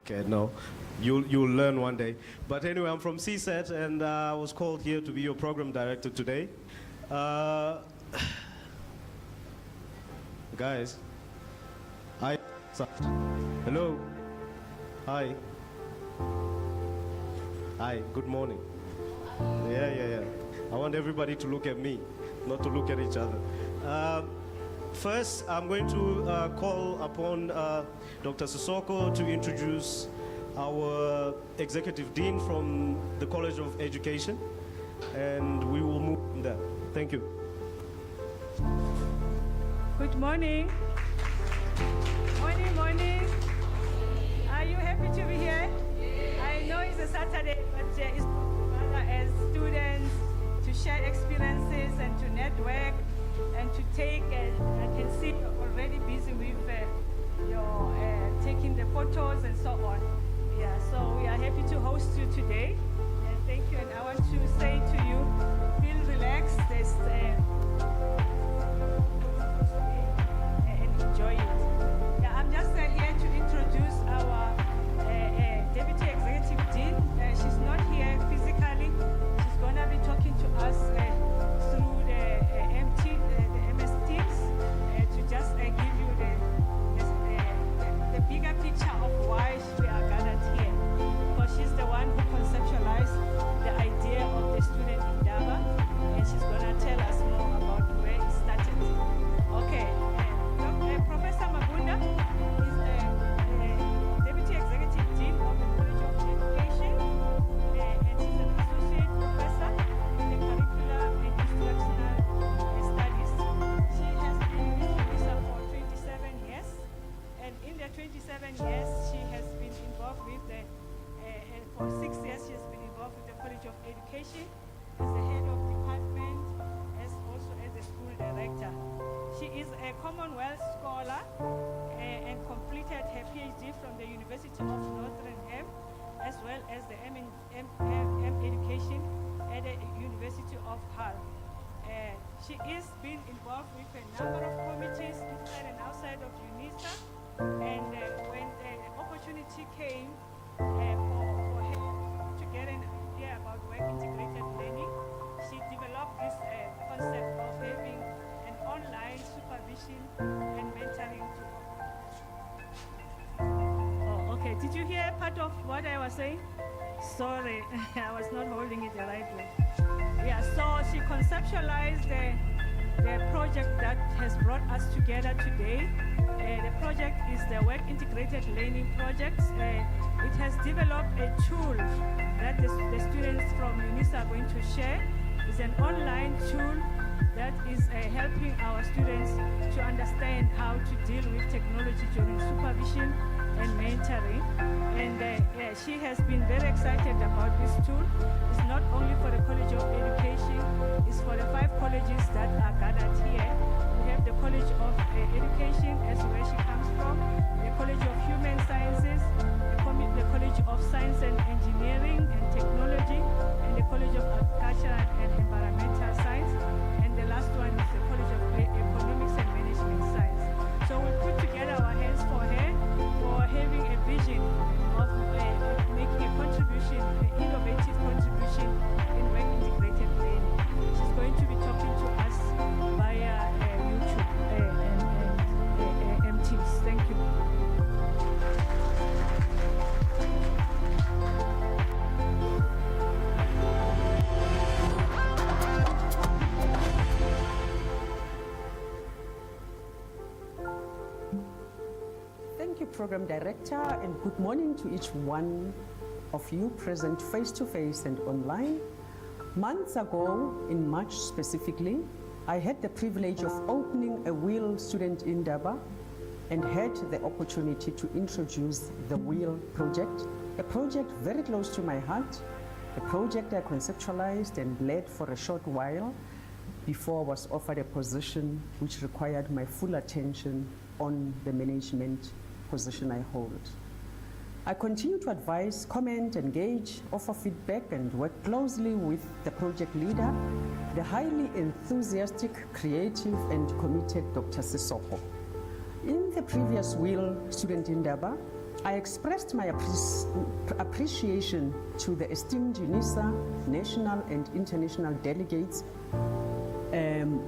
Okay, no, you'll learn one day. But anyway, I'm from CSET, and I was called here to be your program director today. Guys, hello, hi, good morning. Yeah. I want everybody to look at me, not to look at each other. First, I'm going to call upon Dr. Sissoko to introduce our Executive Dean from the College of Education, and we will move from there. Thank you. Good morning. Morning. Are you happy to be here? I know it's a Saturday, but it's as students to share experiences and to network and to take, I can see you're already busy with your taking the photos and so on. Yeah, so we are happy 27 years, she has been involved with for 6 years, she has been involved with the College of Education as the head of department, as also as the school director. She is a Commonwealth scholar and completed her PhD from the University of Nottingham, as well as the M Education at the University of Hull. She is being involved with a number of committees inside and outside of Unisa, and when the opportunity came for her to get an idea about work integrated learning, she developed this concept of having an online supervision and mentoring tool. Oh, okay. Did you hear part of what I was saying? Sorry, I was not holding it the right way. Yeah, so she conceptualized the project that has brought us together today. The project is the Work Integrated Learning Project. It has developed a tool that the students from Unisa are going to share. It's an online tool that is helping our students to understand how to deal with technology during supervision and mentoring. And she has been very excited about this tool. It's not only for the College of Education, it's for the 5 colleges that are gathered here. We have the College of Education, as where she comes from, the College of Human Sciences, the College of Science and Engineering and Technology, and the College of Agriculture and Environmental Science, and the last one is the College of Economics and Management Science. So we put together our hands for her, for having a vision of making a contribution, an innovative contribution in work integrated learning. She's going to be talking to us via YouTube and Teams. Thank you. Thank you, Program Director, and good morning to each one of you present face-to-face and online. Months ago, in March specifically, I had the privilege of opening a WIL student INDABA and had the opportunity to introduce the WIL project, a project very close to my heart, a project I conceptualized and led for a short while before I was offered a position which required my full attention on the management position I hold. I continue to advise, comment, engage, offer feedback, and work closely with the project leader, the highly enthusiastic, creative, and committed Dr. Sisoko. In the previous WIL student INDABA, I expressed my appreciation to the esteemed Unisa national and international delegates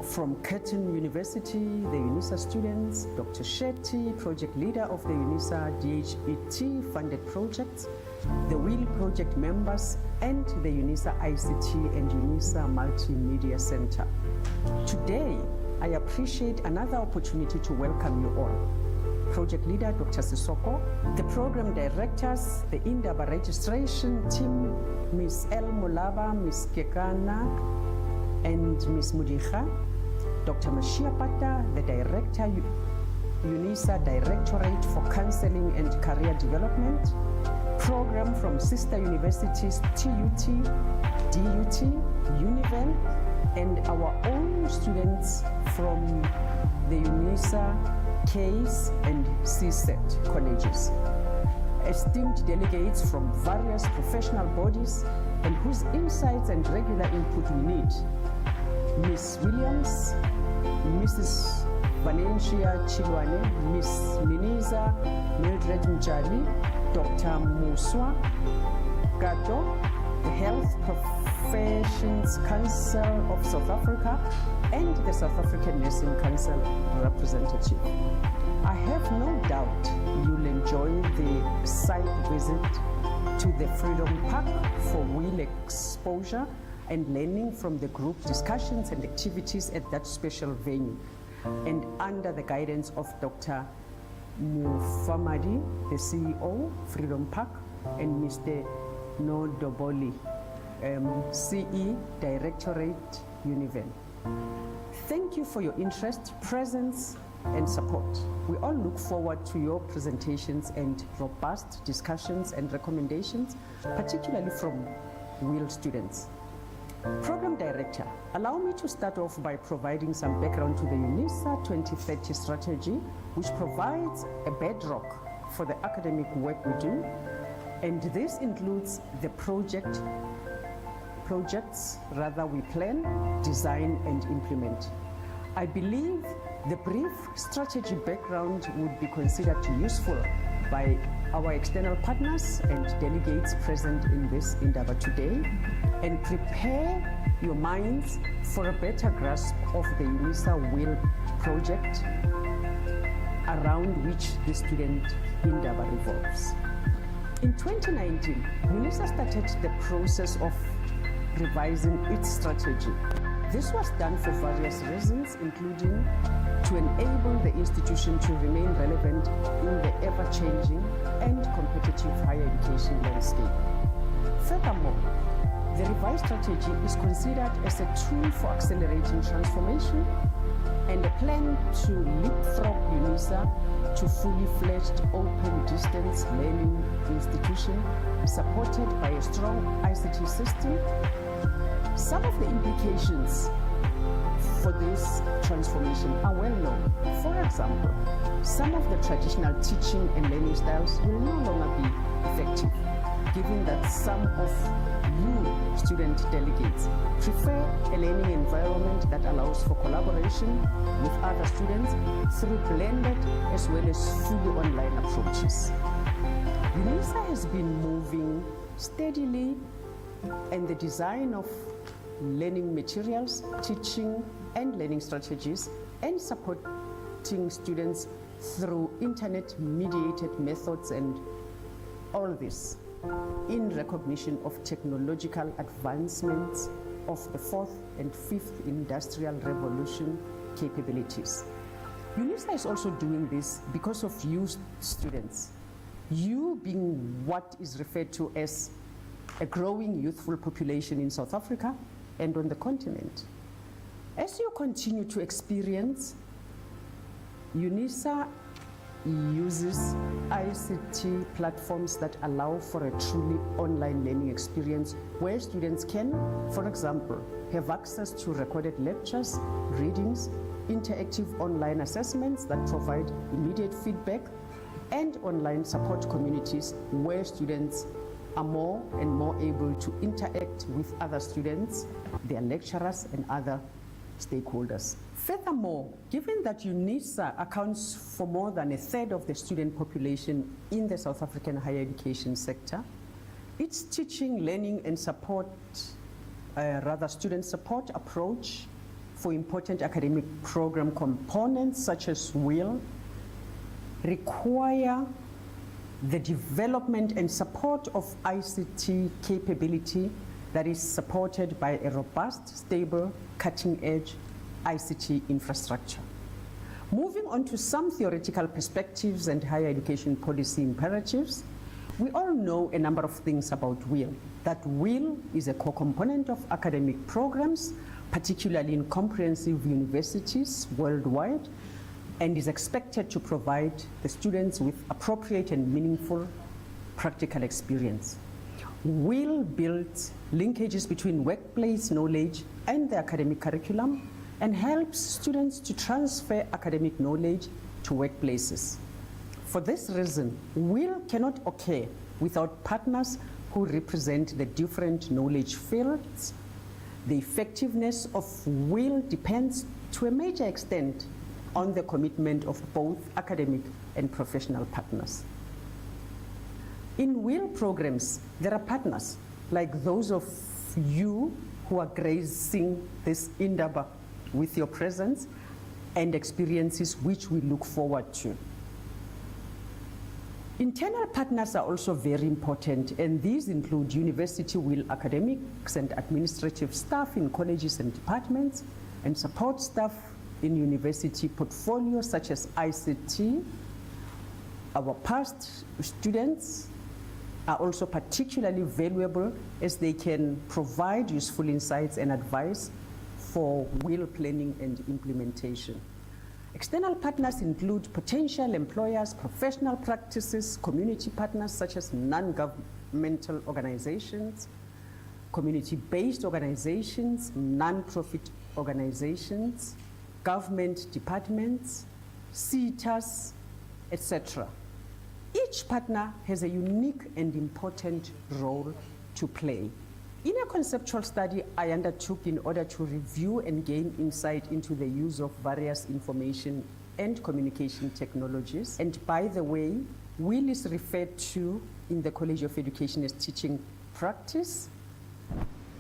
from Curtin University, the Unisa students, Dr. Shetty, project leader of the Unisa DHET funded projects, the WIL project members, and the Unisa ICT and Unisa Multimedia Center. Today, I appreciate another opportunity to welcome you all. Project leader Dr. Sisoko, the program directors, the INDABA registration team, Ms. El Mulaba, Ms. Kekana, and Ms. Mudicha, Dr. Mashia Pata, the director, Unisa Directorate for Counseling and Career Development, program from sister universities TUT, DUT, Univen, and our own students from the Unisa, CASE, and CSET colleges. Esteemed delegates from various professional bodies and whose insights and regular input we need. Ms. Williams, Mrs. Valencia Chilwane, Ms. Miniza Mildred Mjali, Dr. Muswa Gato, the Health Professions Council of South Africa, and the South African Nursing Council representative. I have no doubt you'll enjoy the site visit to the Freedom Park for WIL exposure and learning from the group discussions and activities at that special venue, and under the guidance of Dr. Mufamadi, the CEO, Freedom Park, and Mr. Nodoboli, CE, Directorate, Univen. Thank you for your interest, presence, and support. We all look forward to your presentations and robust discussions and recommendations, particularly from WIL students. Program Director, allow me to start off by providing some background to the Unisa 2030 strategy, which provides a bedrock for the academic work we do, and this includes the projects we plan, design, and implement. I believe the brief strategy background would be considered useful by our external partners and delegates present in this INDABA today, and prepare your minds for a better grasp of the Unisa WIL project around which the student INDABA revolves. In 2019, Unisa started the process of revising its strategy. This was done for various reasons, including to enable the institution to remain relevant in the ever-changing and competitive higher education landscape. Furthermore, the revised strategy is considered as a tool for accelerating transformation and a plan to leapfrog Unisa to fully fledged open distance learning institution supported by a strong ICT system. Some of the implications for this transformation are well known. For example, some of the traditional teaching and learning styles will no longer be effective, given that some of you student delegates prefer a learning environment that allows for collaboration with other students through blended as well as fully online approaches. Unisa has been moving steadily in the design of learning materials, teaching and learning strategies, and supporting students through internet-mediated methods, and all this in recognition of technological advancements of the fourth and fifth industrial revolution capabilities. Unisa is also doing this because of you students, you being what is referred to as a growing youthful population in South Africa and on the continent. As you continue to experience, Unisa uses ICT platforms that allow for a truly online learning experience where students can, for example, have access to recorded lectures, readings, interactive online assessments that provide immediate feedback, and online support communities where students are more and more able to interact with other students, their lecturers, and other stakeholders. Furthermore, given that Unisa accounts for more than a third of the student population in the South African higher education sector, its teaching, learning, and support, student support approach for important academic program components such as WIL require the development and support of ICT capability that is supported by a robust, stable, cutting-edge ICT infrastructure. Moving on to some theoretical perspectives and higher education policy imperatives, we all know a number of things about WIL. That WIL is a core component of academic programs, particularly in comprehensive universities worldwide, and is expected to provide the students with appropriate and meaningful practical experience. WIL builds linkages between workplace knowledge and the academic curriculum and helps students to transfer academic knowledge to workplaces. For this reason, WIL cannot occur without partners who represent the different knowledge fields. The effectiveness of WIL depends to a major extent on the commitment of both academic and professional partners. In WIL programs, there are partners like those of you who are gracing this INDABA with your presence and experiences which we look forward to. Internal partners are also very important, and these include university WIL academics and administrative staff in colleges and departments, and support staff in university portfolios such as ICT. Our past students are also particularly valuable as they can provide useful insights and advice for WIL planning and implementation. External partners include potential employers, professional practices, community partners such as non-governmental organizations, community-based organizations, non-profit organizations, government departments, CETAs, etc. Each partner has a unique and important role to play. In a conceptual study I undertook in order to review and gain insight into the use of various information and communication technologies, and by the way, WIL is referred to in the College of Education as teaching practice.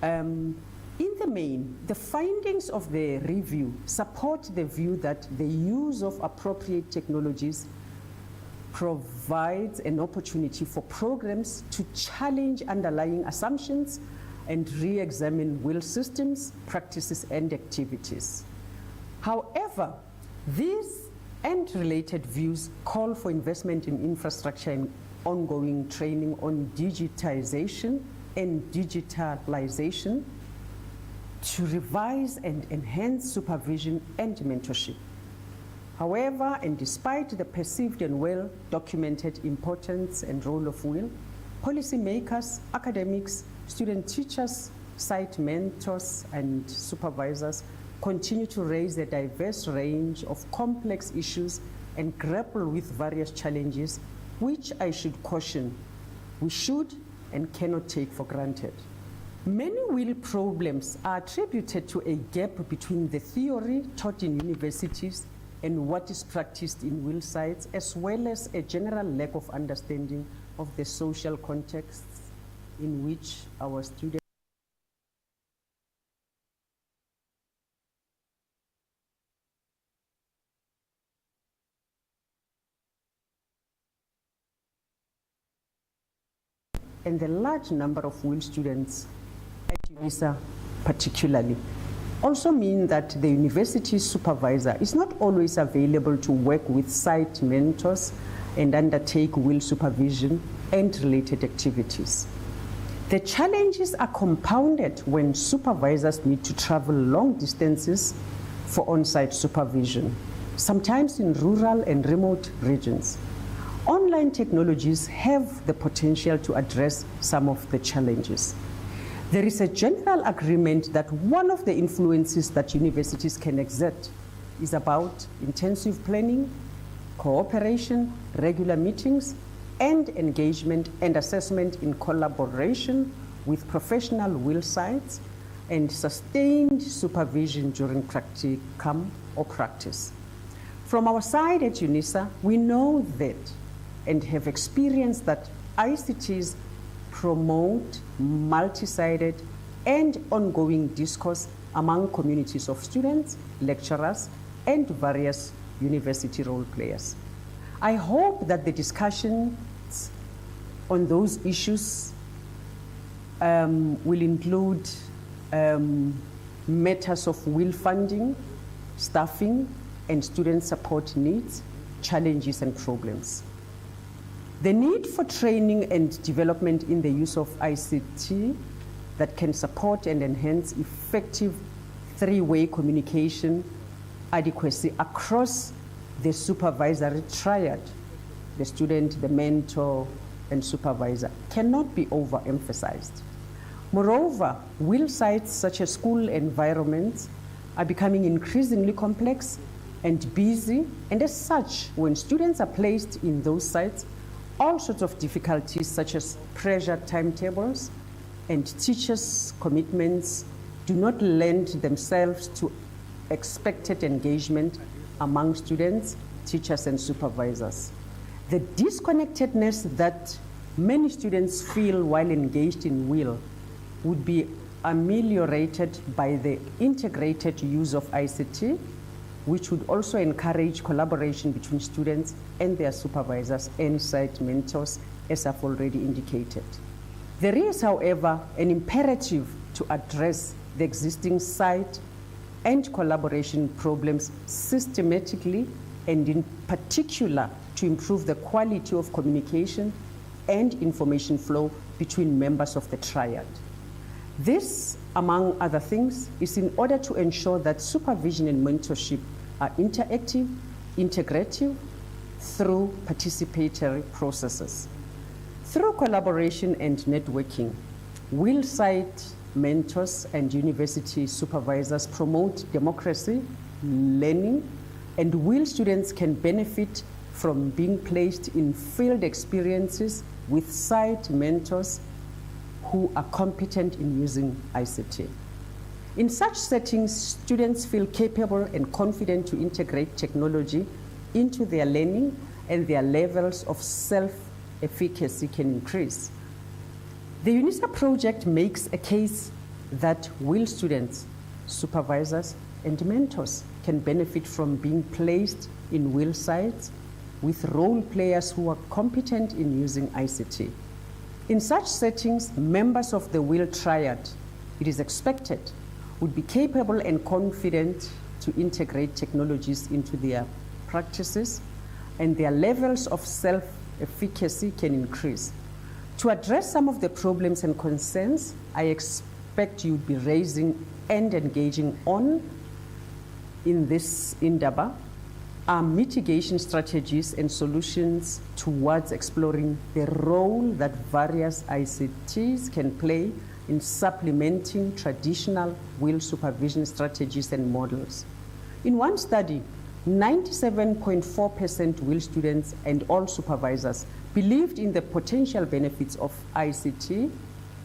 In the main, the findings of the review support the view that the use of appropriate technologies provides an opportunity for programs to challenge underlying assumptions and re-examine WIL systems, practices, and activities. However, these and related views call for investment in infrastructure and ongoing training on digitization and digitalization to revise and enhance supervision and mentorship. However, and despite the perceived and well-documented importance and role of WIL, policymakers, academics, student teachers, site mentors, and supervisors continue to raise a diverse range of complex issues and grapple with various challenges, which I should caution we should and cannot take for granted. Many WIL problems are attributed to a gap between the theory taught in universities and what is practiced in WIL sites, as well as a general lack of understanding of the social contexts in which our students and the large number of WIL students at Unisa particularly also mean that the university supervisor is not always available to work with site mentors and undertake WIL supervision and related activities. The challenges are compounded when supervisors need to travel long distances for on-site supervision, sometimes in rural and remote regions. Online technologies have the potential to address some of the challenges. There is a general agreement that one of the influences that universities can exert is about intensive planning, cooperation, regular meetings, and engagement and assessment in collaboration with professional WIL sites and sustained supervision during practicum or practice. From our side at Unisa, we know that and have experienced that ICTs promote multi-sided and ongoing discourse among communities of students, lecturers, and various university role players. I hope that the discussions on those issues will include matters of WIL funding, staffing, and student support needs, challenges, and problems. The need for training and development in the use of ICT that can support and enhance effective three-way communication adequacy across the supervisory triad, the student, the mentor, and supervisor, cannot be overemphasized. Moreover, WIL sites such as school environments are becoming increasingly complex and busy, and as such, when students are placed in those sites, all sorts of difficulties such as pressure timetables and teachers' commitments do not lend themselves to expected engagement among students, teachers, and supervisors. The disconnectedness that many students feel while engaged in WIL would be ameliorated by the integrated use of ICT, which would also encourage collaboration between students and their supervisors and site mentors, as I've already indicated. There is, however, an imperative to address the existing site and collaboration problems systematically, and in particular to improve the quality of communication and information flow between members of the triad. This, among other things, is in order to ensure that supervision and mentorship are interactive, integrative, through participatory processes. Through collaboration and networking, WIL site mentors and university supervisors promote democracy, learning, and WIL students can benefit from being placed in field experiences with site mentors who are competent in using ICT. In such settings, students feel capable and confident to integrate technology into their learning, and their levels of self-efficacy can increase. The Unisa project makes a case that WIL students, supervisors, and mentors can benefit from being placed in WIL sites with role players who are competent in using ICT. In such settings, members of the WIL triad, it is expected, would be capable and confident to integrate technologies into their practices, and their levels of self-efficacy can increase. To address some of the problems and concerns I expect you'd be raising and engaging on in this INDABA are mitigation strategies and solutions towards exploring the role that various ICTs can play in supplementing traditional WIL supervision strategies and models. In one study, 97.4% WIL students and all supervisors believed in the potential benefits of ICT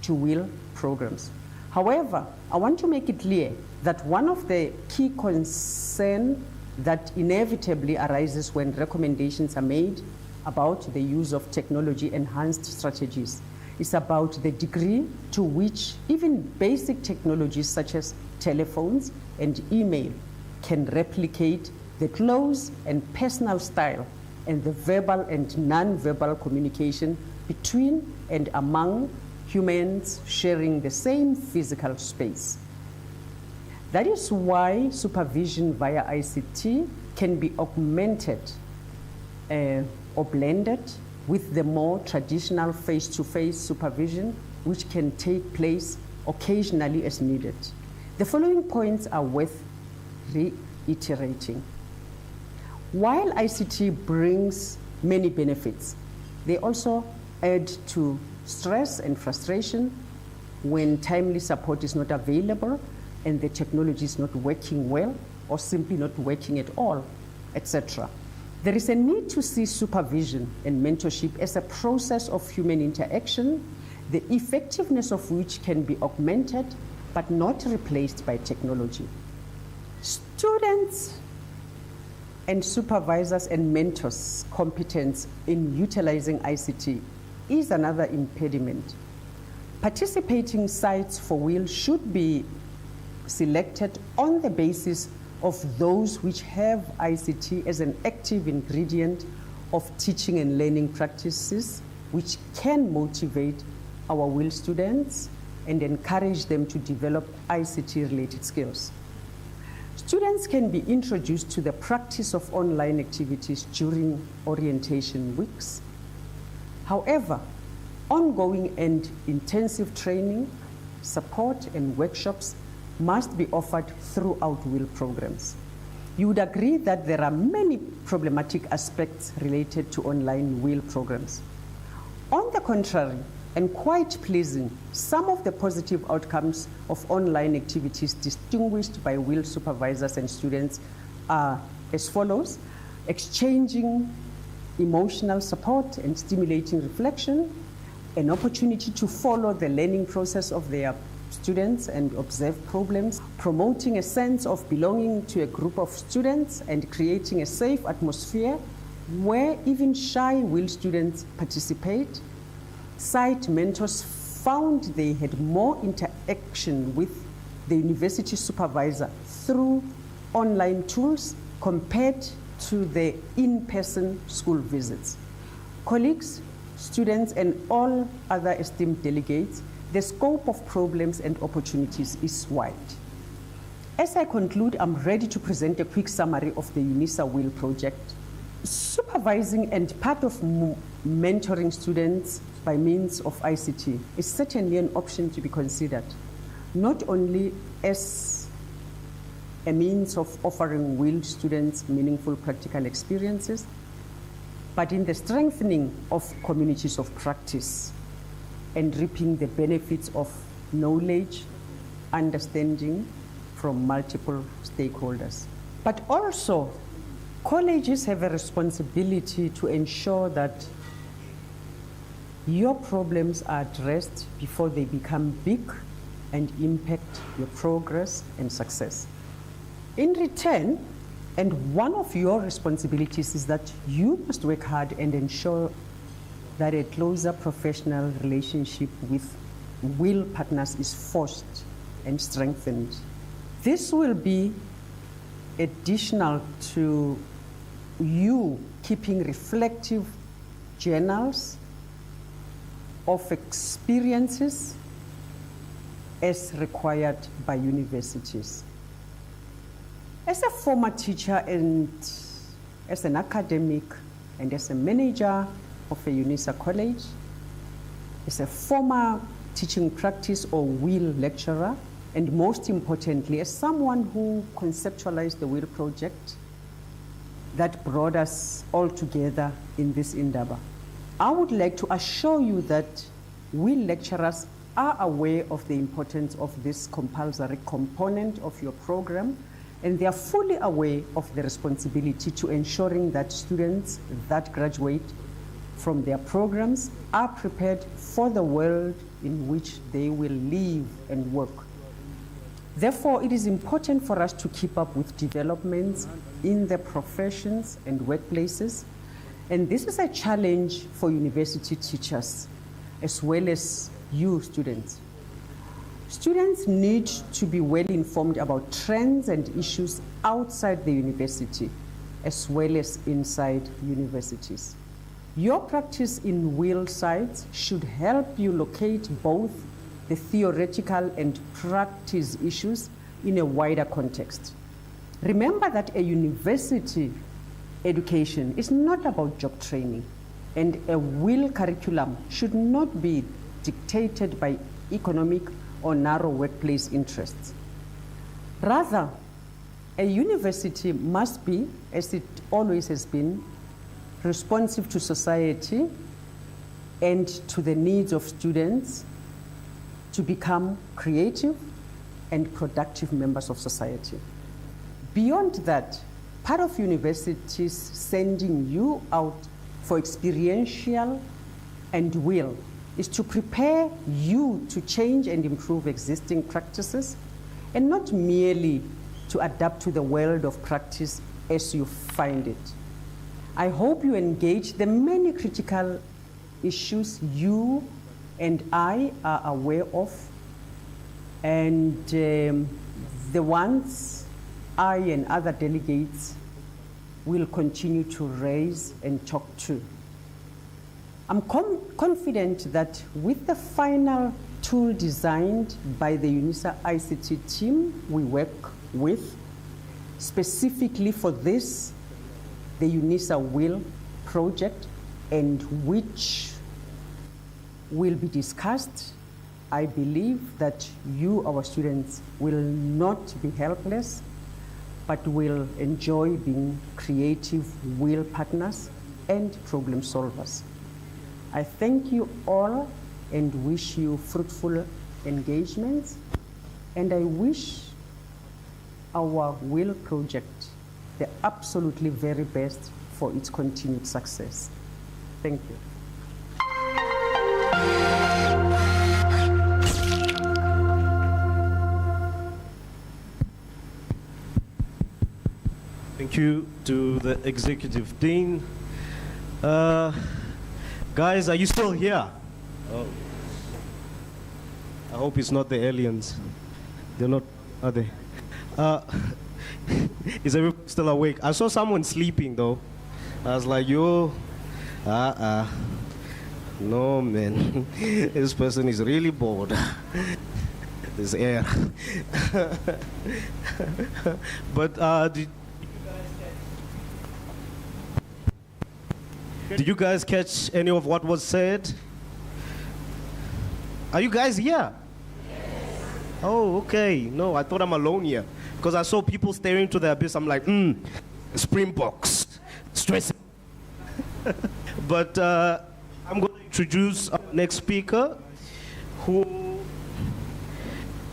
to WIL programs. However, I want to make it clear that one of the key concerns that inevitably arises when recommendations are made about the use of technology-enhanced strategies is about the degree to which even basic technologies such as telephones and email can replicate the close and personal style and the verbal and non-verbal communication between and among humans sharing the same physical space. That is why supervision via ICT can be augmented or blended with the more traditional face-to-face supervision, which can take place occasionally as needed. The following points are worth reiterating. While ICT brings many benefits, they also add to stress and frustration when timely support is not available and the technology is not working well or simply not working at all, etc. There is a need to see supervision and mentorship as a process of human interaction, the effectiveness of which can be augmented but not replaced by technology. Students and supervisors and mentors' competence in utilizing ICT is another impediment. Participating sites for WIL should be selected on the basis of those which have ICT as an active ingredient of teaching and learning practices, which can motivate our WIL students and encourage them to develop ICT-related skills. Students can be introduced to the practice of online activities during orientation weeks. However, ongoing and intensive training, support, and workshops must be offered throughout WIL programs. You would agree that there are many problematic aspects related to online WIL programs. On the contrary, and quite pleasing, some of the positive outcomes of online activities distinguished by WIL supervisors and students are as follows: exchanging emotional support and stimulating reflection, an opportunity to follow the learning process of their students and observe problems, promoting a sense of belonging to a group of students and creating a safe atmosphere where even shy WIL students participate. Site mentors found they had more interaction with the university supervisor through online tools compared to the in-person school visits. Colleagues, students, and all other esteemed delegates, the scope of problems and opportunities is wide. As I conclude, I'm ready to present a quick summary of the Unisa WIL project. Supervising and part of mentoring students by means of ICT is certainly an option to be considered, not only as a means of offering WIL students meaningful practical experiences, but in the strengthening of communities of practice and reaping the benefits of knowledge, understanding from multiple stakeholders. But also, colleges have a responsibility to ensure that your problems are addressed before they become big and impact your progress and success. In return, and one of your responsibilities is that you must work hard and ensure that a closer professional relationship with WIL partners is forged and strengthened. This will be additional to you keeping reflective journals of experiences as required by universities. As a former teacher and as an academic and as a manager of a Unisa college, as a former teaching practice or WIL lecturer, and most importantly, as someone who conceptualized the WIL project that brought us all together in this INDABA, I would like to assure you that WIL lecturers are aware of the importance of this compulsory component of your program, and they are fully aware of the responsibility to ensuring that students that graduate from their programs are prepared for the world in which they will live and work. Therefore, it is important for us to keep up with developments in the professions and workplaces, and this is a challenge for university teachers as well as you students. Students need to be well informed about trends and issues outside the university as well as inside universities. Your practice in WIL sites should help you locate both the theoretical and practice issues in a wider context. Remember that a university education is not about job training, and a WIL curriculum should not be dictated by economic or narrow workplace interests. Rather, a university must be, as it always has been, responsive to society and to the needs of students to become creative and productive members of society. Beyond that, part of universities sending you out for experiential and WIL is to prepare you to change and improve existing practices and not merely to adapt to the world of practice as you find it. I hope you engage the many critical issues you and I are aware of, and the ones I and other delegates will continue to raise and talk to. I'm confident that with the final tool designed by the Unisa ICT team we work with, specifically for this, the Unisa WIL project, and which will be discussed, I believe that you, our students, will not be helpless, but will enjoy being creative WIL partners and problem solvers. I thank you all and wish you fruitful engagements, and I wish our WIL project the absolutely very best for its continued success. Thank you. Thank you to the Executive Dean. Guys, are you still here? Oh. I hope it's not the aliens. They're not, are they? Is everyone still awake? I saw someone sleeping though. I was like, yo, no man, this person is really bored. This air. But did you guys catch any of what was said? Are you guys here? Yes. Oh, okay. No, I thought I'm alone here. Because I saw people staring to the abyss. I'm like, Springboks, stress. But I'm going to introduce our next speaker, who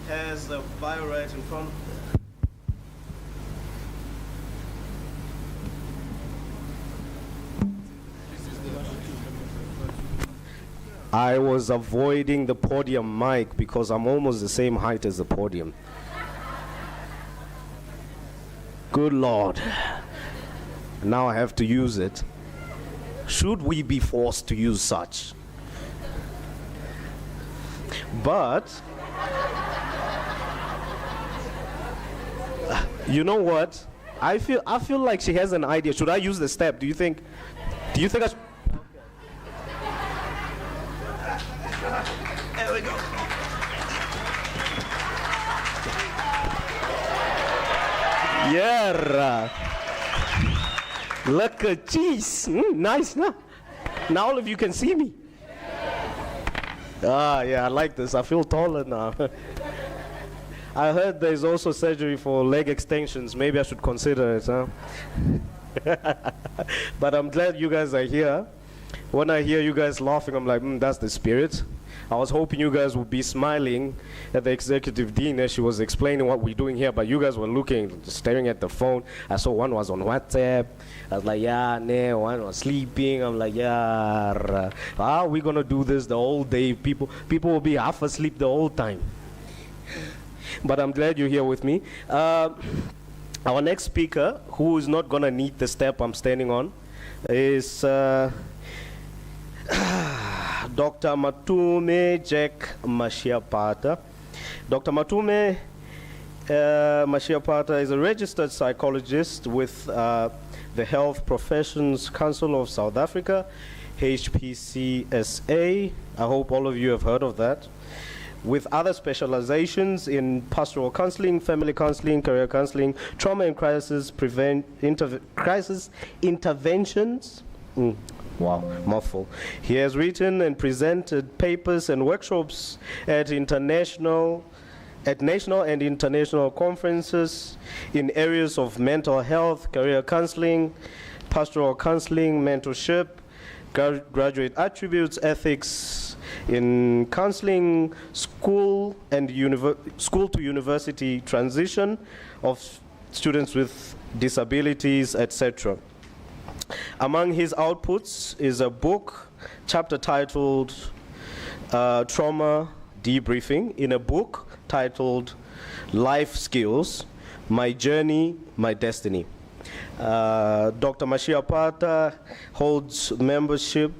has a bio right in front of them. I was avoiding the podium mic because I'm almost the same height as the podium. Good Lord. Now I have to use it. Should we be forced to use such? But you know what? I feel like she has an idea. Should I use the step? Do you think I should? There we go. Yeah. Look at cheese. Nice, no? Now all of you can see me. Yeah, I like this. I feel taller now. I heard there's also surgery for leg extensions. Maybe I should consider it, huh? But I'm glad you guys are here. When I hear you guys laughing, I'm like, that's the spirit. I was hoping you guys would be smiling at the executive dean as she was explaining what we're doing here, but you guys were looking, staring at the phone. I saw one was on WhatsApp. I was like, yeah, no. One was sleeping. I'm like, yeah. We're going to do this the whole day. People will be half asleep the whole time. But I'm glad you're here with me. Our next speaker, who is not going to need the step I'm standing on, is Dr. Matume Jack Mashiapata. Dr. Matume Mashiapata is a registered psychologist with the Health Professions Council of South Africa, HPCSA. I hope all of you have heard of that. With other specializations in pastoral counseling, family counseling, career counseling, trauma and crisis interventions. Wow, mouthful. He has written and presented papers and workshops at national and international conferences in areas of mental health, career counseling, pastoral counseling, mentorship, graduate attributes, ethics in counseling, school to university transition of students with disabilities, etc. Among his outputs is a book, chapter titled Trauma Debriefing, in a book titled Life Skills, My Journey, My Destiny. Dr. Mashiapata holds membership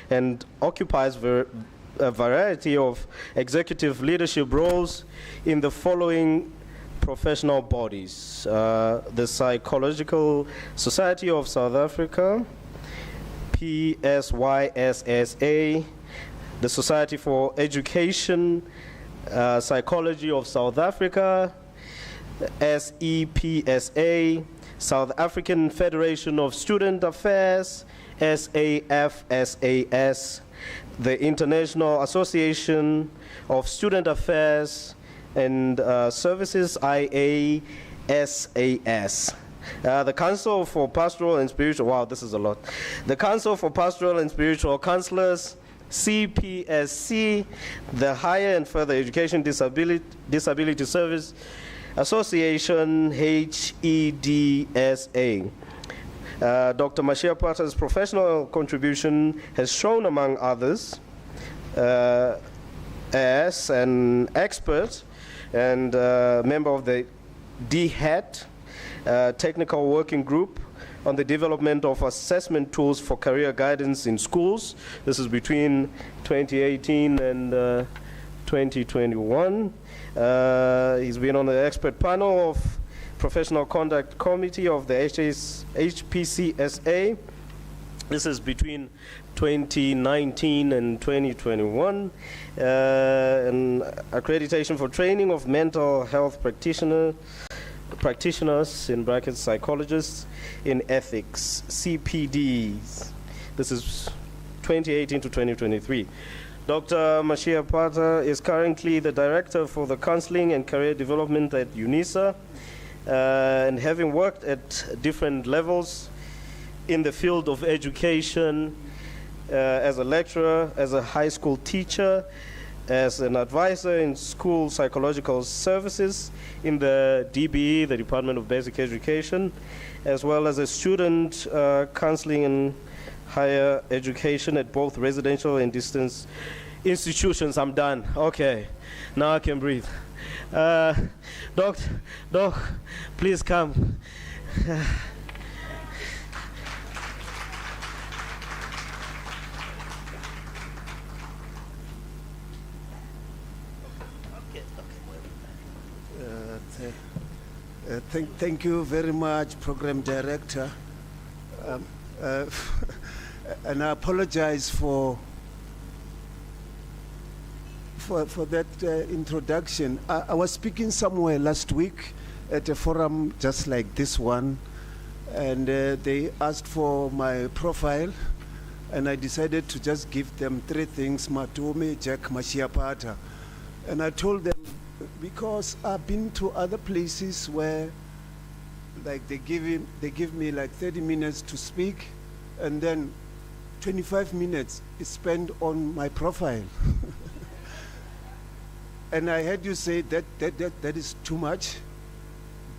and occupies a variety of executive leadership roles in the following professional bodies: the Psychological Society of South Africa, PSYSSA, the Society for Education Psychology of South Africa, SEPSA, South African Federation of Student Affairs, SAFSAS, the International Association of Student Affairs and Services, IASAS. The Council for Pastoral and Spiritual, wow, this is a lot. The Council for Pastoral and Spiritual Counselors, CPSC, the Higher and Further Education Disability Service Association, HEDSA. Dr. Mashiapata's professional contribution has shown, among others, as an expert and member of the DHAT Technical Working Group on the development of assessment tools for career guidance in schools. This is between 2018 and 2021. He's been on the expert panel of Professional Conduct Committee of the HPCSA. This is between 2019 and 2021. And accreditation for training of mental health practitioners, in brackets psychologists, in ethics, CPDs. This is 2018 to 2023. Dr. Mashia Pata is currently the Director for the Counseling and Career Development at Unisa, and having worked at different levels in the field of education, as a lecturer, as a high school teacher, as an advisor in school psychological services in the DBE, the Department of Basic Education, as well as a student counseling and higher education at both residential and distance institutions. I'm done. Okay, now I can breathe. Doc, please come. Thank you very much, Program Director. And I apologize for that introduction. I was speaking somewhere last week at a forum just like this one, and they asked for my profile, and I decided to just give them 3 things: Matume, Jack, Mashiapata. And I told them, because I've been to other places where like they give me like 30 minutes to speak, and then 25 minutes is spent on my profile. And I heard you say that is too much,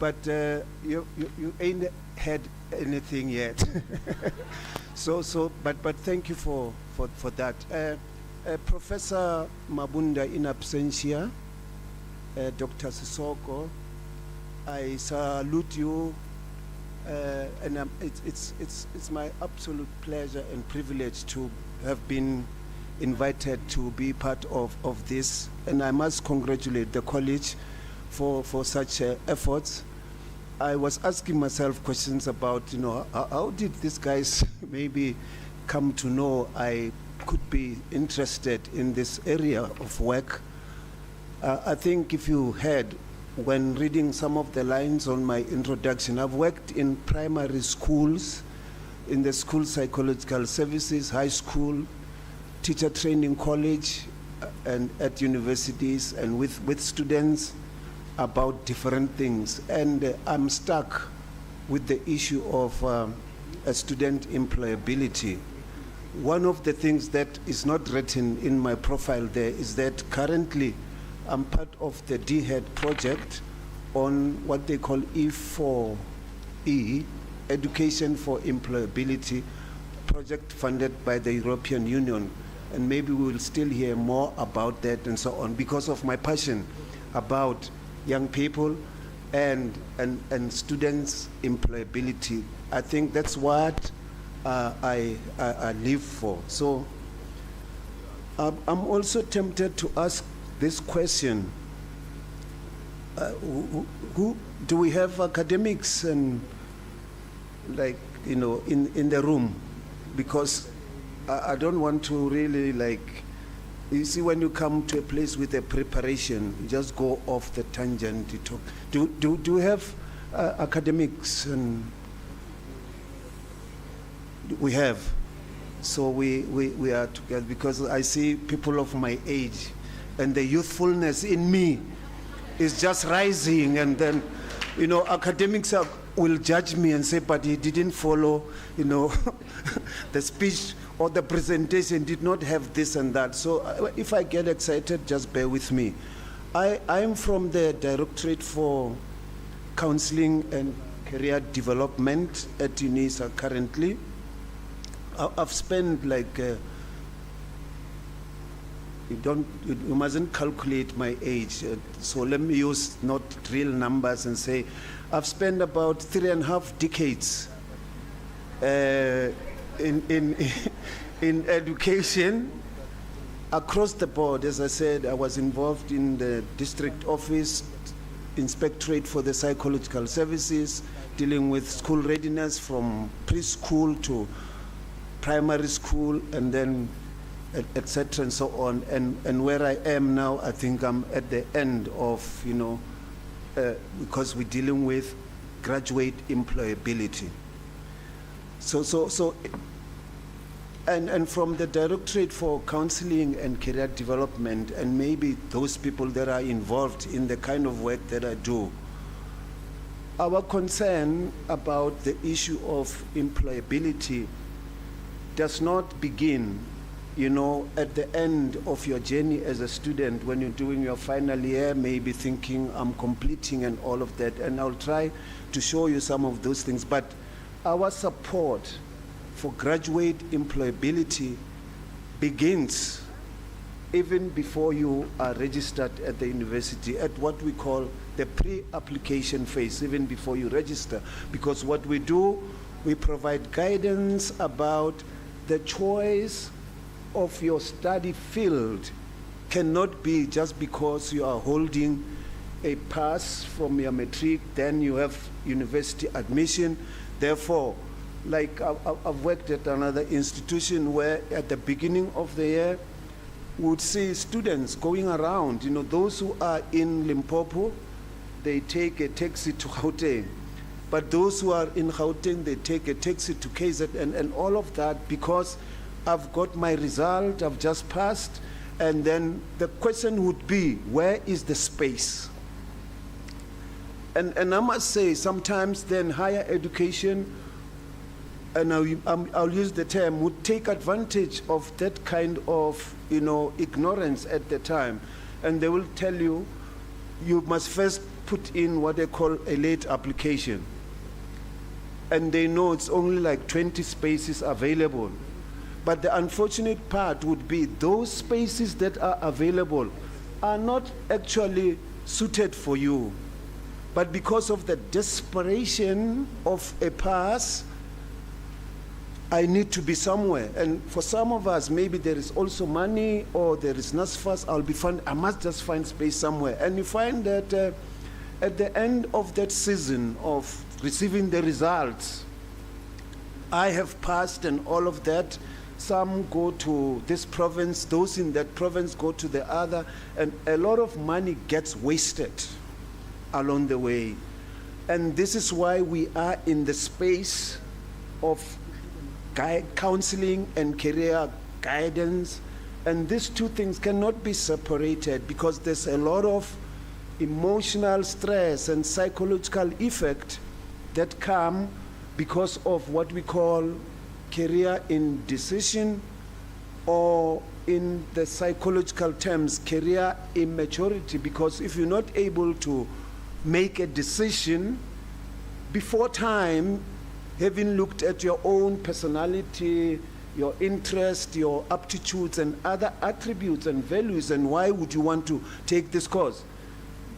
but you ain't had anything yet. But thank you for that. Professor Mabunda in absentia, Dr. Sisoko, I salute you, and it's my absolute pleasure and privilege to have been invited to be part of this, and I must congratulate the college for such efforts. I was asking myself questions about, how did these guys maybe come to know I could be interested in this area of work. I think if you heard when reading some of the lines on my introduction, I've worked in primary schools, in the school psychological services, high school, teacher training college, and at universities, and with students about different things. And I'm stuck with the issue of student employability. One of the things that is not written in my profile there is that currently I'm part of the DHEAD project on what they call E4E, Education for Employability, project funded by the European Union. And maybe we will still hear more about that and so on, because of my passion about young people and students' employability. I think that's what I live for. So I'm also tempted to ask this question. Who do we have academics and in the room? Because I don't want to really you see, when you come to a place with a preparation, you just go off the tangent. You talk. Do you have academics? And we have. So we are together, because I see people of my age, and the youthfulness in me is just rising, and then academics will judge me and say, but he didn't follow the speech or the presentation did not have this and that. So if I get excited, just bear with me. I'm from the Directorate for Counseling and Career Development at Unisa currently. I've spent you mustn't calculate my age, so let me use not real numbers and say I've spent about 3.5 decades in education across the board. As I said, I was involved in the district office, inspectorate for the psychological services, dealing with school readiness from preschool to primary school, and then etc. and so on. And where I am now, I think I'm at the end of, because we're dealing with graduate employability. So And from the Directorate for Counseling and Career Development, and maybe those people that are involved in the kind of work that I do, our concern about the issue of employability does not begin, at the end of your journey as a student, when you're doing your final year, maybe thinking, I'm completing and all of that. And I'll try to show you some of those things. But our support for graduate employability begins even before you are registered at the university, at what we call the pre-application phase, even before you register. Because what we do, we provide guidance about the choice of your study field cannot be just because you are holding a pass from your matric, then you have university admission. Therefore, like I've worked at another institution where at the beginning of the year, we would see students going around, those who are in Limpopo, they take a taxi to Gauteng. But those who are in Gauteng, they take a taxi to KZN and all of that because I've got my result, I've just passed. And then the question would be, where is the space? And I must say, sometimes then higher education, and I'll use the term, would take advantage of that kind of, ignorance at the time. And they will tell you, you must first put in what they call a late application. And they know it's only like 20 spaces available. But the unfortunate part would be those spaces that are available are not actually suited for you. But because of the desperation of a pass, I need to be somewhere. And for some of us, maybe there is also money or there is NSFAS, I must just find space somewhere. And you find that at the end of that season of receiving the results, I have passed and all of that. Some go to this province, those in that province go to the other, and a lot of money gets wasted along the way. And this is why we are in the space of counseling and career guidance. And these two things cannot be separated because there's a lot of emotional stress and psychological effect that come because of what we call career indecision, or in the psychological terms, career immaturity. Because if you're not able to make a decision before time, having looked at your own personality, your interest, your aptitudes, and other attributes and values, and why would you want to take this course,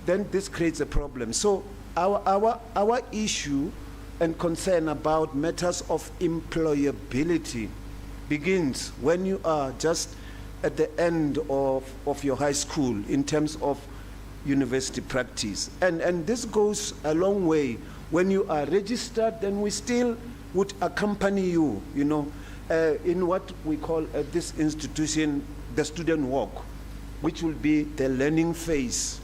then this creates a problem. So our issue and concern about matters of employability begins when you are just at the end of your high school in terms of university practice. And this goes a long way. When you are registered, then we still would accompany you, in what we call at this institution, the student walk, which will be the learning phase,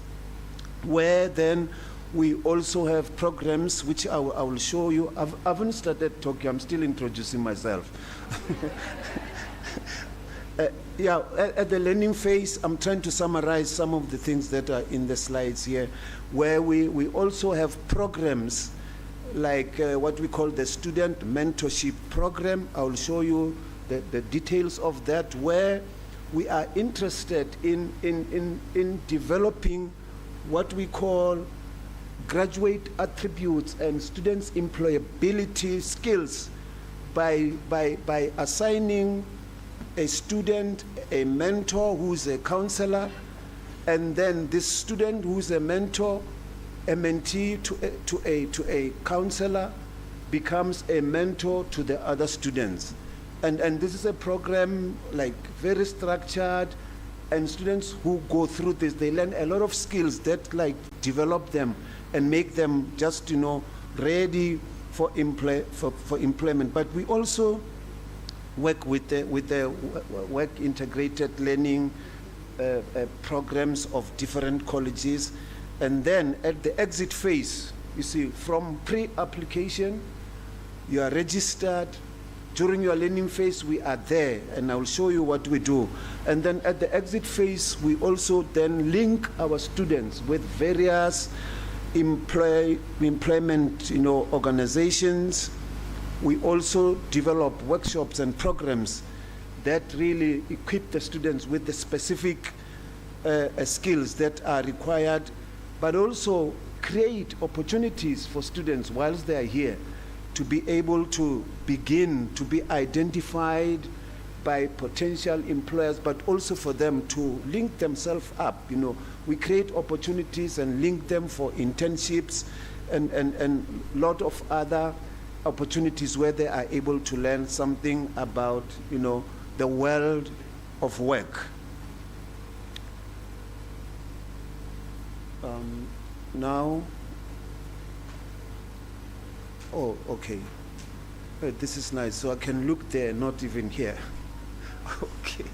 where then we also have programs which I will show you. I haven't started talking, I'm still introducing myself. At the learning phase, I'm trying to summarize some of the things that are in the slides here, where we also have programs like what we call the student mentorship program. I will show you the details of that, where we are interested in developing what we call graduate attributes and students' employability skills by assigning a student a mentor who's a counselor, and then this student who's a mentor, a mentee to a counselor, becomes a mentor to the other students. And this is a program like very structured, and students who go through this, they learn a lot of skills that like develop them and make them just ready for employment. But we also work with the work integrated learning programs of different colleges. And then at the exit phase, you see, from pre-application, you are registered, During your learning phase, we are there, and I will show you what we do. And then at the exit phase, we also then link our students with various employment, organizations. We also develop workshops and programs that really equip the students with the specific skills that are required, but also create opportunities for students whilst they are here to be able to begin to be identified by potential employers, but also for them to link themselves up. We create opportunities and link them for internships and a lot of other opportunities where they are able to learn something about, the world of work. Now, oh, okay. This is nice. So I can look there, not even here. Okay.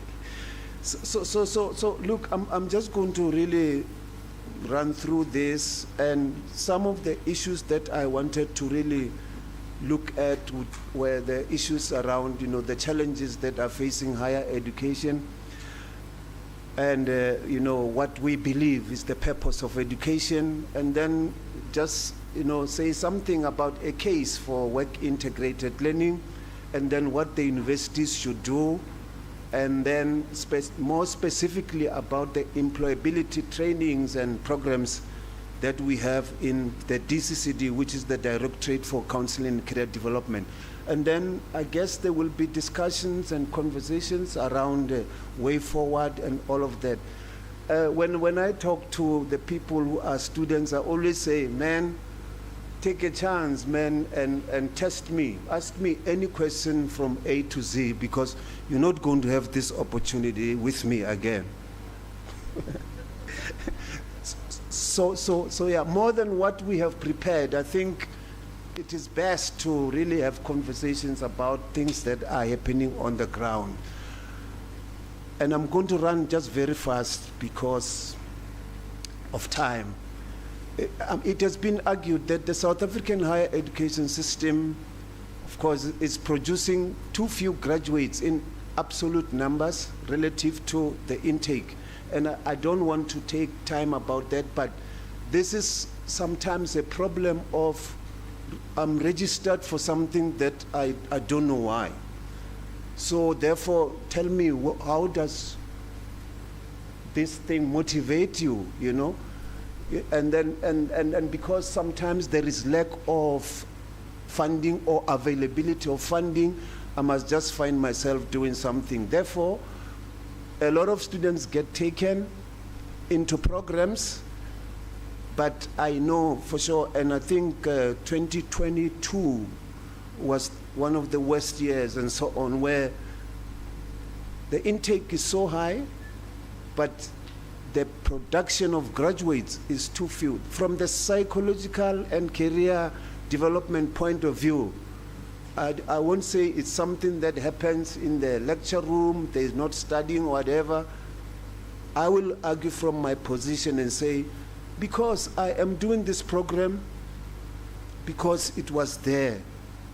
So look, I'm just going to really run through this, and some of the issues that I wanted to really look at were the issues around, the challenges that are facing higher education, and what we believe is the purpose of education, and then just say something about a case for work integrated learning, and then what the universities should do, and then more specifically about the employability trainings and programs that we have in the DCCD, which is the Directorate for Counseling and Career Development. And then I guess there will be discussions and conversations around the way forward and all of that. When I talk to the people who are students, I always say, man, take a chance, man, and test me. Ask me any question from A to Z, because you're not going to have this opportunity with me again. So yeah, more than what we have prepared, I think it is best to really have conversations about things that are happening on the ground. And I'm going to run just very fast because of time. It has been argued that the South African higher education system, of course, is producing too few graduates in absolute numbers relative to the intake. And I don't want to take time about that, but this is sometimes a problem of I'm registered for something that I don't know why. So therefore, tell me, how does this thing motivate you, And then and because sometimes there is lack of funding or availability of funding, I must just find myself doing something. Therefore, a lot of students get taken into programs, but I know for sure, and I think 2022 was one of the worst years and so on, where the intake is so high, but the production of graduates is too few. From the psychological and career development point of view, I won't say it's something that happens in the lecture room, there's not studying or whatever. I will argue from my position and say, because I am doing this program, because it was there,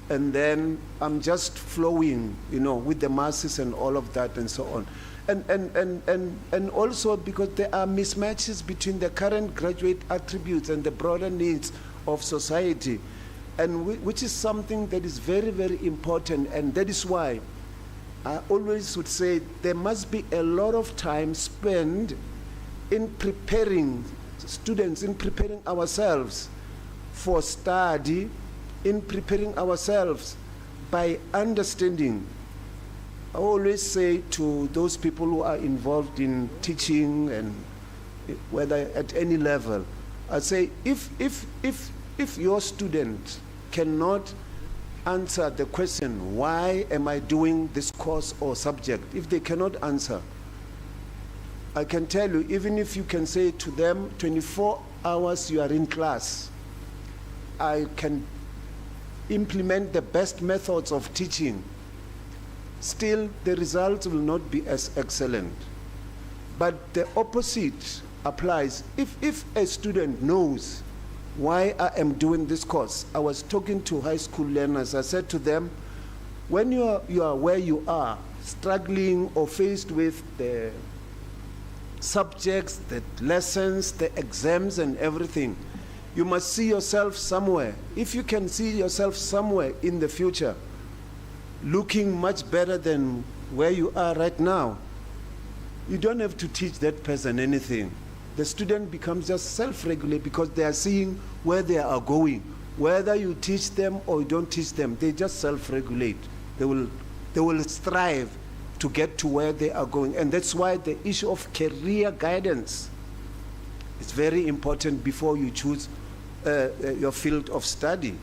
and then I'm just flowing, with the masses and all of that and so on. And also because there are mismatches between the current graduate attributes and the broader needs of society, and which is something that is very, very important. And that is why I always would say there must be a lot of time spent in preparing students, in preparing ourselves for study, in preparing ourselves by understanding. I always say to those people who are involved in teaching, and whether at any level, I say, if your student cannot answer the question, why am I doing this course or subject? If they cannot answer, I can tell you, even if you can say to them, 24 hours you are in class, I can implement the best methods of teaching, still the results will not be as excellent. But the opposite applies. If a student knows why I am doing this course, I was talking to high school learners, I said to them, when you are where you are, struggling or faced with the subjects, the lessons, the exams and everything, you must see yourself somewhere. If you can see yourself somewhere in the future, looking much better than where you are right now, you don't have to teach that person anything. The student becomes just self-regulate because they are seeing where they are going. Whether you teach them or you don't teach them, they just self-regulate. They will strive to get to where they are going. And that's why the issue of career guidance is very important before you choose your field of study.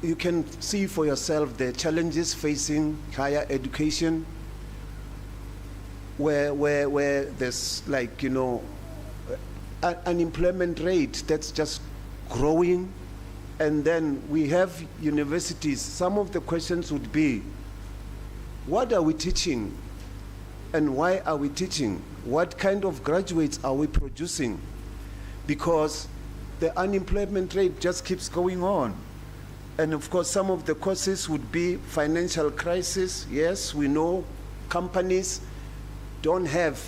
You can see for yourself the challenges facing higher education, where there's like, you know, unemployment rate that's just growing. And then we have universities. Some of the questions would be, what are we teaching? And why are we teaching? What kind of graduates are we producing? Because the unemployment rate just keeps going on. And of course, some of the causes would be financial crisis. Yes, we know companies don't have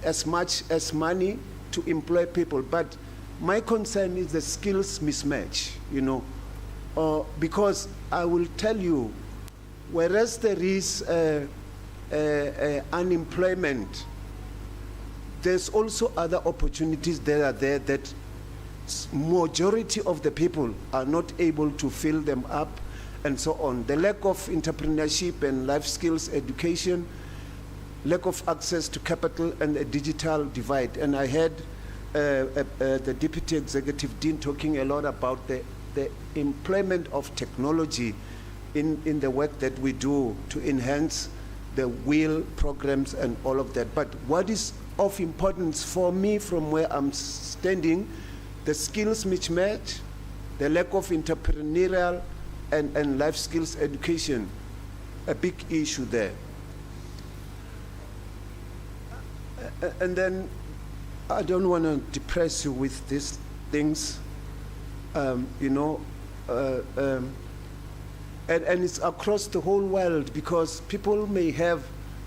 as much as money to employ people, but my concern is the skills mismatch, you know, because I will tell you, whereas there is unemployment, there's also other opportunities that are there that majority of the people are not able to fill them up, and so on. The lack of entrepreneurship and life skills education, lack of access to capital, and a digital divide. And I heard the Deputy Executive Dean talking a lot about the employment of technology in the work that we do to enhance the WIL programs and all of that. But what is of importance for me from where I'm standing, the skills mismatch, the lack of entrepreneurial and life skills education, a big issue there. And then I don't want to depress you with these things, you know, and it's across the whole world because people may have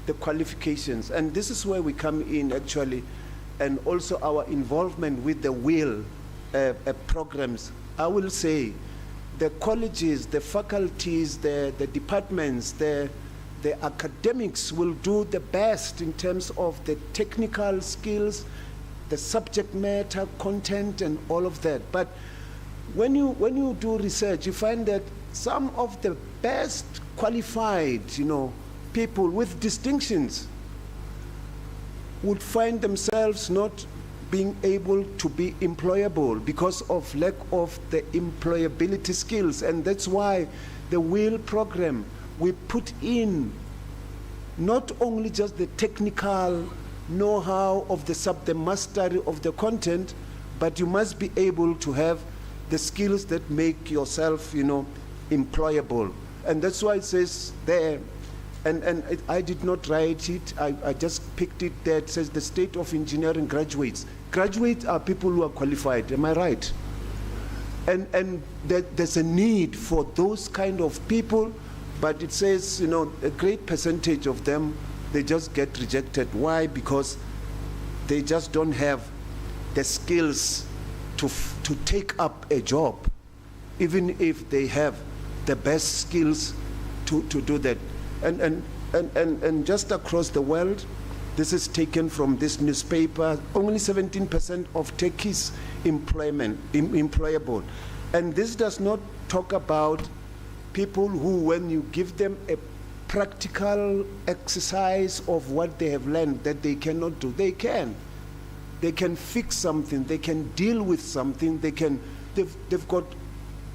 the qualifications, and this is where we come in actually, and also our involvement with the WIL programs. I will say the colleges, the faculties, the departments, the academics will do the best in terms of the technical skills, the subject matter, content, and all of that. But when you do research, you find that some of the best qualified, you know, people with distinctions would find themselves not being able to be employable because of lack of the employability skills. And that's why the WIL program, we put in not only just the technical know-how of the mastery of the content, but you must be able to have the skills that make yourself, you know, employable. And that's why it says there, and I did not write it, I just picked it there. It says the state of engineering graduates. Graduates are people who are qualified, am I right? And there's a need for those kind of people, but it says, you know, a great percentage of them, they just get rejected. Why? Because they just don't have the skills to take up a job, even if they have the best skills to do that. And just across the world, this is taken from this newspaper, only 17% of techies employable. And this does not talk about people who, when you give them a practical exercise of what they have learned that they cannot do, they can fix something, they can deal with something, they've got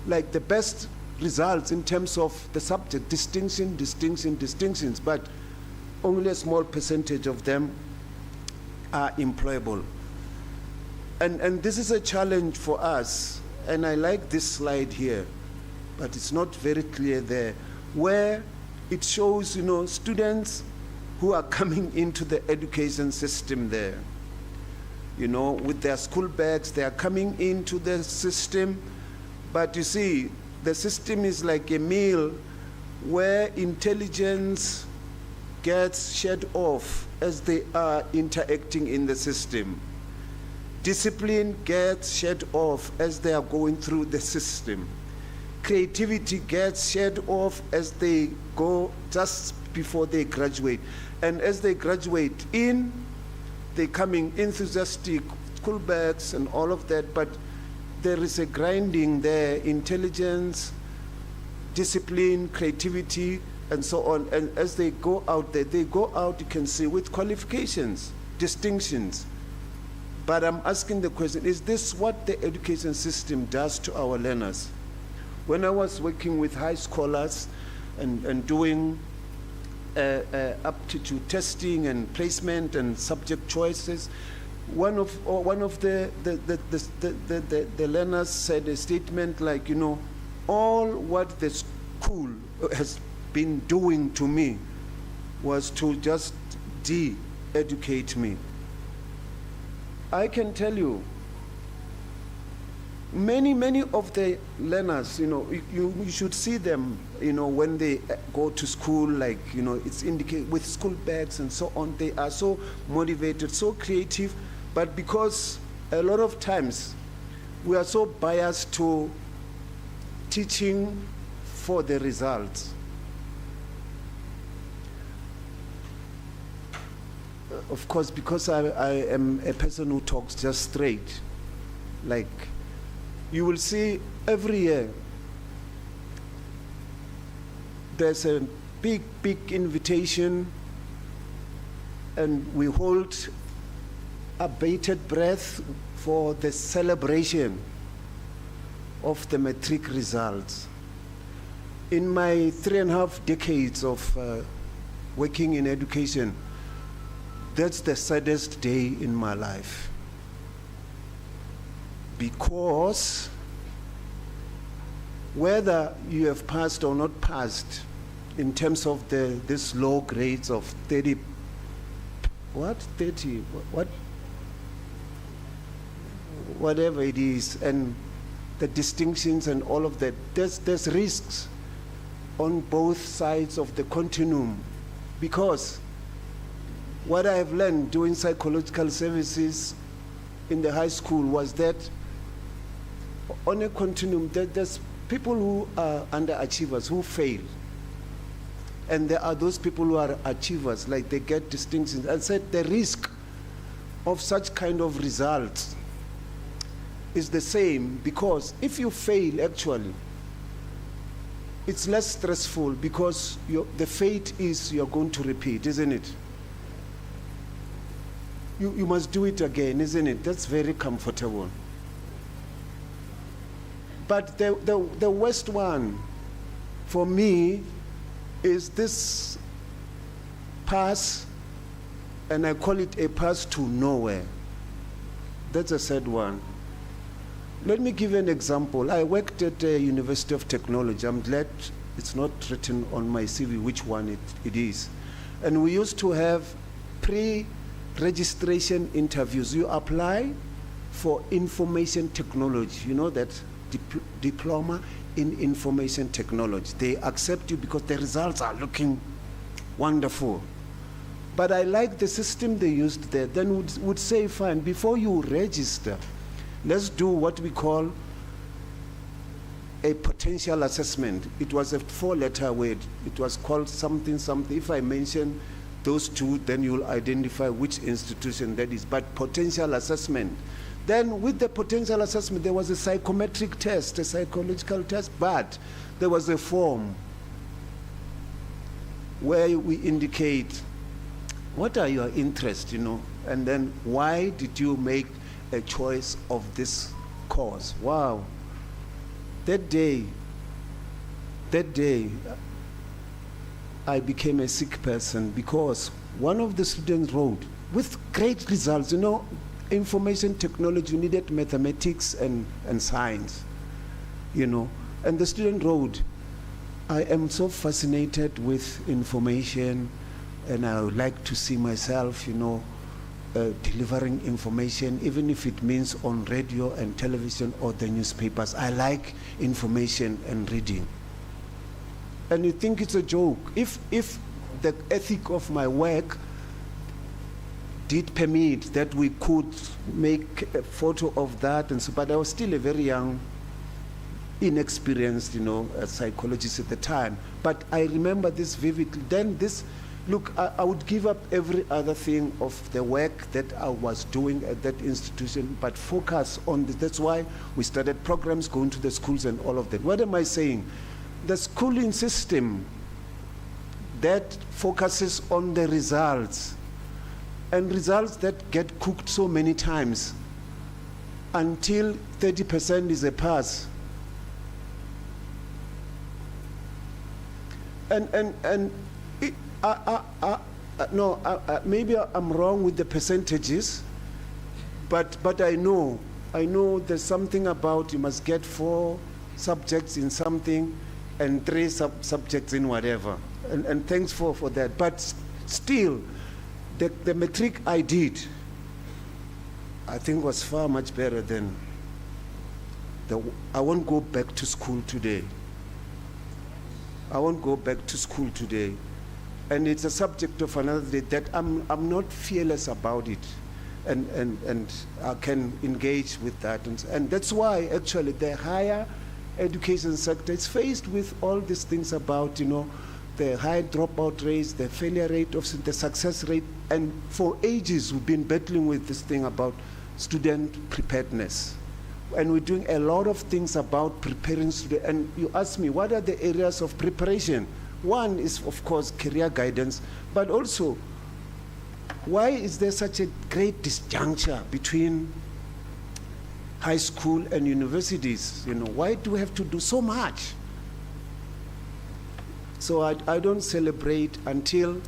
like the best results in terms of the subject, distinctions, but only a small percentage of them are employable. And this is a challenge for us, and I like this slide here, but it's not very clear there, where it shows, you know, students who are coming into the education system there, you know, with their school bags, they are coming into the system, But you see, the system is like a meal where intelligence gets shed off as they are interacting in the system. Discipline gets shed off as they are going through the system. Creativity gets shed off as they go just before they graduate. And as they graduate they're coming enthusiastic, school bags and all of that, but there is a grinding there, intelligence, discipline, creativity, and so on. And as they go out there, they go out, you can see, with qualifications, distinctions. But I'm asking the question, is this what the education system does to our learners? When I was working with high scholars and doing aptitude testing and placement and subject choices, one of the learners said a statement like, you know, all what the school has been doing to me was to just de-educate me. I can tell you, many of the learners, you know, you should see them, you know, when they go to school, like, you know, it's indicated with school bags and so on. They are so motivated, so creative, but because a lot of times we are so biased to teaching for the results. Of course, because I am a person who talks just straight, like, you will see every year there's a big invitation, and we hold a bated breath for the celebration of the matric results. In my 3.5 decades of working in education, that's the saddest day in my life. Because whether you have passed or not passed in terms of this low grades of 30, whatever it is, and the distinctions and all of that, there's risks on both sides of the continuum. Because what I have learned doing psychological services in the high school was that on a continuum, there's people who are underachievers, who fail. And there are those people who are achievers, like they get distinctions. I said the risk of such kind of results is the same, because if you fail, actually, it's less stressful, because the fate is you're going to repeat, isn't it? You must do it again, isn't it? That's very comfortable. But the worst one for me is this pass, and I call it a pass to nowhere. That's a sad one. Let me give you an example. I worked at the University of Technology. I'm glad it's not written on my CV which one it is. And we used to have pre-registration interviews. You apply for information technology. You know that diploma in information technology. They accept you because the results are looking wonderful. But I like the system they used there. Then would say, fine, before you register, let's do what we call a potential assessment. It was a 4-letter word. It was called something. If I mention those two, then you'll identify which institution that is. But potential assessment. Then with the potential assessment, there was a psychometric test, a psychological test, but there was a form where we indicate what are your interests, you know, and then why did you make a choice of this course? Wow. That day, I became a sick person, because one of the students wrote, with great results, you know, information technology, you needed mathematics and science, you know, and the student wrote, I am so fascinated with information, and I would like to see myself, you know, delivering information, even if it means on radio and television or the newspapers. I like information and reading. And you think it's a joke. If the ethic of my work did permit that we could make a photo of that, and so, but I was still a very young, inexperienced, a psychologist at the time. But I remember this vividly. Then this, look, I would give up every other thing of the work that I was doing at that institution, but focus on this. That's why we started programs, going to the schools and all of that. What am I saying? The schooling system that focuses on the results, and results that get cooked so many times until 30% is a pass. Maybe I'm wrong with the percentages, but I know there's something about you must get 4 subjects in something and 3 subjects in whatever. And thanks for that. But still, the matric I did, I think was far much better than I won't go back to school today. I won't go back to school today. And it's a subject of another day that I'm not fearless about it. And I can engage with that. And that's why actually the higher education sector is faced with all these things about, the high dropout rates, the failure rate, of the success rate. And for ages we've been battling with this thing about student preparedness. And we're doing a lot of things about preparing students. And you ask me, what are the areas of preparation? One is, of course, career guidance, but also, why is there such a great disjuncture between high school and universities? Why do we have to do so much? So I don't celebrate until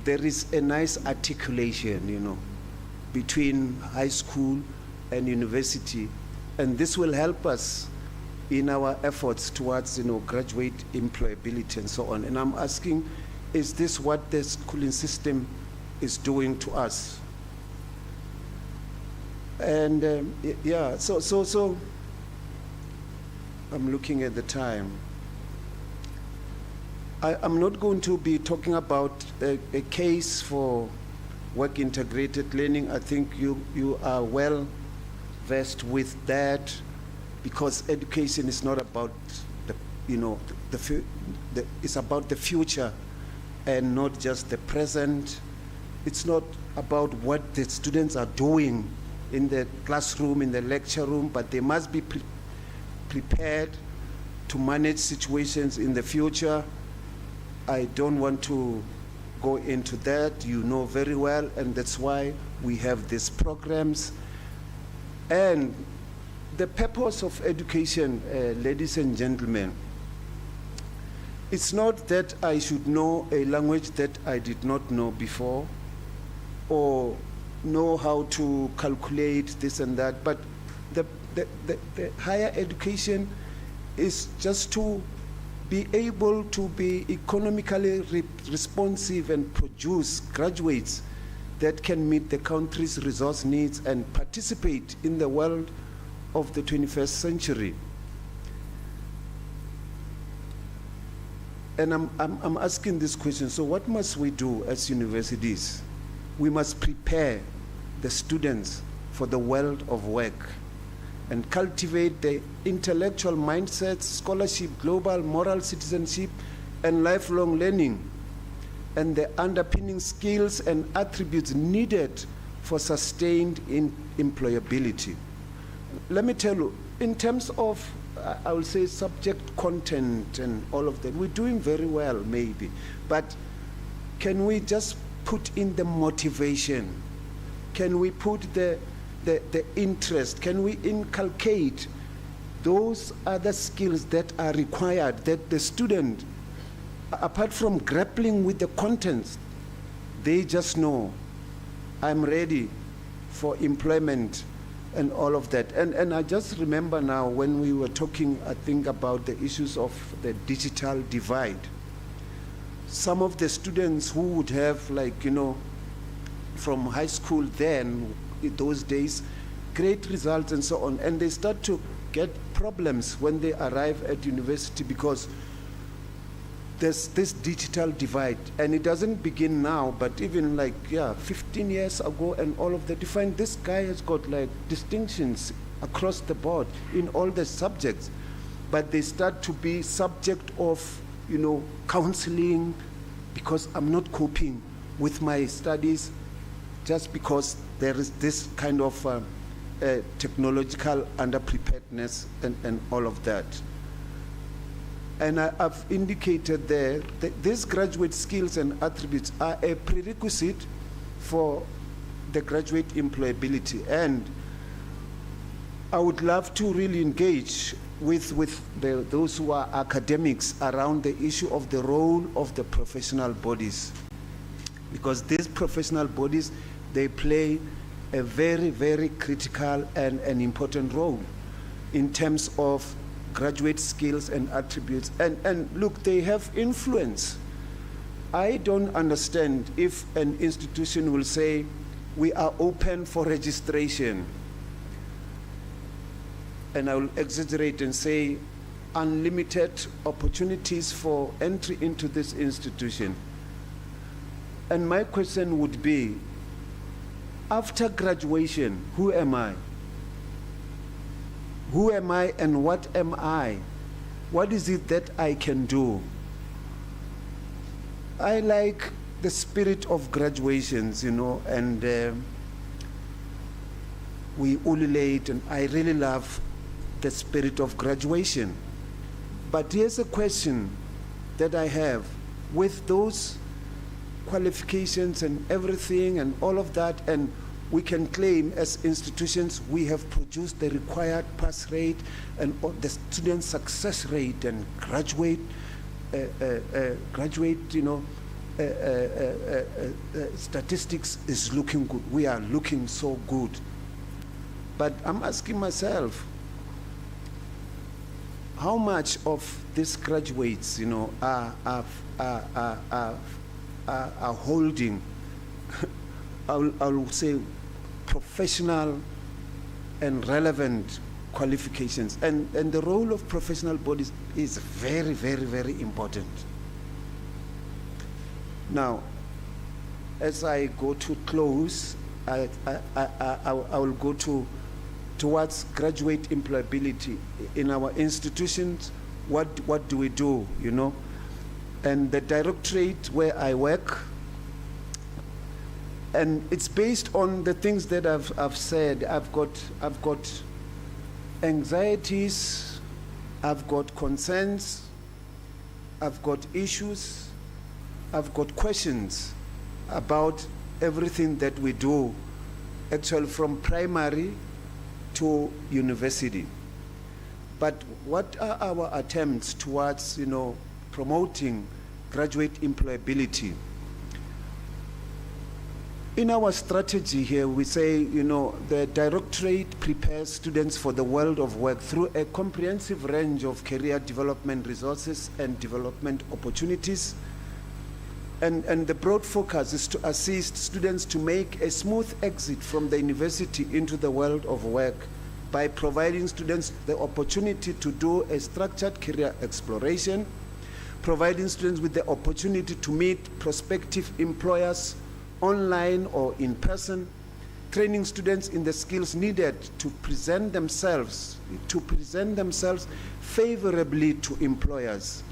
there is a nice articulation, between high school and university. And this will help us in our efforts towards, graduate employability and so on. And I'm asking, is this what the schooling system is doing to us? And yeah, so I'm looking at the time. I'm not going to be talking about a case for work integrated learning. I think you are well versed with that, because education is not about it's about the future and not just the present. It's not about what the students are doing in the classroom, in the lecture room, but they must be prepared to manage situations in the future. I don't want to go into that, very well, and that's why we have these programs. And the purpose of education, ladies and gentlemen, it's not that I should know a language that I did not know before, or know how to calculate this and that, but the higher education is just to be able to be economically responsive and produce graduates that can meet the country's resource needs and participate in the world of the 21st century. And I'm asking this question, so what must we do as universities? We must prepare the students for the world of work and cultivate the intellectual mindsets, scholarship, global moral citizenship, and lifelong learning, and the underpinning skills and attributes needed for sustained employability. Let me tell you, in terms of, I will say, subject content and all of that, we're doing very well, maybe. But can we just put in the motivation? Can we put the interest? Can we inculcate those other skills that are required, that the student, apart from grappling with the contents, they just know, I'm ready for employment and all of that. And I just remember now when we were talking, I think, about the issues of the digital divide. Some of the students who would have, from high school then, in those days, great results and so on, and they start to get problems when they arrive at university because there's this digital divide, and it doesn't begin now, but even 15 years ago and all of that, you find this guy has got distinctions across the board in all the subjects, but they start to be subject of, counseling because I'm not coping with my studies, just because there is this kind of technological underpreparedness and all of that. And I've indicated there that these graduate skills and attributes are a prerequisite for the graduate employability. And I would love to really engage with those who are academics around the issue of the role of the professional bodies. Because these professional bodies, they play a very, very critical and an important role in terms of graduate skills and attributes. And look, they have influence. I don't understand if an institution will say, we are open for registration. And I will exaggerate and say, unlimited opportunities for entry into this institution. And my question would be, after graduation, who am I? Who am I and what am I? What is it that I can do? I like the spirit of graduations, and we ululate, and I really love the spirit of graduation. But here's a question that I have. With those qualifications and everything and all of that, and we can claim as institutions we have produced the required pass rate and the student success rate and graduate statistics is looking good. We are looking so good. But I'm asking myself, how much of these graduates, are holding, I will say, professional and relevant qualifications, and the role of professional bodies is very, very, very important. Now, as I go to close, I will go towards graduate employability in our institutions. What do we do, And the directorate where I work, and it's based on the things that I've said. I've got anxieties, I've got concerns, I've got issues, I've got questions about everything that we do, actually from primary to university. But what are our attempts towards, promoting graduate employability? In our strategy here, we say, the directorate prepares students for the world of work through a comprehensive range of career development resources and development opportunities. And the broad focus is to assist students to make a smooth exit from the university into the world of work by providing students the opportunity to do a structured career exploration, providing students with the opportunity to meet prospective employers online or in person, training students in the skills needed to present themselves favorably to employers.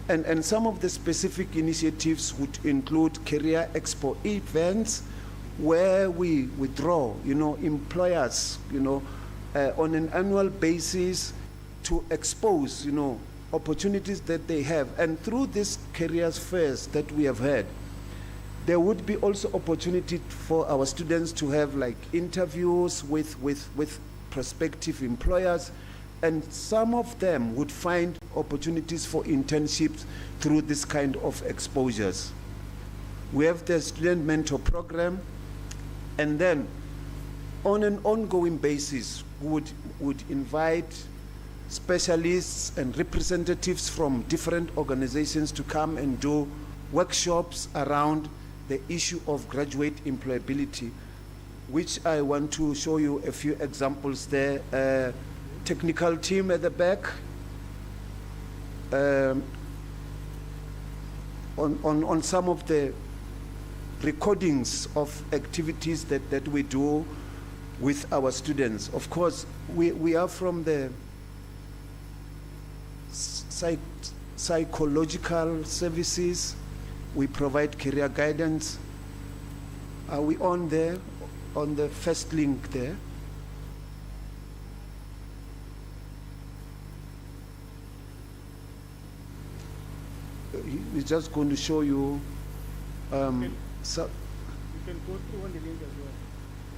And some of the specific initiatives would include career expo events where we draw, employers, on an annual basis to expose, opportunities that they have. And through these careers fairs that we have had, there would be also opportunity for our students to have interviews with prospective employers, and some of them would find opportunities for internships through this kind of exposures. We have the student mentor program, and then on an ongoing basis would invite specialists and representatives from different organizations to come and do workshops around the issue of graduate employability, which I want to show you a few examples there. Technical team at the back. On some of the recordings of activities that we do with our students. Of course, we are from the psychological services. We provide career guidance. Are we on there, on the first link there? We're just going to show you. You can go through on the link as well.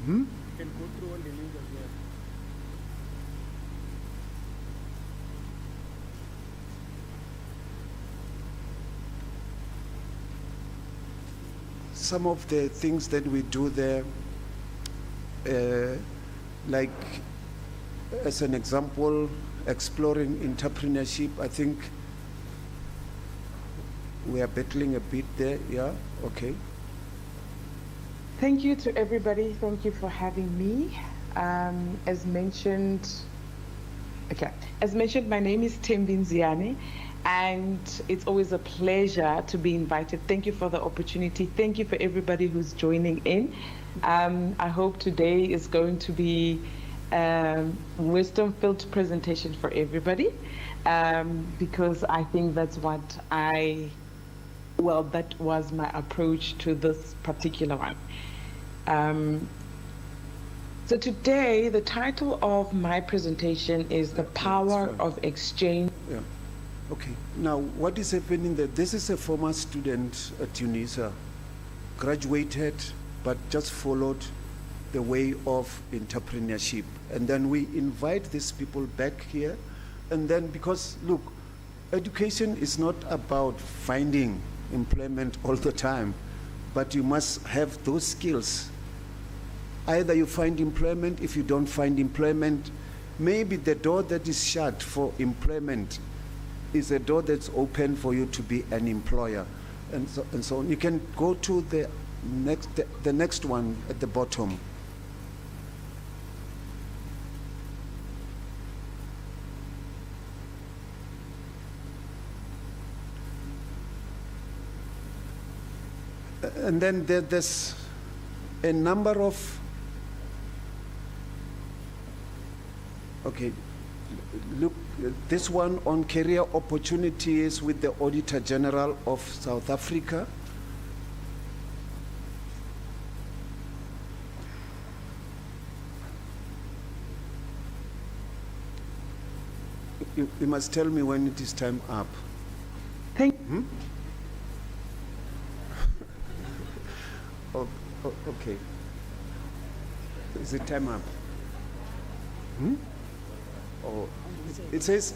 You can go through on the link as well. Some of the things that we do there, like as an example, exploring entrepreneurship. I think we are battling a bit there. Yeah, okay. Thank you to everybody. Thank you for having me. As mentioned, my name is Thembi Nziane, and it's always a pleasure to be invited. Thank you for the opportunity. Thank you for everybody who's joining in. I hope today is going to be wisdom-filled presentation for everybody, because I think that's what that was my approach to this particular one. So today, the title of my presentation is The Power of Exchange. Yeah. Okay. Now, what is happening there? This is a former student at Unisa, graduated, but just followed the way of entrepreneurship. And then we invite these people back here. And then, because, look, education is not about finding employment all the time, but you must have those skills. Either you find employment. If you don't find employment, maybe the door that is shut for employment is a door that's open for you to be an employer, and so on. You can go to the next one at the bottom. And then there's a number of, okay, look, this one on career opportunities with the Auditor General of South Africa. You must tell me when it is time up. Okay. Is it time up? Oh, it says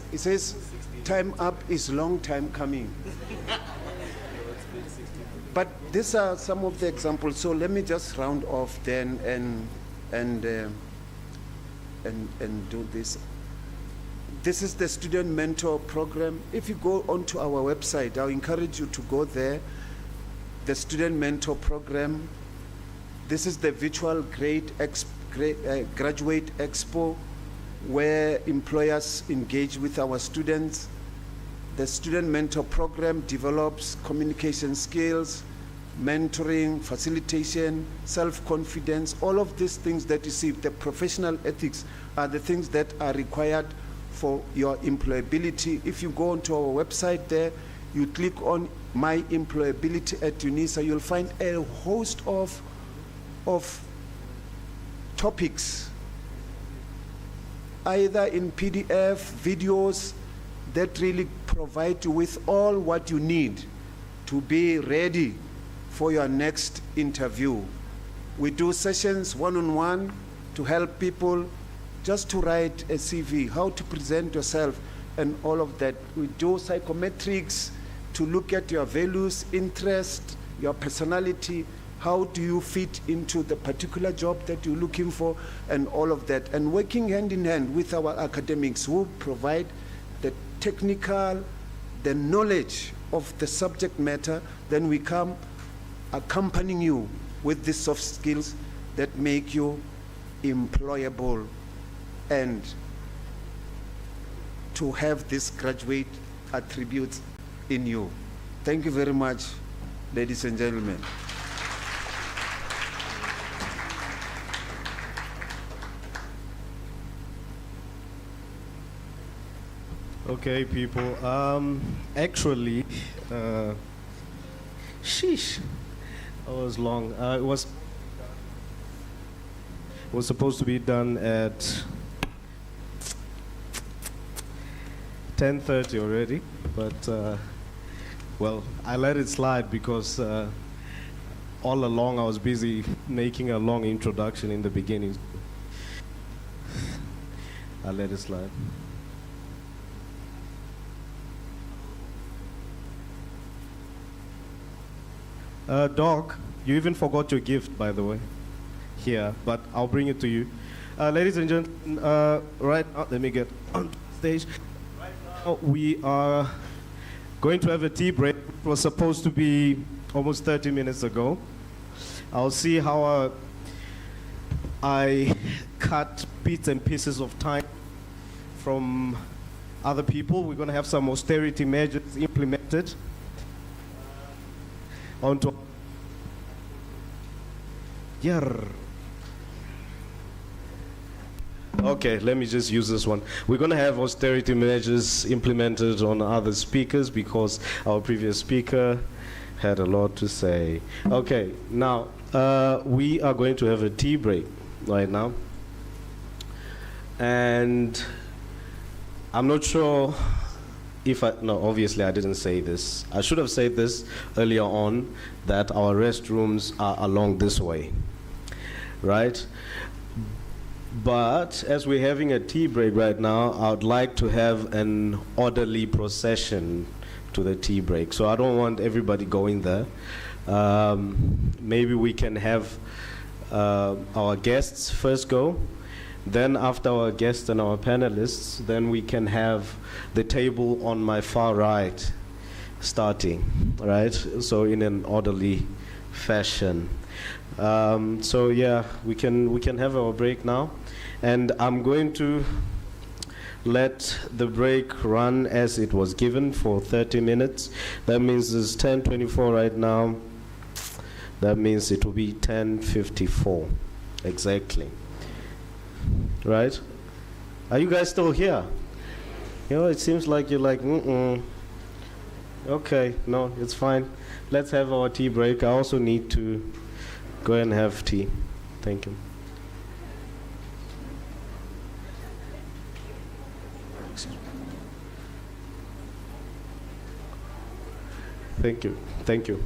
time up is long time coming. But these are some of the examples. So let me just round off then and do this. This is the Student Mentor Program. If you go onto our website, I'll encourage you to go there. The Student Mentor Program. This is the virtual graduate expo, where employers engage with our students. The Student Mentor Program develops communication skills, mentoring, facilitation, self-confidence, all of these things that you see. The professional ethics are the things that are required for your employability. If you go onto our website there, you click on My Employability at Unisa, you'll find a host of topics, either in PDF, videos, that really provide you with all what you need to be ready for your next interview. We do sessions one-on-one to help people just to write a CV, how to present yourself, and all of that. We do psychometrics to look at your values, interest, your personality, how do you fit into the particular job that you're looking for, and all of that. And working hand in hand with our academics who provide the technical, the knowledge of the subject matter, then we come accompanying you with these soft skills that make you employable and to have these graduate attributes in you. Thank you very much, ladies and gentlemen. Okay, people. Actually, sheesh, that was long. It was supposed to be done at 10:30 already, but well, I let it slide because all along I was busy making a long introduction in the beginning. I let it slide. Doc, you even forgot your gift, by the way, here, but I'll bring it to you. Ladies and gentlemen, right now, let me get on stage. Right now, we are going to have a tea break. It was supposed to be almost 30 minutes ago. I'll see how I cut bits and pieces of time from other people. We're going to have some austerity measures implemented onto Okay, let me just use this one. We're going to have austerity measures implemented on other speakers because our previous speaker had a lot to say. Okay, now we are going to have a tea break right now. And I'm not sure if no, obviously I didn't say this. I should have said this earlier on, that our restrooms are along this way, right? But as we're having a tea break right now, I would like to have an orderly procession to the tea break. So I don't want everybody going there. Maybe we can have our guests first go. Then after our guests and our panelists, then we can have the table on my far right starting, right? So in an orderly fashion. So yeah, we can have our break now. And I'm going to let the break run as it was given for 30 minutes. That means it's 10:24 right now. That means it will be 10:54 exactly. Right? Are you guys still here? You know, it seems like you're like, Okay, no, it's fine. Let's have our tea break. I also need to go and have tea. Thank you. Thank you. Thank you.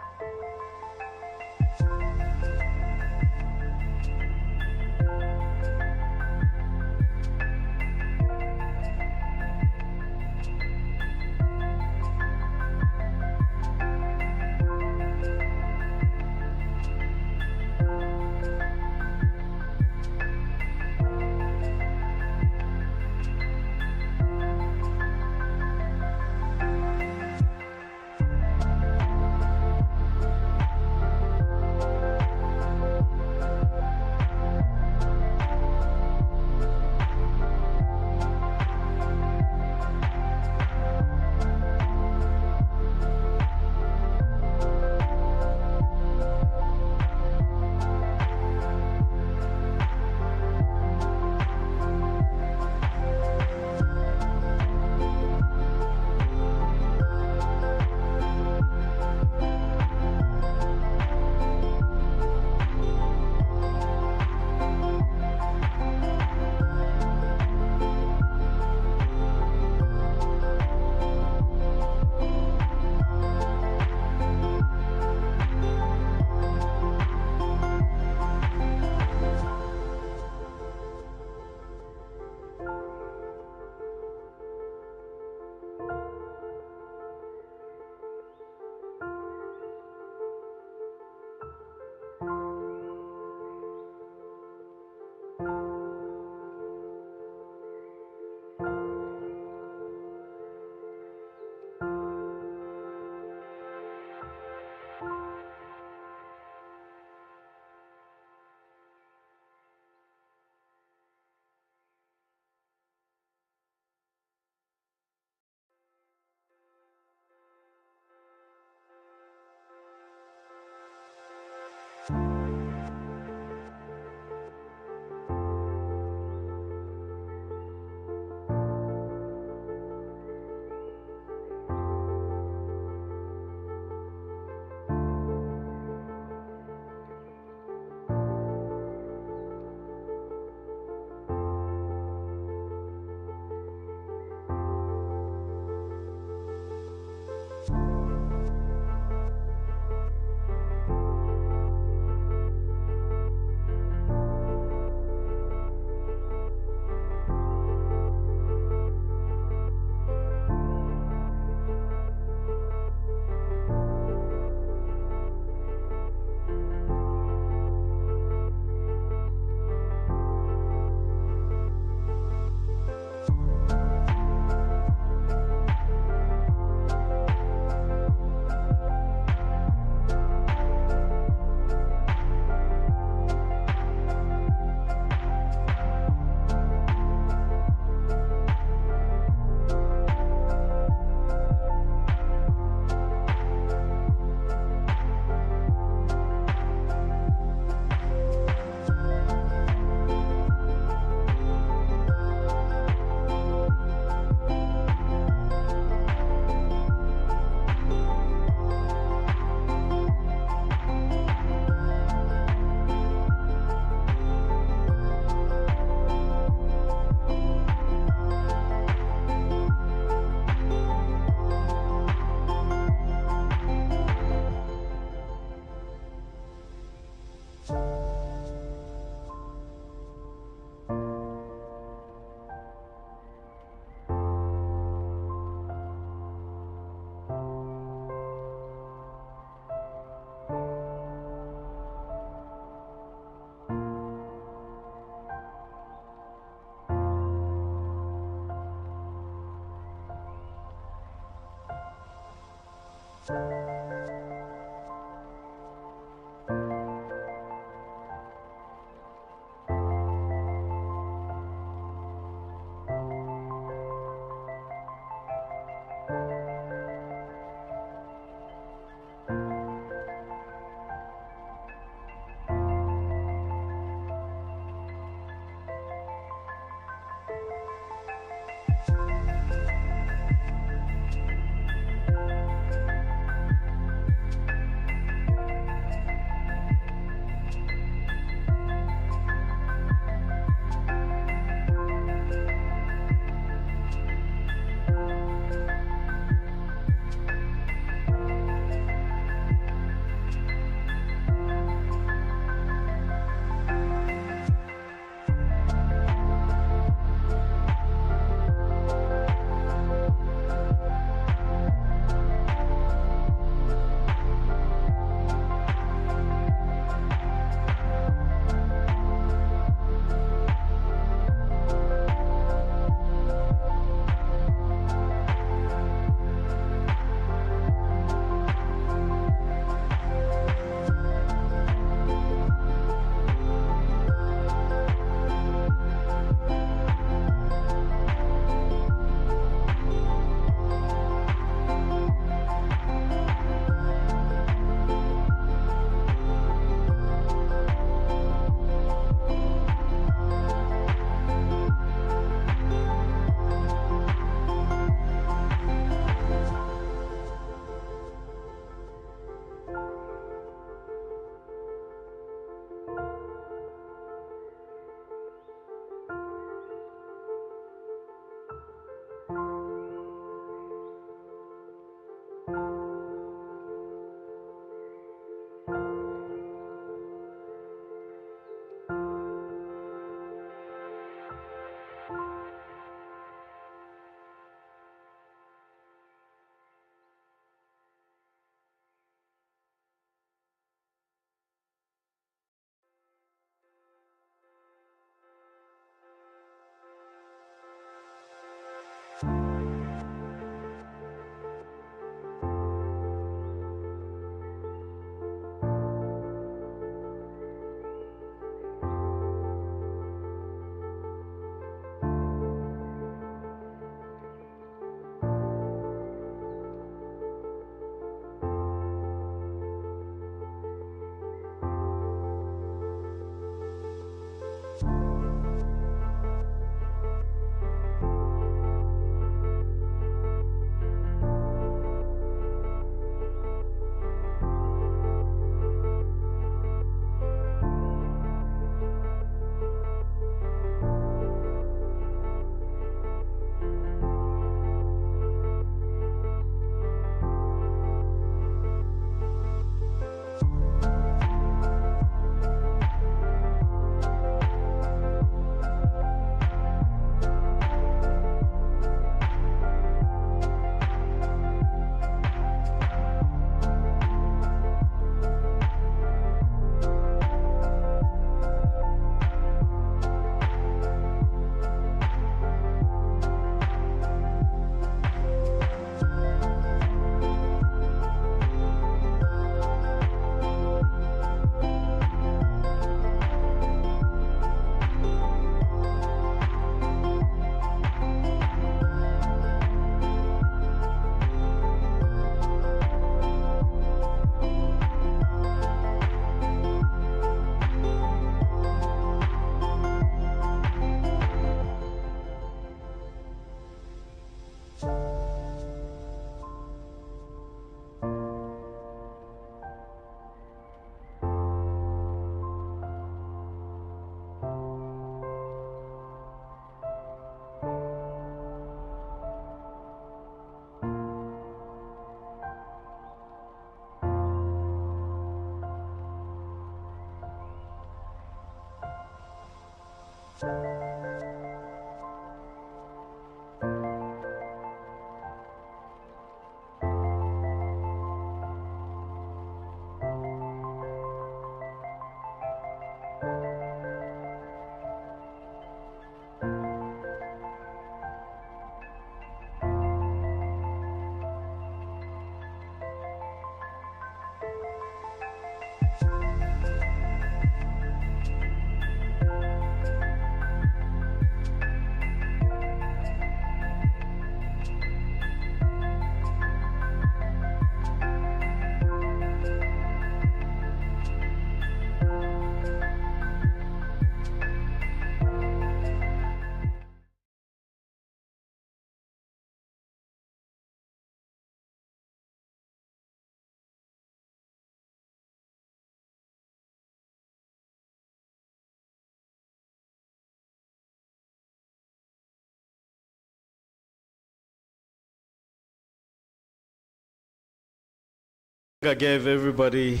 I gave everybody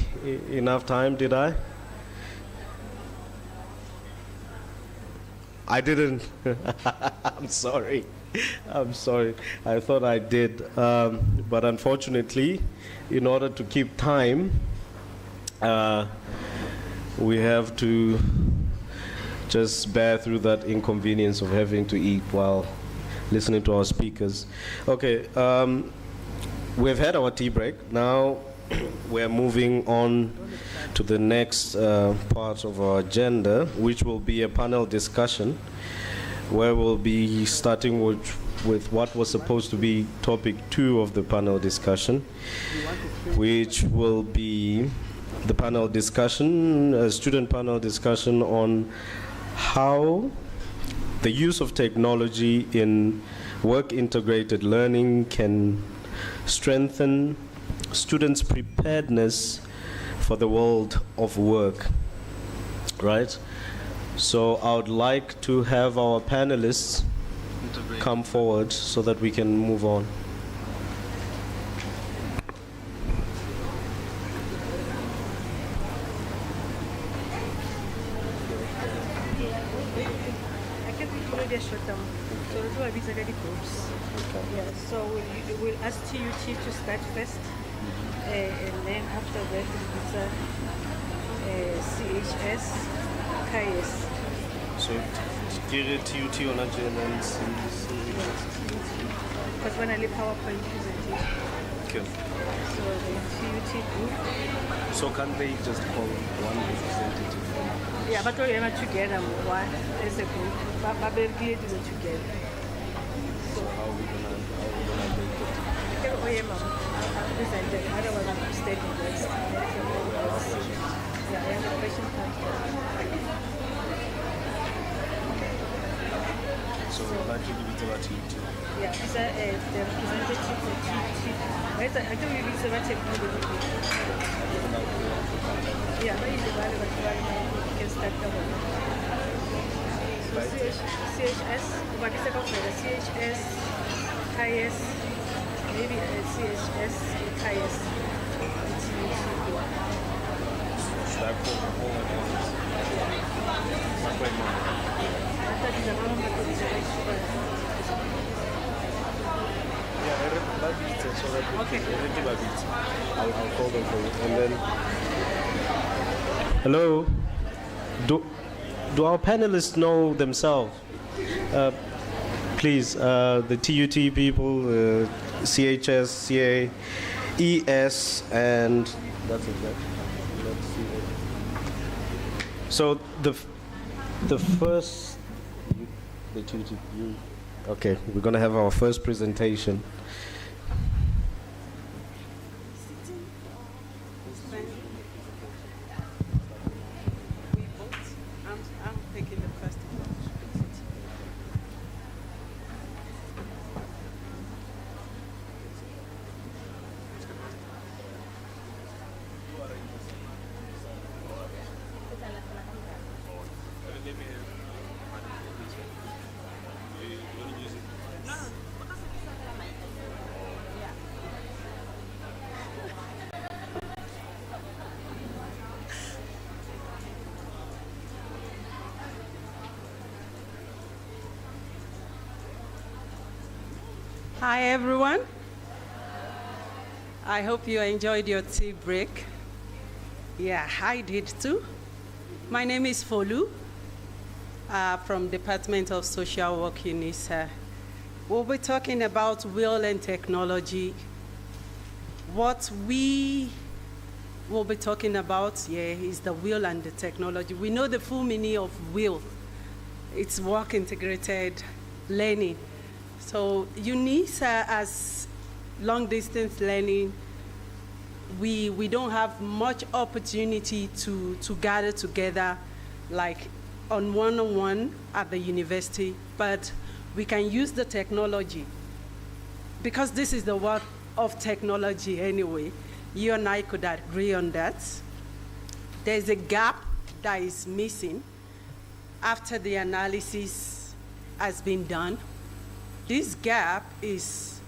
enough time, did I? I didn't. I'm sorry. I'm sorry. I thought I did. But unfortunately, in order to keep time, we have to just bear through that inconvenience of having to eat while listening to our speakers. Okay, we've had our tea break. Now we're moving on to the next part of our agenda, which will be a panel discussion, where we'll be starting with what was supposed to be topic 2 of the panel discussion, which will be the panel discussion, a student panel discussion on how the use of technology in work-integrated learning can strengthen students' preparedness for the world of work, right? So I would like to have our panelists come forward so that we can move on. Yeah, so we'll ask TUT to start first, and then after that it's CHS, KS. So, TUT on agenda and Because when I leave PowerPoint presentation, okay. so the TUT group. So can't they just call one representative? Yeah, but we are together, one as a group, but we're together. So how are we gonna make it? I'm presenting, otherwise I'm stating this. Yeah, I have a question. So we'd like you to be about TUT. Yeah, is that the representative for TUT? I think we will say technology. Yeah, but it's the value that you can start the one. So CHS, what is the conference? CHS, KS, maybe CHS, KS. Should I call the whole analysis? Okay. I'll call them for you. And then, hello. Do our panelists know themselves? Please, the TUT people, CHS, CA, ES, and that's it. Let's see. So the first, the TUT, okay, we're gonna have our first presentation. Hi, everyone. I hope you enjoyed your tea break. Yeah, I did too. My name is Folu from Department of Social Work, Unisa. We'll be talking about will and technology. What we will be talking about is the will and the technology. We know the full meaning of will. It's work integrated learning. So Unisa, as long distance learning, we don't have much opportunity to gather together like on one-on-one at the university, but we can use the technology. Because this is the work of technology anyway, you and I could agree on that. There's a gap that is missing after the analysis has been done. This gap is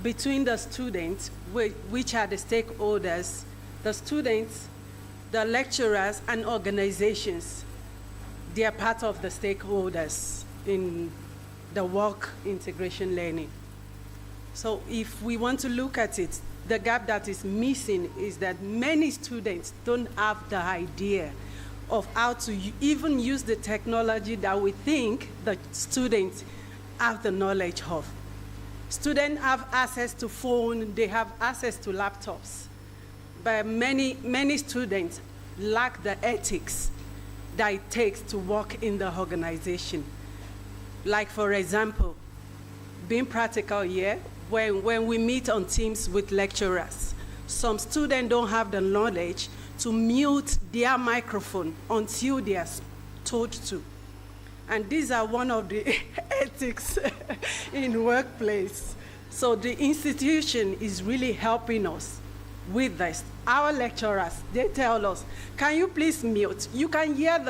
between the students, which are the stakeholders, the students, the lecturers, and organizations. They are part of the stakeholders in the work integration learning. So if we want to look at it, the gap that is missing is that many students don't have the idea of how to even use the technology that we think the students have the knowledge of. Students have access to phone, they have access to laptops, but many students lack the ethics that it takes to work in the organization. Like, for example, being practical here, when we meet on Teams with lecturers, some students don't have the knowledge to mute their microphone until they are told to. And these are one of the ethics in workplace. So the institution is really helping us with this. Our lecturers, they tell us, can you please mute? You can hear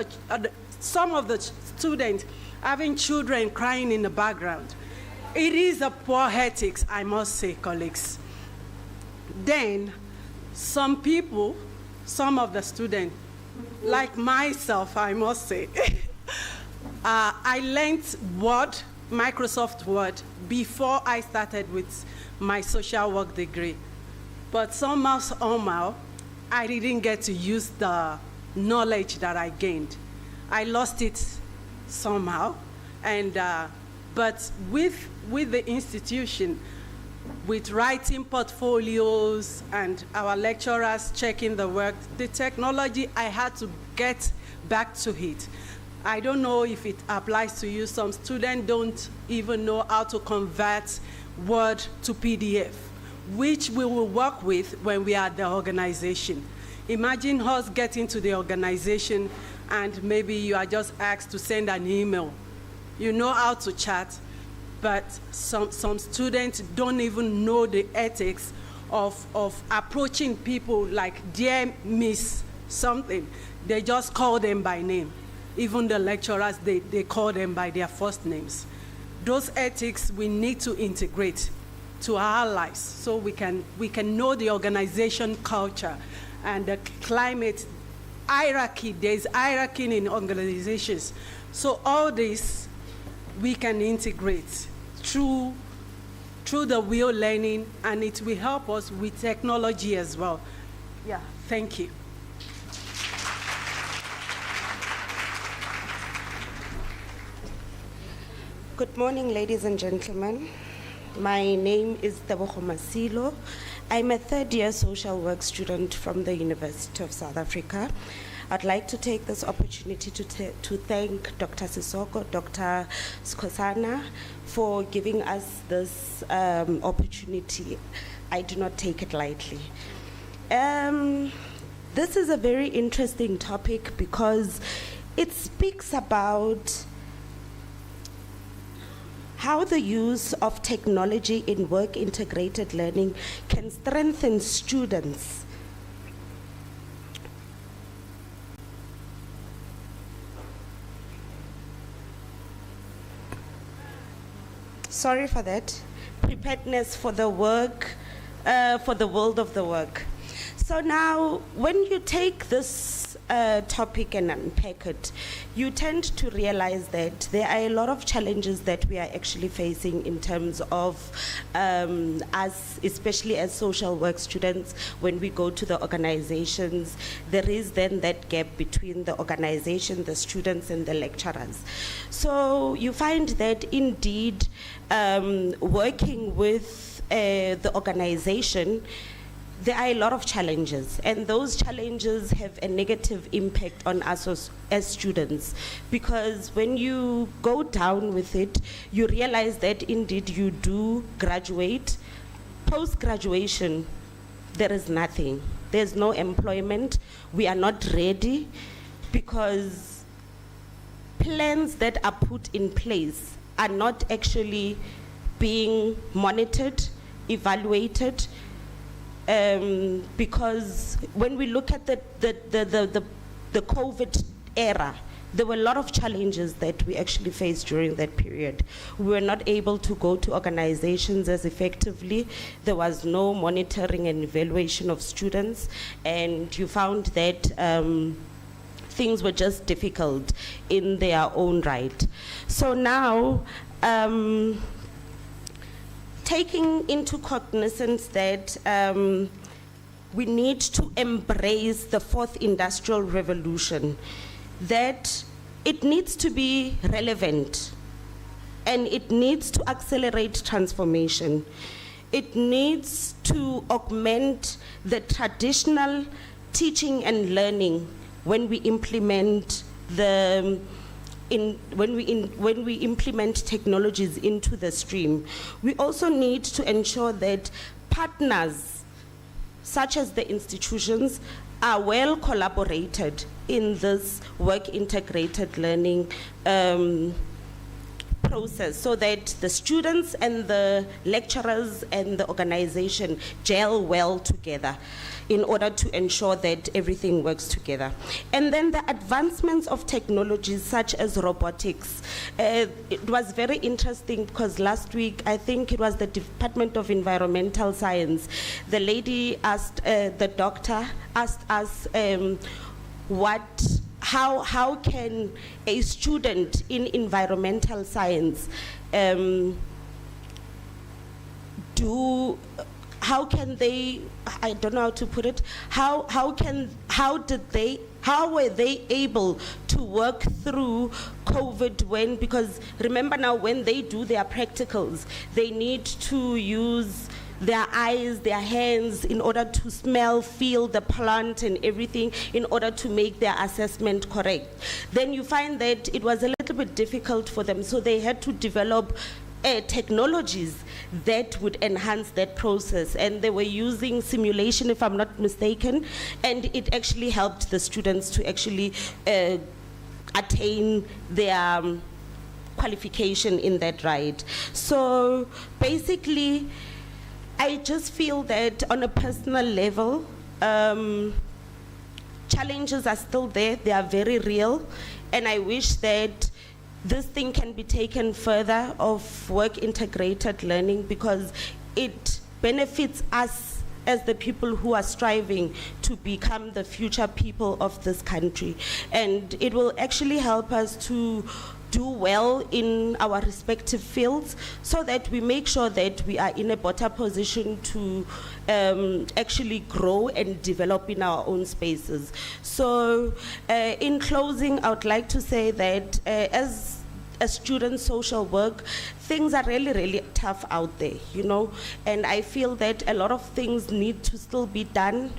some of the students having children crying in the background. It is a poor ethics, I must say, colleagues. Then, some of the students, like myself, I must say, I learned Microsoft Word, before I started with my social work degree. But somehow, I didn't get to use the knowledge that I gained. I lost it somehow, and but with the institution, with writing portfolios and our lecturers checking the work, the technology, I had to get back to it. I don't know if it applies to you. Some students don't even know how to convert Word to PDF, which we will work with when we are at the organization. Imagine us getting to the organization and maybe you are just asked to send an email. You know how to chat, but some students don't even know the ethics of approaching people like, dear Miss something. They just call them by name. Even the lecturers, they call them by their first names. Those ethics we need to integrate to our lives so we can know the organization culture and the climate hierarchy. There's hierarchy in organizations. So all this we can integrate through the WIL learning, and it will help us with technology as well. Yeah, thank you. Good morning, ladies and gentlemen. My name is Tebogo Masilo. I'm a third-year social work student from the University of South Africa. I'd like to take this opportunity to thank Dr. Sisoko, Dr. Skosana for giving us this opportunity. I do not take it lightly. This is a very interesting topic because it speaks about how the use of technology in work-integrated learning can strengthen students. Sorry for that. Preparedness for the work, for the world of the work. So now, when you take this topic and unpack it, you tend to realize that there are a lot of challenges that we are actually facing in terms of us, especially as social work students, when we go to the organizations, there is then that gap between the organization, the students, and the lecturers. So you find that indeed working with the organization, there are a lot of challenges, and those challenges have a negative impact on us as students, because when you go down with it, you realize that indeed you do graduate. Post-graduation, there is nothing. There's no employment. We are not ready because plans that are put in place are not actually being monitored, evaluated, because when we look at the COVID era, there were a lot of challenges that we actually faced during that period. We were not able to go to organizations as effectively. There was no monitoring and evaluation of students, and you found that things were just difficult in their own right. So now, taking into cognizance that we need to embrace the fourth industrial revolution, that it needs to be relevant and it needs to accelerate transformation. It needs to augment the traditional teaching and learning when we implement when we implement technologies into the stream. We also need to ensure that partners, such as the institutions, are well collaborated in this work integrated learning process, so that the students and the lecturers and the organization gel well together in order to ensure that everything works together. And then the advancements of technologies such as robotics. It was very interesting because last week, I think it was the Department of Environmental Science, the lady asked, the doctor asked us how can a student in environmental science how can they, I don't know how to put it, how were they able to work through COVID when, because remember now when they do their practicals, they need to use their eyes, their hands, in order to smell, feel the plant and everything, in order to make their assessment correct. Then you find that it was a little bit difficult for them, so they had to develop technologies that would enhance that process, and they were using simulation, if I'm not mistaken, and it actually helped the students to actually attain their qualification in that right. So basically, I just feel that on a personal level, challenges are still there, they are very real, and I wish that this thing can be taken further of work integrated learning, because it benefits us as the people who are striving to become the future people of this country. And it will actually help us to do well in our respective fields, so that we make sure that we are in a better position to actually grow and develop in our own spaces. So in closing, I would like to say that as a student social work, things are really, really tough out there, you know, and I feel that a lot of things need to still be done.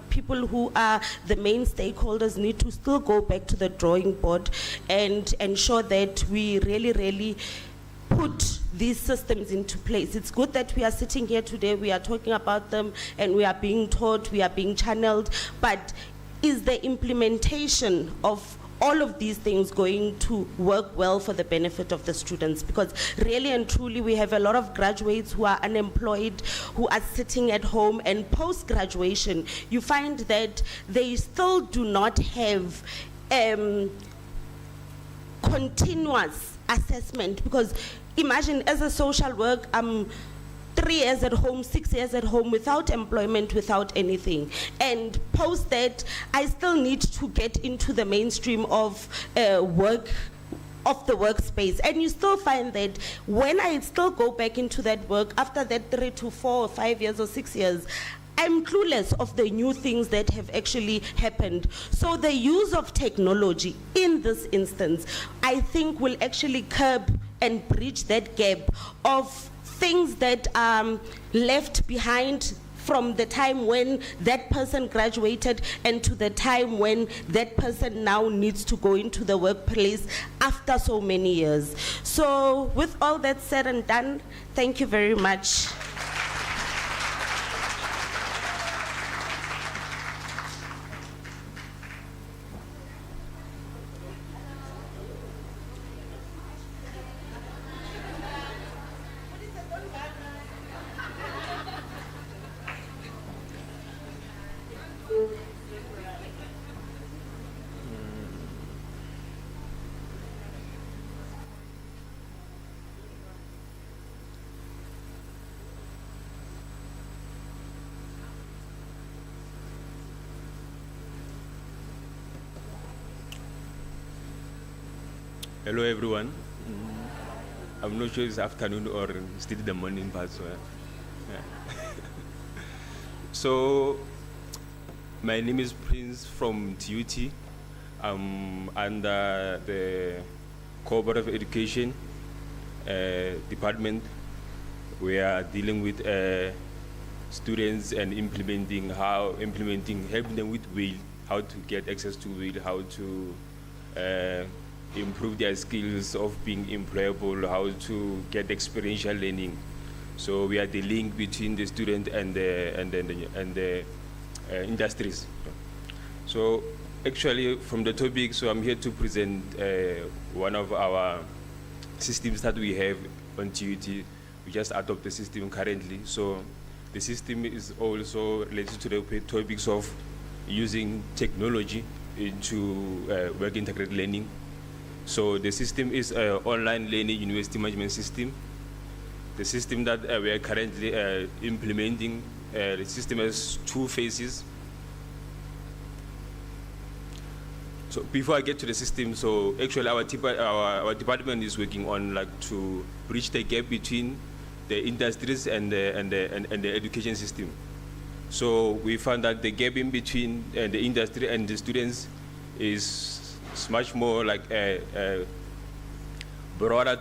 People who are the main stakeholders need to still go back to the drawing board and ensure that we really, really put these systems into place. It's good that we are sitting here today, we are talking about them, and we are being taught, we are being channeled, but is the implementation of all of these things going to work well for the benefit of the students? Because really and truly, we have a lot of graduates who are unemployed, who are sitting at home, and post-graduation, you find that they still do not have continuous assessment. Because imagine, as a social work, 3 years at home, 6 years at home, without employment, without anything. And post that, I still need to get into the mainstream of work, of the workspace. And you still find that when I still go back into that work, after that 3 to 4 or 5 years or 6 years, I'm clueless of the new things that have actually happened. So the use of technology in this instance, I think, will actually curb and bridge that gap of things that are left behind from the time when that person graduated and to the time when that person now needs to go into the workplace after so many years. So with all that said and done, thank you very much. Hello, everyone. I'm not sure it's afternoon or still the morning part. So, yeah. So, my name is Prince from TUT. I'm under the Cooperative Education department. We are dealing with students and helping them with WIL, how to get access to WIL, how to improve their skills of being employable, how to get experiential learning. So we are the link between the student and the industries. So actually, from the topic, so I'm here to present one of our systems that we have on TUT. We just adopt the system currently. So the system is also related to the topics of using technology into work integrated learning. So the system is an online learning university management system. The system that we are currently implementing, the system has 2 phases. So before I get to the system, so actually our department is working on to bridge the gap between the industries and the education system. So we found that the gap in between the industry and the students is much more broader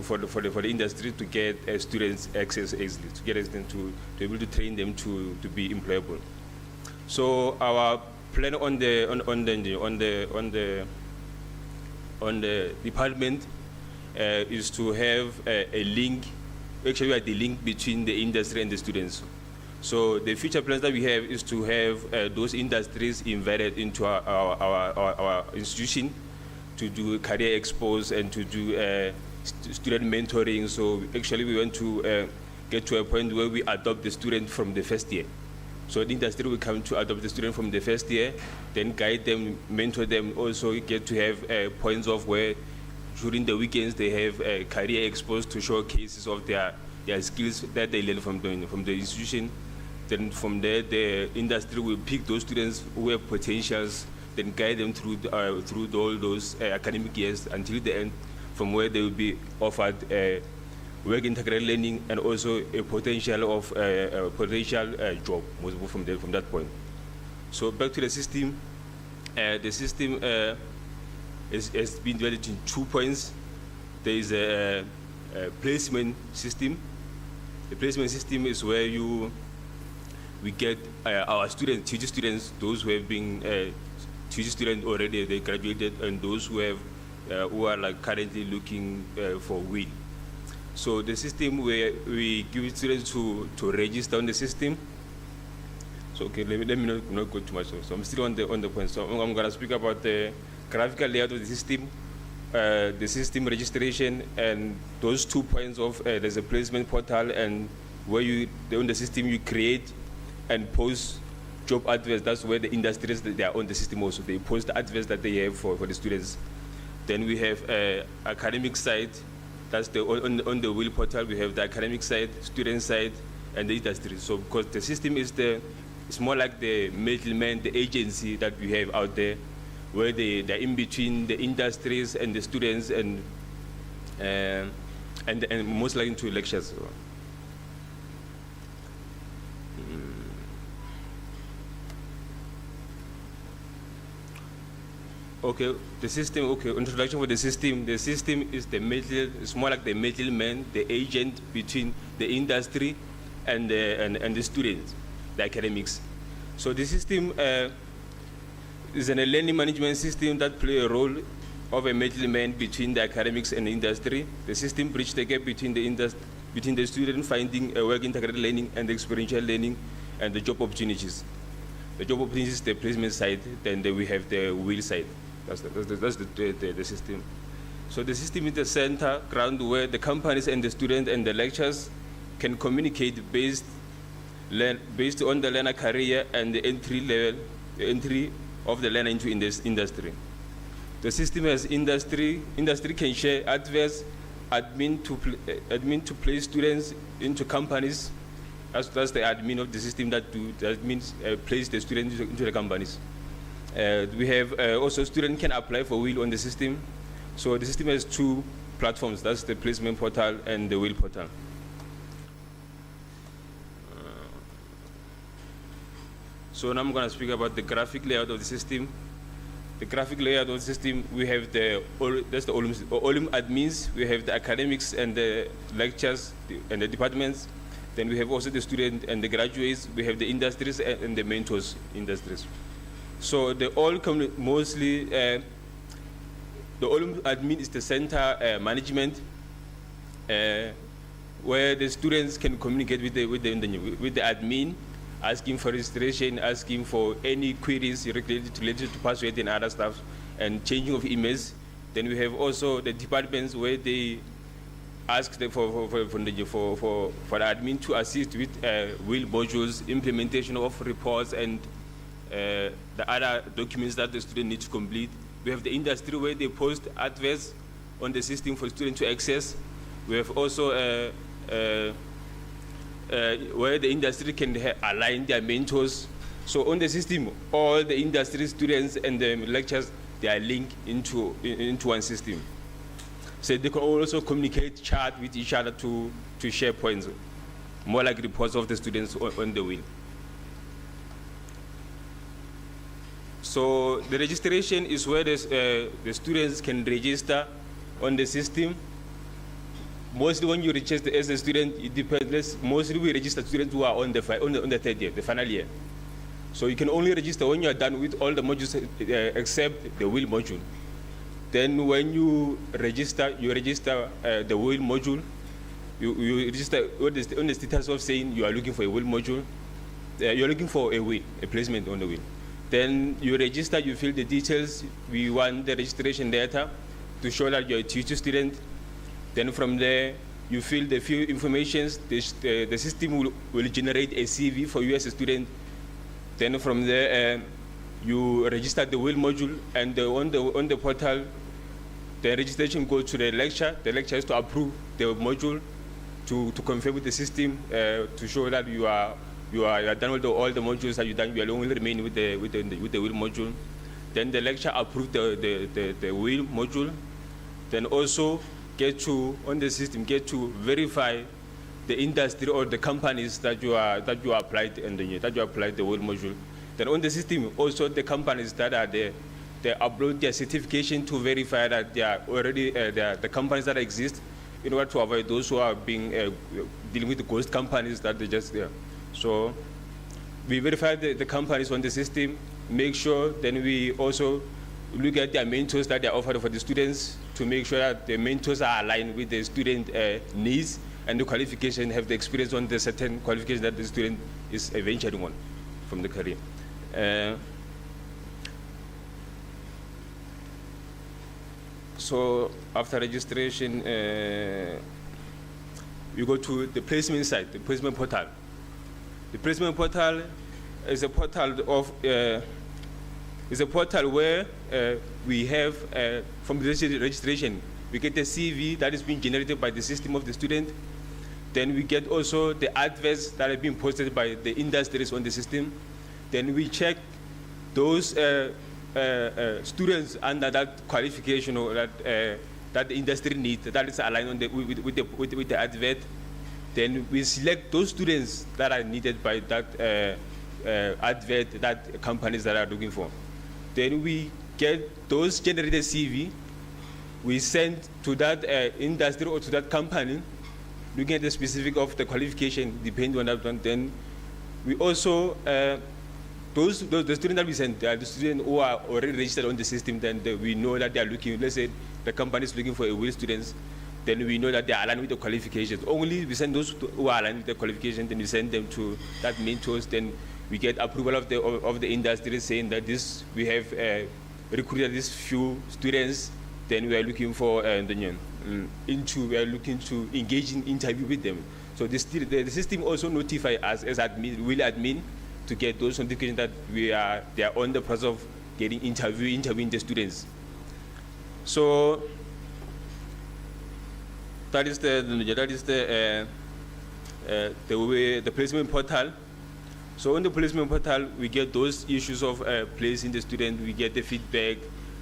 for the industry to get students access easily, to get them to be able to train them to be employable. So our plan on the department is to have a link. Actually, we are the link between the industry and the students. So the future plans that we have is to have those industries invited into our institution to do career expos and to do student mentoring. So actually we want to get to a point where we adopt the student from the first year. So the industry will come to adopt the student from the first year, then guide them, mentor them, also get to have points of where during the weekends they have career expos to show cases of their skills that they learn from the institution. Then from there, the industry will pick those students who have potentials, then guide them through all those academic years until the end, from where they will be offered work integrated learning and also a potential of job from that point. So back to the system. The system has been divided in 2 points. There is a placement system. The placement system is where we get our students, TUT students, those who have been TUT students already, they graduated, and those who are currently looking for WIL. So the system where we give students to register on the system. So okay, let me not go too much. So I'm still on the point. So I'm going to speak about the graphical layout of the system registration, and those 2 points of there's a placement portal, and where on the system you create and post job adverts. That's where the industries that they are on the system also. They post the adverts that they have for the students. Then we have academic side. That's on the WIL portal. We have the academic side, student side, and the industry. So because the system it's more like the middleman, the agency that we have out there, where they're in between the industries and the students and most likely into lectures. Okay, the system, okay, introduction for the system. The system is it's more like the middleman, the agent between the industry and the students, the academics. So the system is a learning management system that plays a role of a middleman between the academics and the industry. The system bridges the gap between the student finding a work integrated learning and the experiential learning and the job opportunities. The job opportunities is the placement side, then we have the WIL side. That's the system. So the system is the center ground where the companies and the students and the lecturers can communicate based on the learner career and the entry of the learner into this industry. The system has industry can share adverts, admin to place students into companies. That's the admin of the system that means place the students into the companies. We have also students can apply for WIL on the system. So the system has two platforms. That's the placement portal and the WIL portal. So now I'm going to speak about the graphic layout of the system. The graphic layout of the system, we have that's the Olum admins, we have the academics and the lectures and the departments. Then we have also the student and the graduates. We have the industries and the mentors industries. So the all mostly, the Olum admin is the center management where the students can communicate with the admin, asking for registration, asking for any queries related to password and other stuff, and changing of emails. Then we have also the departments where they ask for the admin to assist with WIL modules, implementation of reports, and the other documents that the student needs to complete. We have the industry where they post adverts on the system for students to access. We have also where the industry can align their mentors. So on the system, all the industry students and the lectures, they are linked into one system. So they can also communicate, chat with each other to share points, more like reports of the students on the WIL. So the registration is where the students can register on the system. Mostly when you register as a student, it depends. Mostly we register students who are on the third year, the final year. So you can only register when you are done with all the modules except the WIL module. Then when you register the WIL module. You register on the status of saying you are looking for a WIL module. You are looking for a WIL, a placement on the WIL. Then you register, you fill the details. We want the registration data to show that you're a teacher student. Then from there, you fill the few informations. The system will generate a CV for you as a student. Then from there, you register the WIL module, and on the portal, the registration goes to the lecturer. The lecturer has to approve the module to confirm with the system to show that you are done with all the modules that you done. You are only remaining with the WIL module. Then the lecturer approves the WIL module. Then also get to verify the industry or the companies that you applied the WIL module. Then on the system also the companies that are there, they upload their certification to verify that they are already the companies that exist, in order to avoid those who are being dealing with the ghost companies that they just there. So we verify the companies on the system, make sure. Then we also look at their mentors that they are offered for the students to make sure that the mentors are aligned with the student needs, and the qualification have the experience on the certain qualification that the student is venturing on from the career. So after registration, we go to the placement site, the placement portal. The placement portal is a portal where we have, from the registration, we get the CV that is being generated by the system of the student. Then we get also the adverts that have been posted by the industries on the system. Then we check those students under that qualification or that the industry needs, that is aligned with the advert. Then we select those students that are needed by that advert, that companies that are looking for. Then we get those generated CV, we send to that industry or to that company, looking at the specific of the qualification, depending on that one. Then we also, the students that we send, the students who are already registered on the system, then we know that they are looking, let's say the company is looking for a WIL students, then we know that they are aligned with the qualifications. Only we send those who are aligned with the qualifications, then we send them to that mentors. Then we get approval of the industry saying that we have recruited these few students. Then we are looking for we are looking to engage in interview with them. So the system also notify us as admin, WIL admin, to get those notifications that they are on the process of getting interviewing the students. So that is the placement portal. So on the placement portal, we get those issues of placing the student. We get the feedback,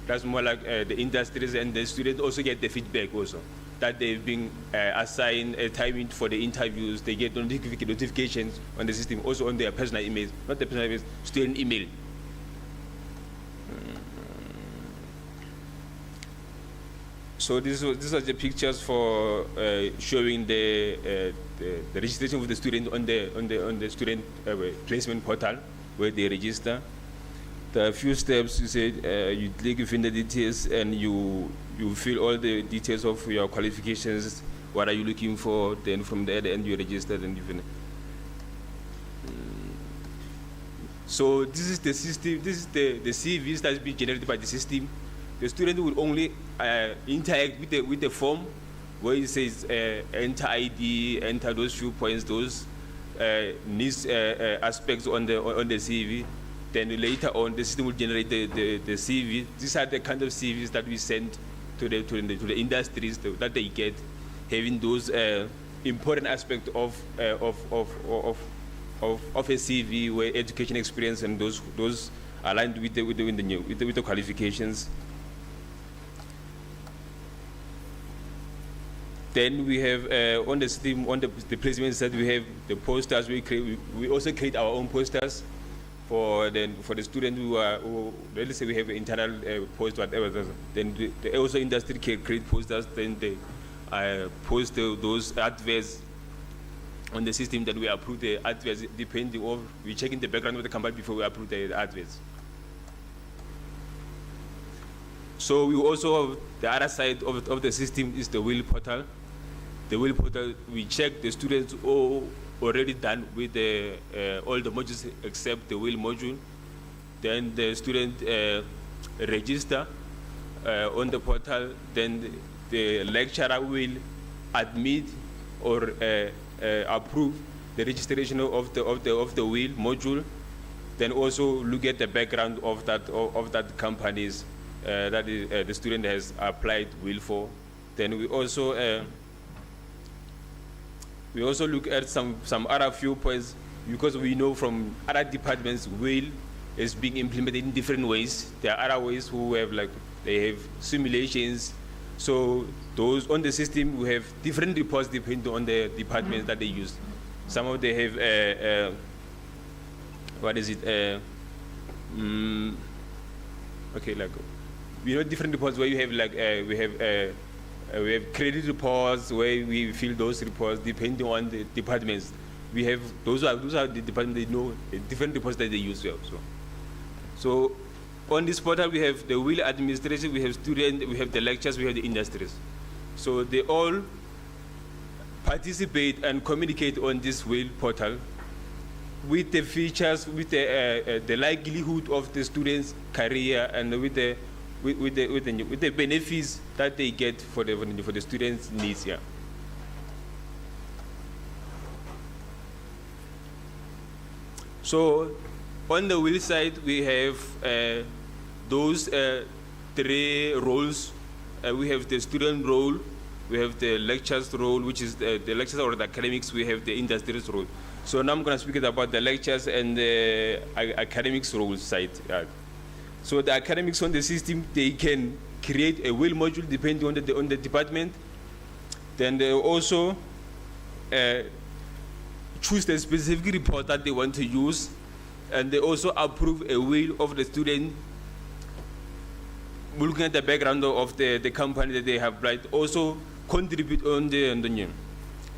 That's more like the industries, and the students also get the feedback also that they've been assigned a timing for the interviews. They get notifications on the system, also on their personal emails, not the personal emails, student email. So these are the pictures for showing the registration of the student on the student placement portal where they register. There are a few steps. You said you click within the details and you fill all the details of your qualifications. What are you looking for? Then from there, the end you register and you finish. So this is the system. This is the CVs that's been generated by the system. The student will only interact with the form where it says enter ID, enter those few points, those needs aspects on the CV. Then later on, the system will generate the CV. These are the kind of CVs that we send to the industries that they get, having those important aspects of a CV, where education experience and those aligned with the qualifications. Then we have on the system, on the placement side, we have the posters. We also create our own posters for the student who let's say we have internal post, whatever. Then the also industry can create posters. Then they post those adverts on the system. Then we approve the adverts depending on, we check in the background of the company before we approve the adverts. So we also have the other side of the system is the WIL portal. The WIL portal, we check the students already done with all the modules except the WIL module. Then the student register on the portal. Then the lecturer will admit or approve the registration of the WIL module. Then also look at the background of that companies that the student has applied WIL for. Then we also look at some other few points, because we know from other departments WIL is being implemented in different ways. There are other ways who have they have simulations. So those on the system, we have different reports depending on the departments that they use. Some of them have different reports where you have we have credit reports where we fill those reports depending on the departments. We have those are the departments they know different reports that they use well. So on this portal we have the WIL administration, we have students, we have the lectures, we have the industries. So they all participate and communicate on this WIL portal with the features, with the likelihood of the students' career, and with the benefits that they get for the students' needs. Yeah. So on the WIL side, we have those three roles. We have the student role, we have the lectures role, which is the lectures or the academics, we have the industries role. So now I'm going to speak about the lectures and the academics role side. So the academics on the system, they can create a WIL module depending on the department. Then they also choose the specific report that they want to use, and they also approve a WIL of the student, looking at the background of the company that they have applied. Also contribute on the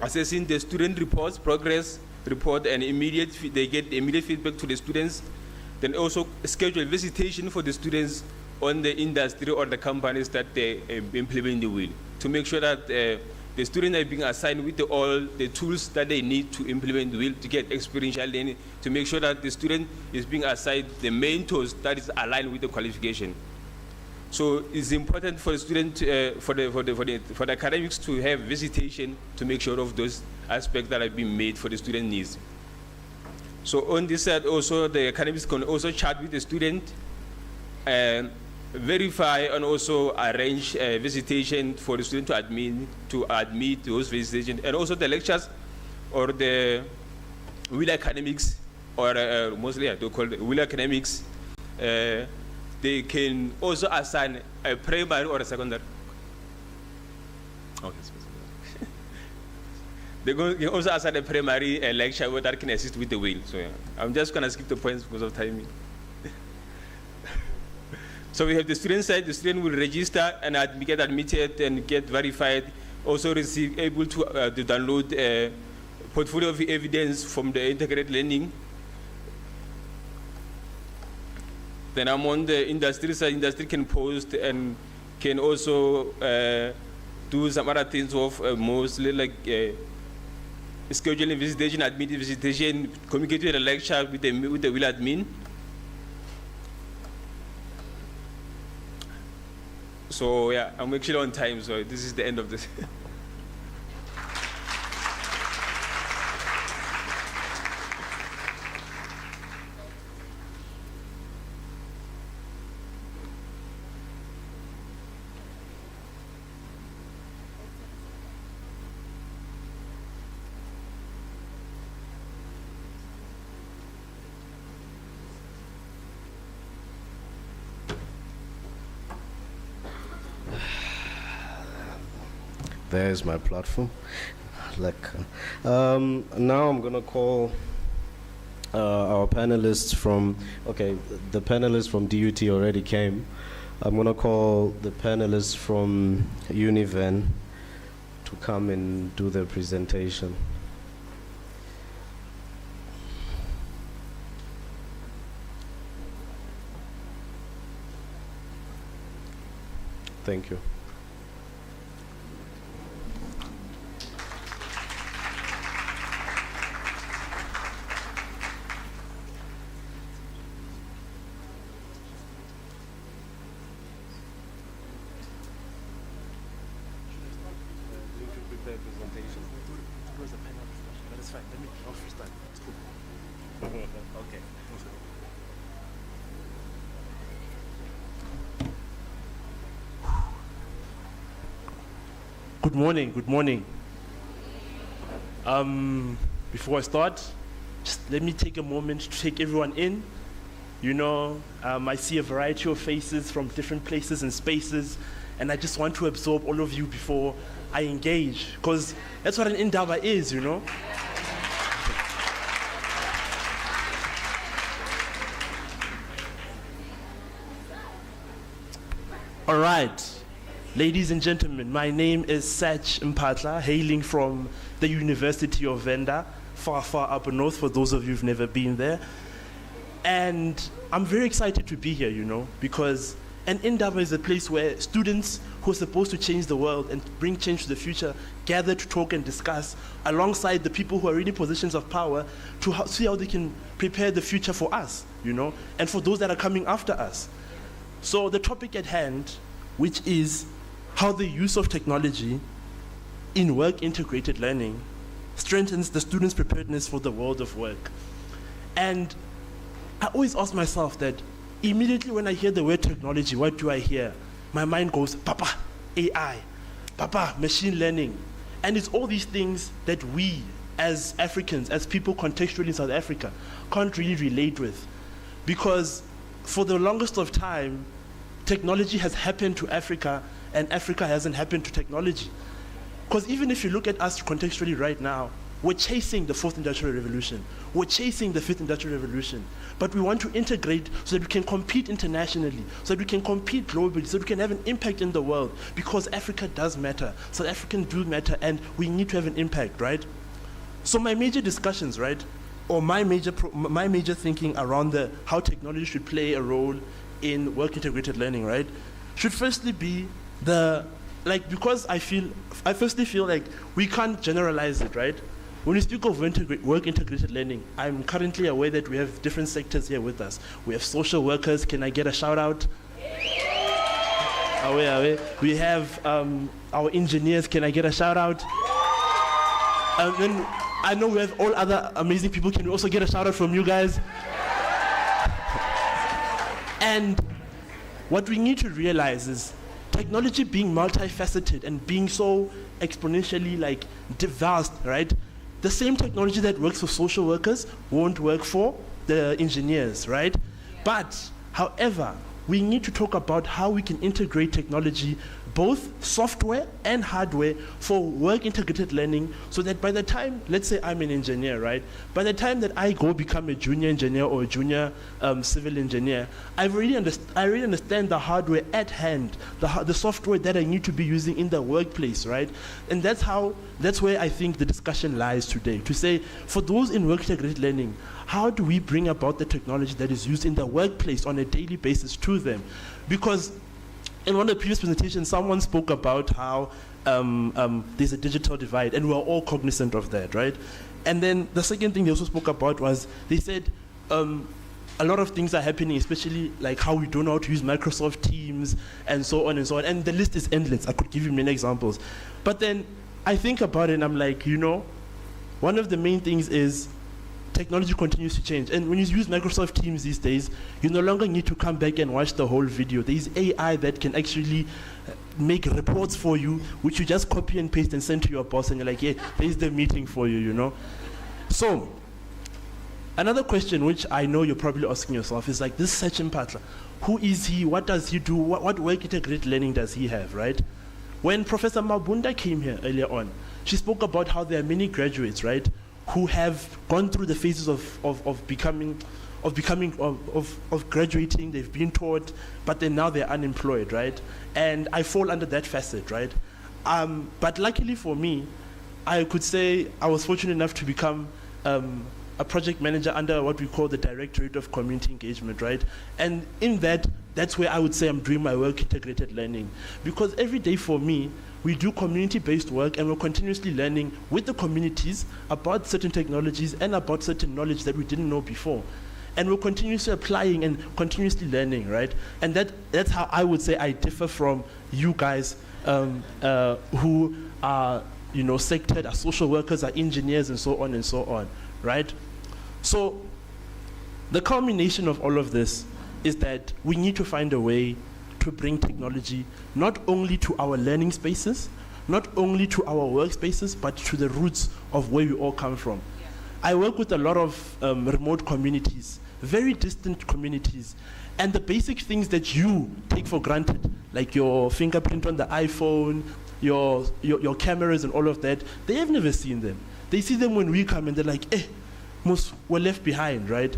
assessing the student reports, progress report, and they get immediate feedback to the students. Then also schedule visitation for the students on the industry or the companies that they implement the WIL, to make sure that the students are being assigned with all the tools that they need to implement the WIL, to get experiential learning, to make sure that the student is being assigned the mentors that is aligned with the qualification. So it's important for the student, for the academics to have visitation to make sure of those aspects that have been made for the student needs. So on this side also, the academics can also chat with the student, verify and also arrange visitation for the student to admit those visitations, and also the lectures or the WIL academics, or mostly they call it WIL academics, they can also assign a primary or a secondary. Okay. They can also assign a primary lecturer that can assist with the WIL. So yeah, I'm just gonna skip the points because of timing. So we have the student side. The student will register and get admitted and get verified. Also able to download a portfolio of evidence from the integrated learning. Then I'm on the industry side. Industry can post and can also do some other things of mostly like scheduling visitation, admitting visitation, communicating with the lecturer with the WIL admin. So yeah, I'm actually on time, so this is the end of this. There's my platform. Now I'm gonna call our panelists from. Okay, the panelists from DUT already came. I'm gonna call the panelists from Univen to come and do their presentation. Thank you. Good morning, good morning. Before I start, just let me take a moment to take everyone in. You know, I see a variety of faces from different places and spaces, and I just want to absorb all of you before I engage, because that's what an INDABA is, you know? All right. Ladies and gentlemen, my name is Sach Mpatla, hailing from the University of Venda, far, far up north, for those of you who've never been there. And I'm very excited to be here, you know, because an INDABA is a place where students who are supposed to change the world and bring change to the future gather to talk and discuss alongside the people who are in positions of power to see how they can prepare the future for us, you know, and for those that are coming after us. So the topic at hand, which is how the use of technology in work-integrated learning strengthens the students' preparedness for the world of work. And I always ask myself that immediately when I hear the word technology, what do I hear? My mind goes, Papa, AI, Papa, machine learning. And it's all these things that we, as Africans, as people contextually in South Africa, can't really relate with. Because for the longest of time, technology has happened to Africa, and Africa hasn't happened to technology. Because even if you look at us contextually right now, we're chasing the fourth industrial revolution. We're chasing the fifth industrial revolution. But we want to integrate so that we can compete internationally, so that we can compete globally, so that we can have an impact in the world. Because Africa does matter. South Africans do matter, and we need to have an impact, right? So my major discussions, right, or my major thinking around how technology should play a role in work-integrated learning, right, should firstly be because I firstly feel like we can't generalize it, right? When we speak of work-integrated learning, I'm currently aware that we have different sectors here with us. We have social workers. Can I get a shout out? Away. We have our engineers. Can I get a shout out? Then I know we have all other amazing people. Can we also get a shout out from you guys? And what we need to realize is technology being multifaceted and being so exponentially vast, right? The same technology that works for social workers won't work for the engineers, right? But, however, we need to talk about how we can integrate technology, both software and hardware, for work integrated learning, so that by the time, let's say I'm an engineer, right? By the time that I go become a junior engineer or a junior civil engineer, I really understand the hardware at hand, the software that I need to be using in the workplace, right? And that's where I think the discussion lies today, to say, for those in work integrated learning, how do we bring about the technology that is used in the workplace on a daily basis to them? Because in one of the previous presentations, someone spoke about how there's a digital divide, and we're all cognizant of that, right? And then the second thing they also spoke about was, they said a lot of things are happening, especially like how we don't know how to use Microsoft Teams and so on and so on. And the list is endless. I could give you many examples. But then I think about it and I'm like, one of the main things is technology continues to change. And when you use Microsoft Teams these days, you no longer need to come back and watch the whole video. There's AI that can actually make reports for you, which you just copy and paste and send to your boss, and you're like, yeah, there's the meeting for you, So, another question which I know you're probably asking yourself is like, this Sachin Patla, who is he? What does he do? What work integrated learning does he have, right? When Professor Mabunda came here earlier on, she spoke about how there are many graduates, right, who have gone through the phases of graduating. They've been taught, but then now they're unemployed, right? And I fall under that facet, right? But luckily for me, I could say I was fortunate enough to become a project manager under what we call the Directorate of Community Engagement, right? And in that's where I would say I'm doing my work integrated learning. Because every day for me, we do community-based work, and we're continuously learning with the communities about certain technologies and about certain knowledge that we didn't know before. And we're continuously applying and continuously learning, right? And that's how I would say I differ from you guys who are, sectored, are social workers, are engineers, and so on, right? So the culmination of all of this is that we need to find a way to bring technology not only to our learning spaces, not only to our workspaces, but to the roots of where we all come from. Yeah. I work with a lot of remote communities, very distant communities, and the basic things that you take for granted, like your fingerprint on the iPhone, your cameras and all of that, they have never seen them. They see them when we come and they're like, we're left behind, right?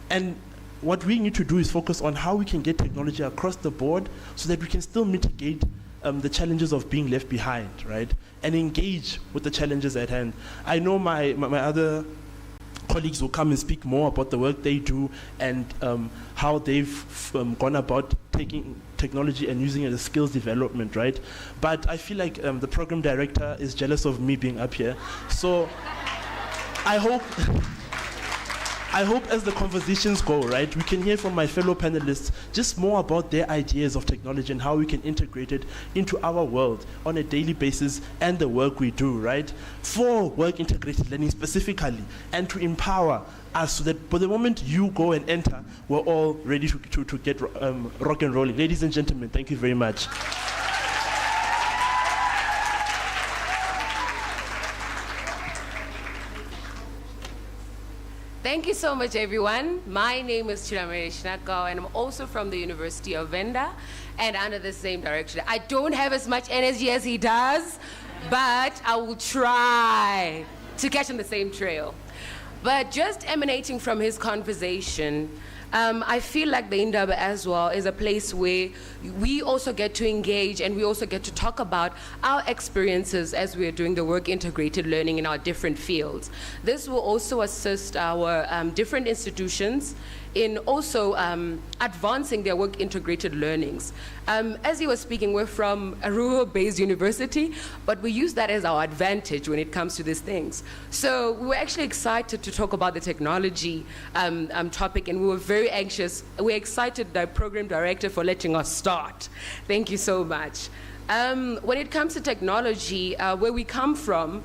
And what we need to do is focus on how we can get technology across the board so that we can still mitigate the challenges of being left behind, right? And engage with the challenges at hand. I know my other colleagues will come and speak more about the work they do and how they've gone about taking technology and using it as skills development, right? But I feel like the program director is jealous of me being up here. So I hope as the conversations go, right, we can hear from my fellow panelists just more about their ideas of technology and how we can integrate it into our world on a daily basis and the work we do, right, for work integrated learning specifically, and to empower us so that by the moment you go and enter, we're all ready to get rock and rolling. Ladies and gentlemen, thank you very much. Thank you so much, everyone. My name is Chiramere Shinako, and I'm also from the University of Venda, and under the same direction. I don't have as much energy as he does, but I will try to catch on the same trail. But just emanating from his conversation, I feel like the INDABA as well is a place where we also get to engage and we also get to talk about our experiences as we are doing the work integrated learning in our different fields. This will also assist our different institutions in also advancing their work integrated learnings. As you were speaking, we're from a rural-based university, but we use that as our advantage when it comes to these things. So we were actually excited to talk about the technology topic, and we were very anxious. We're excited, the program director, for letting us start. Thank you so much. When it comes to technology, where we come from,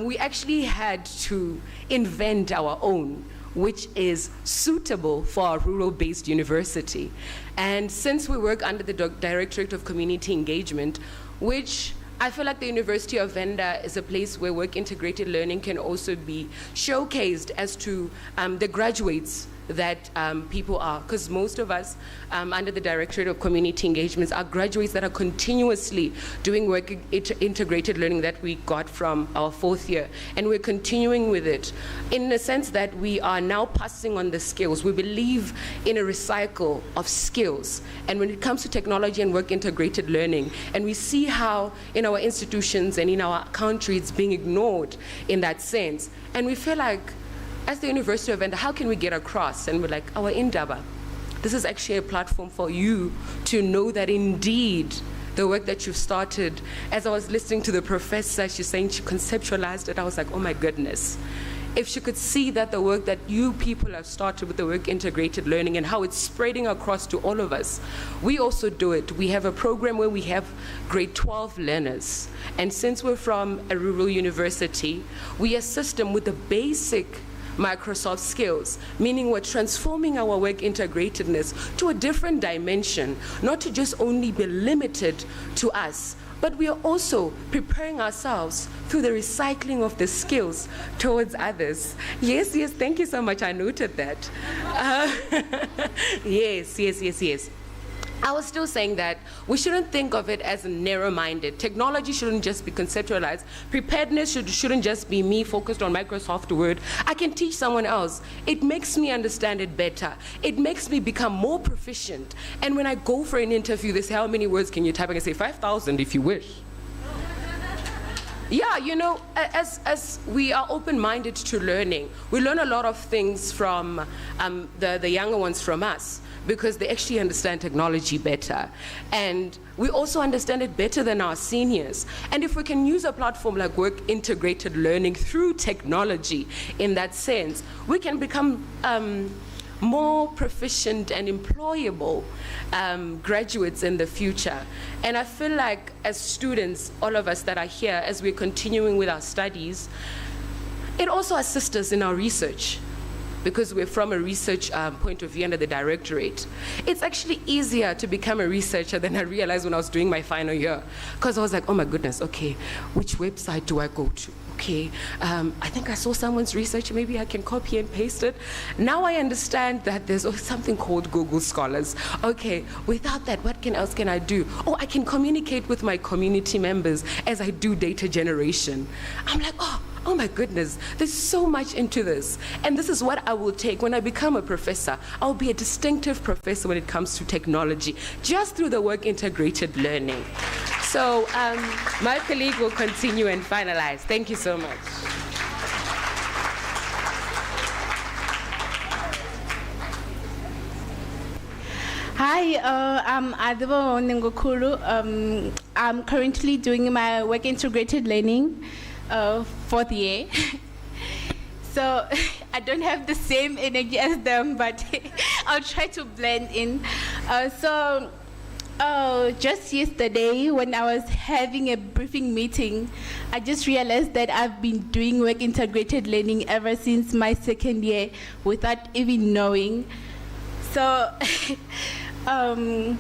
we actually had to invent our own, which is suitable for a rural-based university. And since we work under the Directorate of Community Engagement, which I feel like the University of Venda is a place where work integrated learning can also be showcased as to the graduates that people are, because most of us under the Directorate of Community Engagements are graduates that are continuously doing work integrated learning that we got from our 4th year, and we're continuing with it in the sense that we are now passing on the skills. We believe in a recycle of skills, and when it comes to technology and work integrated learning, and we see how in our institutions and in our country it's being ignored in that sense, and we feel like as the University of Venda, how can we get across? And we're like, our INDABA, this is actually a platform for you to know that indeed the work that you've started. As I was listening to the professor, she's saying she conceptualized it, I was like, oh my goodness. If she could see that the work that you people have started with the work integrated learning and how it's spreading across to all of us, we also do it. We have a program where we have grade 12 learners. And since we're from a rural university, we assist them with the basic Microsoft skills, meaning we're transforming our work integratedness to a different dimension, not to just only be limited to us, but we are also preparing ourselves through the recycling of the skills towards others. Yes, thank you so much, I noted that. Yes. I was still saying that we shouldn't think of it as narrow-minded. Technology shouldn't just be conceptualized. Preparedness shouldn't just be me focused on Microsoft Word. I can teach someone else. It makes me understand it better. It makes me become more proficient. And when I go for an interview, they say, how many words can you type? I can say 5,000 if you wish. Yeah, you know, as we are open-minded to learning, we learn a lot of things from the younger ones from us, because they actually understand technology better. And we also understand it better than our seniors. And if we can use a platform like work integrated learning through technology in that sense, we can become more proficient and employable graduates in the future. And I feel like as students, all of us that are here, as we're continuing with our studies, it also assists us in our research, because we're from a research point of view under the directorate. It's actually easier to become a researcher than I realized when I was doing my final year, because I was like, oh my goodness, okay, which website do I go to? Okay, I think I saw someone's research, maybe I can copy and paste it. Now I understand that there's something called Google Scholars. Okay, without that, what else can I do? Oh, I can communicate with my community members as I do data generation. I'm like, oh my goodness, there's so much into this. And this is what I will take when I become a professor. I'll be a distinctive professor when it comes to technology, just through the work integrated learning. So my colleague will continue and finalize. Thank you so much. Hi, I'm INDABA Ngokulu. I'm currently doing my work integrated learning 4th year. So I don't have the same energy as them, but I'll try to blend in. Just yesterday, when I was having a briefing meeting, I just realized that I've been doing work integrated learning ever since my 2nd year without even knowing. So, I'm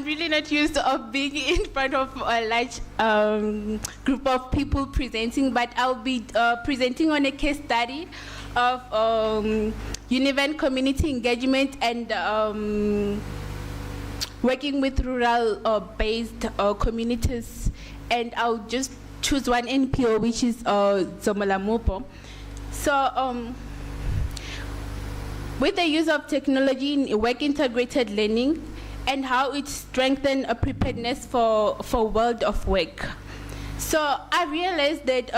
really not used to being in front of a large group of people presenting, but I'll be presenting on a case study of Univen community engagement and working with rural-based communities. And I'll just choose one NPO, which is Zomalamupo. So, with the use of technology in work integrated learning and how it strengthens a preparedness for world of work. So I realized that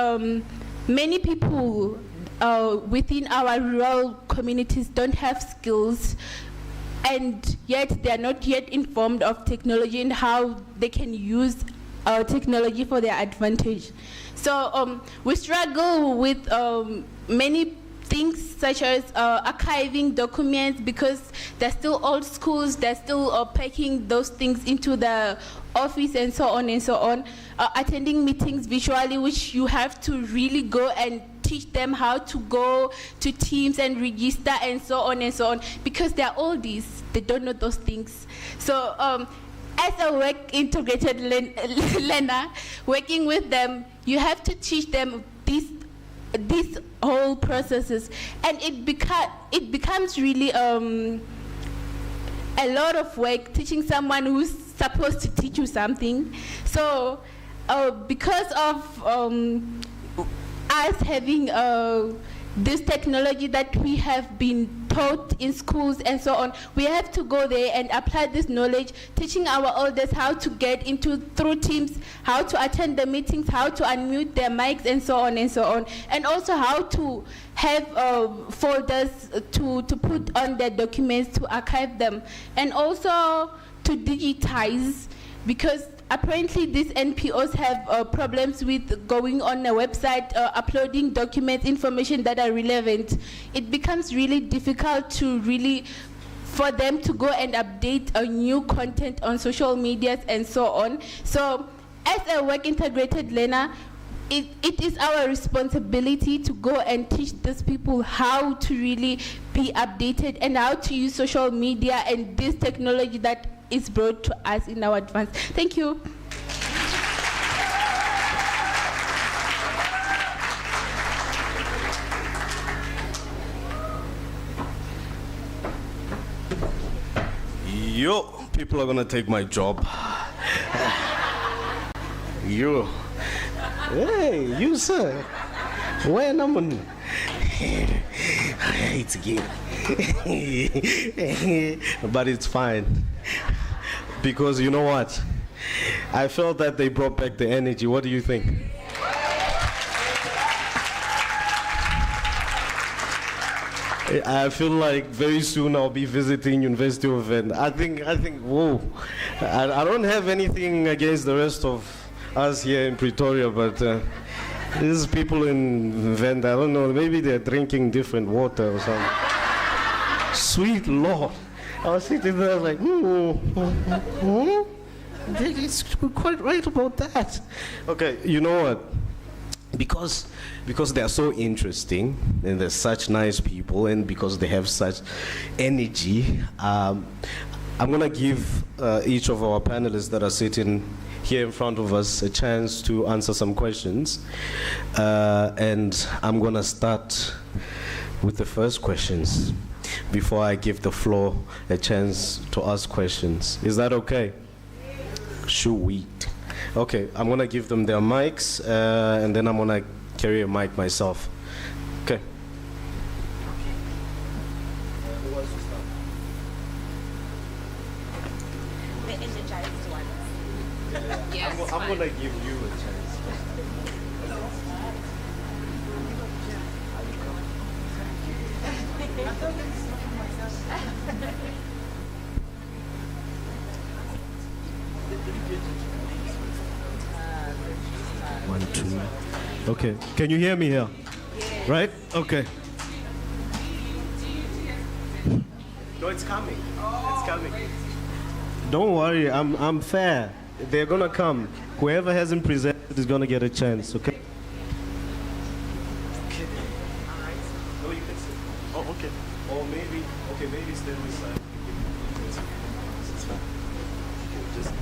many people within our rural communities don't have skills, and yet they are not yet informed of technology and how they can use technology for their advantage. So we struggle with many things such as archiving documents, because they're still old schools, they're still packing those things into the office and so on and so on. Attending meetings virtually, which you have to really go and teach them how to go to Teams and register and so on and so on, because they're oldies, they don't know those things. So as a work integrated learner, working with them, you have to teach them these these whole processes, and it becomes really a lot of work teaching someone who's supposed to teach you something. So because of us having this technology that we have been taught in schools and so on, we have to go there and apply this knowledge, teaching our elders how to get through Teams, how to attend the meetings, how to unmute their mics, and so on and so on, and also how to have folders to put on their documents, to archive them, and also to digitize, because apparently these NPOs have problems with going on a website, uploading documents, information that are relevant. It becomes really difficult for them to go and update a new content on social medias and so on. So as a work integrated learner, it is our responsibility to go and teach these people how to really be updated and how to use social media and this technology that is brought to us in our advance. Thank you. Yo, people are gonna take my job. Yo. Hey, you sir. When I'm on. It's again. But it's fine. Because you know what? I felt that they brought back the energy. What do you think? I feel like very soon I'll be visiting University of Venda. I think, whoa. I don't have anything against the rest of us here in Pretoria, but these people in Venda, I don't know, maybe they're drinking different water or something. Sweet Lord. I was sitting there like, it's quite right about that. Okay, you know what? Because they are so interesting and they're such nice people and because they have such energy, I'm gonna give each of our panelists that are sitting here in front of us a chance to answer some questions. And I'm gonna start with the first questions before I give the floor a chance to ask questions. Is that okay? Sweet. Okay, I'm gonna give them their mics and then I'm gonna carry a mic myself. Okay. Who wants to start? The energized ones. Yes, I'm gonna give you a chance. 1, 2. Okay, can you hear me here? Yeah. Right? Okay. No, it's coming. It's coming. Don't worry, I'm fair. They're gonna come. Whoever hasn't presented is gonna get a chance, okay? Okay. No, you can sit. Oh, okay. Or maybe, okay, maybe stay on this side. It's fine. Okay, just.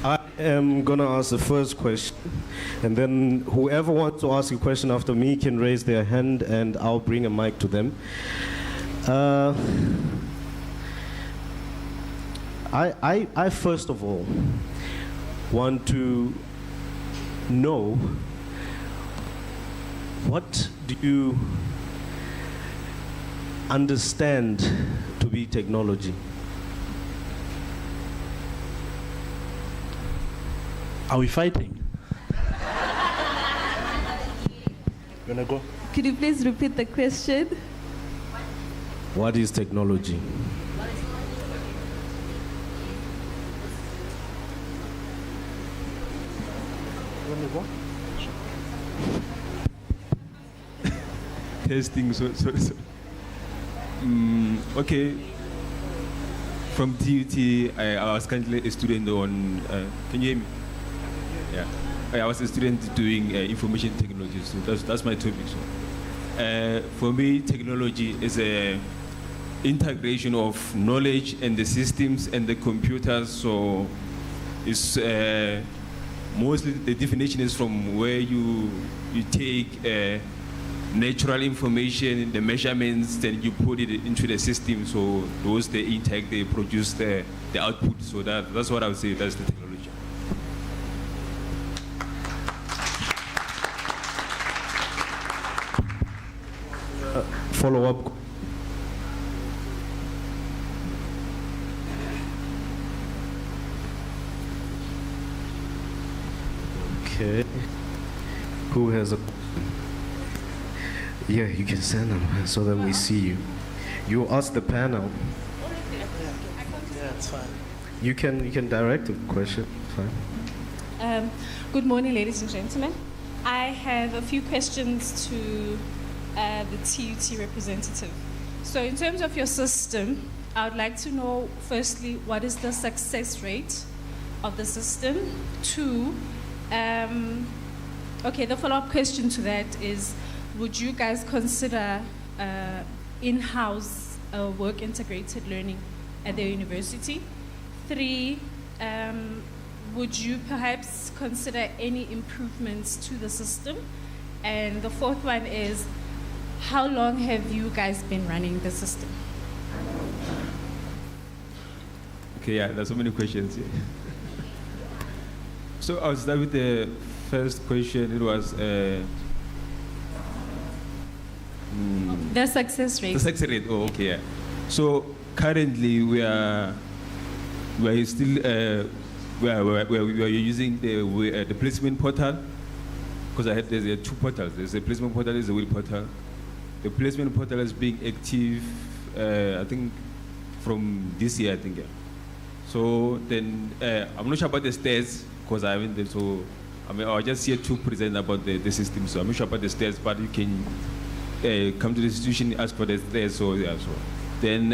I am gonna ask the first question, and then whoever wants to ask a question after me can raise their hand, and I'll bring a mic to them. I first of all want to know, what do you understand to be technology? Are we fighting? Gonna go? Could you please repeat the question? What is technology? Testing, so. Okay. From TUT, I was currently a student on, can you hear me? Yeah. I was a student doing information technology, so that's my topic. So. For me, technology is integration of knowledge and the systems and the computers. So it's mostly the definition is from where you take natural information, the measurements, then you put it into the system. So those the intake, they produce the output. So that's what I would say. That's the technology. Follow up. Okay. Who has a? Yeah, you can send them so that we see you. You ask the panel. Yeah, it's fine. You can direct the question. Fine. Good morning, ladies and gentlemen. I have a few questions to the TUT representative. So in terms of your system, I would like to know, firstly, what is the success rate of the system? Two, okay, the follow-up question to that is, would you guys consider in-house work integrated learning at the university? Three, would you perhaps consider any improvements to the system? And the fourth one is, how long have you guys been running the system? Okay, yeah, there's so many questions here. So I'll start with the first question. It was the success rate. The success rate. Oh, okay. Yeah. So currently we are still we are using the placement portal, because there's two portals. There's the placement portal, there's the WIL portal. The placement portal is being active, I think, from this year, I think. Yeah. So then, I'm not sure about the stats, because I haven't, so I was just here to present about the system. So I'm not sure about the stats, but you can come to the institution, ask for the stats. So yeah, so then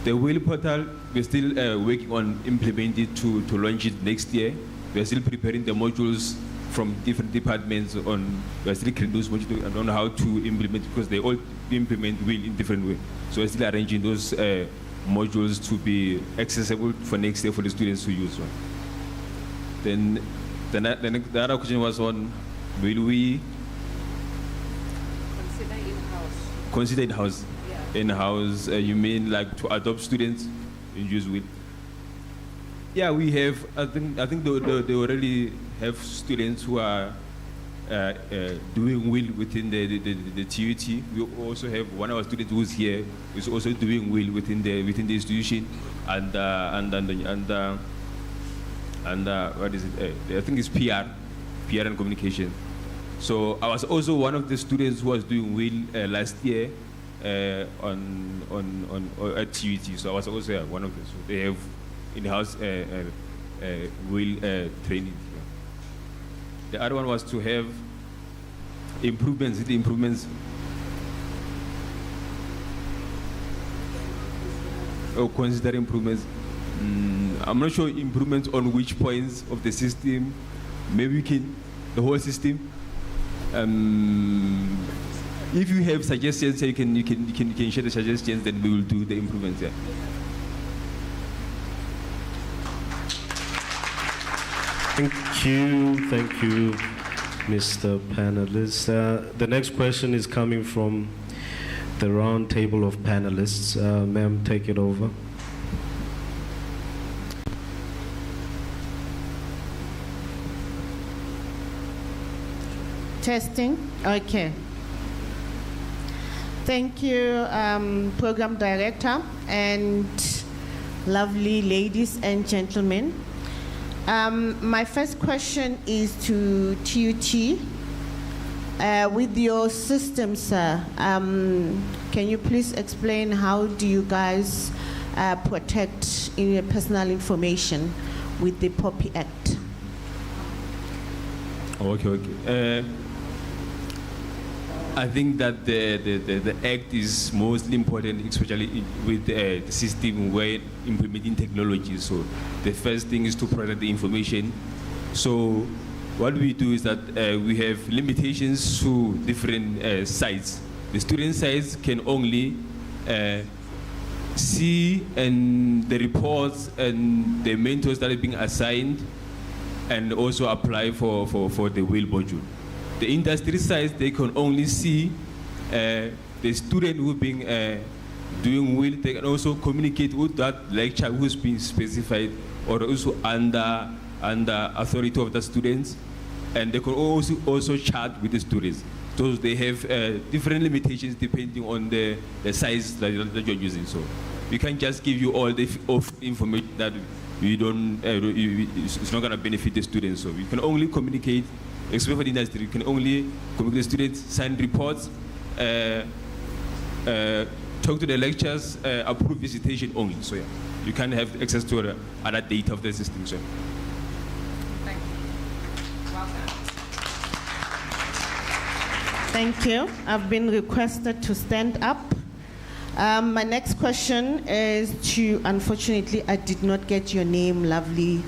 the WIL portal, we're still working on implementing it to launch it next year. We're still preparing the modules from different departments we're still creating those modules on how to implement, because they all implement WIL in different ways. So we're still arranging those modules to be accessible for next year for the students to use. Then the other question was on, will we consider in-house? Yeah. In-house, you mean like to adopt students and use WIL? Yeah, we have. I think they already have students who are doing WIL within the TUT. We also have one of our students who's here is also doing WIL within the institution, and what is it? I think it's PR and communication. So I was also one of the students who was doing WIL last year at TUT. So I was also one of them. So they have in-house WIL training. The other one was to have improvements. Or consider improvements. I'm not sure improvements on which points of the system. Maybe we can, the whole system. If you have suggestions, you can share the suggestions, then we will do the improvements. Yeah. Thank you, Mr. Panelist. The next question is coming from the round table of panelists. Ma'am, take it over. Testing, okay. Thank you, Program Director, and lovely ladies and gentlemen. My first question is to TUT. With your system, sir, can you please explain how do you guys protect personal information with the POPI Act? Okay. I think that the Act is mostly important, especially with the system where implementing technology. So the first thing is to protect the information. So what we do is that we have limitations to different sites. The student sites can only see and the reports and the mentors that are being assigned, and also apply for the WIL module. The industry side, they can only see the student who being doing WIL. They can also communicate with that lecturer who's been specified or also under authority of the students, and they can also chat with the students. So they have different limitations depending on the size that you're using. So we can't just give you all the information that we don't. It's not going to benefit the students. So we can only communicate, especially for the industry. We can only communicate with the students, sign reports, talk to the lecturers, approve visitation only. So yeah, you can't have access to other data of the system. So. Thank you. I've been requested to stand up. My next question is to, unfortunately, I did not get your name, lovely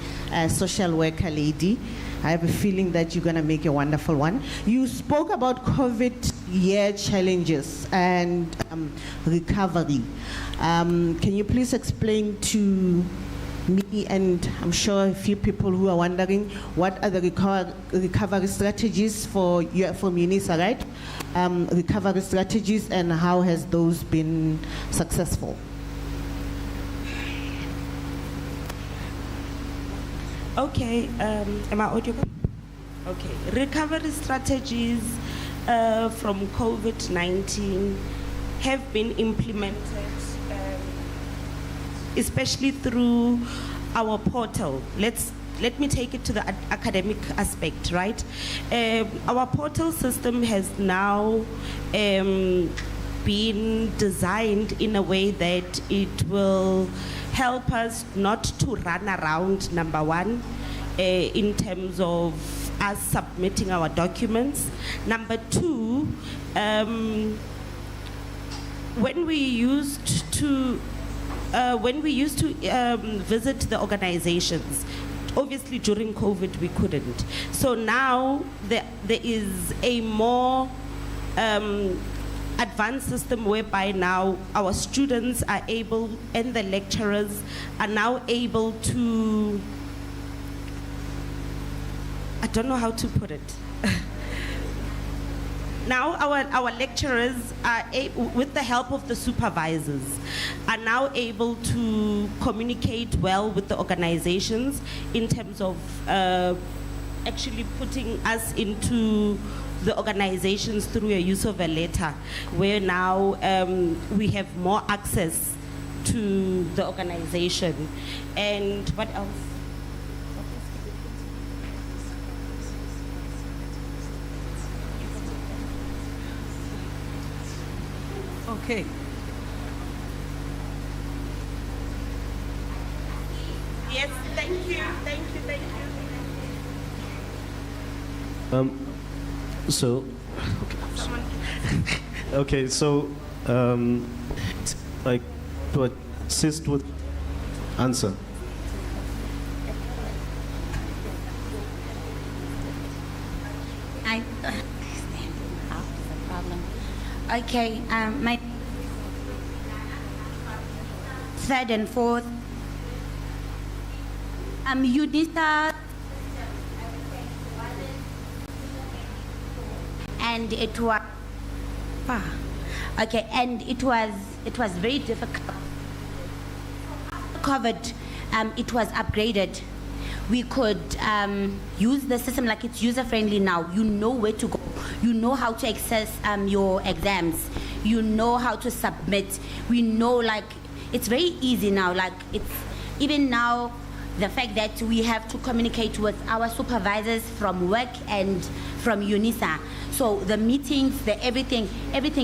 social worker lady. I have a feeling that you're going to make a wonderful one. You spoke about COVID year challenges and recovery. Can you please explain to me, and I'm sure a few people who are wondering, what are the recovery strategies from Unisa, right? Recovery strategies, and how has those been successful? Okay, am I audible? Okay, recovery strategies from COVID-19 have been implemented, especially through our portal. Let me take it to the academic aspect, right? Our portal system has now been designed in a way that it will help us not to run around, number one, in terms of us submitting our documents. Number two, when we used to visit the organizations, obviously during COVID we couldn't. So now there is a more advanced system whereby now our students are able, and the lecturers are now able to, I don't know how to put it. Now our lecturers are with the help of the supervisors, are now able to communicate well with the organizations in terms of actually putting us into the organizations through a use of a letter, where now we have more access to the organization. And what else? Okay. Yes, thank you. So, okay, so, like, to assist with answer. Okay, my third and fourth, Unisa, and it was okay, and it was very difficult. COVID, it was upgraded. We could use the system like it's user-friendly now. You know where to go. You know how to access your exams. You know how to submit. We know, like, it's very easy now. Like, it's even now, the fact that we have to communicate with our supervisors from work and from Unisa. So the meetings, everything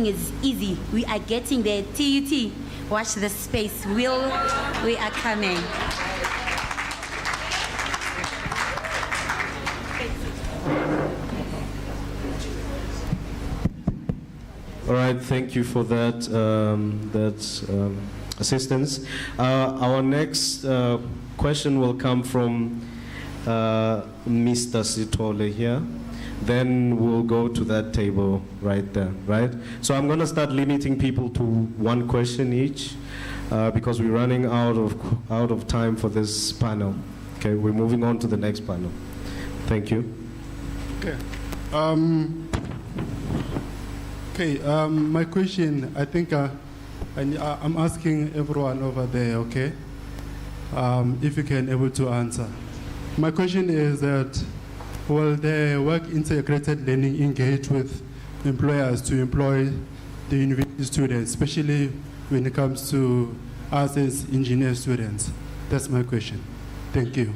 is easy. We are getting there. TUT, watch the space. We are coming. All right, thank you for that assistance. Our next question will come from Mr. Sitole here. Then we'll go to that table right there, right? So I'm going to start limiting people to one question each. because we're running out of time for this panel. Okay, we're moving on to the next panel. Thank you. Okay. My question, I think I'm asking everyone over there, okay? If you can able to answer. My question is that, will the work integrated learning engage with employers to employ the university students, especially when it comes to us as engineer students? That's my question. Thank you.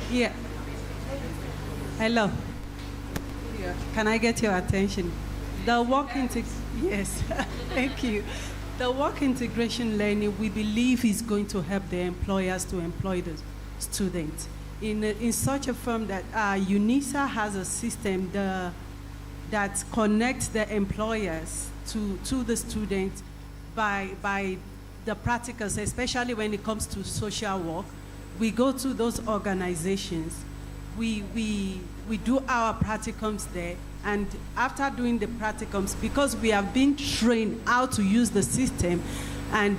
Yeah. Hello. Yeah. Can I get your attention? The yes, thank you. The work integration learning, we believe, is going to help the employers to employ the students in such a form that Unisa has a system that connects the employers to the students by the practicals, especially when it comes to social work. We go to those organizations, we do our practicums there, and after doing the practicums, because we have been trained how to use the system, and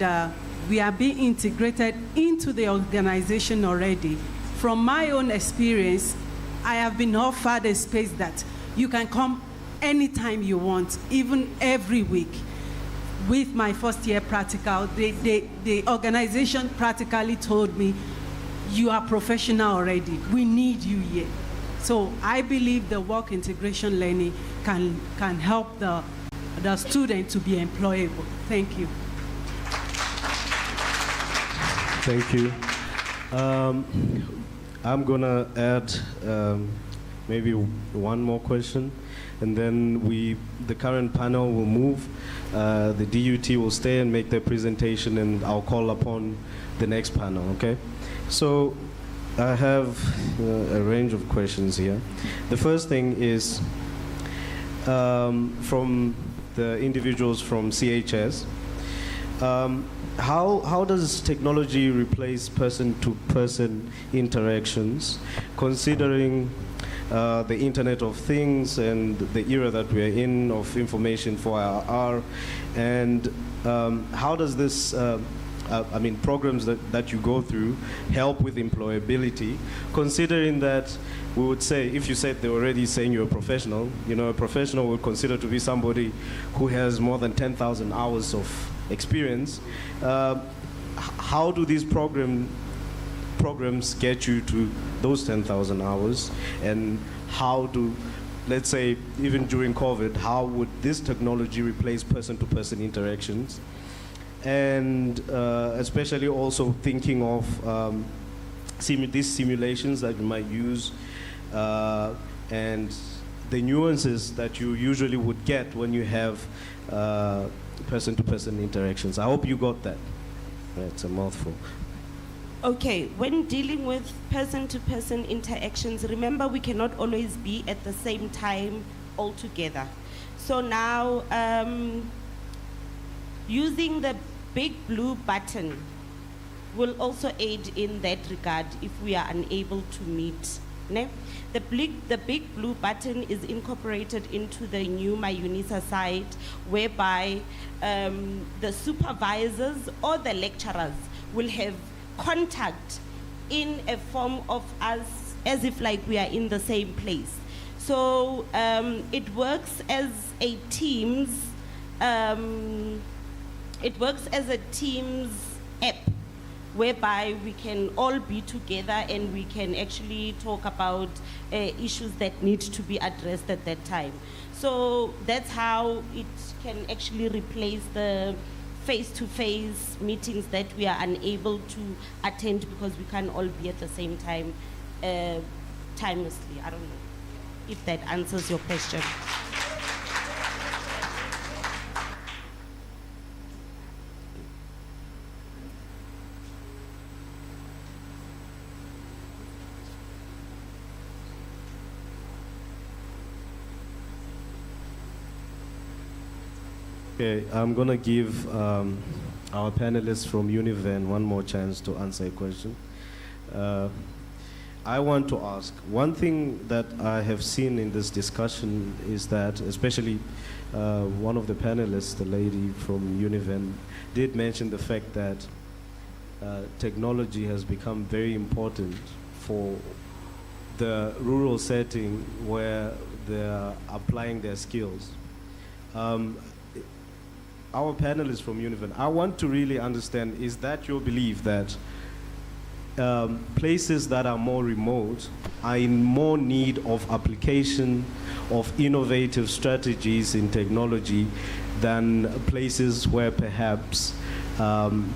we are being integrated into the organization already. From my own experience, I have been offered a space that you can come anytime you want, even every week. With my first year practical, the organization practically told me, you are professional already. We need you here. So I believe the work integration learning can help the student to be employable. Thank you. Thank you. I'm gonna add maybe one more question, and then the current panel will move. The DUT will stay and make their presentation, and I'll call upon the next panel, okay? So I have a range of questions here. The first thing is from the individuals from CHS. How does technology replace person-to-person interactions, considering the Internet of Things and the era that we're in of information 4IR, and how does this programs that you go through help with employability, considering that we would say, if you said they're already saying you're a professional, a professional would consider to be somebody who has more than 10,000 hours of experience. How do these programs get you to those 10,000 hours? And how do, let's say, even during COVID, how would this technology replace person-to-person interactions? And especially also thinking of these simulations that you might use and the nuances that you usually would get when you have person-to-person interactions. I hope you got that. That's a mouthful. Okay, when dealing with person-to-person interactions, remember we cannot always be at the same time all together. So now, using the big blue button will also aid in that regard if we are unable to meet. Ne? The big blue button is incorporated into the new My Unisa site, whereby the supervisors or the lecturers will have contact in a form of us as if like we are in the same place. So it works as a Teams. It works as a Teams app, whereby we can all be together and we can actually talk about issues that need to be addressed at that time. So that's how it can actually replace the face-to-face meetings that we are unable to attend because we can't all be at the same time timelessly. I don't know if that answers your question. Okay, I'm going to give our panelists from Univen one more chance to answer a question. I want to ask, one thing that I have seen in this discussion is that, especially one of the panelists, the lady from Univen, did mention the fact that technology has become very important for the rural setting where they're applying their skills. Our panelists from Univen, I want to really understand, is that your belief that places that are more remote are in more need of application of innovative strategies in technology than places where perhaps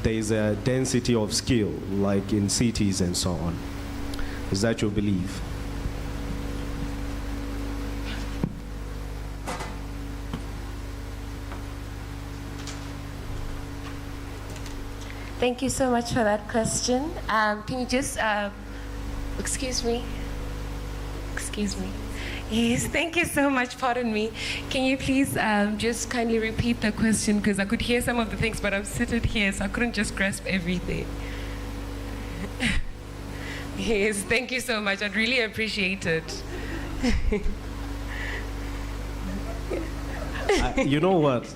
there's a density of skill, like in cities and so on? Is that your belief? Thank you so much for that question. Can you just, excuse me? Excuse me. Yes, thank you so much, pardon me. Can you please just kindly repeat the question, because I could hear some of the things, but I'm seated here, so I couldn't just grasp everything. Yes, thank you so much, I'd really appreciate it. You know what?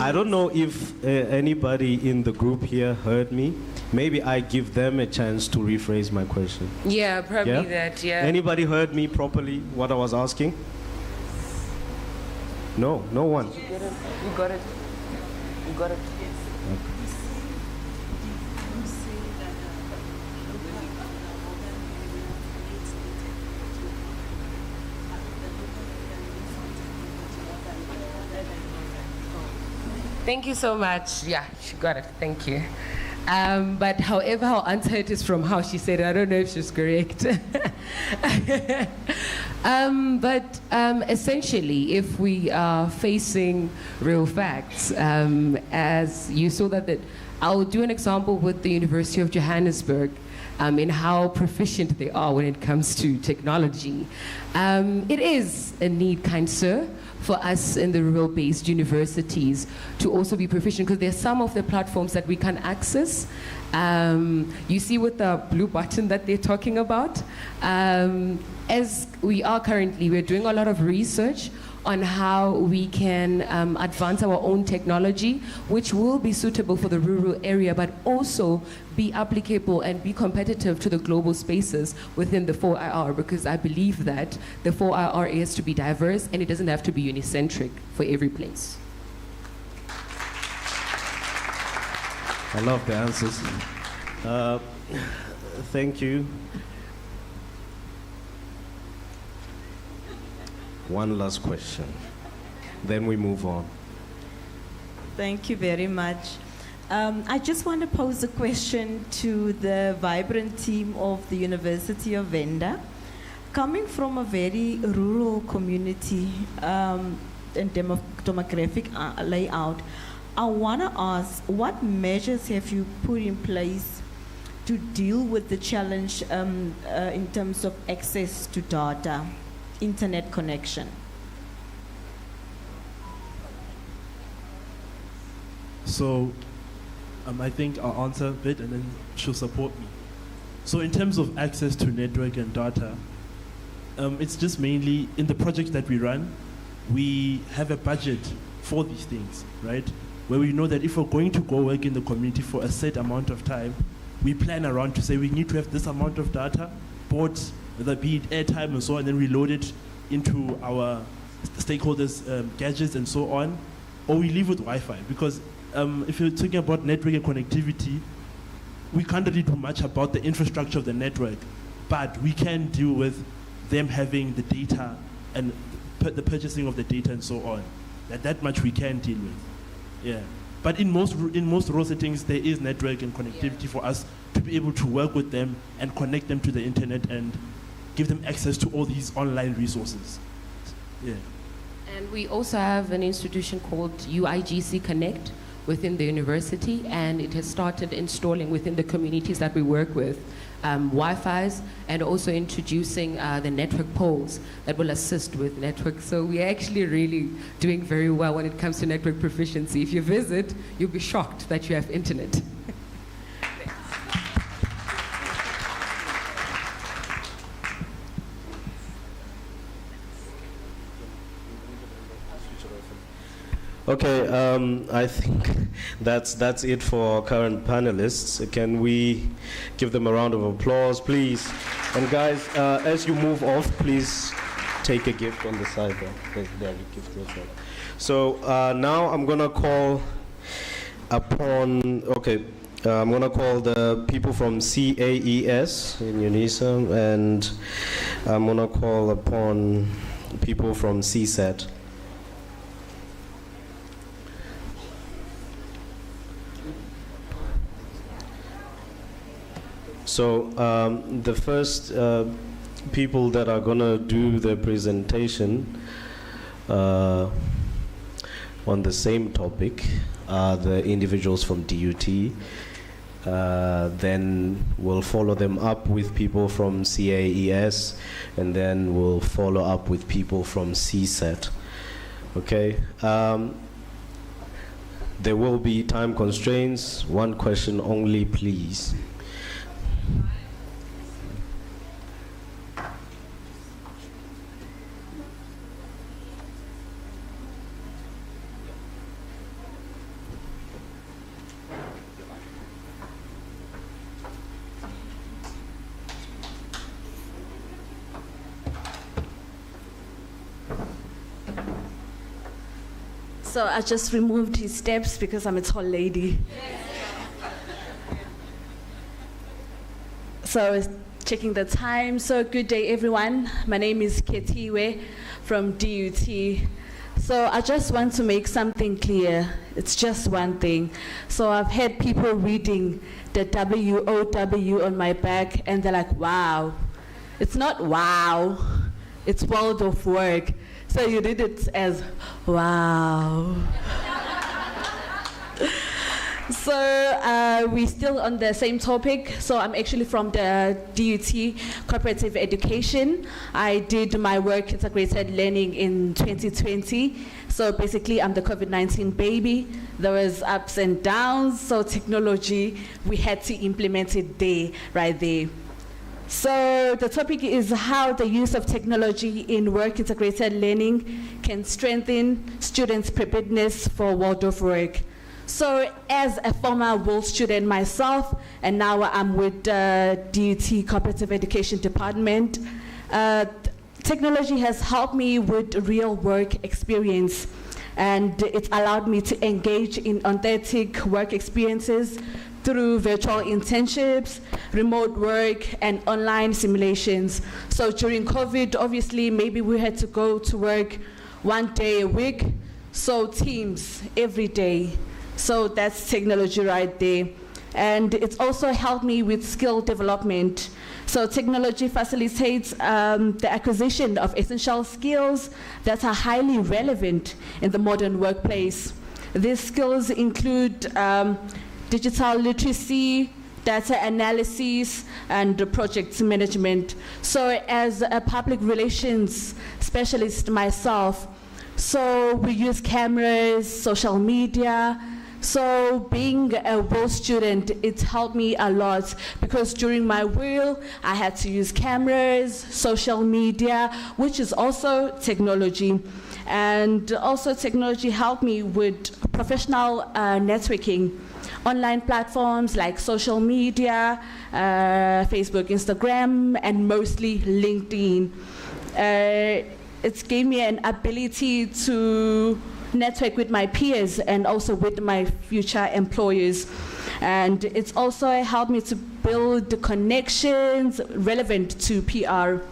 I don't know if anybody in the group here heard me. Maybe I give them a chance to rephrase my question. Yeah, probably that, yeah. Anybody heard me properly, what I was asking? No, no one. You got it. You got it. Thank you so much. Yeah, she got it. Thank you. But however, I'll answer it is from how she said it. I don't know if she's correct. But essentially, if we are facing real facts, as you saw that I'll do an example with the University of Johannesburg in how proficient they are when it comes to technology. It is a need, kind sir, for us in the rural-based universities to also be proficient, because there are some of the platforms that we can access. You see with the blue button that they're talking about, as we are currently, we're doing a lot of research on how we can advance our own technology, which will be suitable for the rural area, but also be applicable and be competitive to the global spaces within the 4IR, because I believe that the 4IR is to be diverse and it doesn't have to be unicentric for every place. I love the answers. Thank you. One last question, then we move on. Thank you very much. I just want to pose a question to the vibrant team of the University of Venda. Coming from a very rural community and demographic layout, I want to ask, what measures have you put in place to deal with the challenge in terms of access to data, internet connection? So I think I'll answer a bit and then she'll support me. So in terms of access to network and data, it's just mainly in the projects that we run, we have a budget for these things, right? Where we know that if we're going to go work in the community for a set amount of time, we plan around to say we need to have this amount of data, bought, whether be it airtime and so on, and then we load it into our stakeholders' gadgets and so on, or we leave with Wi-Fi. Because if you're talking about network and connectivity, we can't really do much about the infrastructure of the network, but we can deal with them having the data and the purchasing of the data and so on. That much we can deal with. Yeah. But in most rural settings, there is network and connectivity for us to be able to work with them and connect them to the internet and give them access to all these online resources. Yeah. And we also have an institution called UIGC Connect within the university, and it has started installing within the communities that we work with Wi-Fi's, and also introducing the network poles that will assist with network. So we're actually really doing very well when it comes to network proficiency. If you visit, you'll be shocked that you have internet. Okay, I think that's it for our current panelists. Can we give them a round of applause, please? And guys, as you move off, please take a gift on the side there. There, you gift yourself. So now I'm gonna call upon. Okay, I'm gonna call the people from CAES in Unisa, and I'm gonna call upon people from CSAT. So the first people that are going to do the presentation on the same topic are the individuals from DUT. Then we'll follow them up with people from CAES, and then we'll follow up with people from CSAT. Okay. There will be time constraints. One question only, please. So I just removed his steps because I'm a tall lady. So checking the time. So good day, everyone. My name is Ketiwe from DUT. So I just want to make something clear. It's just one thing. So I've had people reading the WOW on my back, and they're like, wow. It's not wow. It's world of work. So you read it as, wow. So we're still on the same topic. So I'm actually from the DUT Cooperative Education. I did my work integrated learning in 2020. So basically I'm the COVID-19 baby. There was ups and downs. So technology, we had to implement it there, right there. So the topic is how the use of technology in work integrated learning can strengthen students' preparedness for world of work. So as a former WIL student myself, and now I'm with the DUT Cooperative Education Department, technology has helped me with real work experience, and it's allowed me to engage in authentic work experiences through virtual internships, remote work, and online simulations. So during COVID, obviously, maybe we had to go to work 1 day a week, so Teams every day. So that's technology right there. And it's also helped me with skill development. So technology facilitates the acquisition of essential skills that are highly relevant in the modern workplace. These skills include digital literacy, data analysis, and project management. So as a public relations specialist myself, so we use cameras, social media. So being a WIL student, it helped me a lot because during my WIL, I had to use cameras, social media, which is also technology. And also technology helped me with professional networking. Online platforms like social media, Facebook, Instagram, and mostly LinkedIn. It's gave me an ability to network with my peers and also with my future employers. And it's also helped me to build the connections relevant to PR.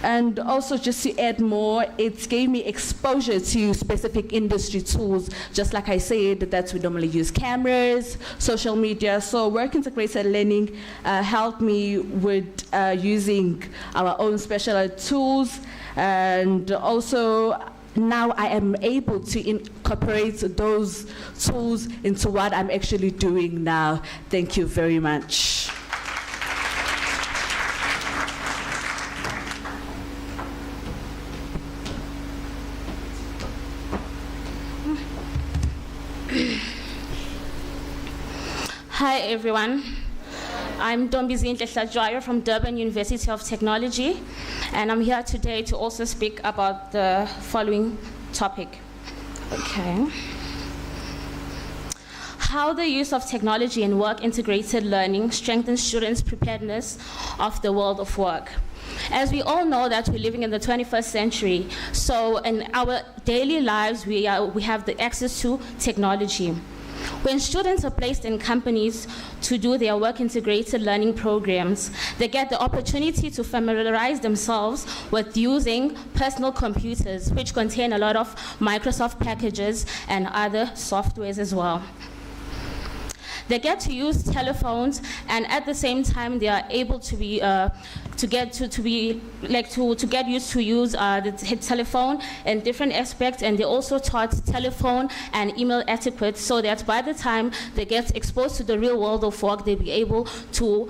And also just to add more, it gave me exposure to specific industry tools. Just like I said, that we normally use cameras, social media. So work integrated learning helped me with using our own special tools. And also now I am able to incorporate those tools into what I'm actually doing now. Thank you very much. Hi everyone. I'm Dombizinhle Hlajwayo from Durban University of Technology, and I'm here today to also speak about the following topic. Okay. How the use of technology and work-integrated learning strengthens students' preparedness of the world of work. As we all know that we're living in the 21st century, so in our daily lives we have the access to technology. When students are placed in companies to do their work-integrated learning programs, they get the opportunity to familiarize themselves with using personal computers, which contain a lot of Microsoft packages and other softwares as well. They get to use telephones, and at the same time, they are able to be to get used to use the telephone in different aspects, and they're also taught telephone and email etiquette, so that by the time they get exposed to the real world of work, they'll be able to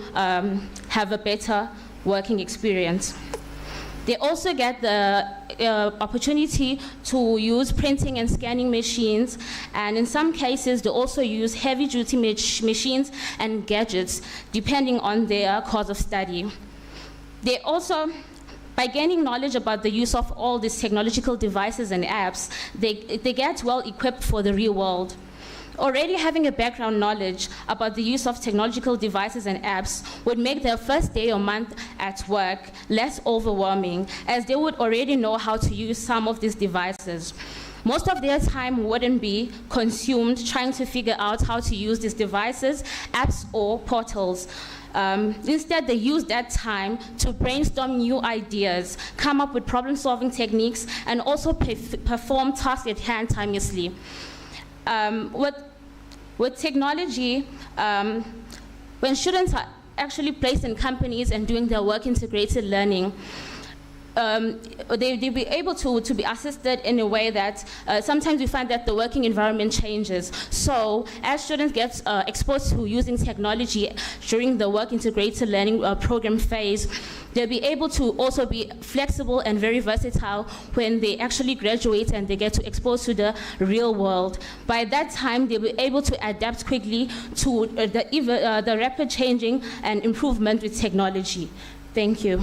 have a better working experience. They also get the opportunity to use printing and scanning machines, and in some cases they also use heavy-duty machines and gadgets, depending on their course of study. They also, by gaining knowledge about the use of all these technological devices and apps, they get well equipped for the real world. Already having a background knowledge about the use of technological devices and apps would make their first day or month at work less overwhelming, as they would already know how to use some of these devices. Most of their time wouldn't be consumed trying to figure out how to use these devices, apps, or portals. Instead, they use that time to brainstorm new ideas, come up with problem-solving techniques, and also perform tasks at hand timelessly. With technology, when students are actually placed in companies and doing their work-integrated learning, they'll be able to be assisted in a way that sometimes we find that the working environment changes. So as students get exposed to using technology during the work-integrated learning program phase, they'll be able to also be flexible and very versatile when they actually graduate and they get to expose to the real world. By that time, they'll be able to adapt quickly to the rapid changing and improvement with technology. Thank you.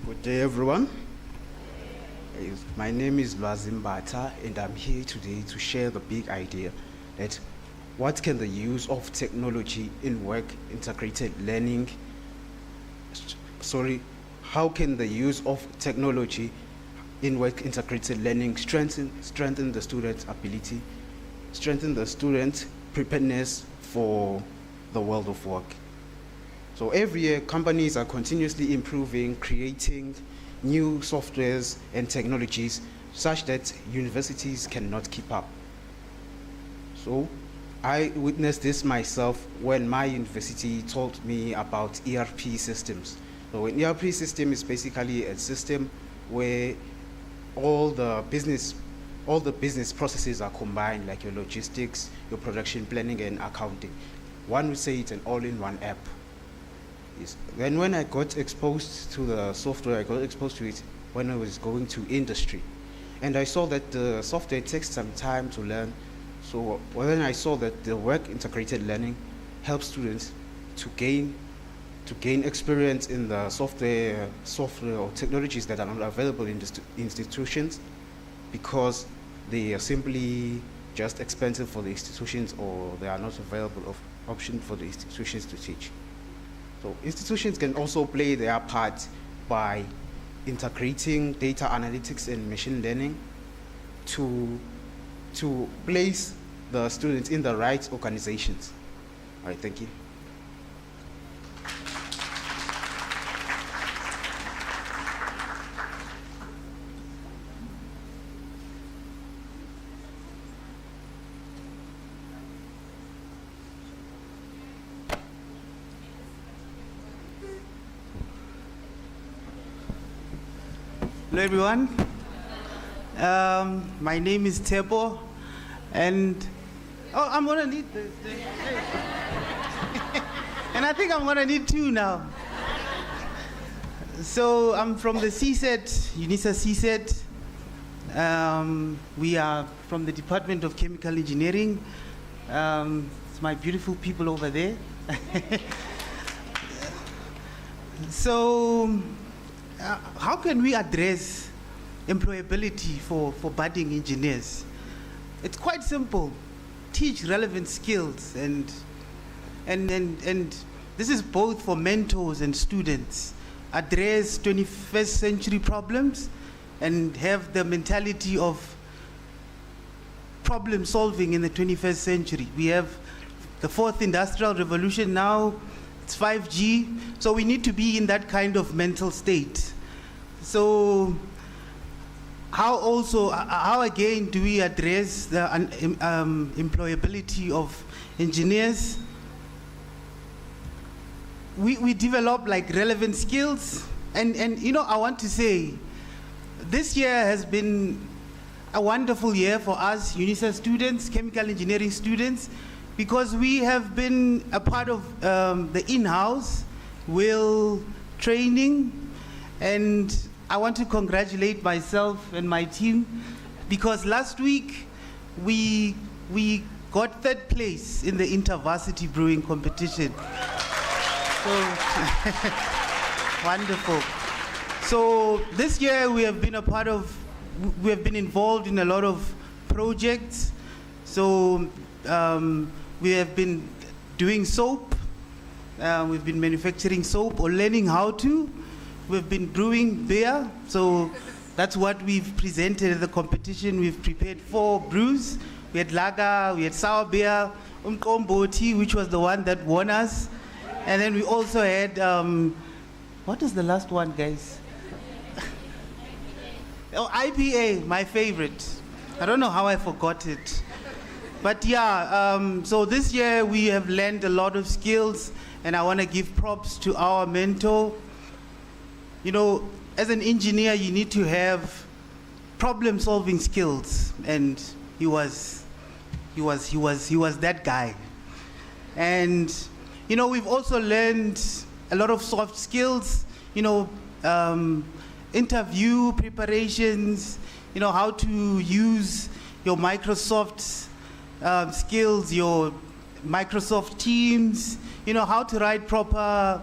Good day, everyone. My name is Lwazimbata, and I'm here today to share the big idea that what can the use of technology in work-integrated learning, how can the use of technology in work-integrated learning strengthen the student's ability, strengthen the student's preparedness for the world of work. So every year, companies are continuously improving, creating new softwares and technologies such that universities cannot keep up. So I witnessed this myself when my university told me about ERP systems. So an ERP system is basically a system where all the business processes are combined, like your logistics, your production planning, and accounting. One would say it's an all-in-one app. Then when I got exposed to the software, I got exposed to it when I was going to industry. And I saw that the software takes some time to learn. So when I saw that the work-integrated learning helps students to gain experience in the software or technologies that are not available in the institutions, because they are simply just expensive for the institutions, or they are not available option for the institutions to teach. So institutions can also play their part by integrating data analytics and machine learning to place the students in the right organizations. All right, thank you. Hello everyone. My name is Tebo, and I'm gonna need this. And I think I'm gonna need two now. So I'm from the CSET, Unisa CSET. We are from the Department of Chemical Engineering. It's my beautiful people over there. So, how can we address employability for budding engineers? It's quite simple. Teach relevant skills, and this is both for mentors and students. Address 21st century problems and have the mentality of problem solving in the 21st century. We have the fourth industrial revolution now, it's 5G, so we need to be in that kind of mental state. So how again do we address the employability of engineers? We develop like relevant skills, and you know, I want to say this year has been a wonderful year for us Unisa students, chemical engineering students, because we have been a part of the in-house WIL training, and I want to congratulate myself and my team, because last week we got third place in the InterVarsity brewing competition. So wonderful. So this year we have been involved in a lot of projects. So we have been doing soap. We've been manufacturing soap or learning how to. We've been brewing beer. So that's what we've presented at the competition. We've prepared 4 brews. We had lager, we had sour beer, umkomboti, which was the one that won us. And then we also had, what is the last one, guys? Oh, IPA, my favorite. I don't know how I forgot it. But yeah, so this year we have learned a lot of skills, and I want to give props to our mentor. You know, as an engineer, you need to have problem-solving skills, and he was that guy. And you know, we've also learned a lot of soft skills. You know, interview preparations. You know, how to use your Microsoft skills, your Microsoft Teams. You know, how to write proper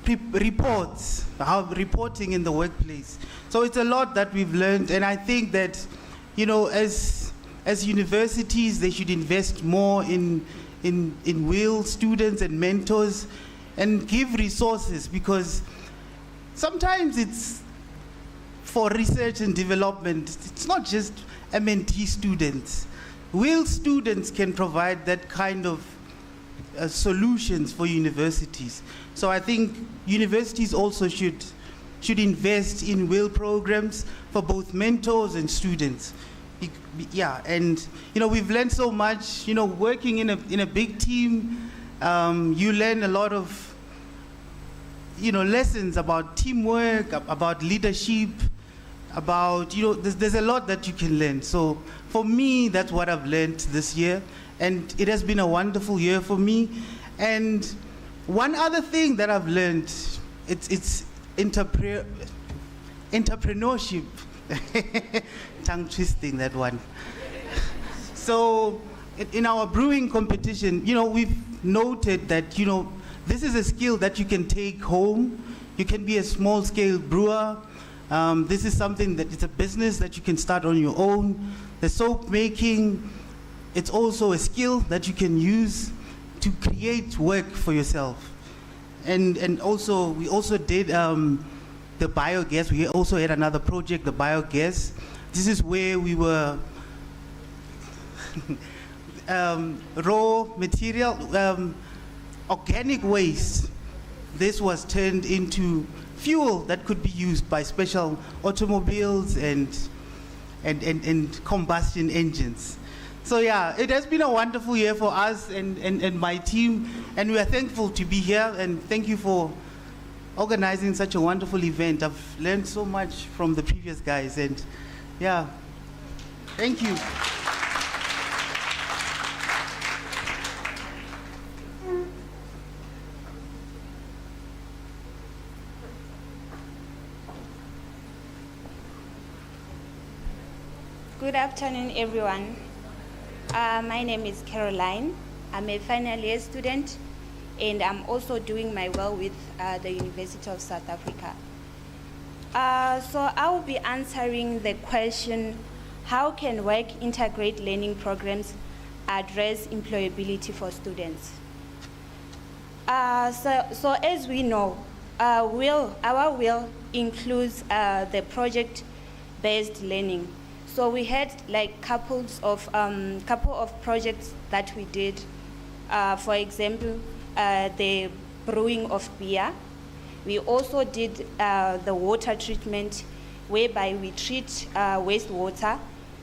reports, reporting in the workplace. So it's a lot that we've learned, and I think that, you know, as universities, they should invest more in WIL students and mentors, and give resources, because sometimes it's for research and development. It's not just M&T students. WIL students can provide that kind of solutions for universities. So I think universities also should invest in WIL programs for both mentors and students. Yeah, and you know, we've learned so much. You know, working in a big team, you learn a lot of, you know, lessons about teamwork, about leadership, about, you know, there's a lot that you can learn. So for me, that's what I've learned this year, and it has been a wonderful year for me. And one other thing that I've learned, it's entrepreneurship. Tongue twisting, that one. So in our brewing competition, you know, we've noted that, you know, this is a skill that you can take home. You can be a small scale brewer. This is something that it's a business that you can start on your own. The soap making, it's also a skill that you can use to create work for yourself. And also, we also did the biogas. We also had another project, the biogas. This is where we were raw material, organic waste. This was turned into fuel that could be used by special automobiles and combustion engines. So yeah, it has been a wonderful year for us and my team, and we are thankful to be here, and thank you for organizing such a wonderful event. I've learned so much from the previous guys, and yeah, thank you. Good afternoon, everyone. My name is Caroline. I'm a final year student, and I'm also doing my WIL with the University of South Africa. So I will be answering the question, how can work integrate learning programs address employability for students? So as we know, our WIL includes the project-based learning. So we had like couple of projects that we did. For example, the brewing of beer. We also did the water treatment, whereby we treat wastewater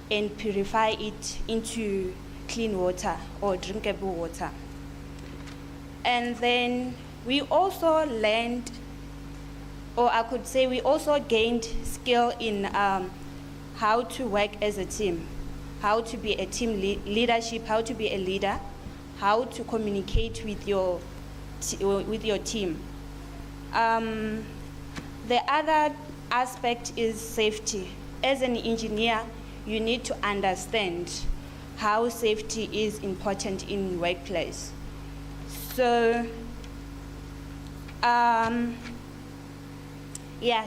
and purify it into clean water or drinkable water. And then we also learned, or I could say we also gained skill in how to work as a team, how to be a team leadership, how to be a leader, how to communicate with your team. The other aspect is safety. As an engineer, you need to understand how safety is important in workplace. So,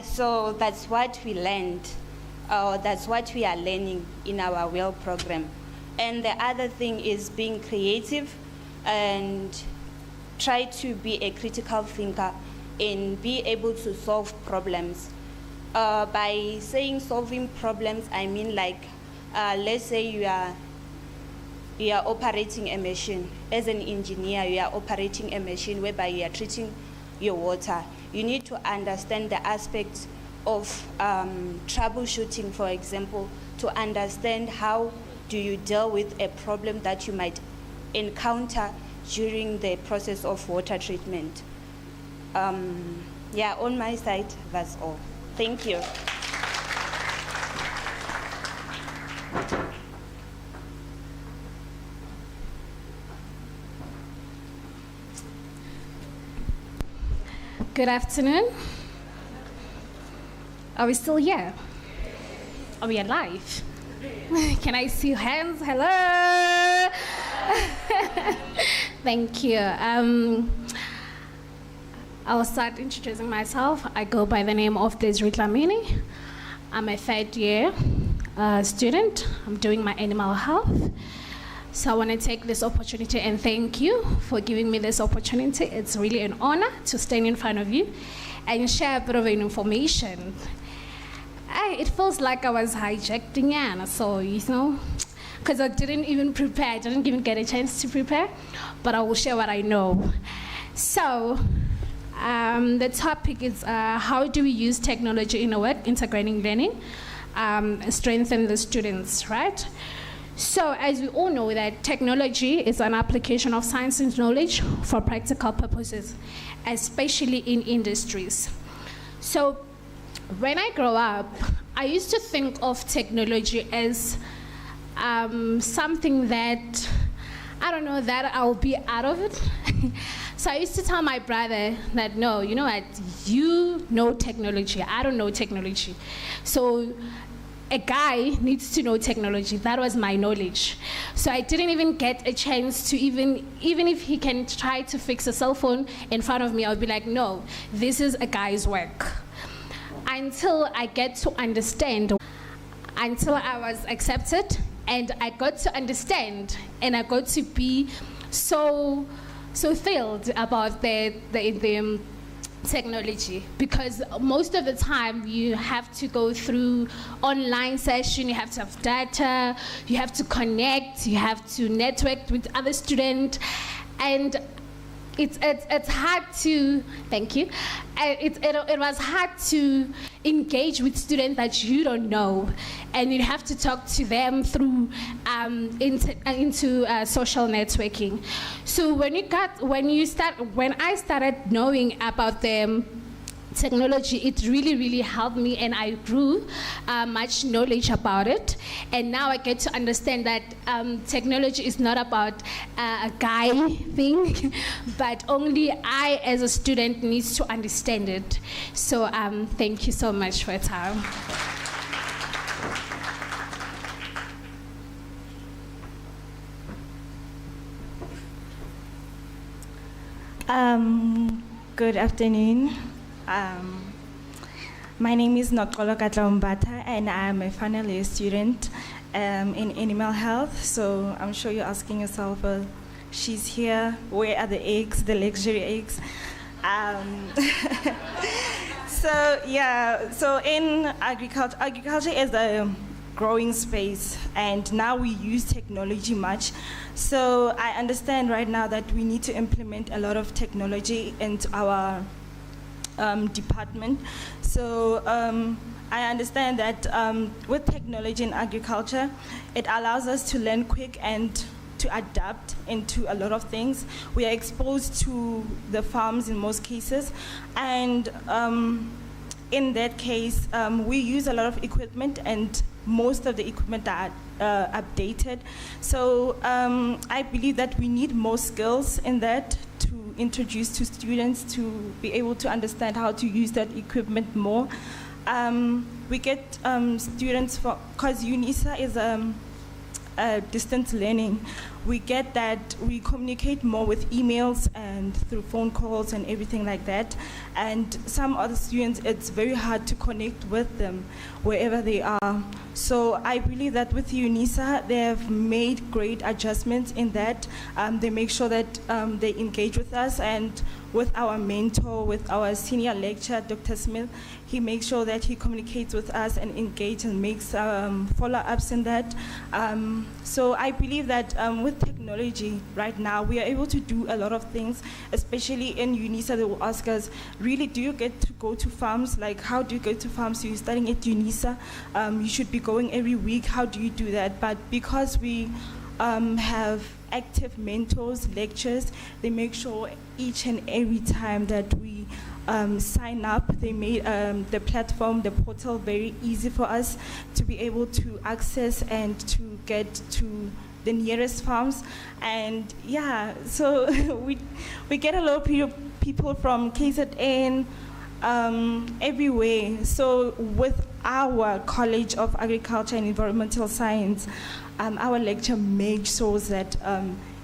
so that's what we learned. That's what we are learning in our WIL program. And the other thing is being creative and try to be a critical thinker and be able to solve problems. By saying solving problems, I mean like, let's say you are operating a machine. As an engineer, you are operating a machine whereby you are treating your water. You need to understand the aspects of troubleshooting, for example, to understand how do you deal with a problem that you might encounter during the process of water treatment. On my side, that's all. Thank you. Good afternoon. Are we still here? Are we alive? Can I see your hands? Hello. Thank you. I'll start introducing myself. I go by the name of Desiree Dlamini. I'm a third year student. I'm doing my animal health. So I want to take this opportunity and thank you for giving me this opportunity. It's really an honor to stand in front of you and share a bit of information. It feels like I was hijacking Anna, so because I didn't even prepare. I didn't even get a chance to prepare, but I will share what I know. So the topic is how do we use technology in our work, integrating learning, strengthen the students, right? So as we all know that technology is an application of science and knowledge for practical purposes, especially in industries. So when I grow up, I used to think of technology as something that, I don't know, that I'll be out of it. So I used to tell my brother that, no, you know what, you know technology, I don't know technology. So a guy needs to know technology. That was my knowledge. So I didn't even get a chance to even if he can try to fix a cell phone in front of me, I would be like, no, this is a guy's work. Until I get to understand, until I was accepted, and I got to understand, and I got to be so thrilled about the technology, because most of the time you have to go through online session, you have to have data, you have to connect, you have to network with other students, and it's hard to, thank you, it was hard to engage with students that you don't know, and you have to talk to them through into social networking. So when I started knowing about the technology, it really helped me, and I grew much knowledge about it. And now I get to understand that technology is not about a guy thing, but only I as a student needs to understand it. So thank you so much for your time. Good afternoon. My name is Nokolo Katlaumbata, and I'm a final year student in animal health. So I'm sure you're asking yourself, she's here, where are the eggs, the luxury eggs? So in agriculture is a growing space, and now we use technology much. So I understand right now that we need to implement a lot of technology into our department. So I understand that with technology in agriculture, it allows us to learn quick and to adapt into a lot of things. We are exposed to the farms in most cases, and in that case, we use a lot of equipment, and most of the equipment are updated. So I believe that we need more skills in that to introduce to students to be able to understand how to use that equipment more. We get students, because Unisa is distance learning, we get that we communicate more with emails and through phone calls and everything like that. And some other students, it's very hard to connect with them wherever they are. So I believe that with Unisa, they have made great adjustments in that. They make sure that they engage with us, and with our mentor, with our senior lecturer, Dr. Smith, he makes sure that he communicates with us and engages and makes follow-ups in that. So I believe that with technology right now, we are able to do a lot of things, especially in Unisa. They will ask us, really, do you get to go to farms? Like, how do you go to farms? You're studying at Unisa. You should be going every week. How do you do that? But because we have active mentors, lectures, they make sure each and every time that we sign up, they made the platform, the portal very easy for us to be able to access and to get to the nearest farms. And yeah, so we get a lot of people from KZN, everywhere. So with our College of Agriculture and Environmental Science, our lecture makes sure that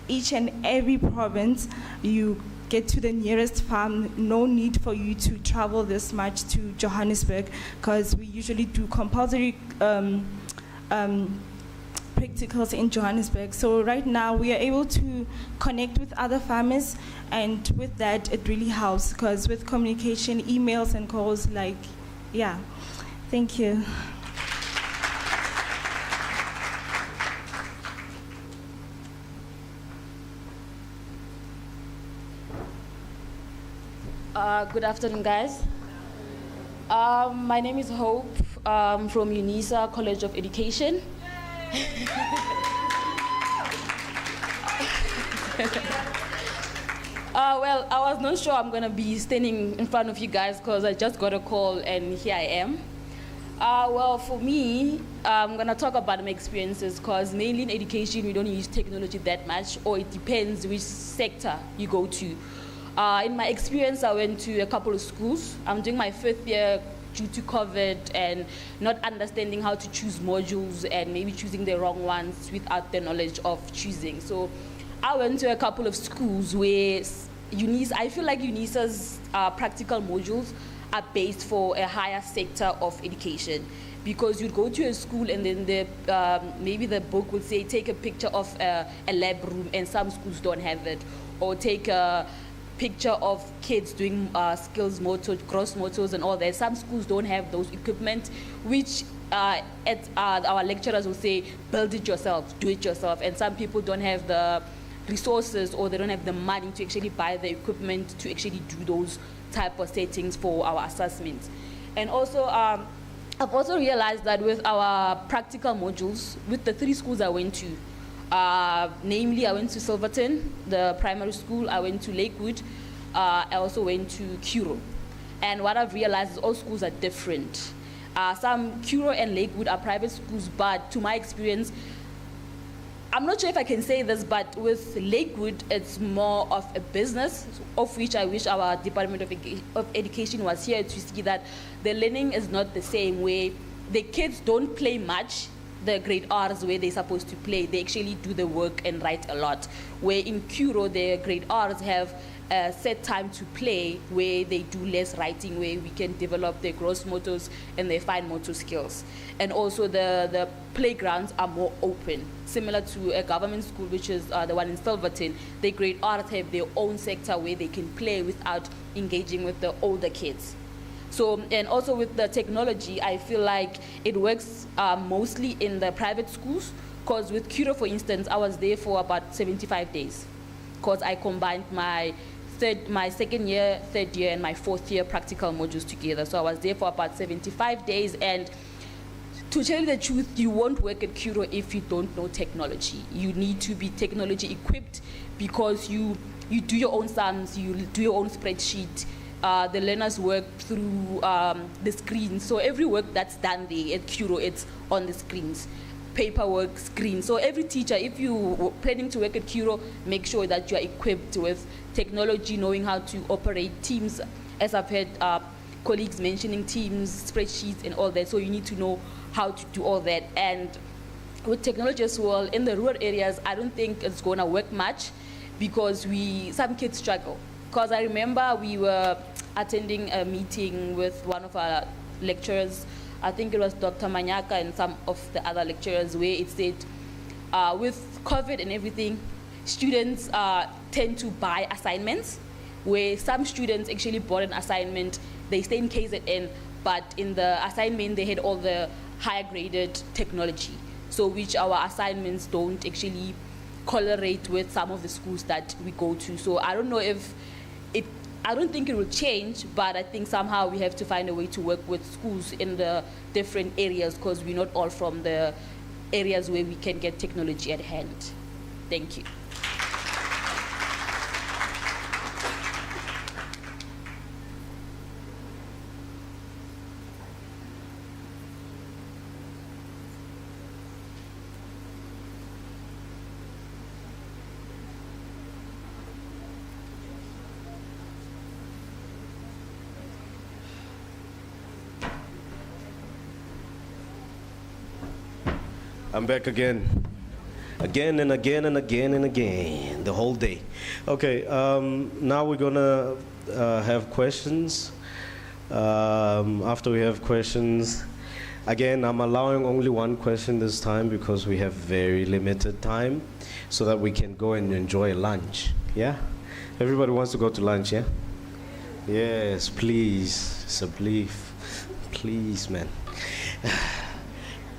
each and every province, you get to the nearest farm. No need for you to travel this much to Johannesburg, because we usually do compulsory practicals in Johannesburg. So right now we are able to connect with other farmers, and with that it really helps, because with communication, emails and calls, like, yeah. Thank you. Good afternoon, guys. My name is Hope from Unisa College of Education. Well, I was not sure I'm going to be standing in front of you guys because I just got a call and here I am. Well, for me, I'm going to talk about my experiences, because mainly in education, we don't use technology that much, or it depends which sector you go to. In my experience, I went to a couple of schools. I'm doing my 5th year due to COVID and not understanding how to choose modules and maybe choosing the wrong ones without the knowledge of choosing. So I went to a couple of schools where I feel like Unisa's practical modules are based for a higher sector of education, because you'd go to a school and then maybe the book would say take a picture of a lab room, and some schools don't have it, or take a picture of kids doing skills motor, cross motors and all that. Some schools don't have those equipment, which our lecturers will say build it yourself, do it yourself, and some people don't have the resources, or they don't have the money to actually buy the equipment to actually do those type of settings for our assessments. And also I've also realized that with our practical modules, with the 3 schools I went to, namely I went to Silverton, the primary school, I went to Lakewood, I also went to Kuro. And what I've realized is all schools are different. Some Kuro and Lakewood are private schools, but to my experience, I'm not sure if I can say this, but with Lakewood, it's more of a business, of which I wish our Department of Education was here to see that the learning is not the same way. The kids don't play much, the grade R's where they're supposed to play. They actually do the work and write a lot. Where in Kuro, the grade R's have a set time to play where they do less writing, where we can develop their gross motors and their fine motor skills. And also the playgrounds are more open, similar to a government school, which is the one in Silverton. They grade arts have their own sector where they can play without engaging with the older kids. So, and also with the technology, I feel like it works mostly in the private schools, because with Curo, for instance, I was there for about 75 days, because I combined my second year, third year, and my fourth year practical modules together. So I was there for about 75 days, and to tell you the truth, you won't work at Curo if you don't know technology. You need to be technology equipped, because you do your own sums, you do your own spreadsheet. The learners work through the screens. So every work that's done there at Curo, it's on the screens. Paperwork, screen. So every teacher, if you're planning to work at Curo, make sure that you are equipped with technology, knowing how to operate Teams, as I've heard colleagues mentioning Teams, spreadsheets, and all that. So you need to know how to do all that. And with technology as well, in the rural areas, I don't think it's going to work much, because some kids struggle. Because I remember we were attending a meeting with one of our lecturers, I think it was Dr. Manyaka and some of the other lecturers, where it said with COVID and everything, students tend to buy assignments, where some students actually bought an assignment, they stay in KZN, but in the assignment they had all the higher graded technology, so which our assignments don't actually correlate with some of the schools that we go to. So I don't know if I don't think it will change, but I think somehow we have to find a way to work with schools in the different areas, because we're not all from the areas where we can get technology at hand. Thank you. I'm back again and again and again and again, the whole day. Okay, now we're gonna have questions. After we have questions, again, I'm allowing only one question this time, because we have very limited time, so that we can go and enjoy lunch. Yeah? Everybody wants to go to lunch, yeah? Yes, please. It's a belief. Please, man.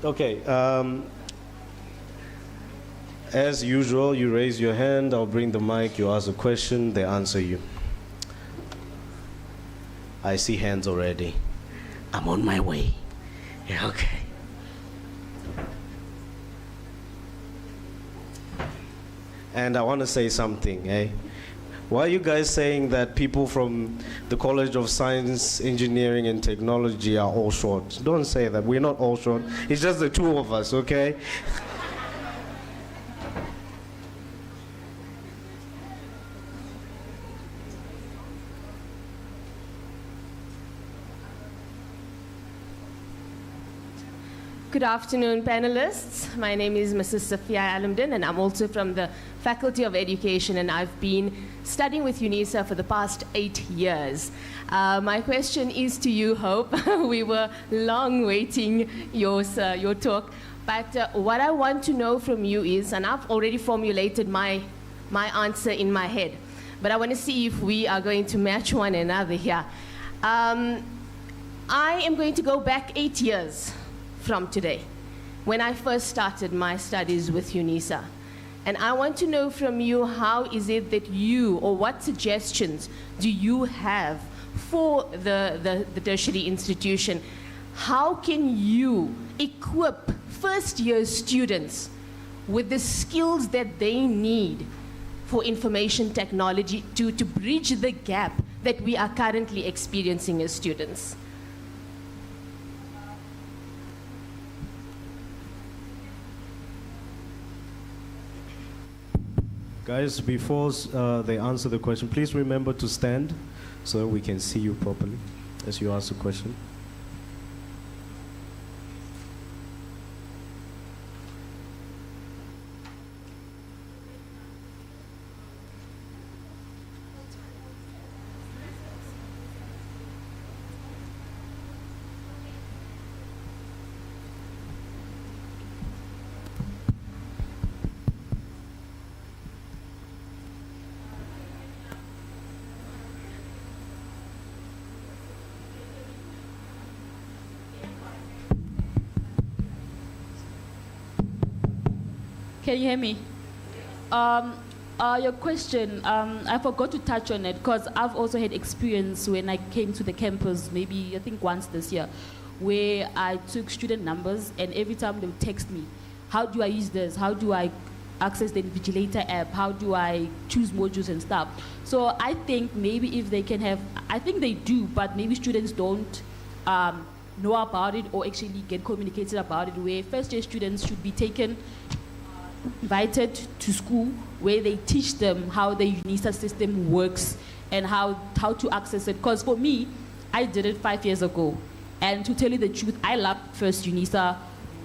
Okay. As usual, you raise your hand, I'll bring the mic, you ask a question, they answer you. I see hands already. I'm on my way. Yeah, okay. And I want to say something, eh? Why are you guys saying that people from the College of Science, Engineering, and Technology are all short? Don't say that. We're not all short. It's just the two of us, okay? Good afternoon, panelists. My name is Mrs. Sophia Alamdin, and I'm also from the Faculty of Education, and I've been studying with Unisa for the past 8 years. My question is to you, Hope. We were long waiting your talk, but what I want to know from you is, and I've already formulated my answer in my head, but I want to see if we are going to match one another here. I am going to go back 8 years from today, when I first started my studies with Unisa. And I want to know from you, how is it that you, or what suggestions do you have for the tertiary institution? How can you equip first-year students with the skills that they need for information technology to bridge the gap that we are currently experiencing as students? Guys, before they answer the question, please remember to stand so that we can see you properly as you ask the question. Can you hear me? Your question, I forgot to touch on it because I've also had experience when I came to the campus, maybe I think once this year, where I took student numbers and every time they would text me, how do I use this? How do I access the Invigilator app? How do I choose modules and stuff? So I think maybe if they can have, I think they do, but maybe students don't know about it or actually get communicated about it, where first year students should be taken, invited to school where they teach them how the Unisa system works and how to access it. Because for me, I did it 5 years ago. And to tell you the truth, I love first Unisa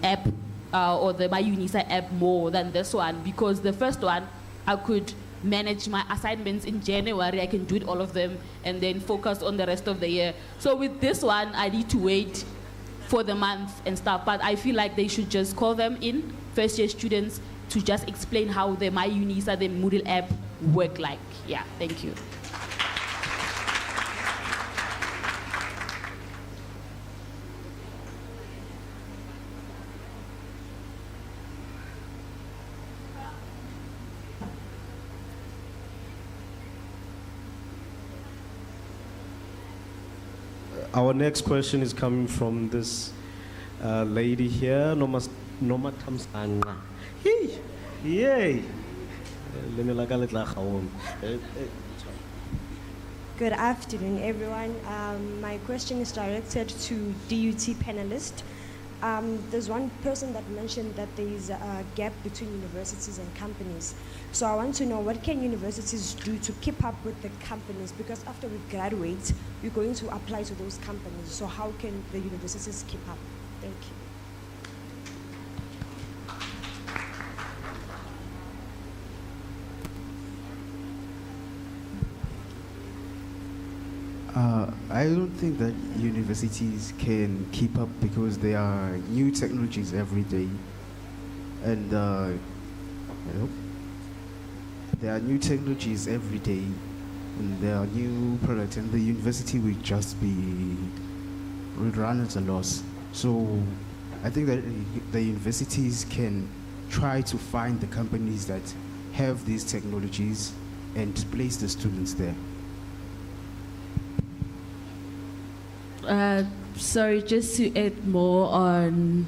app or the My Unisa app more than this one, because the first one, I could manage my assignments in January, I can do it all of them and then focus on the rest of the year. So with this one, I need to wait for the month and stuff, but I feel like they should just call them in, first year students, to just explain how the My Unisa, the Moodle app work like. Yeah, thank you. Our next question is coming from this lady here, Noma Tamsanga. Yay! Good afternoon, everyone. My question is directed to DUT panelists. There's one person that mentioned that there is a gap between universities and companies. So I want to know, what can universities do to keep up with the companies? Because after we graduate, we're going to apply to those companies. So how can the universities keep up? Thank you. I don't think that universities can keep up because there are new technologies every day, and there are new technologies every day, and there are new products, and the university will run at a loss. So I think that the universities can try to find the companies that have these technologies and place the students there. Sorry, just to add more on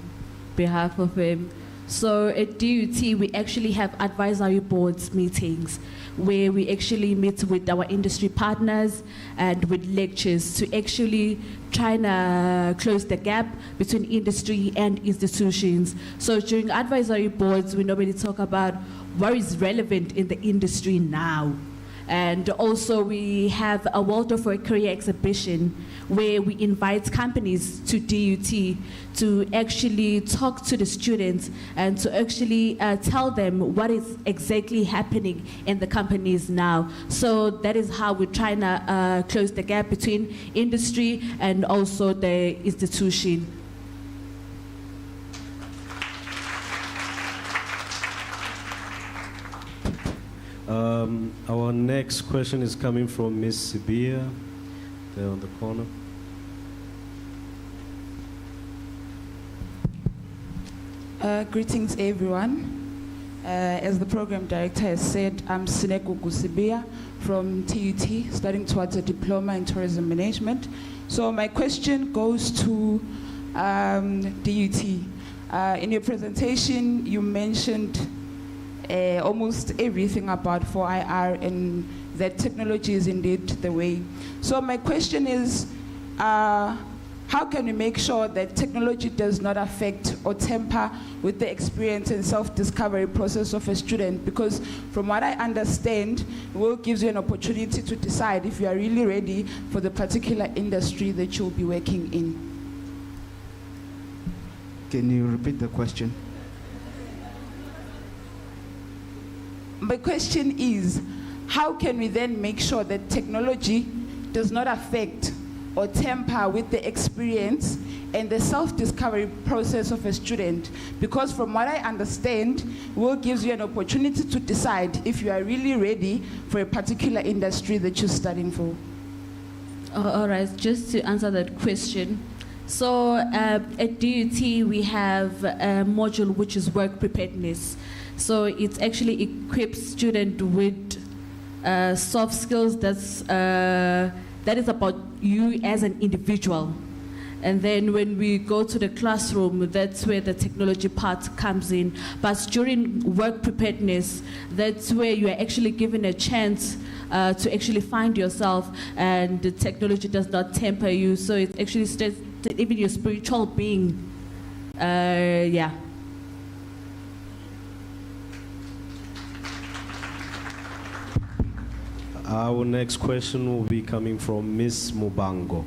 behalf of him. So at DUT, we actually have advisory boards meetings where we actually meet with our industry partners and with lectures to actually try and close the gap between industry and institutions. So during advisory boards, we normally talk about what is relevant in the industry now. And also we have a World of Work Career exhibition where we invite companies to DUT to actually talk to the students and to actually tell them what is exactly happening in the companies now. So that is how we're trying to close the gap between industry and also the institution. Our next question is coming from Miss Sibia, there on the corner. Greetings, everyone. As the program director has said, I'm Sineku Gusibia from TUT, studying towards a diploma in tourism management. So my question goes to DUT. In your presentation, you mentioned almost everything about 4IR, and that technology is indeed the way. So my question is, how can we make sure that technology does not affect or tamper with the experience and self-discovery process of a student? Because from what I understand, WIL gives you an opportunity to decide if you are really ready for the particular industry that you'll be working in. Can you repeat the question? My question is, how can we then make sure that technology does not affect or tamper with the experience and the self-discovery process of a student? Because from what I understand, WIL gives you an opportunity to decide if you are really ready for a particular industry that you're studying for. All right, just to answer that question. So at DUT, we have a module which is work preparedness. So it actually equips students with soft skills that is about you as an individual. And then when we go to the classroom, that's where the technology part comes in. But during work preparedness, that's where you are actually given a chance to actually find yourself, and the technology does not temper you. So it actually stays even your spiritual being. Yeah. Our next question will be coming from Miss Mubango.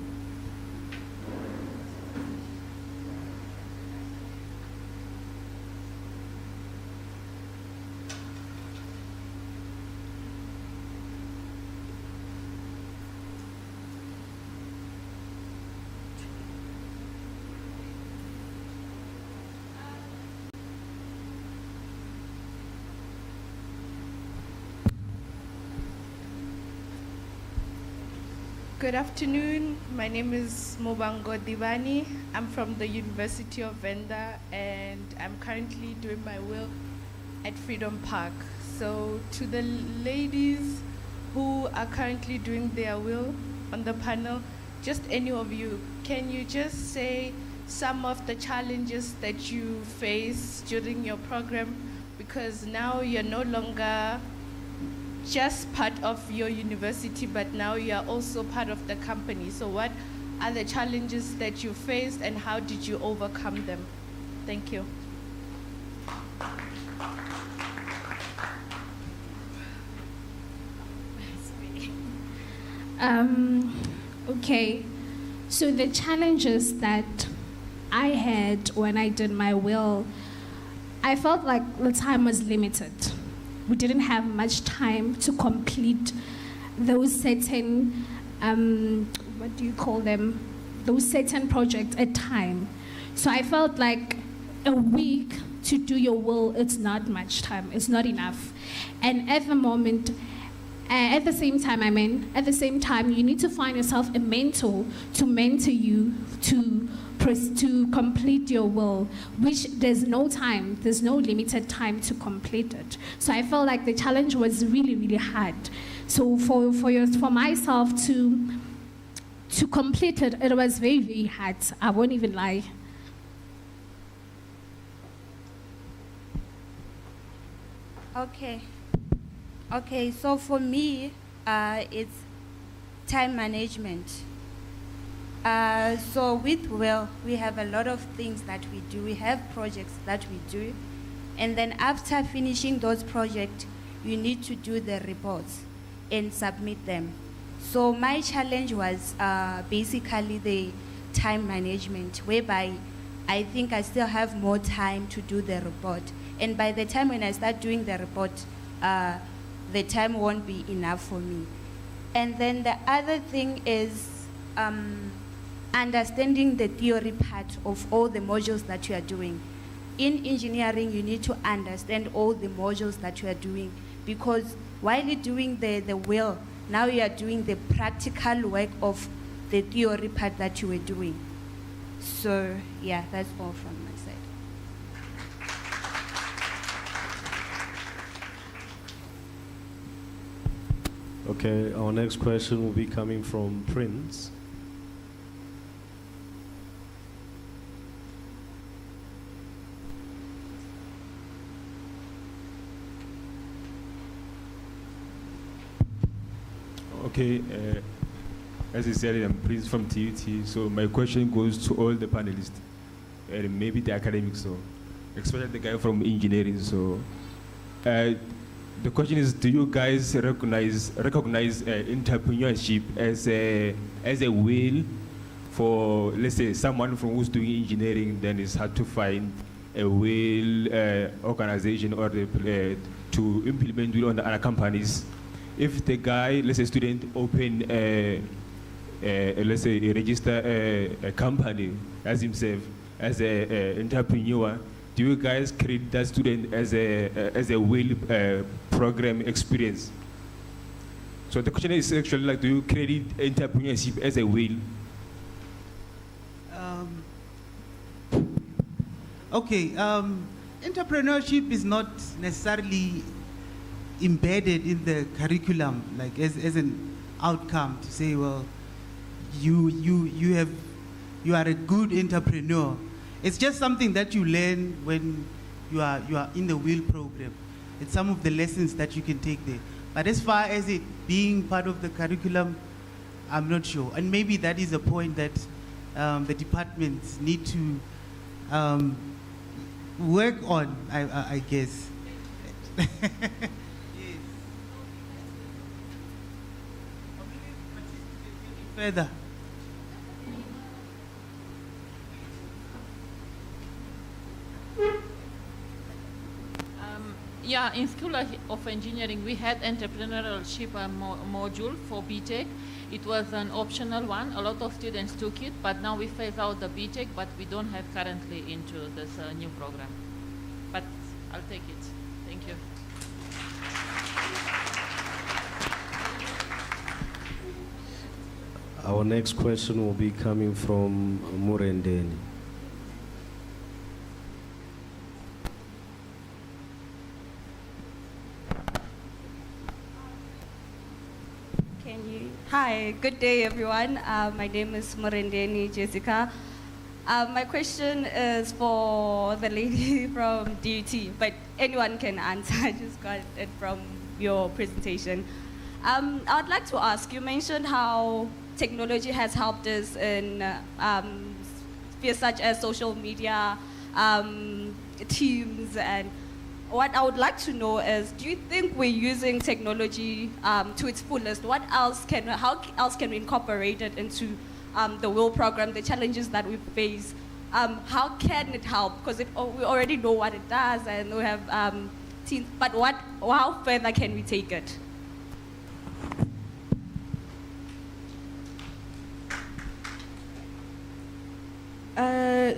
Good afternoon. My name is Mobango Divani. I'm from the University of Venda, and I'm currently doing my will at Freedom Park. So to the ladies who are currently doing their will on the panel, just any of you, can you just say some of the challenges that you face during your program? Because now you're no longer just part of your university, but now you are also part of the company. So what are the challenges that you faced, and how did you overcome them? Thank you. Okay, so the challenges that I had when I did my will, I felt like the time was limited. We didn't have much time to complete those certain, what do you call them? Those certain projects at time. So I felt like a week to do your will, it's not much time, it's not enough. And at the moment, at the same time, you need to find yourself a mentor to mentor you to complete your will, which there's no time, there's no limited time to complete it. So I felt like the challenge was really, really hard. So for myself to complete it, it was very, very hard. I won't even lie. Okay, so for me, it's time management. So with WIL, we have a lot of things that we do. We have projects that we do. And then after finishing those projects, you need to do the reports and submit them. So my challenge was basically the time management, whereby I think I still have more time to do the report. And by the time when I start doing the report, the time won't be enough for me. And then the other thing is understanding the theory part of all the modules that you are doing. In engineering, you need to understand all the modules that you are doing, because while you're doing the will, now you are doing the practical work of the theory part that you were doing. So yeah, that's all from my side. Okay, our next question will be coming from Prince. Okay, as I said, I'm Prince from TUT, so my question goes to all the panelists, and maybe the academics, so especially the guy from engineering. So the question is, do you guys recognize entrepreneurship as a will for, let's say, someone from who's doing engineering, then it's hard to find a will organization or to implement will on the other companies? If the guy, let's say student, open let's say register a company as himself, as an entrepreneur, do you guys create that student as a will program experience? So the question is actually like, do you credit entrepreneurship as a will? Okay, entrepreneurship is not necessarily embedded in the curriculum, like as an outcome to say, well, you are a good entrepreneur. It's just something that you learn when you are in the WIL program. It's some of the lessons that you can take there. But as far as it being part of the curriculum, I'm not sure. And maybe that is a point that the departments need to work on, I guess. Yes. Further. Yeah, in School of Engineering, we had entrepreneurship module for BTech. It was an optional one. A lot of students took it, but now we phase out the BTech, but we don't have currently into this new program. But I'll take it. Thank you. Our next question will be coming from Murendeni. Hi, good day everyone. My name is Murendeni Jessica. My question is for the lady from DUT, but anyone can answer. I just got it from your presentation. I would like to ask, you mentioned how technology has helped us in spheres such as social media, Teams, and what I would like to know is, do you think we're using technology to its fullest? How else can we incorporate it into the WIL program, the challenges that we face? How can it help? Because we already know what it does and we have teams, but how further can we take it?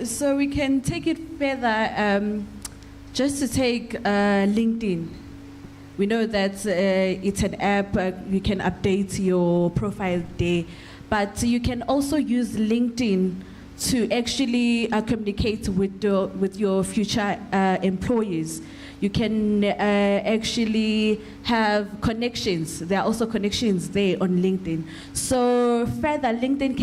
So we can take it further. Just to take LinkedIn, we know that it's an app, you can update your profile there, but you can also use LinkedIn to actually communicate with your future employees. You can actually have connections. There are also connections there on LinkedIn. So further, LinkedIn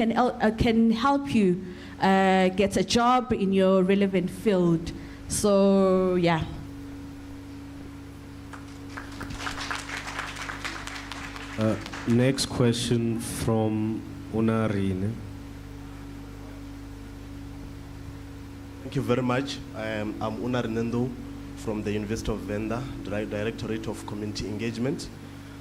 can help you get a job in your relevant field. So, yeah. Next question from Unarine. Thank you very much. I'm Unarinendo from the University of Venda, Directorate of Community Engagement.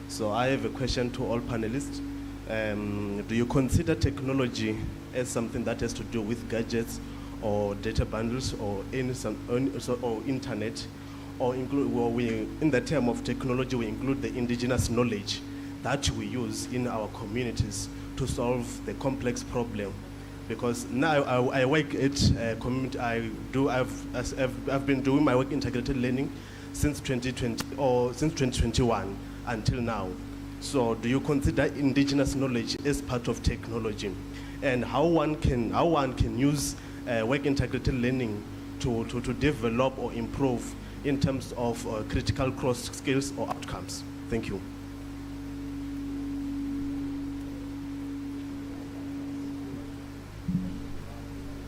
So I have a question to all panelists. Do you consider technology as something that has to do with gadgets or data bundles or internet, or in the term of technology we include the indigenous knowledge that we use in our communities to solve the complex problem? Because now I work at community. I've been doing my work integrated learning since 2020 or since 2021 until now. So do you consider indigenous knowledge as part of technology, and how one can use work integrated learning to develop or improve in terms of critical cross skills or outcomes? Thank you.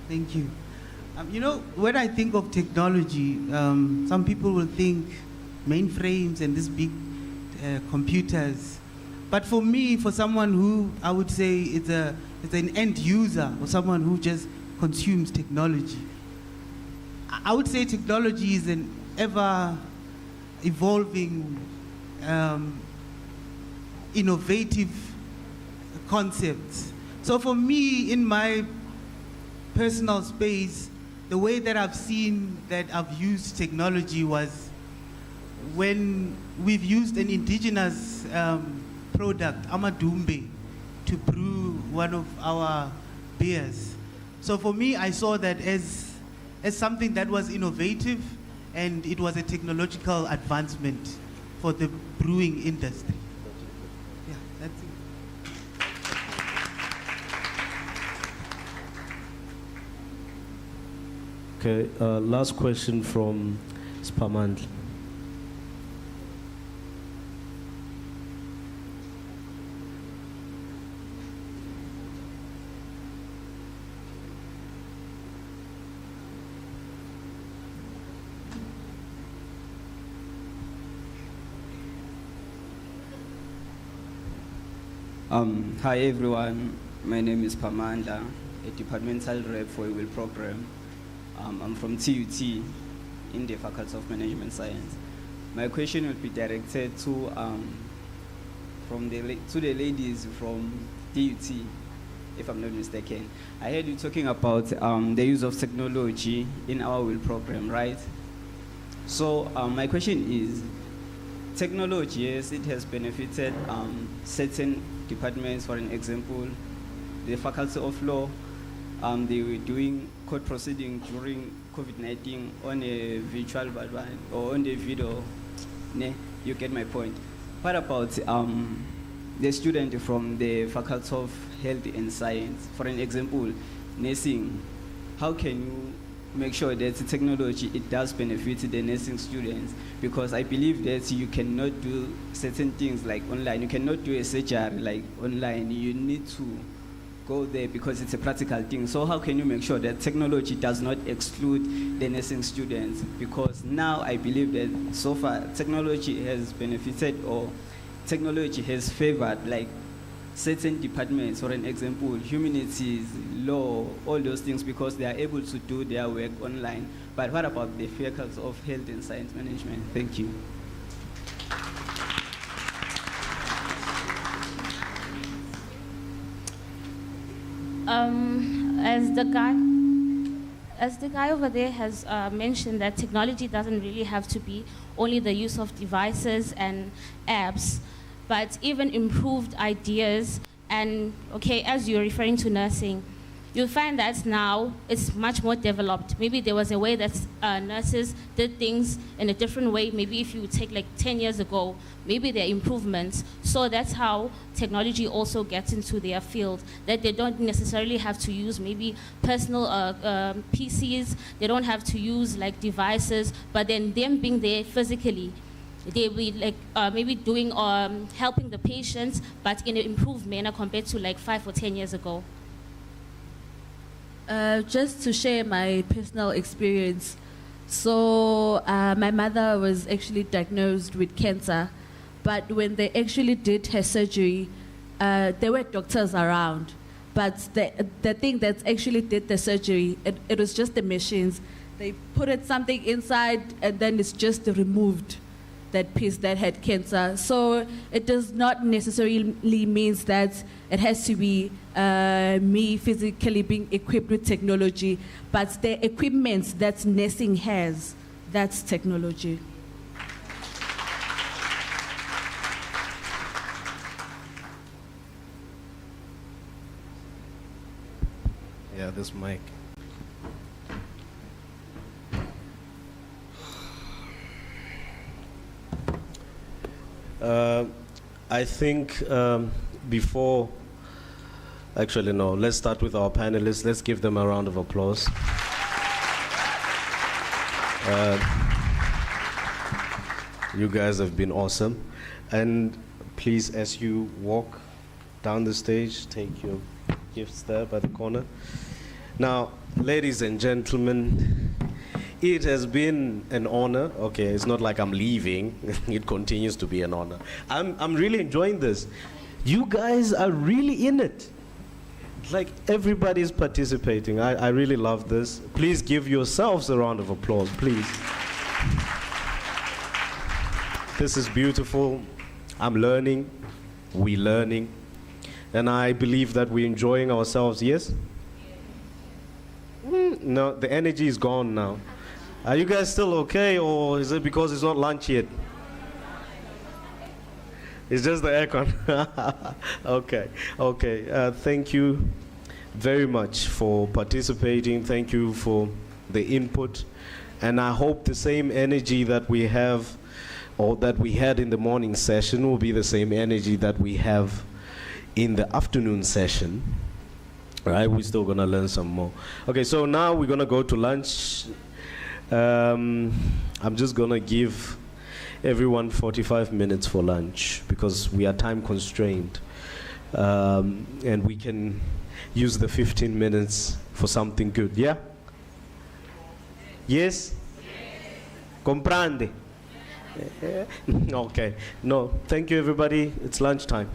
Thank you. You know, when I think of technology, some people will think mainframes and these big computers. But for me, for someone who I would say it's an end user or someone who just consumes technology, I would say technology is an ever evolving, innovative concept. So for me, in my personal space, the way that I've seen that I've used technology was when we've used an indigenous product, Amadumbe, to brew one of our beers. So for me, I saw that as something that was innovative, and it was a technological advancement for the brewing industry. Yeah, that's it. Okay, last question from Spamandla. Hi everyone, my name is Pamanda, a departmental rep for WIL program. I'm from TUT in the Faculty of Management Science. My question will be directed to the ladies from TUT, if I'm not mistaken. I heard you talking about the use of technology in our WIL program, right? So my question is, technology, yes, it has benefited certain departments. For an example, the Faculty of Law, they were doing court proceeding during COVID-19 on a virtual background or on the video. You get my point. What about the student from the Faculty of Health and Science? For an example, nursing. How can you make sure that the technology, it does benefit the nursing students? Because I believe that you cannot do certain things like online. You cannot do a surgery like online. You need to go there because it's a practical thing. So how can you make sure that technology does not exclude the nursing students? Because now I believe that so far technology has benefited, or technology has favored like certain departments. For an example, humanities, law, all those things, because they are able to do their work online. But what about the Faculty of Health and Science Management? Thank you. As the guy over there has mentioned, that technology doesn't really have to be only the use of devices and apps, but even improved ideas. And okay, as you're referring to nursing, you'll find that now it's much more developed. Maybe there was a way that nurses did things in a different way. Maybe if you take like 10 years ago, maybe there are improvements. So that's how technology also gets into their field, that they don't necessarily have to use maybe personal PCs, they don't have to use like devices, but then them being there physically, they will like maybe doing helping the patients, but in an improved manner compared to like 5 or 10 years ago. Just to share my personal experience. So my mother was actually diagnosed with cancer, but when they actually did her surgery, there were doctors around. But the thing that actually did the surgery, it was just the machines. They put something inside and then it's just removed that piece that had cancer. So it does not necessarily mean that it has to be me physically being equipped with technology, but the equipment that nursing has, that's technology. Yeah, this mic. I think before, actually no, let's start with our panelists. Let's give them a round of applause. You guys have been awesome. And please, as you walk down the stage, take your gifts there by the corner. Now, ladies and gentlemen, it has been an honor. Okay, it's not like I'm leaving. It continues to be an honor. I'm really enjoying this. You guys are really in it. Like everybody's participating. I really love this. Please give yourselves a round of applause, please. This is beautiful. I'm learning. We're learning. And I believe that we're enjoying ourselves, yes? No, the energy is gone now. Are you guys still okay, or is it because it's not lunch yet? It's just the aircon. Okay. Thank you very much for participating. Thank you for the input. And I hope the same energy that we have, or that we had in the morning session, will be the same energy that we have in the afternoon session. Right, we're still gonna learn some more. Okay, so now we're gonna go to lunch. I'm just gonna give everyone 45 minutes for lunch because we are time constrained, and we can use the 15 minutes for something good. Yeah? Yes? Comprende? Okay. No, thank you everybody. It's lunchtime.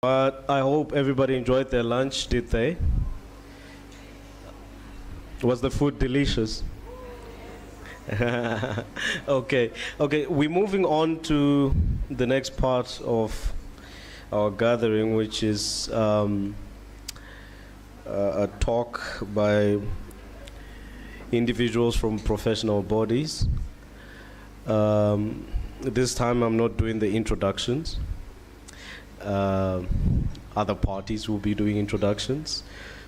But I hope everybody enjoyed their lunch, did they? Was the food delicious? Okay, we're moving on to the next part of our gathering, which is a talk by individuals from professional bodies. This time I'm not doing the introductions. Other parties will be doing introductions.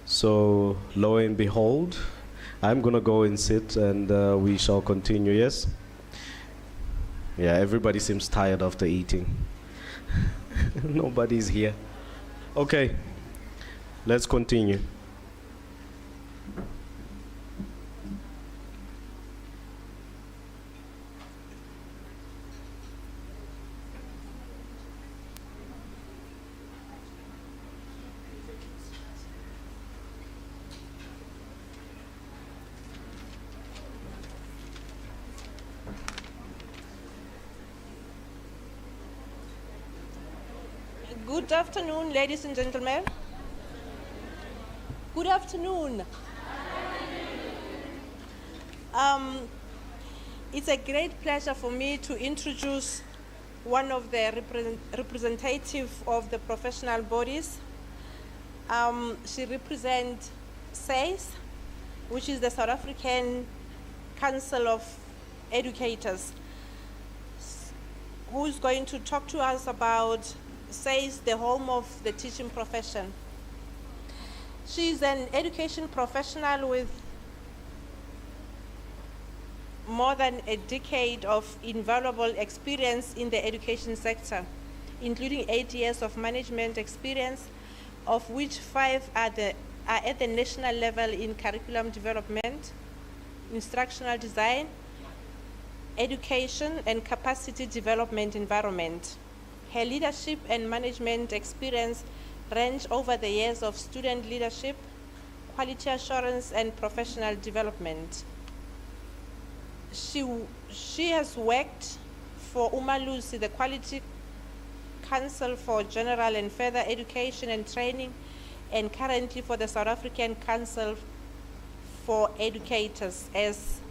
So lo and behold, I'm gonna go and sit and we shall continue, yes? Yeah, everybody seems tired after eating. Nobody's here. Okay, let's continue. Good afternoon, ladies and gentlemen. Good afternoon. It's a great pleasure for me to introduce one of the representatives of the professional bodies. She represents SAIS, which is the South African Council of Educators, who is going to talk to us about SAIS, the home of the teaching profession. She's an education professional with more than a decade of invaluable experience in the education sector, including 8 years of management experience, of which 5 are at the national level in curriculum development, instructional design, education, and capacity development environment. Her leadership and management experience range over the years of student leadership, quality assurance, and professional development. She has worked for Umalusi, the Quality Council for General and Further Education and Training, and currently for the South African Council for Educators as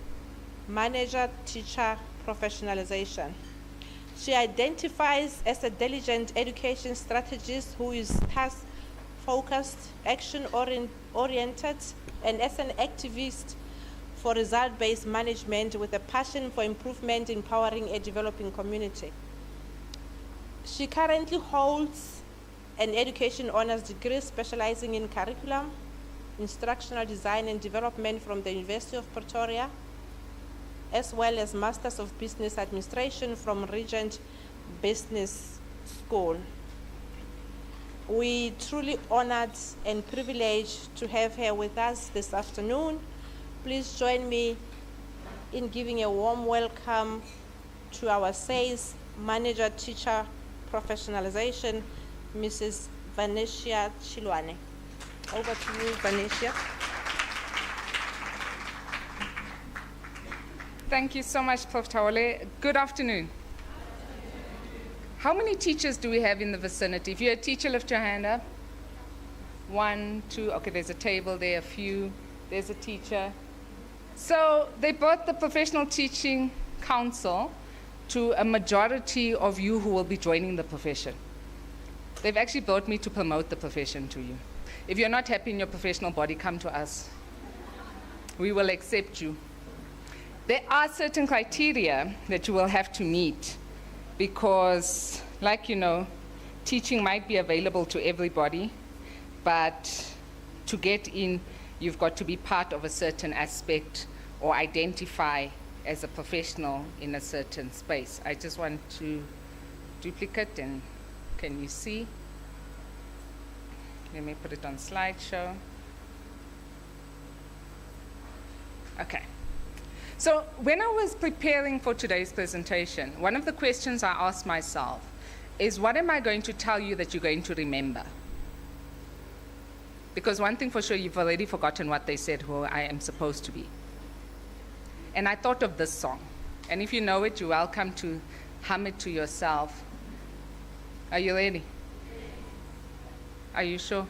Manager Teacher Professionalization. She identifies as a diligent education strategist who is task-focused, action-oriented, and as an activist for result-based management with a passion for improvement, empowering a developing community. She currently holds an education honors degree specializing in curriculum, instructional design and development from the University of Pretoria, as well as Masters of Business Administration from Regent Business School. We truly honored and privileged to have her with us this afternoon. Please join me in giving a warm welcome to our SAIS Manager Teacher Professionalization, Mrs. Vanessa Chilwane. Over to you, Vanessa. Thank you so much, Prof. Taole. Good afternoon. How many teachers do we have in the vicinity? If you're a teacher, lift your hand up. 1, 2, okay, there's a table there, a few. There's a teacher. So they brought the Professional Teaching Council to a majority of you who will be joining the profession. They've actually brought me to promote the profession to you. If you're not happy in your professional body, come to us. We will accept you. There are certain criteria that you will have to meet because, like you know, teaching might be available to everybody, but to get in, you've got to be part of a certain aspect or identify as a professional in a certain space. I just want to duplicate, and can you see? Let me put it on slideshow. Okay. So when I was preparing for today's presentation, one of the questions I asked myself is, what am I going to tell you that you're going to remember? Because one thing for sure, you've already forgotten what they said, who I am supposed to be. And I thought of this song. And if you know it, you're welcome to hum it to yourself. Are you ready? Are you sure?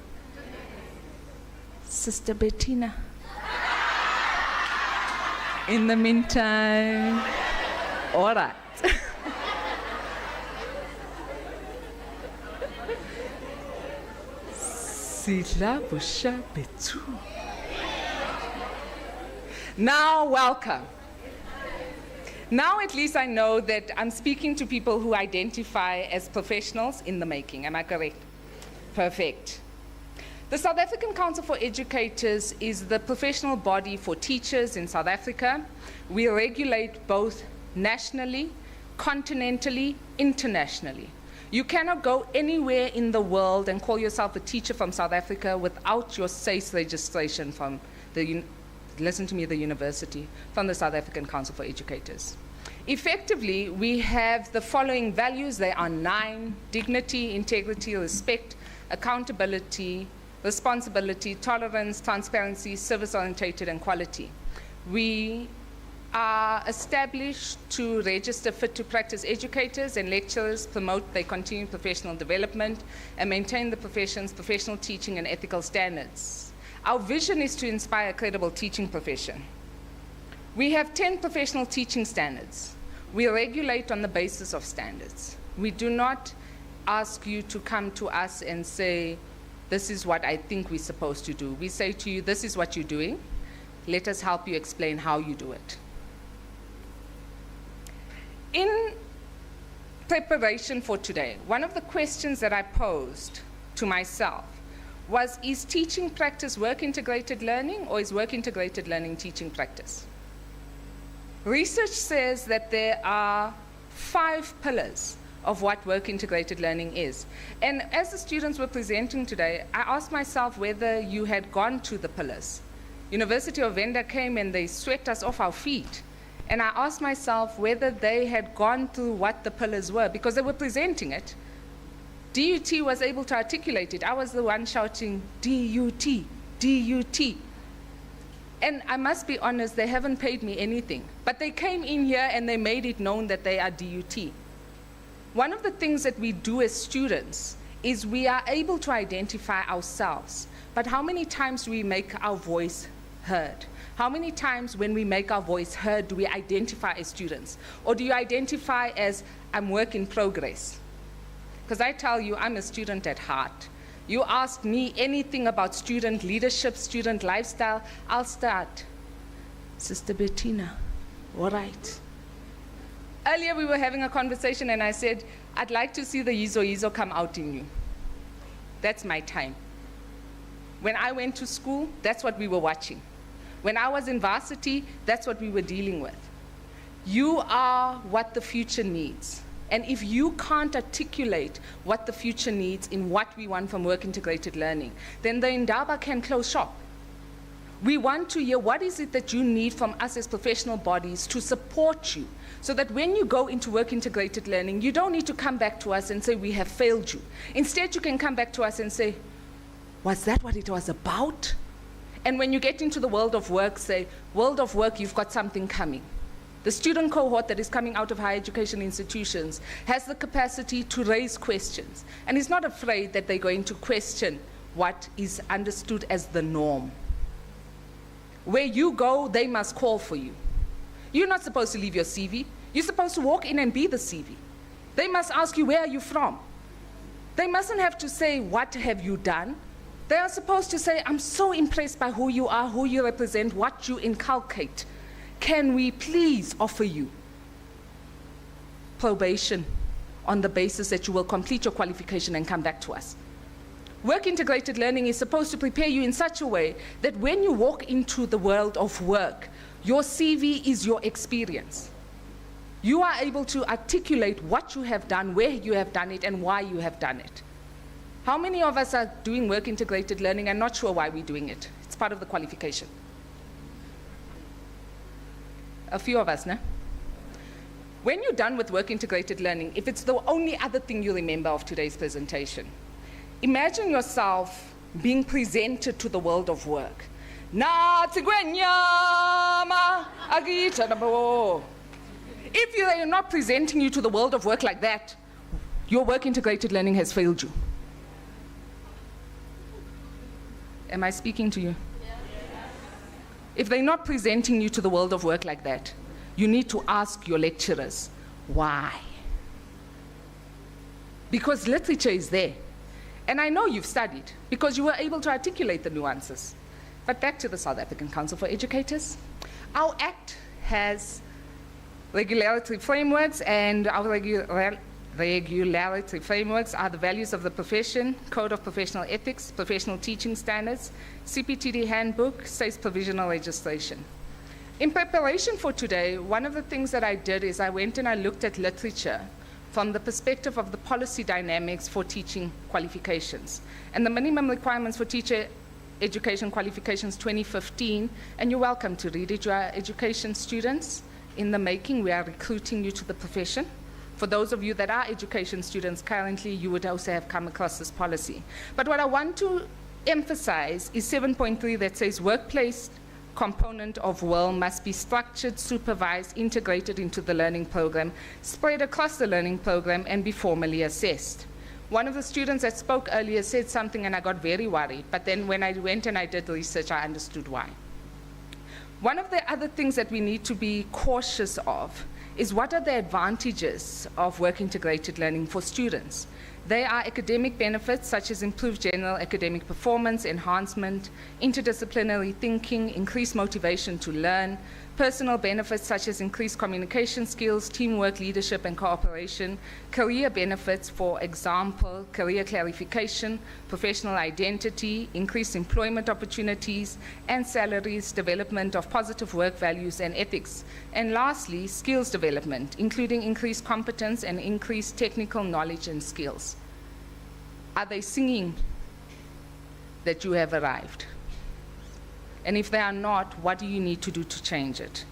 Sister Bettina. In the meantime, all right. Now, welcome. Now at least I know that I'm speaking to people who identify as professionals in the making. Am I correct? Perfect. The South African Council for Educators is the professional body for teachers in South Africa. We regulate both nationally, continentally, internationally. You cannot go anywhere in the world and call yourself a teacher from South Africa without your SACE registration from the, listen to me, the university, from the South African Council for Educators. Effectively, we have the following values. They are 9: dignity, integrity, respect, accountability, responsibility, tolerance, transparency, service-oriented, and quality. We are established to register fit-to-practice educators and lecturers, promote their continued professional development, and maintain the profession's professional teaching and ethical standards. Our vision is to inspire a credible teaching profession. We have 10 professional teaching standards. We regulate on the basis of standards. We do not ask you to come to us and say, this is what I think we're supposed to do. We say to you, this is what you're doing. Let us help you explain how you do it. In preparation for today, one of the questions that I posed to myself was, is teaching practice work-integrated learning, or is work-integrated learning teaching practice? Research says that there are 5 pillars of what work-integrated learning is. And as the students were presenting today, I asked myself whether you had gone to the pillars. University of Venda came and they swept us off our feet. And I asked myself whether they had gone through what the pillars were, because they were presenting it. DUT was able to articulate it. I was the one shouting, DUT, DUT. And I must be honest, they haven't paid me anything. But they came in here and they made it known that they are DUT. One of the things that we do as students is we are able to identify ourselves. But how many times do we make our voice heard? How many times when we make our voice heard do we identify as students? Or do you identify as, I'm work in progress? Because I tell you, I'm a student at heart. You ask me anything about student leadership, student lifestyle, I'll start. Sister Bettina, all right. Earlier we were having a conversation and I said, I'd like to see the Yizo come out in you. That's my time. When I went to school, that's what we were watching. When I was in varsity, that's what we were dealing with. You are what the future needs. And if you can't articulate what the future needs in what we want from work-integrated learning, then the INDABA can close shop. We want to hear what is it that you need from us as professional bodies to support you, so that when you go into work-integrated learning, you don't need to come back to us and say, we have failed you. Instead, you can come back to us and say, was that what it was about? And when you get into the world of work, say, world of work, you've got something coming. The student cohort that is coming out of higher education institutions has the capacity to raise questions and is not afraid that they're going to question what is understood as the norm. Where you go, they must call for you. You're not supposed to leave your CV. You're supposed to walk in and be the CV. They must ask you, where are you from? They mustn't have to say, what have you done? They are supposed to say, I'm so impressed by who you are, who you represent, what you inculcate. Can we please offer you probation on the basis that you will complete your qualification and come back to us? Work-integrated learning is supposed to prepare you in such a way that when you walk into the world of work, your CV is your experience. You are able to articulate what you have done, where you have done it, and why you have done it. How many of us are doing work integrated learning and not sure why we're doing it? It's part of the qualification. A few of us, no? When you're done with work integrated learning, if it's the only other thing you remember of today's presentation, imagine yourself being presented to the world of work. If they are not presenting you to the world of work like that, your work integrated learning has failed you. Am I speaking to you? If they're not presenting you to the world of work like that, you need to ask your lecturers, why? Because literature is there. And I know you've studied because you were able to articulate the nuances. But back to the South African Council for Educators. Our Act has regulatory frameworks, and our regulatory frameworks are the values of the profession, Code of Professional Ethics, Professional Teaching Standards, CPTD Handbook, States Provisional Legislation. In preparation for today, one of the things that I did is I went and I looked at literature from the perspective of the policy dynamics for teaching qualifications. And the minimum requirements for teacher education qualifications 2015, and you're welcome to read it. You are education students in the making. We are recruiting you to the profession. For those of you that are education students currently, you would also have come across this policy. But what I want to emphasize is 7.3 that says workplace component of WIL must be structured, supervised, integrated into the learning program, spread across the learning program, and be formally assessed. One of the students that spoke earlier said something and I got very worried, but then when I went and I did research, I understood why. One of the other things that we need to be cautious of is what are the advantages of work integrated learning for students. There are academic benefits such as improved general academic performance, enhancement, interdisciplinary thinking, increased motivation to learn, personal benefits such as increased communication skills, teamwork, leadership, and cooperation, career benefits, for example, career clarification, professional identity, increased employment opportunities and salaries, development of positive work values and ethics, and lastly, skills development, including increased competence and increased technical knowledge and skills. Are they singing that you have arrived? And if they are not, what do you need to do to change it?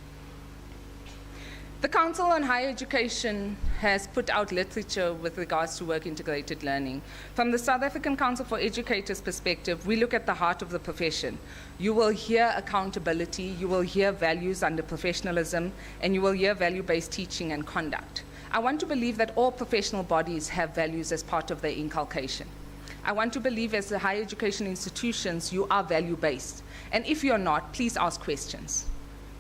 The Council on Higher Education has put out literature with regards to work integrated learning. From the South African Council for Educators perspective, we look at the heart of the profession. You will hear accountability, you will hear values under professionalism, and you will hear value-based teaching and conduct. I want to believe that all professional bodies have values as part of their inculcation. I want to believe as the higher education institutions, you are value-based. And if you're not, please ask questions.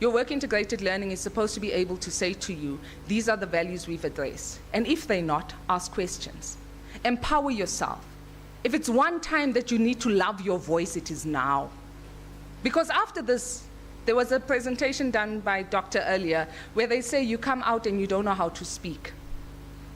Your work integrated learning is supposed to be able to say to you, these are the values we've addressed. And if they're not, ask questions. Empower yourself. If it's one time that you need to love your voice, it is now. Because after this, there was a presentation done by Dr. earlier where they say you come out and you don't know how to speak.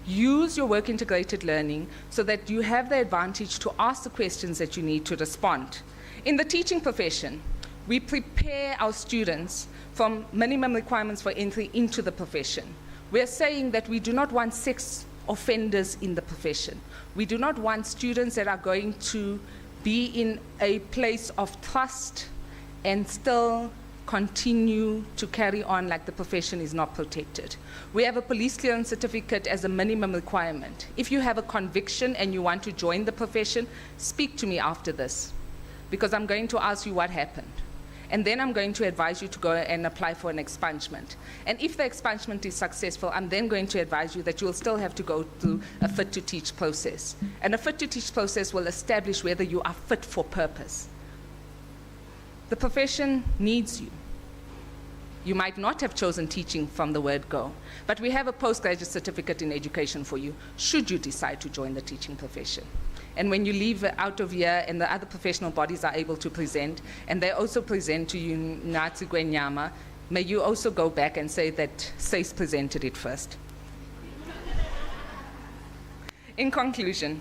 Use your work integrated learning so that you have the advantage to ask the questions that you need to respond. In the teaching profession, we prepare our students from minimum requirements for entry into the profession. We're saying that we do not want sex offenders in the profession. We do not want students that are going to be in a place of trust and still continue to carry on like the profession is not protected. We have a police clearance certificate as a minimum requirement. If you have a conviction and you want to join the profession, speak to me after this, because I'm going to ask you what happened. And then I'm going to advise you to go and apply for an expungement. And if the expungement is successful, I'm then going to advise you that you will still have to go through a fit to teach process. And a fit to teach process will establish whether you are fit for purpose. The profession needs you. You might not have chosen teaching from the word go, but we have a postgraduate certificate in education for you, should you decide to join the teaching profession. And when you leave out of here and the other professional bodies are able to present, and they also present to you Natsi Gwenyama, may you also go back and say that SACE presented it first. In conclusion,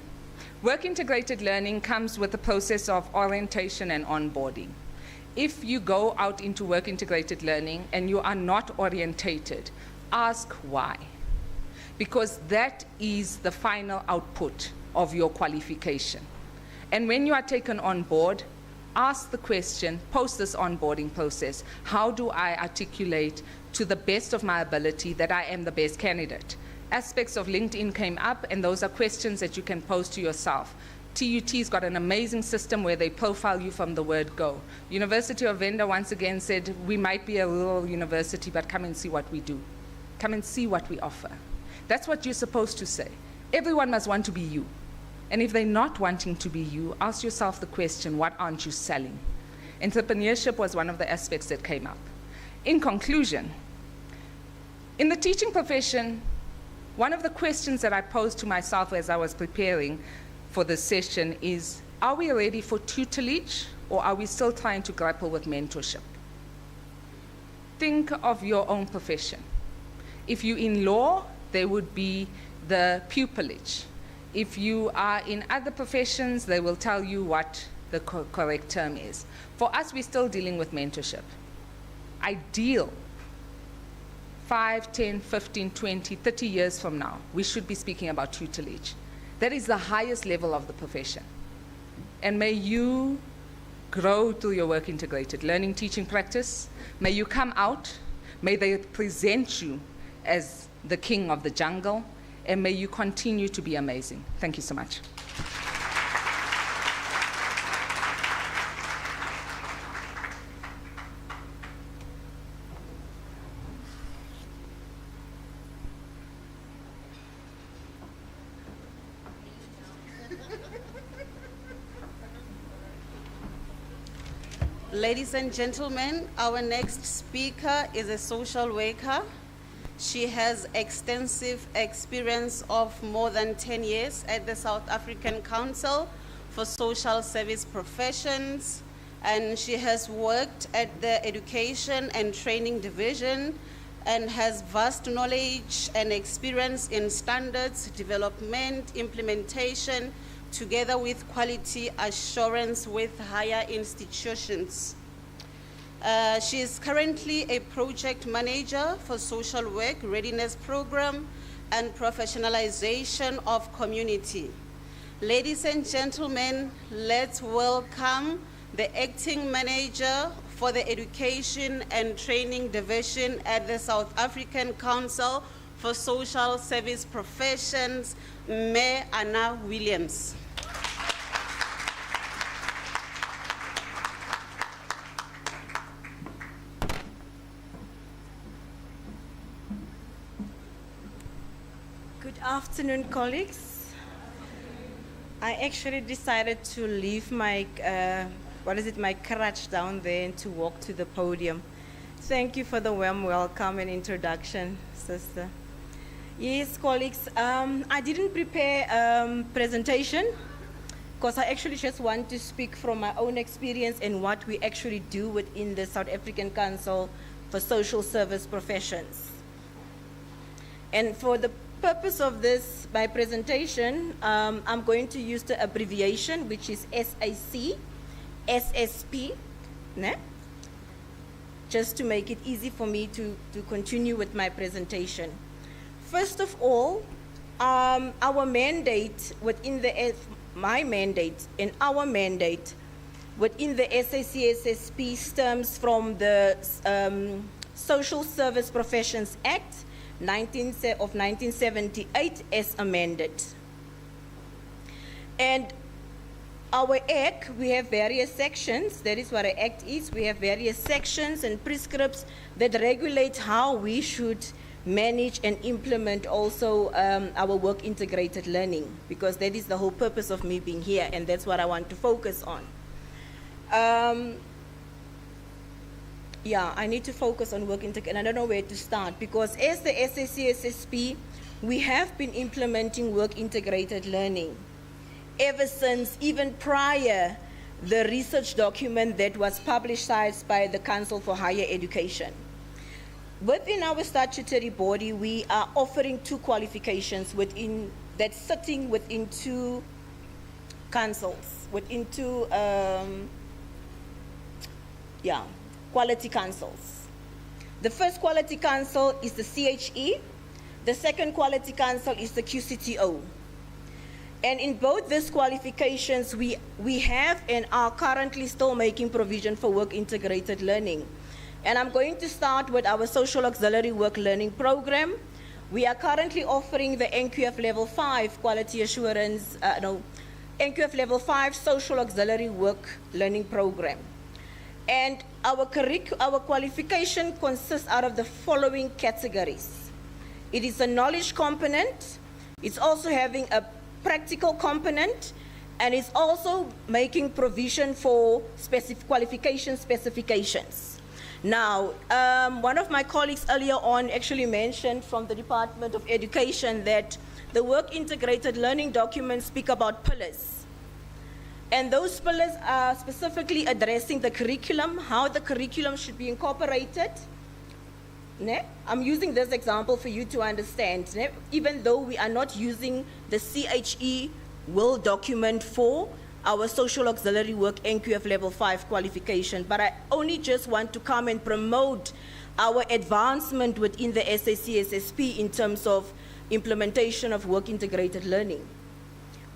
work integrated learning comes with a process of orientation and onboarding. If you go out into work integrated learning and you are not orientated, ask why. Because that is the final output of your qualification. And when you are taken on board, ask the question, post this onboarding process, how do I articulate to the best of my ability that I am the best candidate? Aspects of LinkedIn came up, and those are questions that you can pose to yourself. TUT's got an amazing system where they profile you from the word go. University of Venda once again said, we might be a rural university, but come and see what we do. Come and see what we offer. That's what you're supposed to say. Everyone must want to be you. And if they're not wanting to be you, ask yourself the question, what aren't you selling? Entrepreneurship was one of the aspects that came up. In conclusion, in the teaching profession, one of the questions that I posed to myself as I was preparing for this session is, are we ready for tutelage, or are we still trying to grapple with mentorship? Think of your own profession. If you're in law, there would be the pupillage. If you are in other professions, they will tell you what the correct term is. For us, we're still dealing with mentorship. Ideal, 5, 10, 15, 20, 30 years from now, we should be speaking about tutelage. That is the highest level of the profession. And may you grow through your work integrated learning, teaching practice. May you come out, may they present you as the king of the jungle, and may you continue to be amazing. Thank you so much. Ladies and gentlemen, our next speaker is a social worker. She has extensive experience of more than 10 years at the South African Council for Social Service Professions, and she has worked at the Education and Training Division and has vast knowledge and experience in standards development, implementation, together with quality assurance with higher institutions. She is currently a project manager for social work readiness program and professionalization of community. Ladies and gentlemen, let's welcome the acting manager for the Education and Training Division at the South African Council for Social Service Professions, Ms. Anna Williams. Good afternoon, colleagues. I actually decided to leave my, my crutch down there and to walk to the podium. Thank you for the warm welcome and introduction, sister. Yes, colleagues, I didn't prepare a presentation because I actually just want to speak from my own experience and what we actually do within the South African Council for Social Service Professions. And for the purpose of this, my presentation, I'm going to use the abbreviation, which is SAC, SSP, né? Just to make it easy for me to continue with my presentation. First of all, our mandate within the, my mandate and our mandate within the SAC-SSP stems from the Social Service Professions Act of 1978 as amended. And our act, we have various sections. That is what our act is. We have various sections and prescripts that regulate how we should manage and implement also our work integrated learning, because that is the whole purpose of me being here, and that's what I want to focus on. Yeah, I need to focus on work integrated, and I don't know where to start, because as the SAC-SSP, we have been implementing work integrated learning ever since, even prior the research document that was publicized by the Council for Higher Education. Within our statutory body, we are offering two qualifications within that, sitting within two councils, within two quality councils. The first quality council is the CHE. The second quality council is the QCTO. And in both these qualifications, we have and are currently still making provision for work-integrated learning. And I'm going to start with our social auxiliary work learning program. We are currently offering the NQF Level 5 Quality Assurance, NQF Level 5 Social Auxiliary Work Learning Program. And our qualification consists out of the following categories. It is a knowledge component, it's also having a practical component, and it's also making provision for qualification specifications. Now, one of my colleagues earlier on actually mentioned from the Department of Education that the work-integrated learning documents speak about pillars. And those pillars are specifically addressing the curriculum, how the curriculum should be incorporated. I'm using this example for you to understand. Even though we are not using the CHE WIL document for our social auxiliary work NQF Level 5 qualification, but I only just want to come and promote our advancement within the SAC-SSP in terms of implementation of work-integrated learning.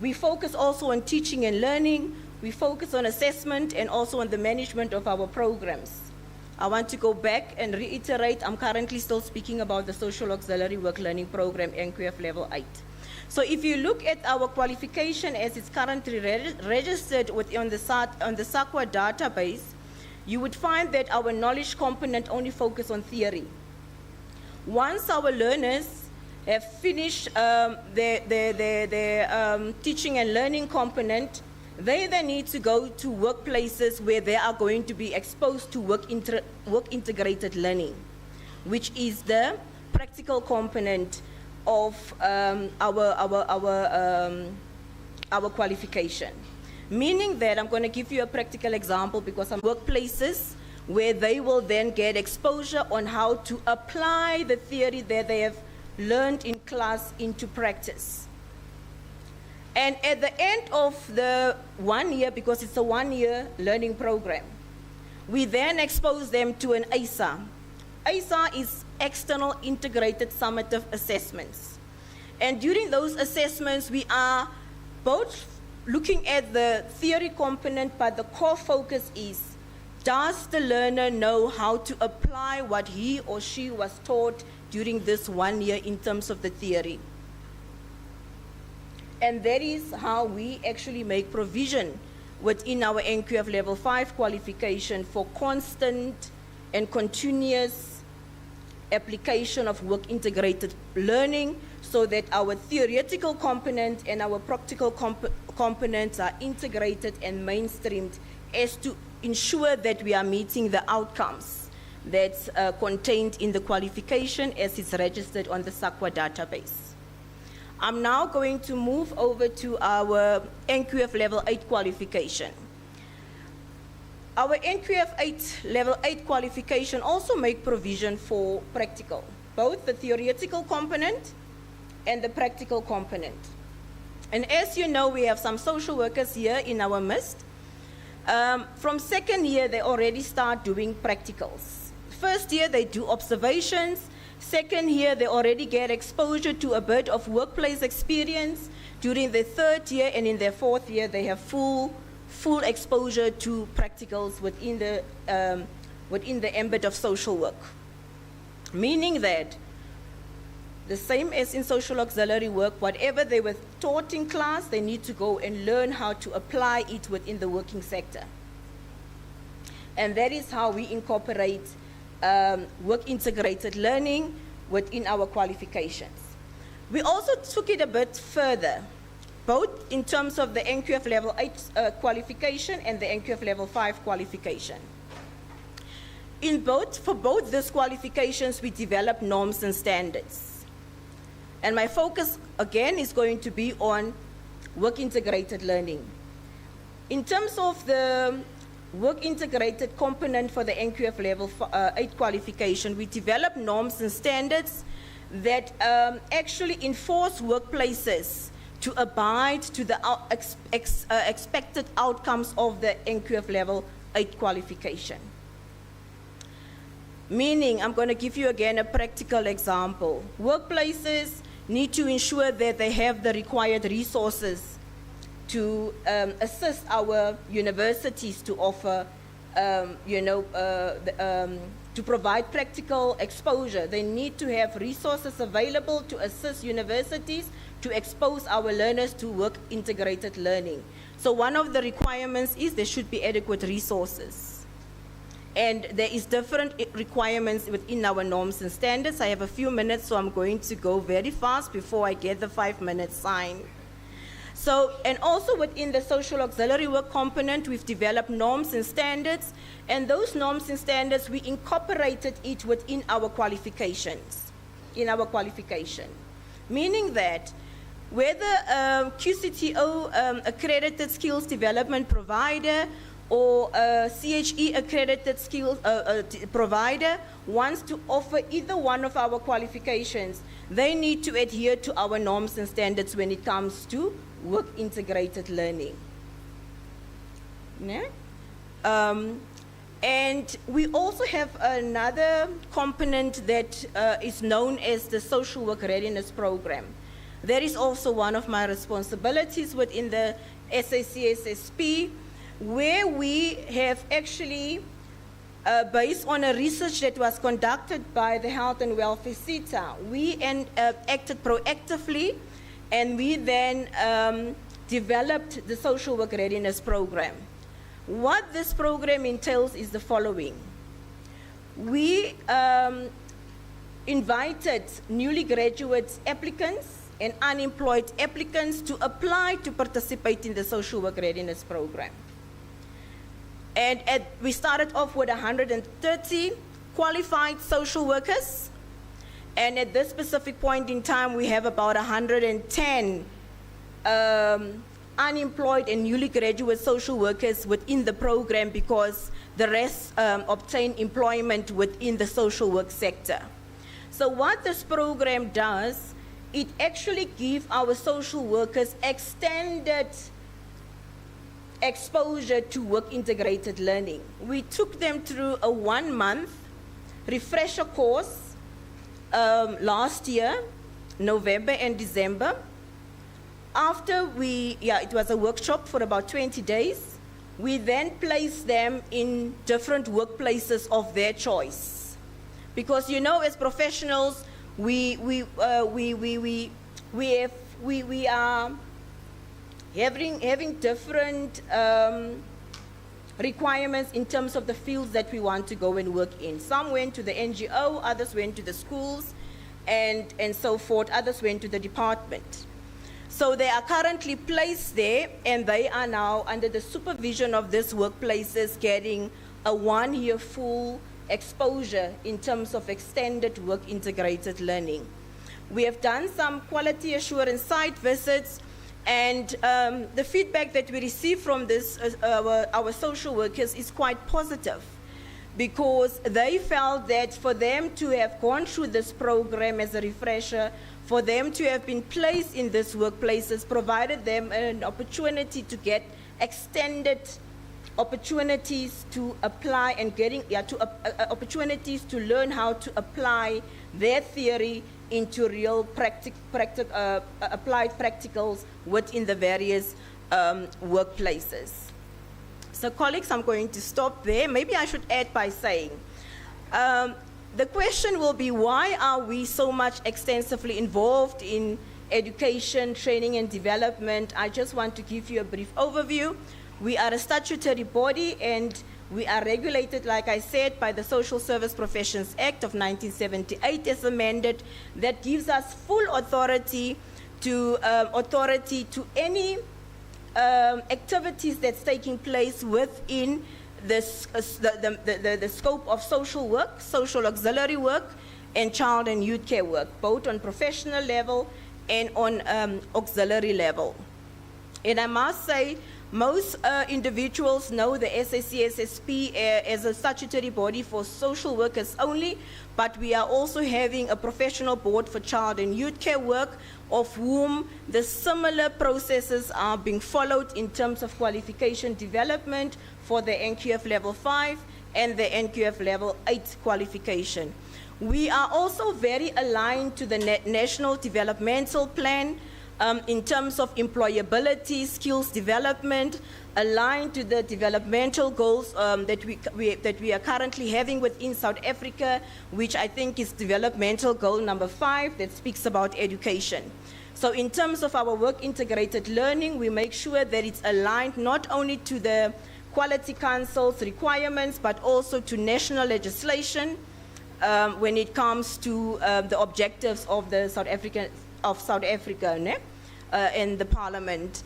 We focus also on teaching and learning, we focus on assessment and also on the management of our programs. I want to go back and reiterate, I'm currently still speaking about the social auxiliary work learning program NQF Level 8. So if you look at our qualification as it's currently registered on the SAQA database, you would find that our knowledge component only focuses on theory. Once our learners have finished their teaching and learning component, they then need to go to workplaces where they are going to be exposed to work-integrated learning, which is the practical component of our qualification. Meaning that I'm going to give you a practical example because some workplaces where they will then get exposure on how to apply the theory that they have learned in class into practice. And at the end of the 1 year, because it's a 1-year learning program, we then expose them to an ASA. ASA is external integrated summative assessments. And during those assessments, we are both looking at the theory component, but the core focus is, does the learner know how to apply what he or she was taught during this 1 year in terms of the theory? And that is how we actually make provision within our NQF Level 5 qualification for constant and continuous application of work-integrated learning so that our theoretical component and our practical components are integrated and mainstreamed as to ensure that we are meeting the outcomes that's contained in the qualification as it's registered on the SAQA database. I'm now going to move over to our NQF Level 8 qualification. Our NQF Level 8 qualification also make provision for practical, both the theoretical component and the practical component. And as you know, we have some social workers here in our midst. From second year, they already start doing practicals. First year, they do observations. Second year, they already get exposure to a bit of workplace experience. During the third year and in their fourth year, they have full exposure to practicals within the ambit of social work. Meaning that the same as in social auxiliary work, whatever they were taught in class, they need to go and learn how to apply it within the working sector. And that is how we incorporate work-integrated learning within our qualifications. We also took it a bit further, both in terms of the NQF Level 8 qualification and the NQF Level 5 qualification. For both these qualifications, we develop norms and standards. And my focus, again, is going to be on work-integrated learning. In terms of the work-integrated component for the NQF Level 8 qualification, we develop norms and standards that actually enforce workplaces to abide to the expected outcomes of the NQF Level 8 qualification. Meaning, I'm going to give you again a practical example. Workplaces need to ensure that they have the required resources to assist our universities to offer, to provide practical exposure. They need to have resources available to assist universities to expose our learners to work integrated learning. So one of the requirements is there should be adequate resources. And there is different requirements within our norms and standards. I have a few minutes, so I'm going to go very fast before I get the 5-minute sign. So, and also within the social auxiliary work component, we've developed norms and standards, and those norms and standards, we incorporated it within our qualifications, in our qualification. Meaning that whether QCTO accredited skills development provider or CHE accredited skills provider wants to offer either one of our qualifications, they need to adhere to our norms and standards when it comes to work integrated learning. Yeah? And we also have another component that is known as the Social Work Readiness Program. That is also one of my responsibilities within the SACSSP, where we have actually, based on a research that was conducted by the Health and Welfare CETA, we acted proactively, and we then developed the Social Work Readiness Program. What this program entails is the following. We invited newly graduate applicants and unemployed applicants to apply to participate in the Social Work Readiness Program. And we started off with 130 qualified social workers. And at this specific point in time, we have about 110 unemployed and newly graduate social workers within the program, because the rest obtain employment within the social work sector. So what this program does, it actually gives our social workers extended exposure to work integrated learning. We took them through a 1-month refresher course last year, November and December. After it was a workshop for about 20 days. We then placed them in different workplaces of their choice. Because as professionals, we are having different requirements in terms of the fields that we want to go and work in. Some went to the NGO, others went to the schools, and so forth. Others went to the department. So they are currently placed there, and they are now under the supervision of these workplaces getting a 1-year full exposure in terms of extended work integrated learning. We have done some quality assurance site visits, and the feedback that we receive from our social workers is quite positive, because they felt that for them to have gone through this program as a refresher, for them to have been placed in these workplaces, provided them an opportunity to get extended opportunities to apply and opportunities to learn how to apply their theory into real applied practicals within the various workplaces. So colleagues, I'm going to stop there. Maybe I should add by saying, the question will be, why are we so much extensively involved in education, training, and development? I just want to give you a brief overview. We are a statutory body, and we are regulated, like I said, by the Social Service Professions Act of 1978 as amended, that gives us full authority to any activities that's taking place within the scope of social work, social auxiliary work, and child and youth care work, both on professional level and on auxiliary level. And I must say, most individuals know the SACSSP as a statutory body for social workers only, but we are also having a professional board for child and youth care work, of whom the similar processes are being followed in terms of qualification development for the NQF Level 5 and the NQF Level 8 qualification. We are also very aligned to the National Developmental Plan in terms of employability, skills development, aligned to the developmental goals that we are currently having within South Africa, which I think is developmental goal number 5 that speaks about education. So in terms of our work integrated learning, we make sure that it's aligned not only to the Quality Council's requirements, but also to national legislation when it comes to the objectives of the South Africa and the Parliament.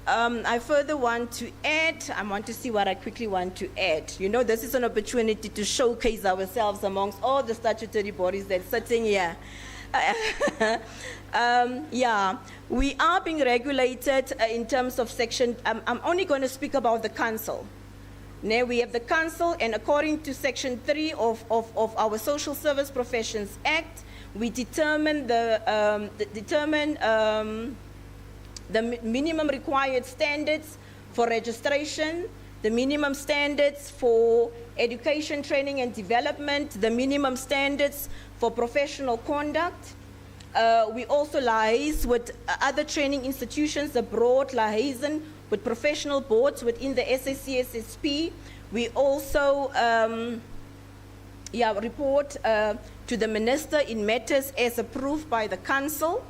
I further want to add, I want to see what I quickly want to add. You know, this is an opportunity to showcase ourselves amongst all the statutory bodies that are sitting here. Yeah, we are being regulated in terms of section, I'm only going to speak about the council. Now we have the council, and according to section 3 of our Social Service Professions Act, we determine the minimum required standards for registration, the minimum standards for education, training and development, the minimum standards for professional conduct. We also liaise with other training institutions abroad, liaison with professional boards within the SACSSP. We also report to the minister in matters as approved by the council.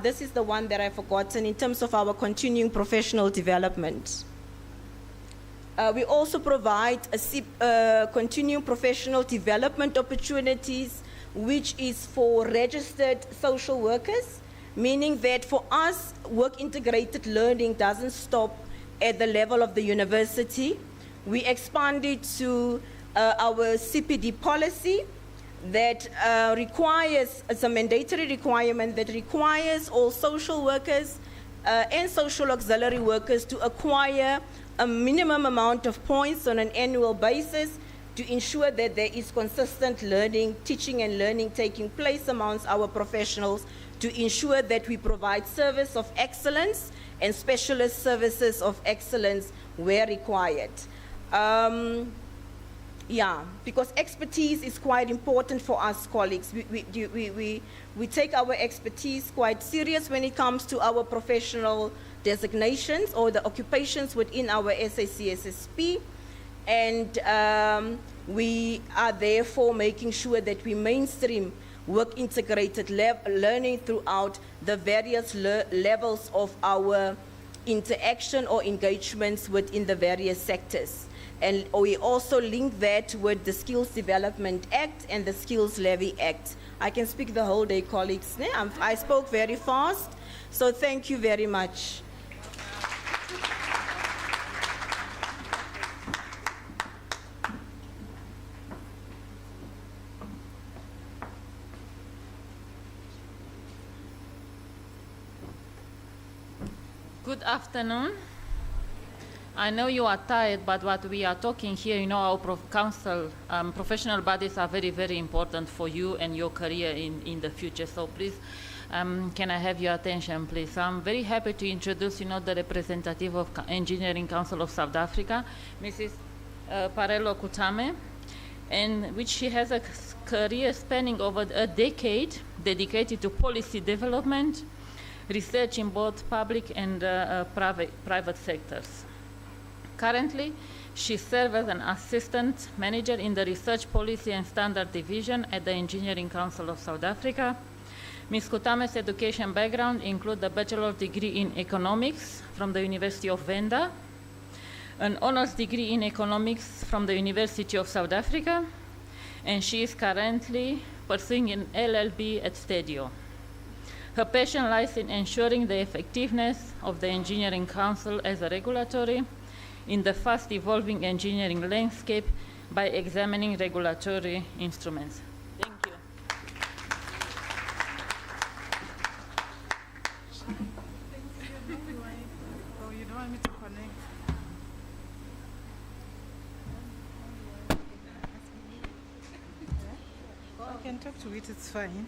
This is the one that I've forgotten in terms of our continuing professional development. We also provide continuing professional development opportunities, which is for registered social workers, meaning that for us, work integrated learning doesn't stop at the level of the university. We expanded to our CPD policy that requires, it's a mandatory requirement that requires all social workers and social auxiliary workers to acquire a minimum amount of points on an annual basis to ensure that there is consistent learning, teaching and learning taking place amongst our professionals to ensure that we provide service of excellence and specialist services of excellence where required. Because expertise is quite important for us colleagues. We take our expertise quite serious when it comes to our professional designations or the occupations within our SACSSP. And we are therefore making sure that we mainstream work integrated learning throughout the various levels of our interaction or engagements within the various sectors. And we also link that with the Skills Development Act and the Skills Levy Act. I can speak the whole day, colleagues. I spoke very fast, so thank you very much. Good afternoon. I know you are tired, but what we are talking here, you know, our council, professional bodies are very, very important for you and your career in the future. So please, can I have your attention, please? I'm very happy to introduce, you know, the representative of Engineering Council of South Africa, Mrs. Parelo Kutame, and which she has a career spanning over a decade dedicated to policy development, research in both public and private sectors. Currently, she serves as an assistant manager in the Research Policy and Standard Division at the Engineering Council of South Africa. Ms. Kutame's education background includes a bachelor's degree in economics from the University of Venda, an honors degree in economics from the University of South Africa, and she is currently pursuing an LLB at Stadio. Her passion lies in ensuring the effectiveness of the Engineering Council as a regulatory in the fast-evolving engineering landscape by examining regulatory instruments. Thank you. Oh, you don't want me to connect? I can talk to it, it's fine.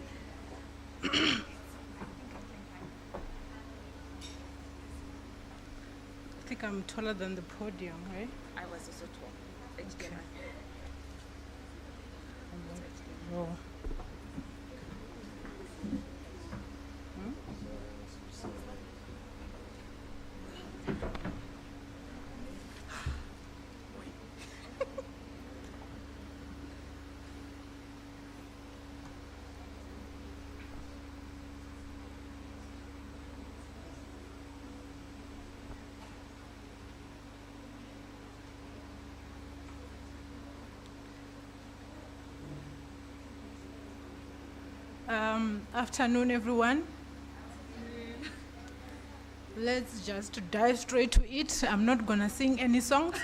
I think I'm taller than the podium, right? I was also tall. Okay. Oh. Afternoon, everyone. Let's just dive straight to it. I'm not gonna sing any songs.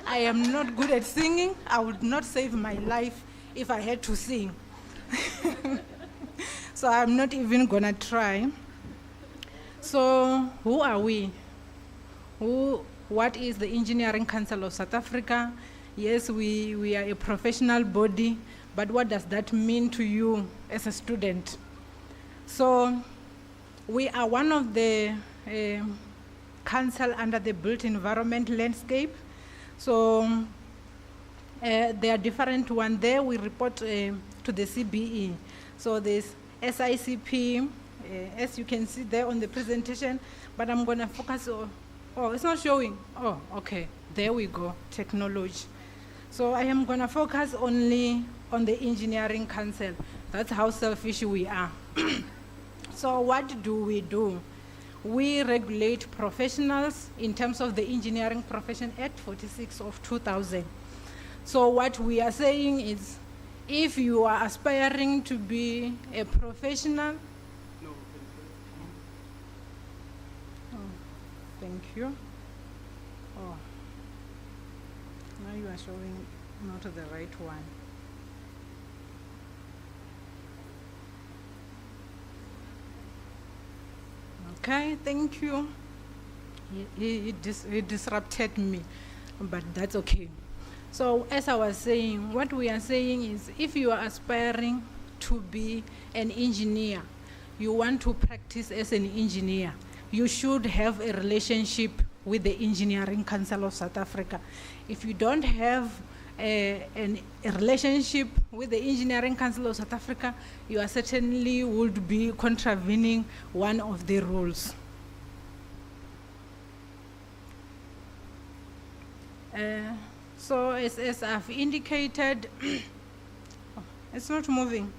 I am not good at singing. I would not save my life if I had to sing. So I'm not even gonna try. So who are we? What is the Engineering Council of South Africa? Yes, we are a professional body, but what does that mean to you as a student? So we are one of the council under the built environment landscape. So there are different ones there. We report to the CBE. So there's SICP, as you can see there on the presentation, but I'm going to focus on, oh, it's not showing. Oh, okay, there we go, technology. So I am going to focus only on the Engineering Council. That's how selfish we are. So what do? We regulate professionals in terms of the Engineering Profession Act 46 of 2000. So what we are saying is, if you are aspiring to be a professional, thank you. Oh, now you are showing not the right one. Okay, thank you. He disrupted me, but that's okay. So as I was saying, what we are saying is, if you are aspiring to be an engineer, you want to practice as an engineer, you should have a relationship with the Engineering Council of South Africa. If you don't have a relationship with the Engineering Council of South Africa, you are certainly would be contravening one of the rules. So as I've indicated, oh, it's not moving.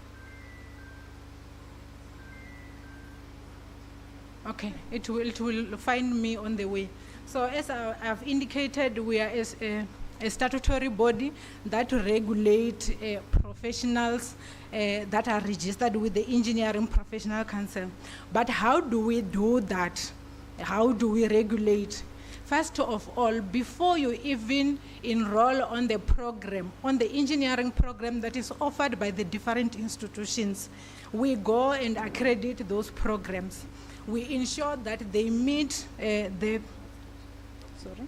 Okay, it will find me on the way. So as I've indicated, we are a statutory body that regulate professionals that are registered with the Engineering Professional Council. But how do we do that? How do we regulate? First of all, before you even enroll on the program, on the engineering program that is offered by the different institutions, we go and accredit those programs. We ensure that they meet the, sorry?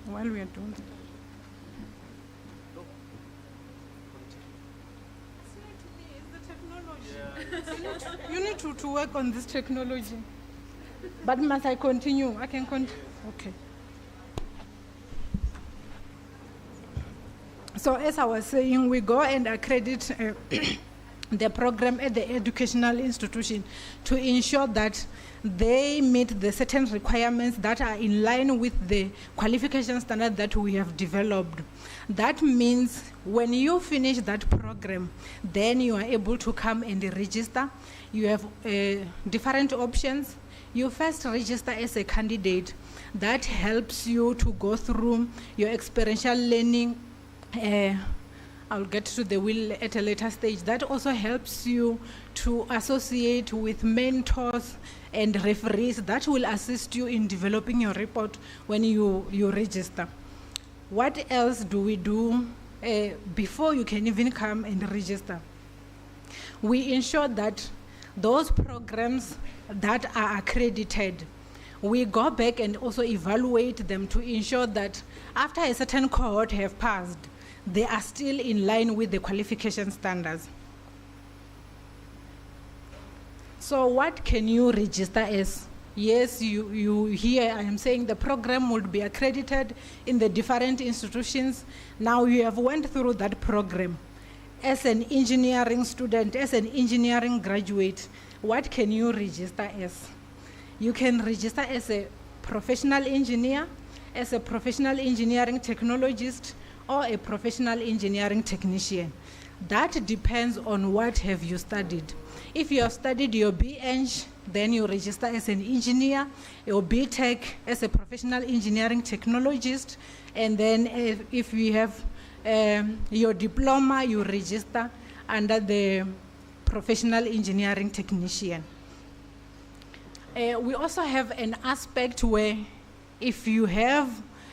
While we are doing that. You need to work on this technology. But must I continue? I can continue. Okay. So as I was saying, we go and accredit the program at the educational institution to ensure that they meet the certain requirements that are in line with the qualification standard that we have developed. That means when you finish that program, then you are able to come and register. You have different options. You first register as a candidate. That helps you to go through your experiential learning. I'll get to the WIL at a later stage. That also helps you to associate with mentors and referees that will assist you in developing your report when you register. What else do we do before you can even come and register? We ensure that those programs that are accredited, we go back and also evaluate them to ensure that after a certain cohort have passed, they are still in line with the qualification standards. So what can you register as? Yes, you hear I am saying the program would be accredited in the different institutions. Now you have went through that program. As an engineering student, as an engineering graduate, what can you register as? You can register as a professional engineer, as a professional engineering technologist, or a professional engineering technician. That depends on what have you studied. If you have studied your BEng, then you register as an engineer, your BTech as a professional engineering technologist, and then if you have your diploma, you register under the professional engineering technician. We also have an aspect where if you have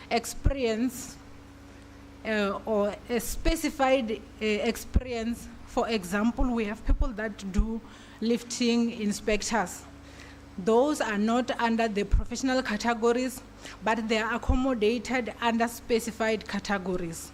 experience or a specified experience, for example, we have people that do lifting inspectors. Those are not under the professional categories, but they are accommodated under specified categories.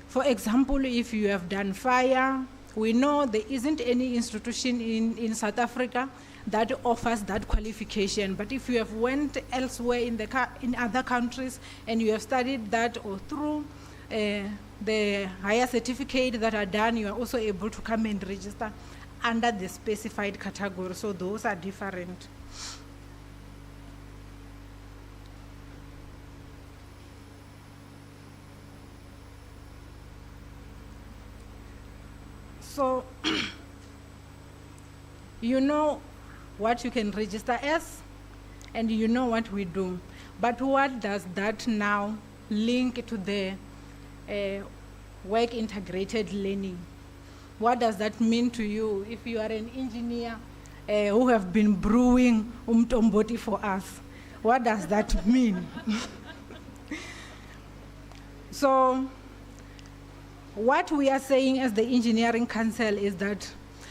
For example, if you have done fire, we know there isn't any institution in South Africa that offers that qualification. But if you have went elsewhere in other countries and you have studied that, or through the higher certificate that are done, you are also able to come and register under the specified category. So those are different. So you know what you can register as, and you know what we do. But what does that now link to the work integrated learning? What does that mean to you if you are an engineer who have been brewing umtomboti for us? What does that mean? So what we are saying as the Engineering Council is that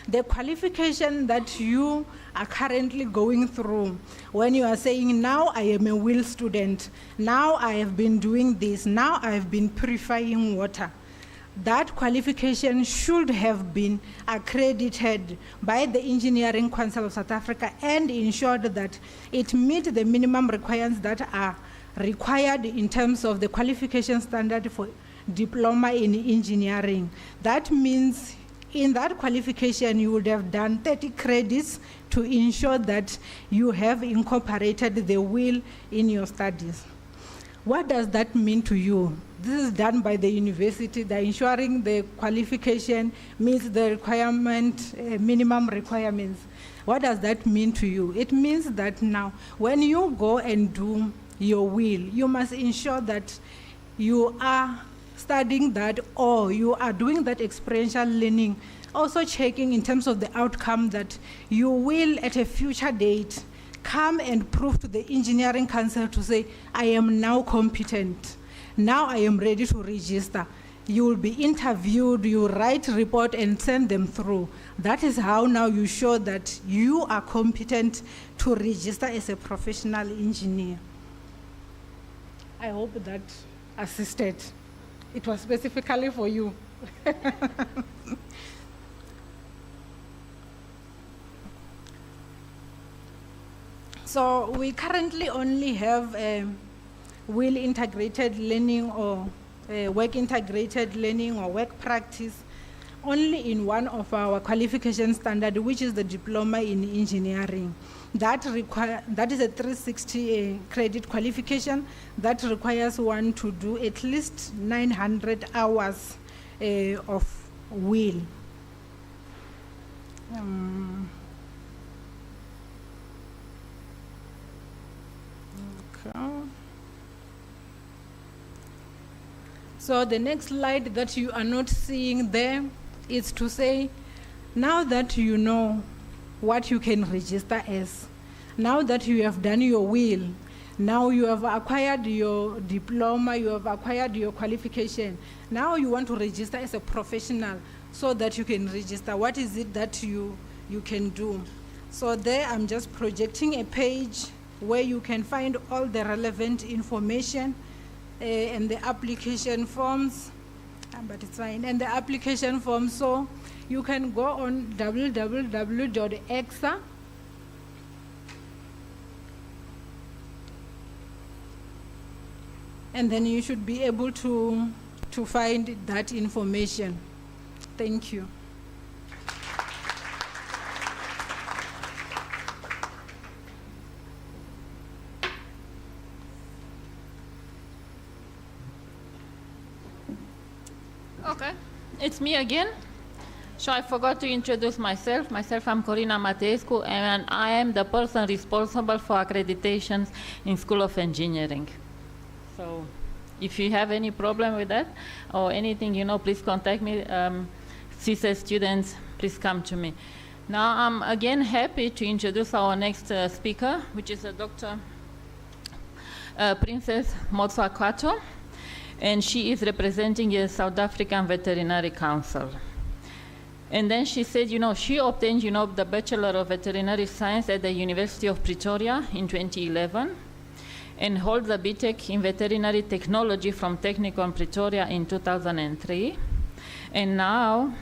the qualification that you are currently going through, when you are saying, now I am a WIL student, now I have been doing this, now I have been purifying water, that qualification should have been accredited by the Engineering Council of South Africa and ensured that it meets the minimum requirements that are required in terms of the qualification standard for diploma in engineering. That means in that qualification you would have done 30 credits to ensure that you have incorporated the WIL in your studies. What does that mean to you? This is done by the university. They're ensuring the qualification meets the requirement, minimum requirements. What does that mean to you? It means that now when you go and do your WIL, you must ensure that you are studying that, or you are doing that experiential learning, also checking in terms of the outcome that you will at a future date come and prove to the Engineering Council to say, I am now competent. Now I am ready to register. You will be interviewed, you write a report and send them through. That is how now you show that you are competent to register as a professional engineer. I hope that assisted. It was specifically for you. So we currently only have WIL integrated learning or work integrated learning or work practice only in one of our qualification standards, which is the diploma in engineering. That is a 360 credit qualification that requires one to do at least 900 hours of WIL. Okay. So the next slide that you are not seeing there is to say, now that you know what you can register as, now that you have done your WIL, now you have acquired your diploma, you have acquired your qualification, now you want to register as a professional so that you can register. What is it that you can do? So there I'm just projecting a page where you can find all the relevant information and the application forms, but it's fine, and the application forms. So you can go on www.exa, and then you should be able to find that information. Thank you. Okay, it's me again. So I forgot to introduce myself. I'm Corina Mateescu, and I am the person responsible for accreditations in School of Engineering. So if you have any problem with that or anything, please contact me. CSE students, please come to me. Now, I'm again happy to introduce our next speaker, which is Dr. Princess Motswakato, and she is representing the South African Veterinary Council. And then she said, she obtained, the Bachelor of Veterinary Science at the University of Pretoria in 2011, and holds a BTech in Veterinary Technology from Technikon Pretoria in 2003, and now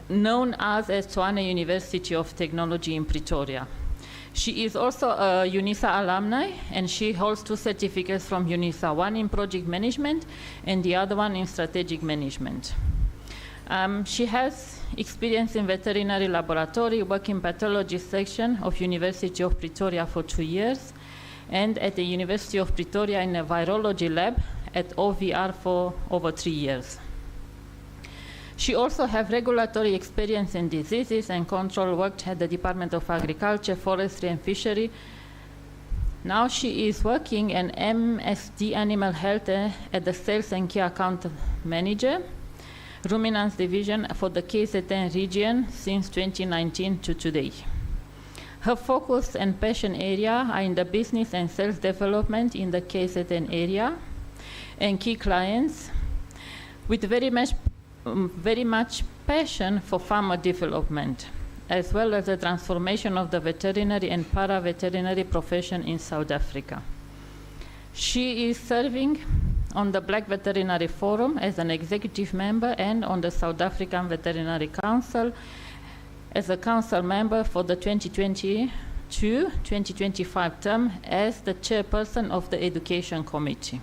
known as Tshwane University of Technology in Pretoria. She is also a Unisa alumni, and she holds 2 certificates from Unisa, one in project management and the other one in strategic management. She has experience in veterinary laboratory, work in pathology section of University of Pretoria for 2 years, and at the University of Pretoria in a virology lab at OVR for over 3 years. She also has regulatory experience in diseases and control, worked at the Department of Agriculture, Forestry and Fishery. Now she is working in MSD Animal Health at the Sales and Key Account Manager, Ruminants Division for the KZN region since 2019 to today. Her focus and passion area are in the business and sales development in the KZN area and key clients, with very much passion for farmer development, as well as the transformation of the veterinary and para-veterinary profession in South Africa. She is serving on the Black Veterinary Forum as an executive member and on the South African Veterinary Council as a council member for the 2022-2025 term as the chairperson of the Education Committee.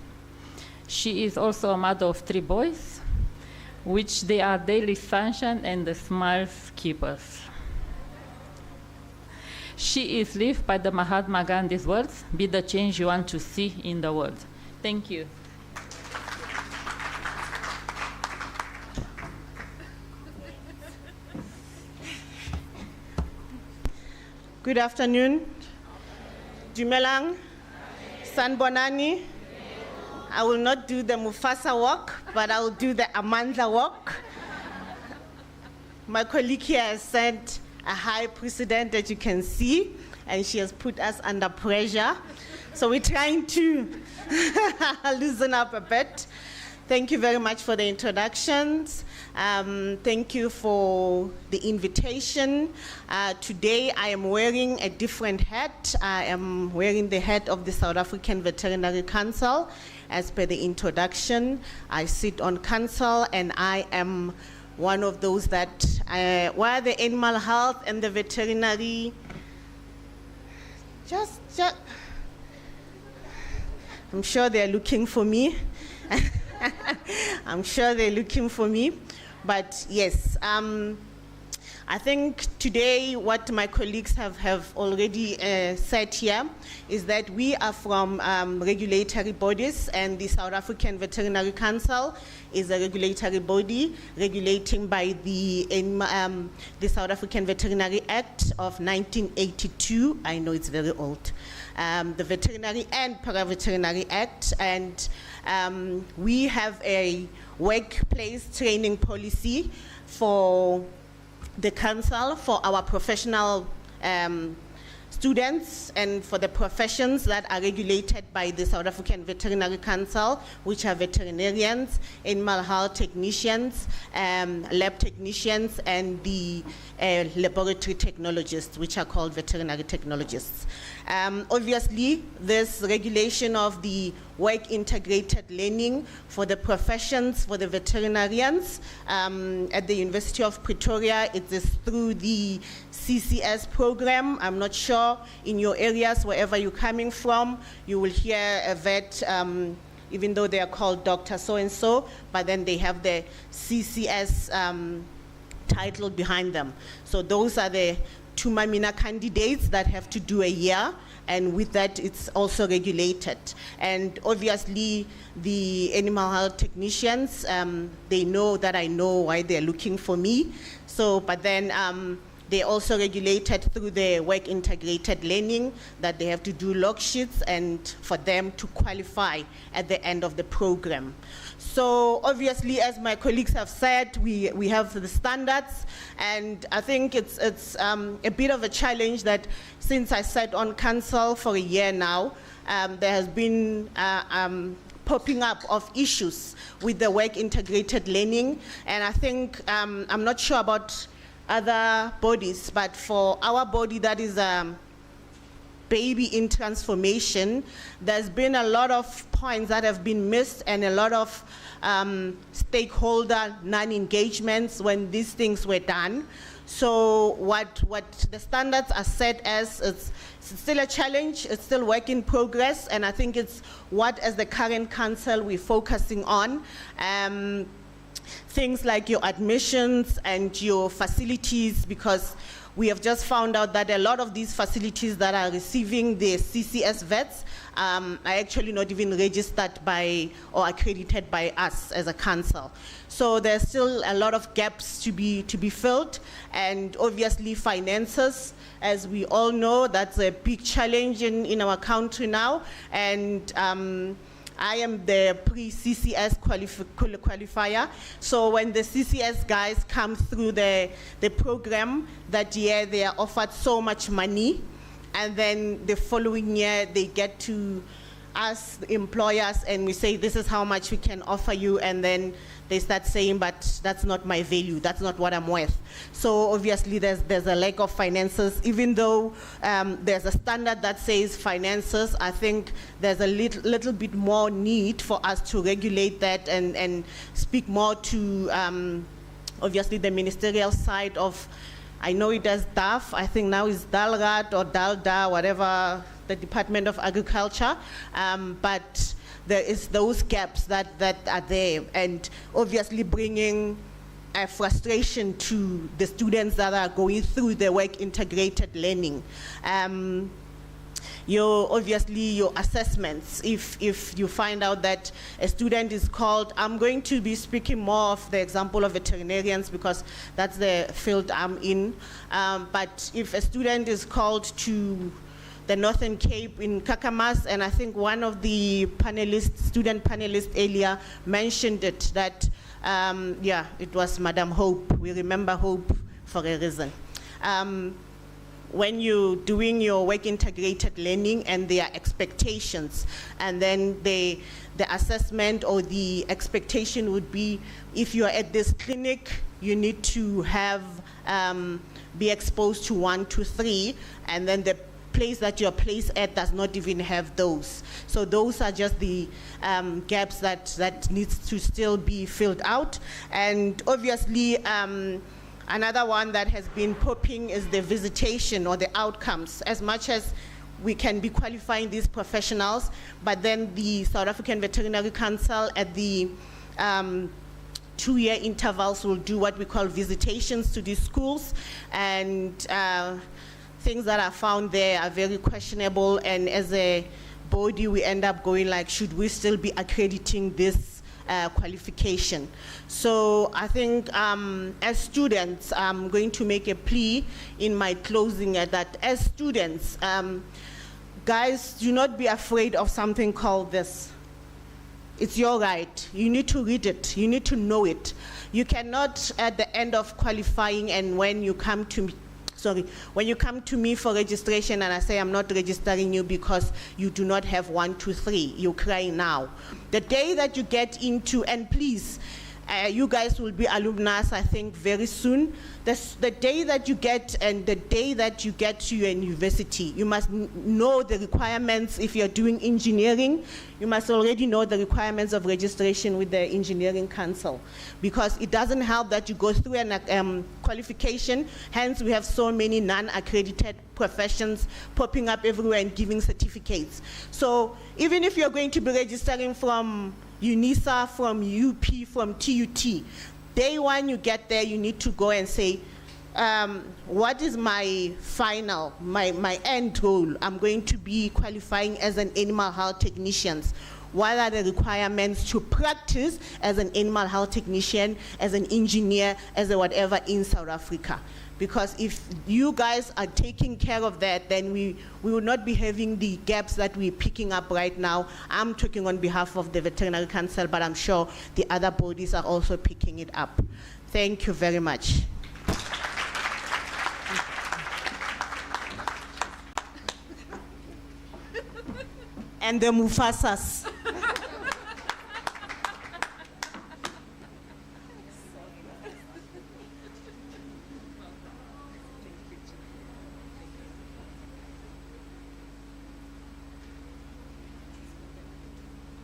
She is also a mother of 3 boys, which they are daily sunshine and the smiles keepers. She is lived by the Mahatma Gandhi's words, be the change you want to see in the world. Thank you. Good afternoon. Dumelang. Sanbonani. I will not do the Mufasa walk, but I will do the Amandla walk. My colleague here has set a high precedent that you can see, and she has put us under pressure. So we're trying to loosen up a bit. Thank you very much for the introductions. Thank you for the invitation. Today I am wearing a different hat. I am wearing the hat of the South African Veterinary Council. As per the introduction, I sit on council and I am one of those that, while the animal health and the veterinary, I'm sure they're looking for me. I'm sure they're looking for me. But yes, I think today what my colleagues have already said here is that we are from regulatory bodies, and the South African Veterinary Council is a regulatory body regulating by the South African Veterinary Act of 1982. I know it's very old. The Veterinary and Paraveterinary Act, and we have a workplace training policy for the council, for our professional students and for the professions that are regulated by the South African Veterinary Council, which are veterinarians, animal health technicians, lab technicians, and the laboratory technologists, which are called veterinary technologists. Obviously, this regulation of the work integrated learning for the professions, for the veterinarians at the University of Pretoria, it is through the CCS program. I'm not sure in your areas, wherever you're coming from, you will hear a vet, even though they are called Dr. So-and-so, but then they have the CCS title behind them. So those are the two Mamina candidates that have to do a year, and with that it's also regulated. And obviously the animal health technicians, they know that I know why they're looking for me. So, but then They're also regulated through the work integrated learning, that they have to do log sheets and for them to qualify at the end of the program. So obviously, as my colleagues have said, we have the standards, and I think it's a bit of a challenge that since I sat on council for a year now, there has been popping up of issues with the work integrated learning, and I think I'm not sure about other bodies, but for our body that is baby in transformation, there's been a lot of points that have been missed and a lot of stakeholder non-engagements when these things were done. So what the standards are set as, it's still a challenge, it's still work in progress, and I think it's what as the current council we're focusing on. Things like your admissions and your facilities, because we have just found out that a lot of these facilities that are receiving the CCS vets are actually not even registered by or accredited by us as a council. So there's still a lot of gaps to be filled, and obviously finances, as we all know, that's a big challenge in our country now. And I am the pre-CCS qualifier. So when the CCS guys come through the program, that year they are offered so much money, and then the following year they get to us, the employers, and we say, this is how much we can offer you, and then they start saying, but that's not my value, that's not what I'm worth. So obviously there's a lack of finances. Even though there's a standard that says finances, I think there's a little bit more need for us to regulate that and speak more to obviously the ministerial side of, I know it does DAF, I think now it's DALRAT or DALDA, whatever, the Department of Agriculture, but there is those gaps that are there, and obviously bringing a frustration to the students that are going through the work integrated learning. Your assessments, if you find out that a student is called, I'm going to be speaking more of the example of veterinarians because that's the field I'm in, but if a student is called to the Northern Cape in Kakamas, and I think one of the student panelists earlier mentioned it, that, it was Madam Hope. We remember Hope for a reason. When you're doing your work integrated learning and there are expectations, and then the assessment or the expectation would be, if you're at this clinic, you need to have, be exposed to 1, 2, 3, and then the place that you're placed at does not even have those. So those are just the gaps that needs to still be filled out. And obviously, another one that has been popping is the visitation or the outcomes. As much as we can be qualifying these professionals, but then the South African Veterinary Council at the 2-year intervals will do what we call visitations to these schools, and things that are found there are very questionable, and as a body we end up going like, should we still be accrediting this qualification? So I think as students, I'm going to make a plea in my closing that as students, guys, do not be afraid of something called this. It's your right. You need to read it. You need to know it. You cannot, at the end of qualifying, and when you come to me, when you come to me for registration and I say I'm not registering you because you do not have 1, 2, 3, you cry now. The day that you get into, and please, you guys will be alumni, I think, very soon. The day that you get, and the day that you get to your university, you must know the requirements. If you're doing engineering, you must already know the requirements of registration with the Engineering Council, because it doesn't help that you go through an qualification. Hence, we have so many non-accredited professions popping up everywhere and giving certificates. So even if you're going to be registering from Unisa, from UP, from TUT, day one you get there, you need to go and say, what is my final, my end goal? I'm going to be qualifying as an animal health technician. What are the requirements to practice as an animal health technician, as an engineer, as a whatever in South Africa? Because if you guys are taking care of that, then we will not be having the gaps that we're picking up right now. I'm talking on behalf of the Veterinary Council, but I'm sure the other bodies are also picking it up. Thank you very much. And the Mufasas.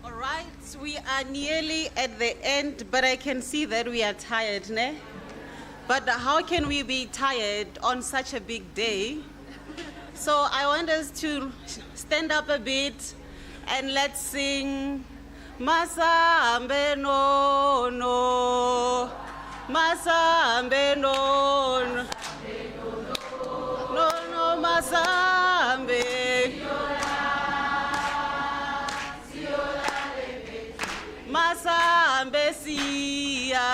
All right, we are nearly at the end, but I can see that we are tired, ne? But how can we be tired on such a big day? So I want us to stand up a bit and let's sing Masambe no no, Masambe no no, no no Masambe. Masambe siya,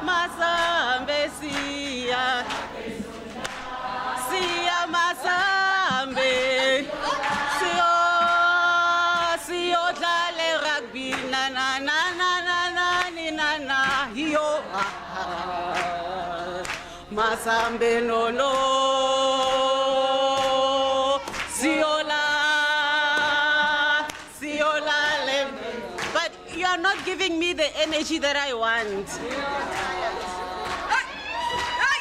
Masambe siya, siya Masambe, siyo dale rugby na na na na na na ni na na yo, Masambe no no, siyo la le. But you are not giving me the energy that I want.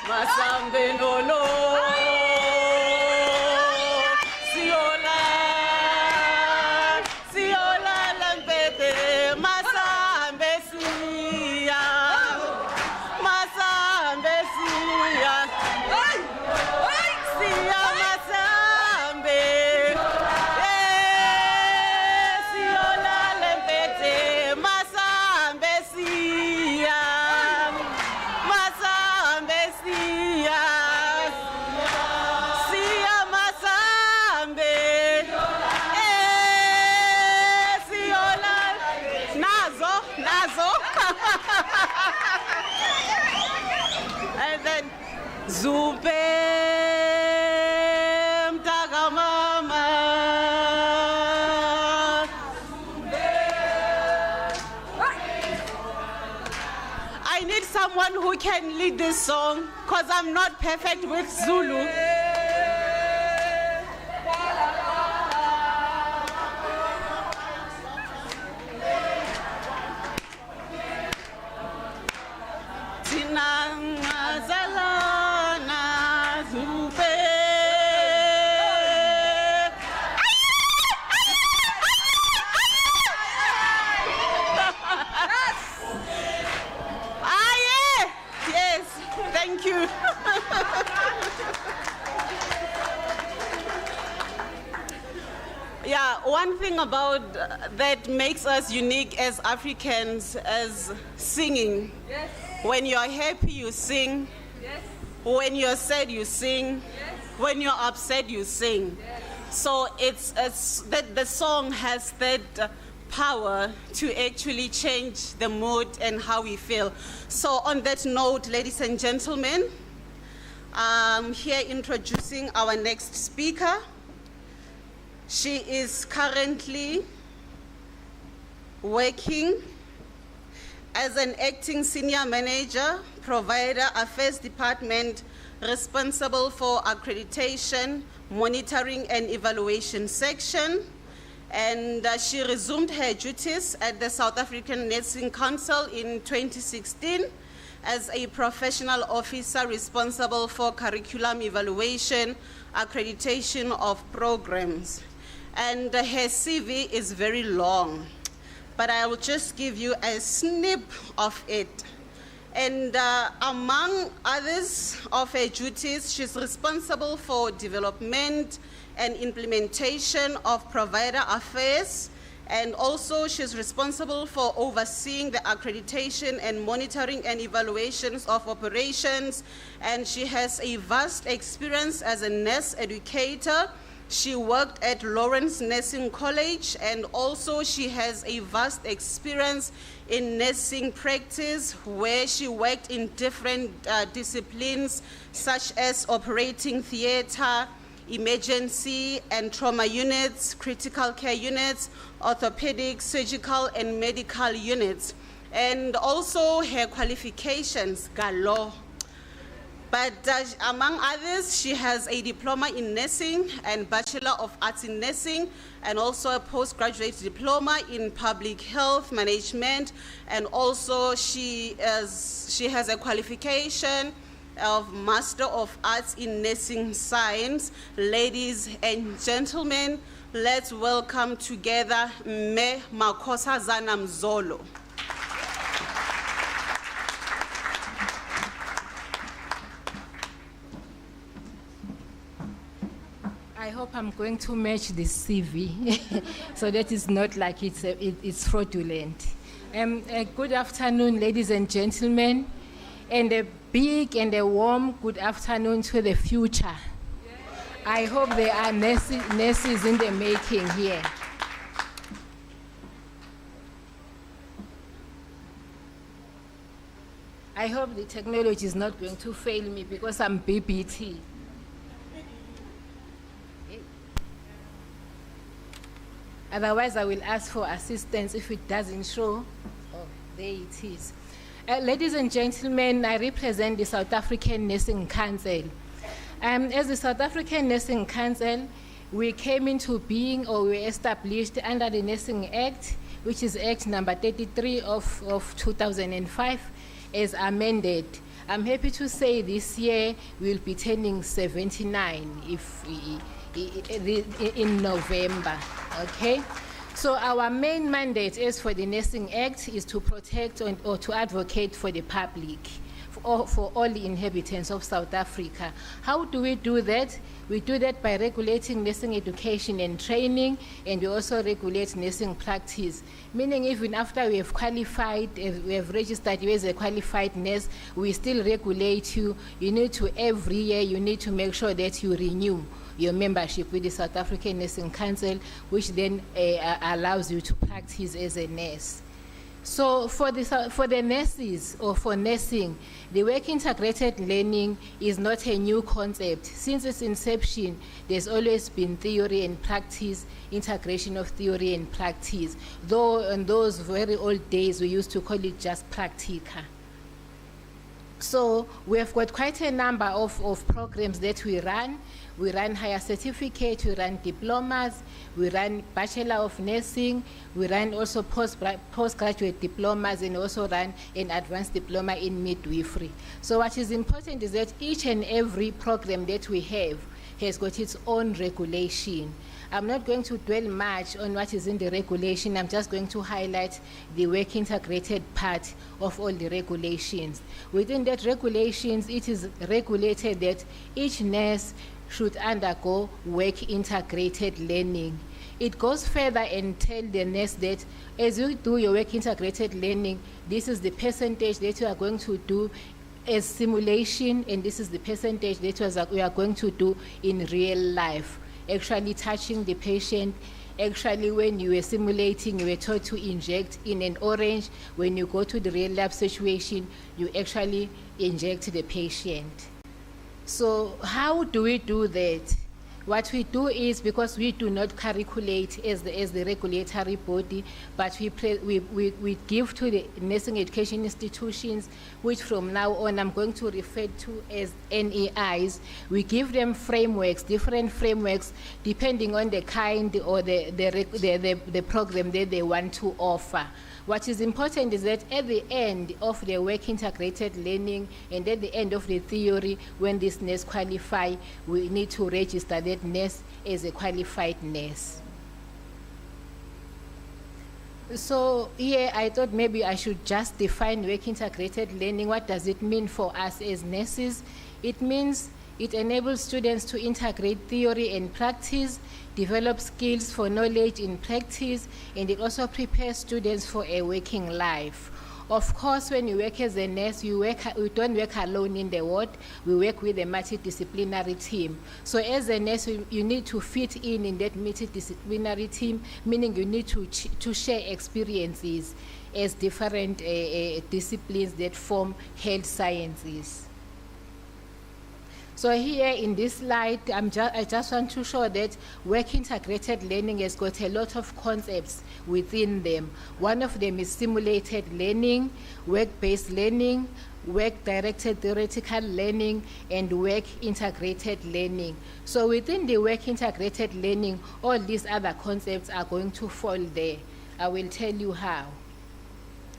Masambe no no, siola, siola lempete, masambe siya, masambe siya, siya masambe. Siola lempete, masambe siya, masambe siya, siya masambe. Siola, nazo, nazo. And then Zupe mtaka mama. I need someone who can lead this song because I'm not perfect with Zulu. Tinang zalana Zupe. Ah, yeah. Yes, thank you. Yeah, one thing about that makes us unique as Africans as singing. Yes. When you're happy, you sing. Yes. When you're sad, you sing. Yes. When you're upset, you sing. Yes. So it's that the song has that power to actually change the mood and how we feel. So on that note, ladies and gentlemen, I'm here introducing our next speaker. She is currently working as an acting senior manager, provider affairs department, responsible for accreditation, monitoring and evaluation section. And she resumed her duties at the South African Nursing Council in 2016 as a professional officer responsible for curriculum evaluation, accreditation of programs. And her CV is very long, but I will just give you a snip of it. And among others of her duties, she's responsible for development and implementation of provider affairs, and also she's responsible for overseeing the accreditation and monitoring and evaluations of operations, and she has a vast experience as a nurse educator. She worked at Lawrence Nursing College, and also she has a vast experience in nursing practice where she worked in different disciplines such as operating theater, emergency and trauma units, critical care units, orthopedic, surgical and medical units. And also her qualifications, law. But among others, she has a diploma in nursing and Bachelor of Arts in Nursing, and also a postgraduate diploma in public health management. And also she has a qualification of Master of Arts in Nursing Science. Ladies and gentlemen, let's welcome together Me Makhosazana Mzolo. I hope I'm going to match the CV, so that it's not like it's fraudulent. Good afternoon, ladies and gentlemen, and a big and a warm good afternoon to the future. I hope there are nurses in the making here. I hope the technology is not going to fail me because I'm BBT. Otherwise, I will ask for assistance if it doesn't show. Oh, there it is. Ladies and gentlemen, I represent the South African Nursing Council. As the South African Nursing Council, we came into being, or we were established under the Nursing Act, which is Act number 33 of 2005, as amended. I'm happy to say this year we'll be turning 79 in November, okay? So our main mandate as for the Nursing Act is to protect or to advocate for the public, for all the inhabitants of South Africa. How do we do that? We do that by regulating nursing education and training, and we also regulate nursing practice. Meaning even after we have qualified, we have registered you as a qualified nurse, we still regulate you. You need to, every year, you need to make sure that you renew your membership with the South African Nursing Council, which then allows you to practice as a nurse. So for the nurses, or for nursing, the work integrated learning is not a new concept. Since its inception, there's always been theory and practice, integration of theory and practice. Though in those very old days, we used to call it just practica. So we have got quite a number of programs that we run. We run higher certificate, we run diplomas, we run Bachelor of Nursing, we run also postgraduate diplomas, and also run an advanced diploma in midwifery. So what is important is that each and every program that we have has got its own regulation. I'm not going to dwell much on what is in the regulation. I'm just going to highlight the work integrated part of all the regulations. Within that regulations, it is regulated that each nurse should undergo work integrated learning. It goes further and tell the nurse that as you do your work integrated learning, this is the percentage that you are going to do as simulation, and this is the percentage that we are going to do in real life, actually touching the patient. Actually, when you were simulating, you were taught to inject in an orange. When you go to the real life situation, you actually inject the patient. So how do we do that? What we do is, because we do not calculate as the regulatory body, but we give to the nursing education institutions, which from now on I'm going to refer to as NEIs. We give them frameworks, different frameworks, depending on the kind or the program that they want to offer. What is important is that at the end of the work integrated learning and at the end of the theory, when this nurse qualify, we need to register that nurse as a qualified nurse. So here I thought maybe I should just define work integrated learning. What does it mean for us as nurses? It means it enables students to integrate theory and practice, develop skills for knowledge in practice, and it also prepares students for a working life. Of course, when you work as a nurse, we don't work alone in the ward. We work with a multidisciplinary team. So as a nurse, you need to fit in that multidisciplinary team, meaning you need to share experiences as different disciplines that form health sciences. So here in this slide, I just want to show that work integrated learning has got a lot of concepts within them. One of them is simulated learning, work-based learning, work-directed theoretical learning, and work integrated learning. So within the work integrated learning, all these other concepts are going to fall there. I will tell you how.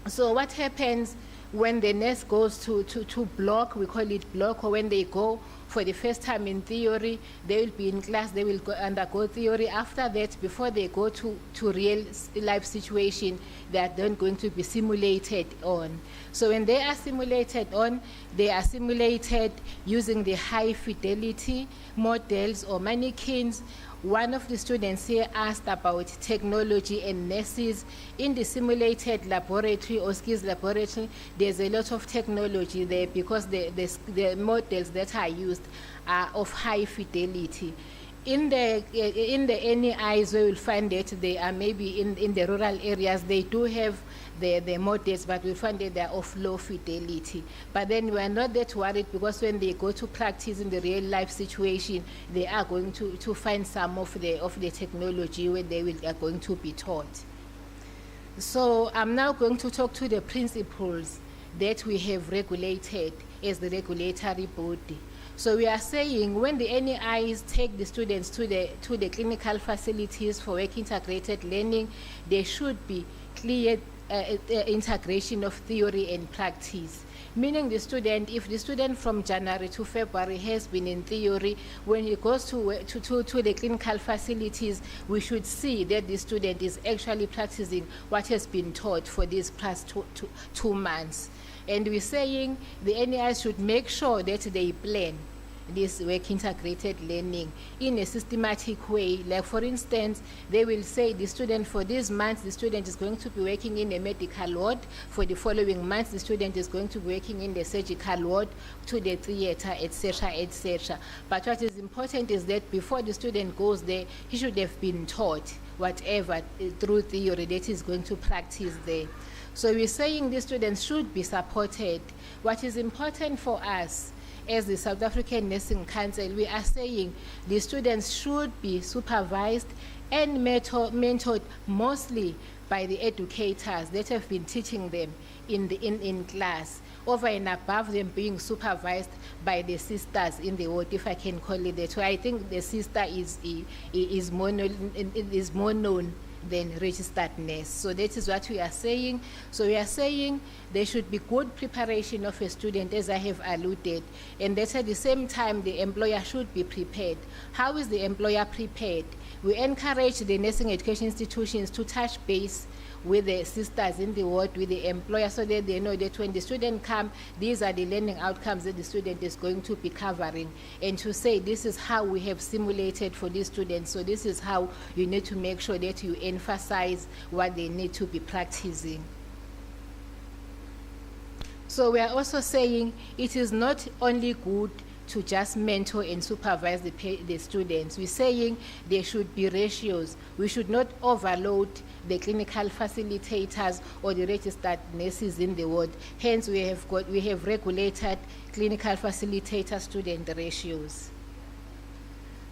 So what happens when the nurse goes to block, we call it block, or when they go for the first time in theory, they will be in class, they will undergo theory. After that, before they go to real life situation, they are then going to be simulated on. So when they are simulated on, they are simulated using the high fidelity models or mannequins. One of the students here asked about technology and nurses. In the simulated laboratory or skills laboratory, there's a lot of technology there because the models that are used are of high fidelity. In the NEIs, we will find that they are maybe in the rural areas, they do have the models, but we find that they are of low fidelity. But then we are not that worried because when they go to practice in the real life situation, they are going to find some of the technology where are going to be taught. So I'm now going to talk to the principles that we have regulated as the regulatory body. So we are saying when the NEIs take the students to the clinical facilities for work integrated learning, there should be clear integration of theory and practice. Meaning if the student from January to February has been in theory, when he goes to the clinical facilities, we should see that the student is actually practicing what has been taught for these past 2 months. And we're saying the NEI should make sure that they plan this work integrated learning in a systematic way. Like for instance, they will say the student for these months, the student is going to be working in a medical ward. For the following months, the student is going to be working in the surgical ward, to the theater, etc., etc. But what is important is that before the student goes there, he should have been taught whatever through theory that he's going to practice there. So we're saying the students should be supported. What is important for us as the South African Nursing Council, we are saying the students should be supervised and mentored mostly by the educators that have been teaching them in class, over and above them being supervised by the sisters in the ward, if I can call it that. So I think the sister is more known than registered nurse. So that is what we are saying. So we are saying there should be good preparation of a student, as I have alluded, and that at the same time the employer should be prepared. How is the employer prepared? We encourage the nursing education institutions to touch base with the sisters in the ward, with the employer, so that they know that when the student comes, these are the learning outcomes that the student is going to be covering, and to say this is how we have simulated for these students, so this is how you need to make sure that you emphasize what they need to be practicing. So we are also saying it is not only good to just mentor and supervise the students. We're saying there should be ratios. We should not overload the clinical facilitators or the registered nurses in the ward. Hence, we have regulated clinical facilitator student ratios.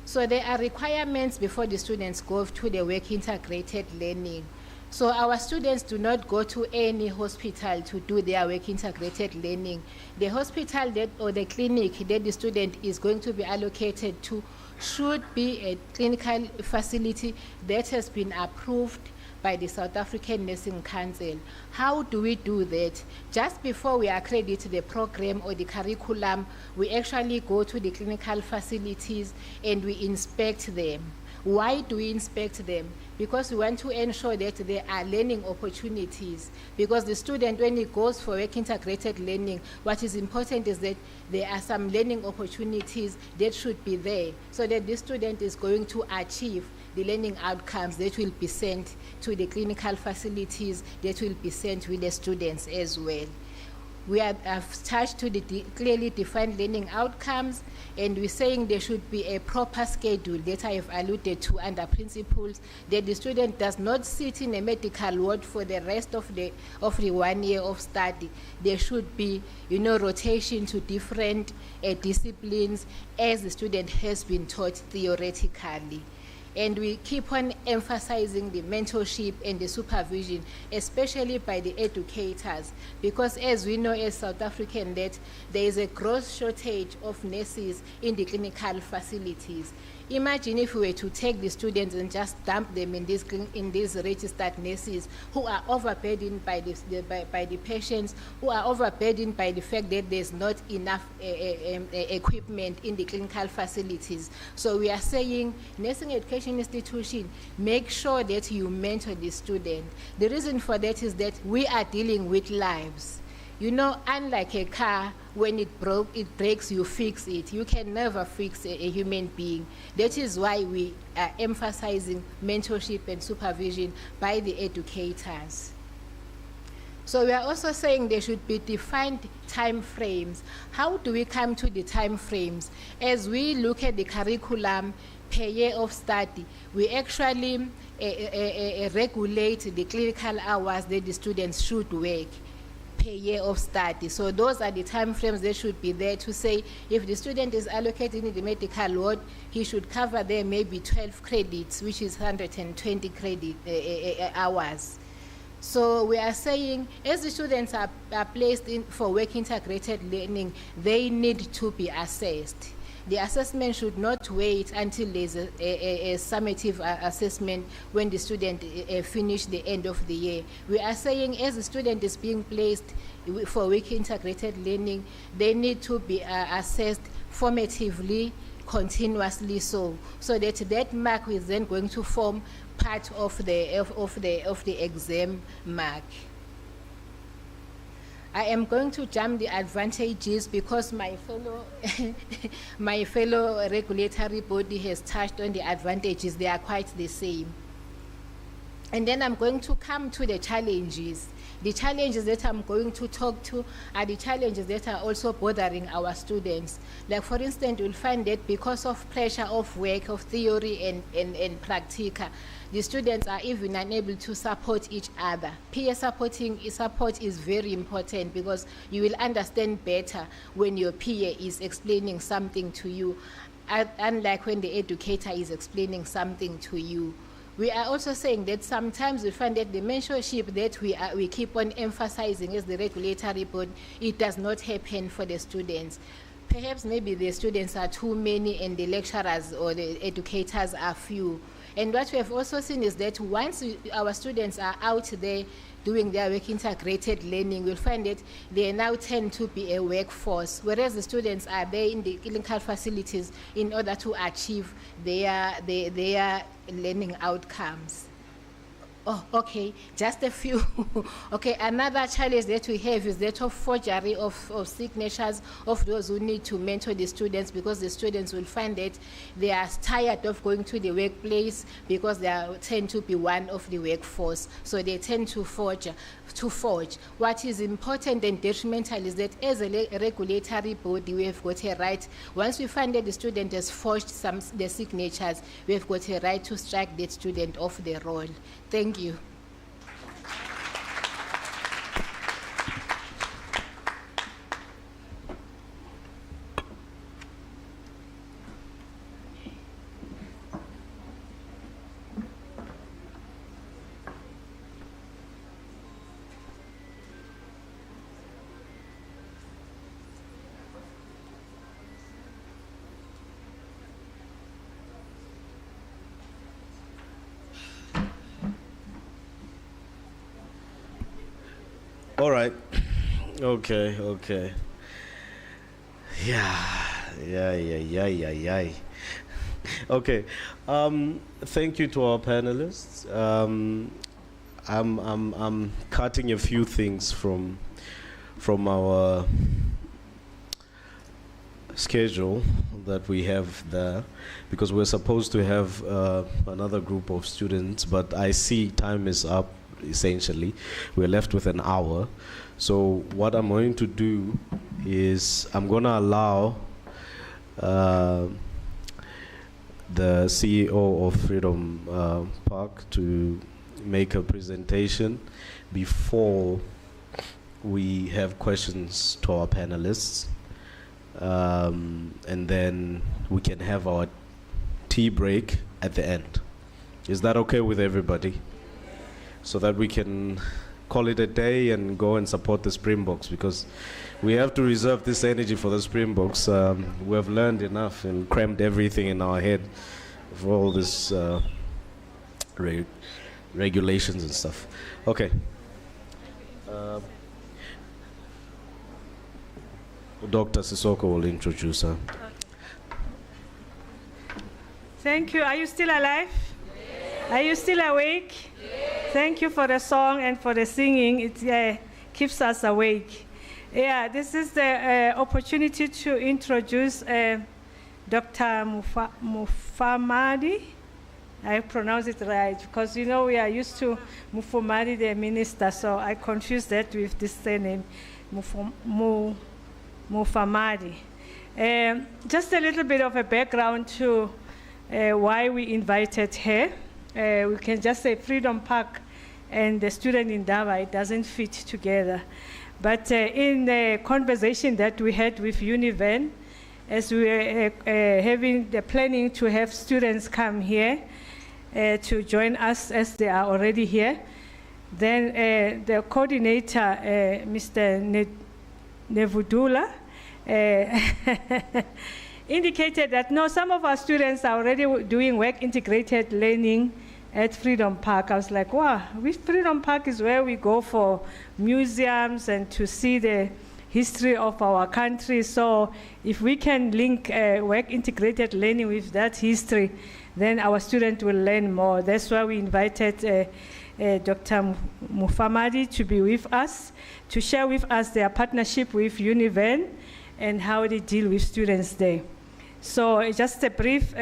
So there are requirements before the students go to the work integrated learning. So our students do not go to any hospital to do their work integrated learning. The hospital or the clinic that the student is going to be allocated to should be a clinical facility that has been approved by the South African Nursing Council. How do we do that? Just before we accredit the program or the curriculum, we actually go to the clinical facilities and we inspect them. Why do we inspect them? Because we want to ensure that there are learning opportunities. Because the student, when he goes for work integrated learning, what is important is that there are some learning opportunities that should be there, so that the student is going to achieve the learning outcomes that will be sent to the clinical facilities, that will be sent with the students as well. We have touched to the clearly defined learning outcomes, and we're saying there should be a proper schedule that I have alluded to under principles, that the student does not sit in a medical ward for the rest of the 1 year of study. There should be, rotation to different disciplines as the student has been taught theoretically. And we keep on emphasizing the mentorship and the supervision, especially by the educators, because as we know as South African, that there is a gross shortage of nurses in the clinical facilities. Imagine if we were to take the students and just dump them in these registered nurses who are overburdened by the patients, who are overburdened by the fact that there's not enough equipment in the clinical facilities. So we are saying, nursing education institution, make sure that you mentor the student. The reason for that is that we are dealing with lives. Unlike a car, when it breaks, you fix it. You can never fix a human being. That is why we are emphasizing mentorship and supervision by the educators. So we are also saying there should be defined time frames. How do we come to the time frames? As we look at the curriculum per year of study, we actually regulate the clinical hours that the students should work per year of study. So those are the time frames that should be there to say, if the student is allocated in the medical ward, he should cover there maybe 12 credits, which is 120 hours. So we are saying, as the students are placed in for work integrated learning, they need to be assessed. The assessment should not wait until there's a summative assessment when the student finish the end of the year. We are saying, as the student is being placed for work integrated learning, they need to be assessed formatively, continuously, so that that mark is then going to form part of the exam mark. I am going to jump the advantages because my fellow regulatory body has touched on the advantages. They are quite the same. And then I'm going to come to the challenges. The challenges that I'm going to talk to are the challenges that are also bothering our students. Like, for instance, you'll find that because of pressure of work, of theory and practica, the students are even unable to support each other. Peer support is very important, because you will understand better when your peer is explaining something to you, unlike when the educator is explaining something to you. We are also saying that sometimes we find that the mentorship that we keep on emphasizing as the regulatory board, it does not happen for the students. Perhaps maybe the students are too many and the lecturers or the educators are few. And what we have also seen is that once our students are out there doing their work integrated learning, we'll find that they now tend to be a workforce, whereas the students are there in the clinical facilities in order to achieve their learning outcomes. Oh, okay, just a few. Okay, another challenge that we have is that of forgery of signatures of those who need to mentor the students, because the students will find that they are tired of going to the workplace because they tend to be one of the workforce. So they tend to forge. What is important and detrimental is that as a regulatory body, we have got a right, once we find that the student has forged the signatures, we have got a right to strike that student off the roll. Thank you. All right. Okay. Yeah. Okay. Thank you to our panelists. I'm cutting a few things from our schedule that we have there, because we're supposed to have another group of students, but I see time is up. Essentially, we're left with an hour. So what I'm going to do is I'm going to allow the CEO of Freedom Park to make a presentation before we have questions to our panelists, and then we can have our tea break at the end. Is that okay with everybody? So that we can call it a day and go and support the Springboks, because we have to reserve this energy for the Springboks. We have learned enough and crammed everything in our head for all this regulations and stuff. Okay. Dr. Sissoko will introduce her. Thank you. Are you still alive? Yes. Are you still awake? Yes. Thank you for the song and for the singing. It keeps us awake. Yeah, this is the opportunity to introduce Dr. Mufamadi. I pronounce it right, because we are used to Mufamadi, the minister, so I confuse that with this name, Mufamadi. Just a little bit of a background to why we invited her. We can just say Freedom Park and the student INDABA, it doesn't fit together. But in the conversation that we had with Univen, as we were having the planning to have students come here to join us as they are already here, then the coordinator, Mr. Nevudula, indicated that no, some of our students are already doing work integrated learning at Freedom Park. I was like, wow, Freedom Park is where we go for museums and to see the history of our country. So if we can link work integrated learning with that history, then our students will learn more. That's why we invited Dr. Mufamadi to be with us, to share with us their partnership with Univen and how they deal with students there. So just a brief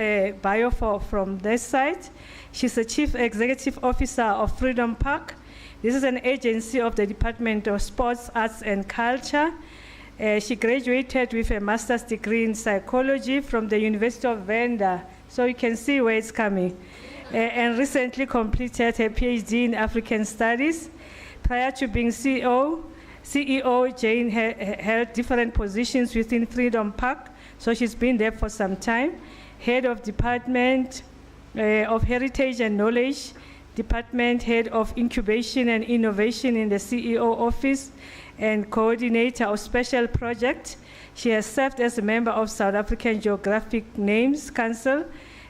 bio from this side. She's the Chief Executive Officer of Freedom Park. This is an agency of the Department of Sports, Arts and Culture. She graduated with a master's degree in psychology from the University of Venda. So you can see where it's coming. And recently completed her PhD in African Studies. Prior to being CEO, Jane held different positions within Freedom Park. So she's been there for some time. Head of Department of Heritage and Knowledge, Department Head of Incubation and Innovation in the CEO office, and coordinator of special projects. She has served as a member of South African Geographic Names Council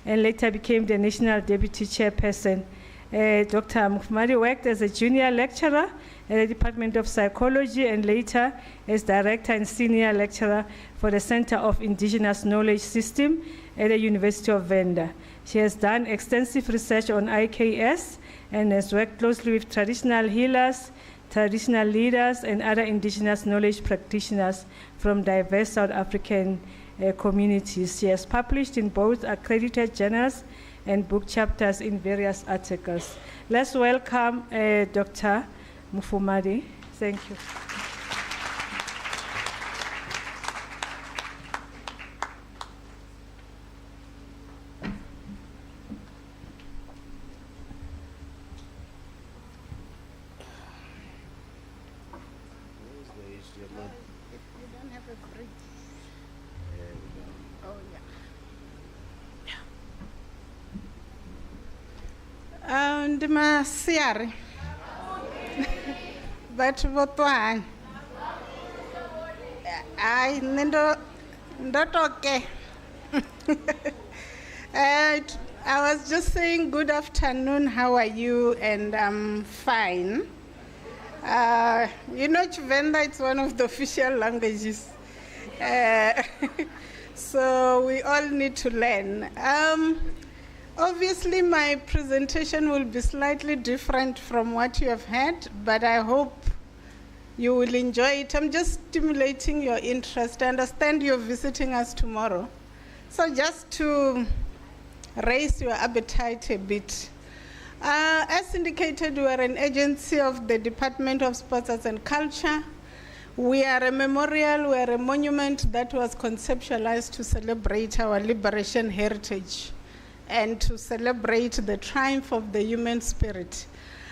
and later became the National Deputy Chairperson. Dr. Mufamadi worked as a junior lecturer at the Department of Psychology and later as Director and Senior Lecturer for the Center of Indigenous Knowledge System at the University of Venda. She has done extensive research on IKS and has worked closely with traditional healers, traditional leaders, and other indigenous knowledge practitioners from diverse South African communities. She has published in both accredited journals and book chapters in various articles. Let's welcome Dr. Mufamadi. Thank you. Demasiari. But Botuan. I was just saying good afternoon, how are you? And I'm fine. Chivenda, it's one of the official languages. So we all need to learn. Obviously, my presentation will be slightly different from what you have had, but I hope you will enjoy it. I'm just stimulating your interest. I understand you're visiting us tomorrow. So just to raise your appetite a bit. As indicated, we are an agency of the Department of Sports, Arts and Culture. We are a memorial, we are a monument that was conceptualized to celebrate our liberation heritage and to celebrate the triumph of the human spirit.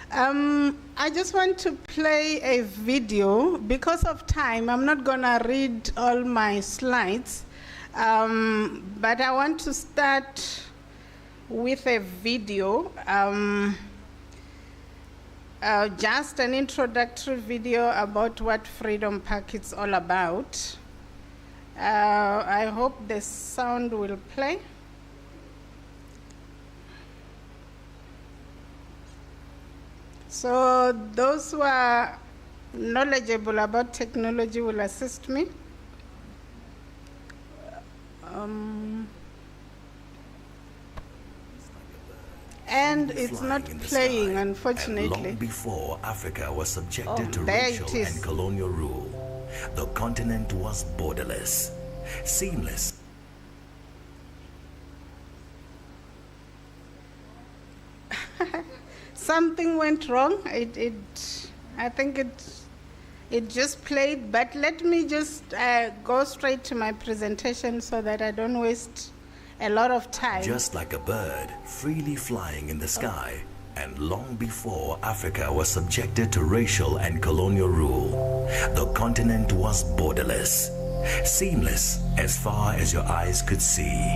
I just want to play a video. Because of time, I'm not gonna read all my slides, but I want to start with a video, just an introductory video about what Freedom Park is all about. I hope the sound will play. So those who are knowledgeable about technology will assist me. And it's not playing, unfortunately. Long before Africa was subjected to there racial it is. and colonial rule, the continent was borderless, seamless. Something went wrong. I think it just played, but let me just go straight to my presentation so that I don't waste a lot of time. Just like a bird freely flying in the sky, and long before Africa was subjected to racial and colonial rule, the continent was borderless, seamless as far as your eyes could see.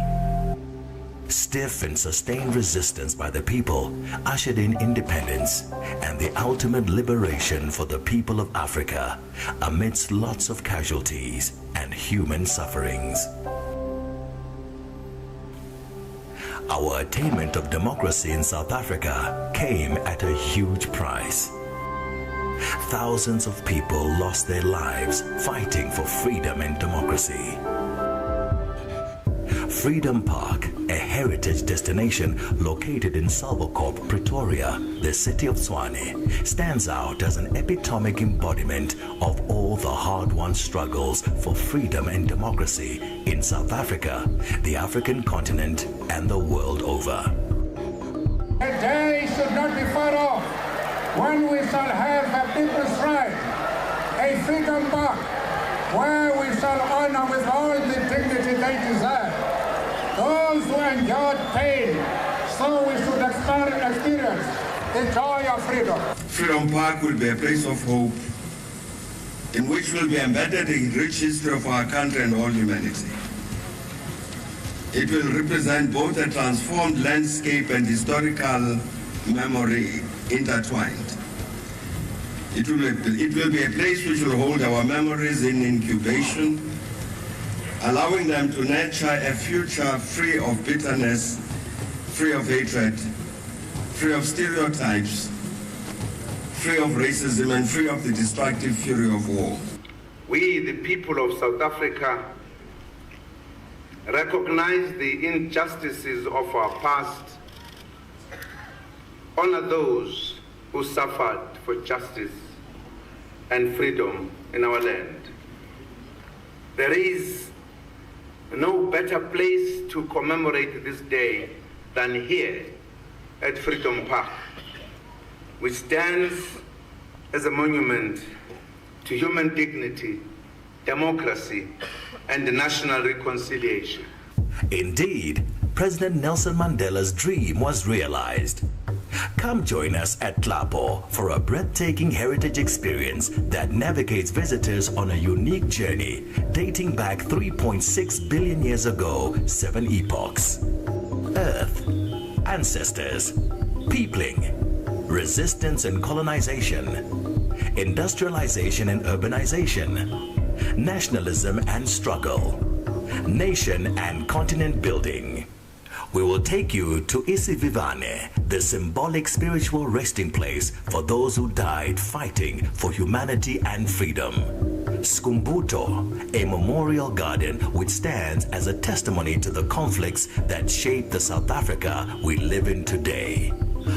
Stiff and sustained resistance by the people ushered in independence and the ultimate liberation for the people of Africa amidst lots of casualties and human sufferings. Our attainment of democracy in South Africa came at a huge price. Thousands of people lost their lives fighting for freedom and democracy. Freedom Park, a heritage destination located in Salvocorp, Pretoria, the city of Tshwane, stands out as an epitomic embodiment of all the hard-won struggles for freedom and democracy in South Africa, the African continent, and the world over. The day should not be far off when we shall have a people's right, a freedom park, where we shall honor with all the dignity they deserve those who endured pain, so we should experience the joy of freedom. Freedom Park will be a place of hope in which will be embedded the rich history of our country and all humanity. It will represent both a transformed landscape and historical memory intertwined. It will be a place which will hold our memories in incubation, allowing them to nurture a future free of bitterness, free of hatred, free of stereotypes, free of racism, and free of the destructive fury of war. We, the people of South Africa, recognize the injustices of our past, honor those who suffered for justice and freedom in our land. There is no better place to commemorate this day than here at Freedom Park, which stands as a monument to human dignity, democracy, and national reconciliation. Indeed, President Nelson Mandela's dream was realized. Come join us at Tlapo for a breathtaking heritage experience that navigates visitors on a unique journey dating back 3.6 billion years ago, 7 epochs. Earth, ancestors, peopling, resistance and colonization, industrialization and urbanization, nationalism and struggle, nation and continent building. We will take you to Isivivane, the symbolic spiritual resting place for those who died fighting for humanity and freedom. Skumbuto, a memorial garden which stands as a testimony to the conflicts that shape the South Africa we live in today.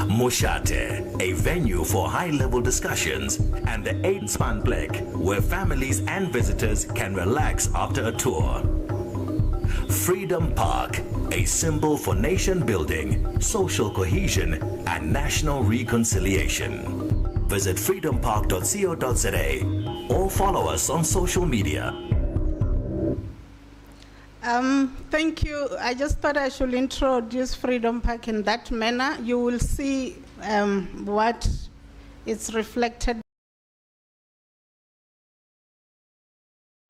Moshate, a venue for high-level discussions, and the 8-span Black, where families and visitors can relax after a tour. Freedom Park, a symbol for nation building, social cohesion, and national reconciliation. Visit freedompark.co.za or follow us on social media. Thank you. I just thought I should introduce Freedom Park in that manner. You will see what is reflected.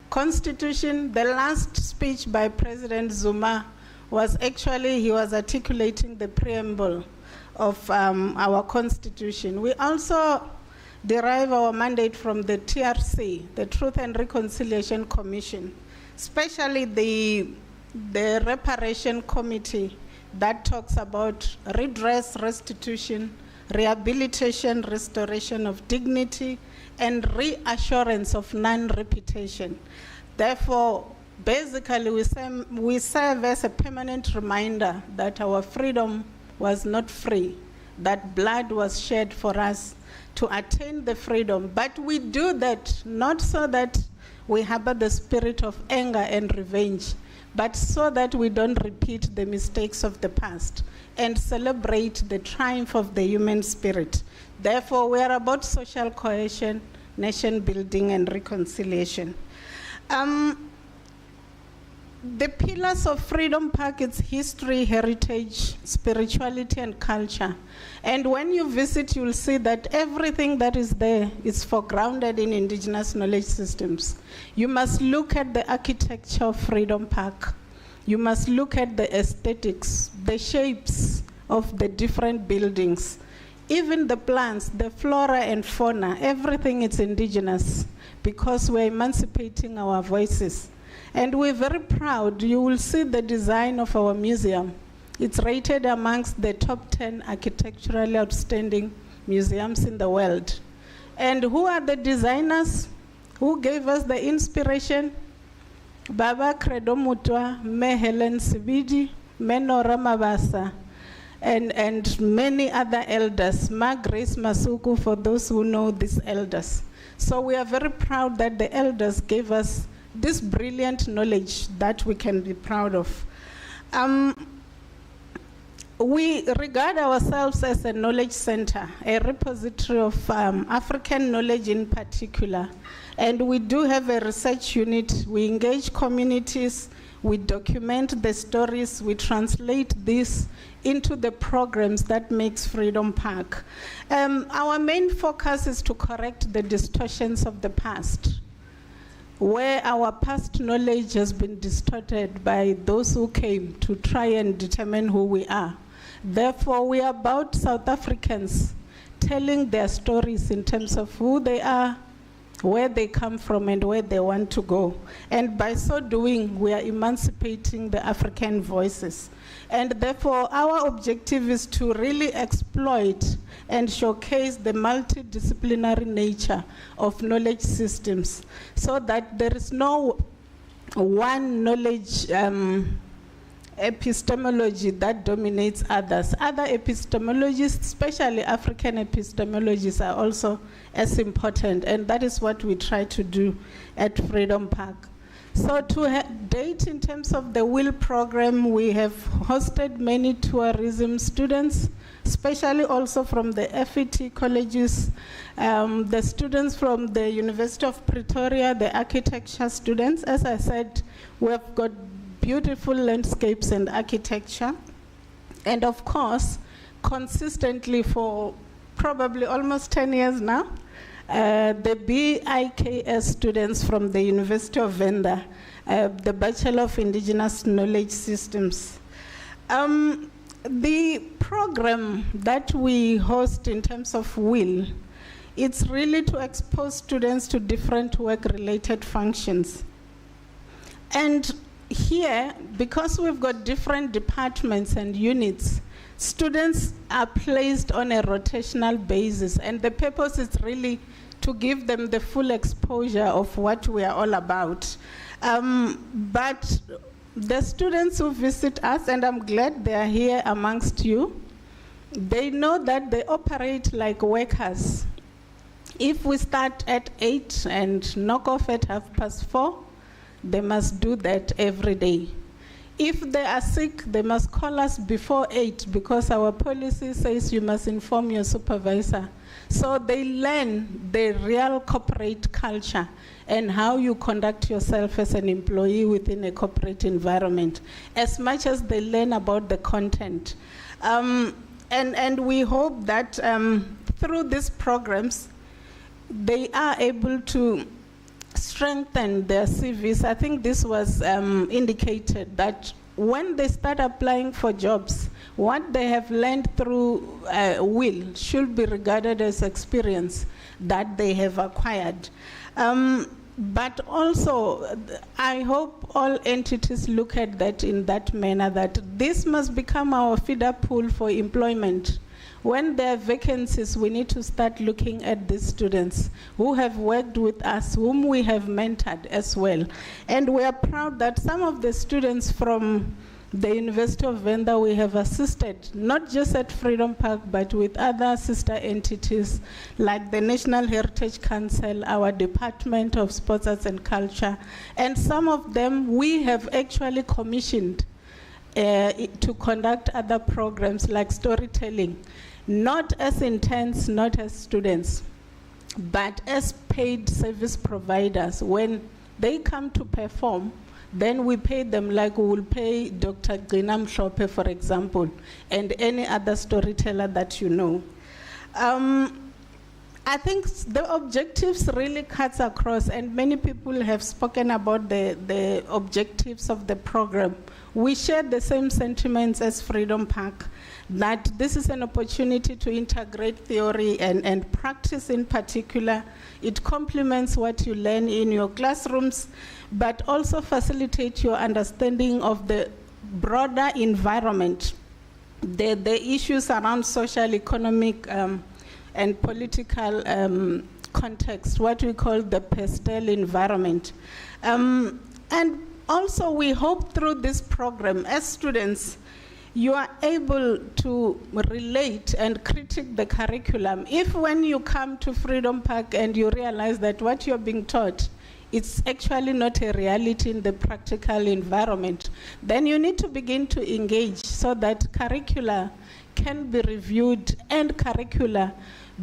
Constitution, the last speech by President Zuma was actually, he was articulating the preamble of our Constitution. We also derive our mandate from the TRC, the Truth and Reconciliation Commission, especially the Reparation Committee that talks about redress, restitution, rehabilitation, restoration of dignity, and reassurance of non-repetition. Therefore, basically, we serve as a permanent reminder that our freedom was not free, that blood was shed for us to attain the freedom. But we do that not so that we harbor the spirit of anger and revenge, but so that we don't repeat the mistakes of the past and celebrate the triumph of the human spirit. Therefore, we are about social cohesion, nation building, and reconciliation. The pillars of Freedom Park, it's history, heritage, spirituality, and culture. And when you visit, you'll see that everything that is there is foregrounded in indigenous knowledge systems. You must look at the architecture of Freedom Park. You must look at the aesthetics, the shapes of the different buildings, even the plants, the flora and fauna, everything is indigenous because we're emancipating our voices. And we're very proud. You will see the design of our museum. It's rated amongst the top 10 architecturally outstanding museums in the world. And who are the designers? Who gave us the inspiration? Baba Credo Mutwa, Me Helen Sibidi, Me Nora Mabasa, and many other elders. Ma Grace Masuku, for those who know these elders. So we are very proud that the elders gave us this brilliant knowledge that we can be proud of. We regard ourselves as a knowledge center, a repository of African knowledge in particular. And we do have a research unit. We engage communities, we document the stories, we translate this into the programs that makes Freedom Park. Our main focus is to correct the distortions of the past, where our past knowledge has been distorted by those who came to try and determine who we are. Therefore, we are about South Africans telling their stories in terms of who they are, where they come from, and where they want to go. And by so doing, we are emancipating the African voices. And therefore, our objective is to really exploit and showcase the multidisciplinary nature of knowledge systems so that there is no one knowledge epistemology that dominates others. Other epistemologies, especially African epistemologies, are also as important, and that is what we try to do at Freedom Park. So to date, in terms of the WIL program, we have hosted many tourism students, especially also from the FET colleges, the students from the University of Pretoria, the architecture students. As I said, we have got beautiful landscapes and architecture. And of course, consistently for probably almost 10 years now, the BIKS students from the University of Venda, the Bachelor of Indigenous Knowledge Systems. The program that we host in terms of WIL, it's really to expose students to different work-related functions. And here, because we've got different departments and units, students are placed on a rotational basis, and the purpose is really to give them the full exposure of what we are all about. But the students who visit us, and I'm glad they are here amongst you, they know that they operate like workers. If we start at 8 and knock off at 4:30, they must do that every day. If they are sick, they must call us before 8 because our policy says you must inform your supervisor. So they learn the real corporate culture and how you conduct yourself as an employee within a corporate environment, as much as they learn about the content. And we hope that through these programs, they are able to strengthen their CVs. I think this was indicated that when they start applying for jobs, what they have learned through WIL should be regarded as experience that they have acquired. But also, I hope all entities look at that in that manner, that this must become our feeder pool for employment. When there are vacancies, we need to start looking at these students who have worked with us, whom we have mentored as well. And we are proud that some of the students from the University of Venda we have assisted, not just at Freedom Park, but with other sister entities like the National Heritage Council, our Department of Sports, Arts and Culture, and some of them we have actually commissioned to conduct other programs like storytelling, not as interns, not as students, but as paid service providers. When they come to perform, then we pay them like we will pay Dr. Grinam Shope, for example, and any other storyteller that you know. I think the objectives really cuts across, and many people have spoken about the objectives of the program. We share the same sentiments as Freedom Park, that this is an opportunity to integrate theory and practice in particular. It complements what you learn in your classrooms, but also facilitate your understanding of the broader environment, the issues around social, economic, and political context, what we call the pastel environment. And also we hope through this program, as students, you are able to relate and critique the curriculum. If when you come to Freedom Park and you realize that what you're being taught, it's actually not a reality in the practical environment, then you need to begin to engage so that curricula can be reviewed and curricula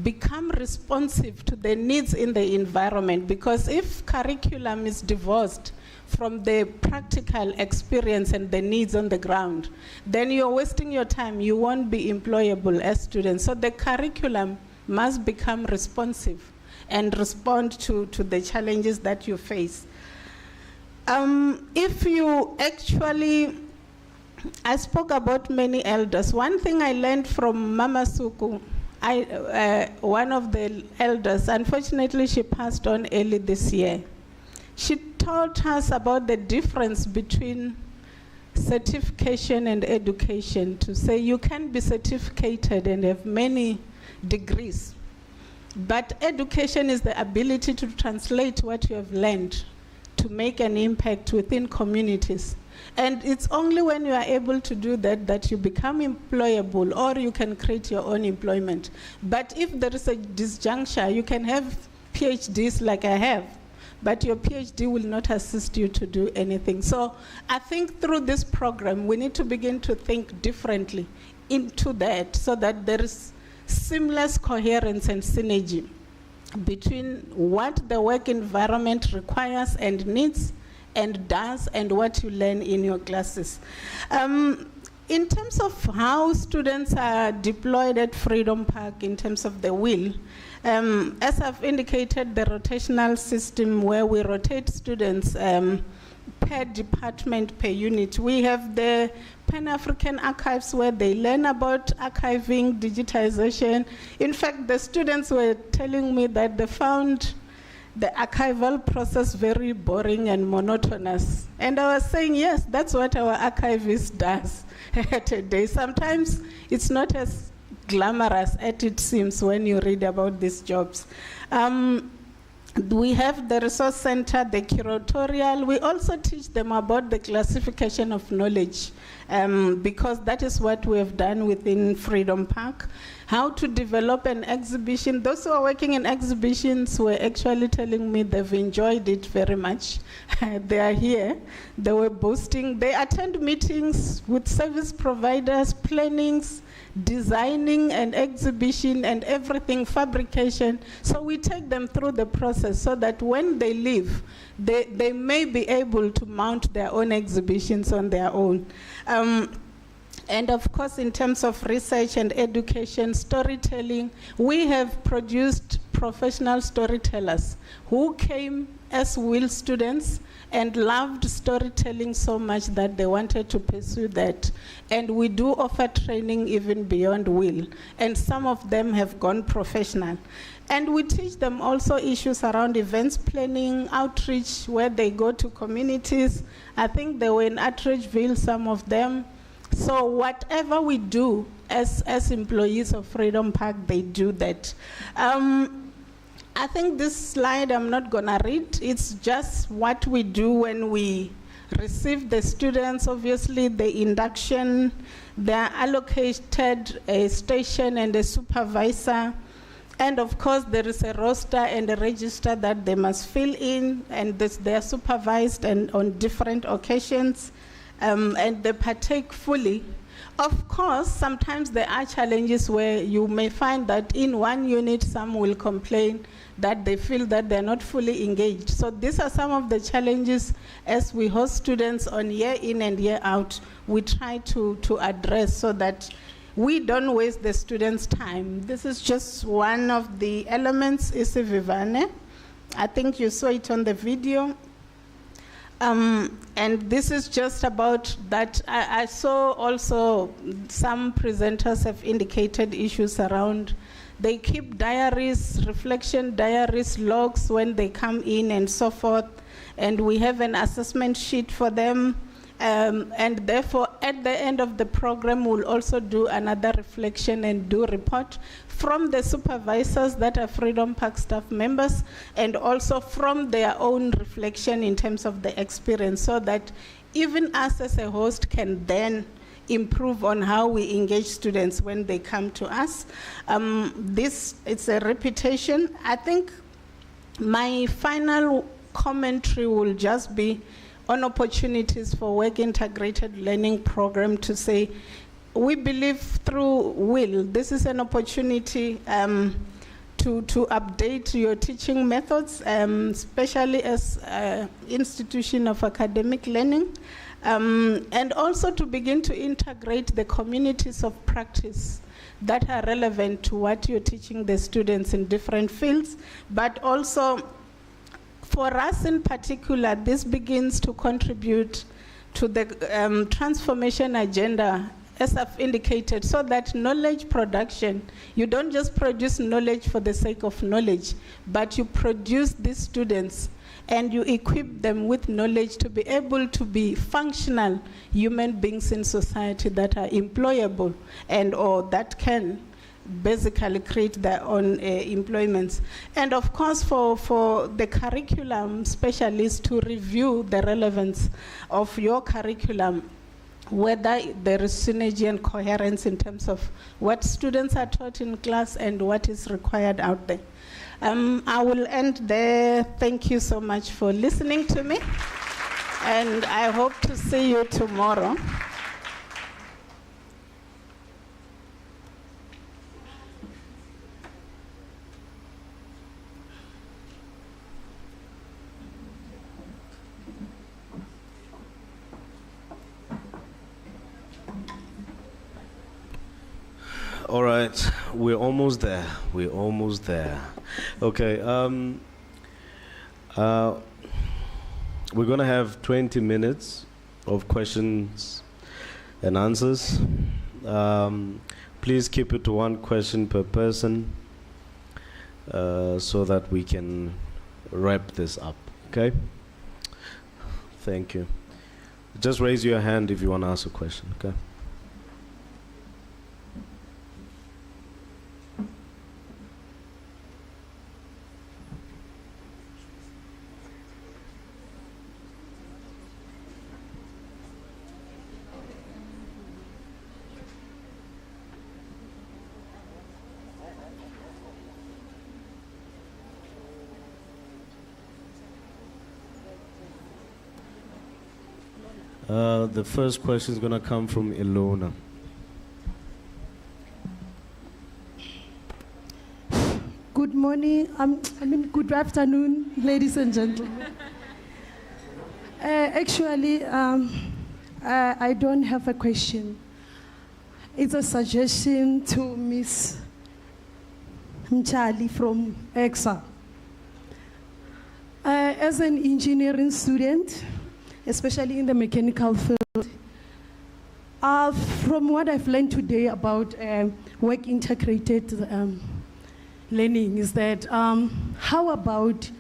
become responsive to the needs in the environment. Because if curriculum is divorced from the practical experience and the needs on the ground, then you're wasting your time. You won't be employable as students. So the curriculum must become responsive and respond to the challenges that you face. If you actually, I spoke about many elders. One thing I learned from Mama Suku, one of the elders, unfortunately she passed on early this year. She taught us about the difference between certification and education, to say you can be certificated and have many degrees, but education is the ability to translate what you have learned to make an impact within communities. And it's only when you are able to do that that you become employable, or you can create your own employment. But if there is a disjuncture, you can have PhDs like I have, but your PhD will not assist you to do anything. So I think through this program, we need to begin to think differently into that, so that there is seamless coherence and synergy between what the work environment requires and needs and does, and what you learn in your classes. In terms of how students are deployed at Freedom Park in terms of the WIL, as I've indicated, the rotational system where we rotate students per department, per unit. We have the Pan-African Archives where they learn about archiving, digitization. In fact, the students were telling me that they found the archival process very boring and monotonous. And I was saying, yes, that's what our archivist does today. Sometimes it's not as glamorous as it seems when you read about these jobs. We have the resource center, the curatorial. We also teach them about the classification of knowledge, because that is what we have done within Freedom Park. How to develop an exhibition. Those who are working in exhibitions were actually telling me they've enjoyed it very much. They are here. They were boasting. They attend meetings with service providers, plannings, designing an exhibition and everything, fabrication. So we take them through the process so that when they leave, they may be able to mount their own exhibitions on their own. And of course, in terms of research and education, storytelling, we have produced professional storytellers who came as WIL students and loved storytelling so much that they wanted to pursue that. And we do offer training even beyond WIL. And some of them have gone professional. And we teach them also issues around events planning, outreach, where they go to communities. I think they were in Atteridgeville, some of them. So whatever we do as employees of Freedom Park, they do that. I think this slide I'm not gonna read. It's just what we do when we receive the students. Obviously, the induction, they're allocated a station and a supervisor. And of course, there is a roster and a register that they must fill in, and they're supervised and on different occasions, and they partake fully. Of course, sometimes there are challenges where you may find that in one unit, some will complain that they feel that they're not fully engaged. So these are some of the challenges as we host students on year in and year out, we try to address so that we don't waste the students' time. This is just one of the elements, Isivivane. I think you saw it on the video. And this is just about that. I saw also some presenters have indicated issues around, they keep diaries, reflection diaries, logs when they come in and so forth. And we have an assessment sheet for them. And therefore, at the end of the program, we'll also do another reflection and do report from the supervisors that are Freedom Park staff members, and also from their own reflection in terms of the experience, so that even us as a host can then improve on how we engage students when they come to us. It's a repetition. I think my final commentary will just be on opportunities for work integrated learning program, to say, we believe through WIL, this is an opportunity to update your teaching methods, especially as an institution of academic learning, and also to begin to integrate the communities of practice that are relevant to what you're teaching the students in different fields, but also for us in particular, this begins to contribute to the transformation agenda, as I've indicated, so that knowledge production, you don't just produce knowledge for the sake of knowledge, but you produce these students and you equip them with knowledge to be able to be functional human beings in society that are employable and or that can basically create their own employments. And of course, for the curriculum specialists to review the relevance of your curriculum, whether there is synergy and coherence in terms of what students are taught in class and what is required out there. I will end there. Thank you so much for listening to me, and I hope to see you tomorrow. All right, we're almost there. We're almost there. Okay, we're gonna have 20 minutes of questions and answers. Please keep it to one question per person, so that we can wrap this up, okay? Thank you. Just raise your hand if you want to ask a question, okay? The first question is going to come from Ilona. Good morning, good afternoon, ladies and gentlemen. Actually, I don't have a question. It's a suggestion to Miss Mchali from EXA. As an engineering student, especially in the mechanical field, from what I've learned today about work integrated learning is that how about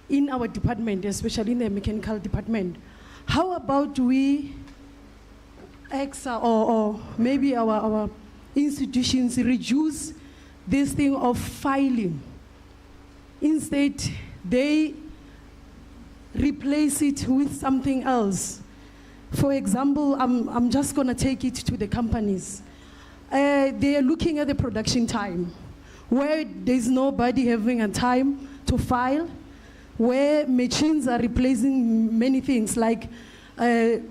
in our department, especially in the mechanical department, how about we EXA or maybe our institutions reduce this thing of filing. Instead, they replace it with something else. For example, I'm just going to take it to the companies. They are looking at the production time, where there's nobody having a time to file, where machines are replacing many things like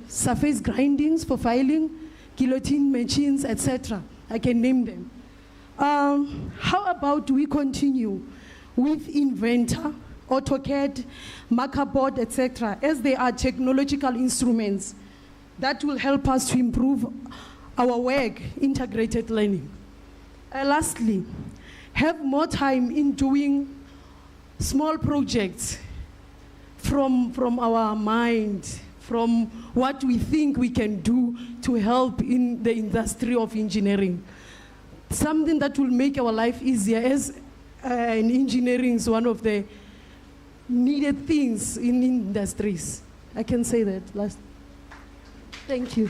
surface grindings for filing, guillotine machines, etc. I can name them. How about we continue with Inventor, AutoCAD, marker board, etc., as they are technological instruments that will help us to improve our work, integrated learning. Lastly, have more time in doing small projects from our mind, from what we think we can do to help in the industry of engineering. Something that will make our life easier, as in engineering is one of the needed things in industries. I can say that last. Thank you.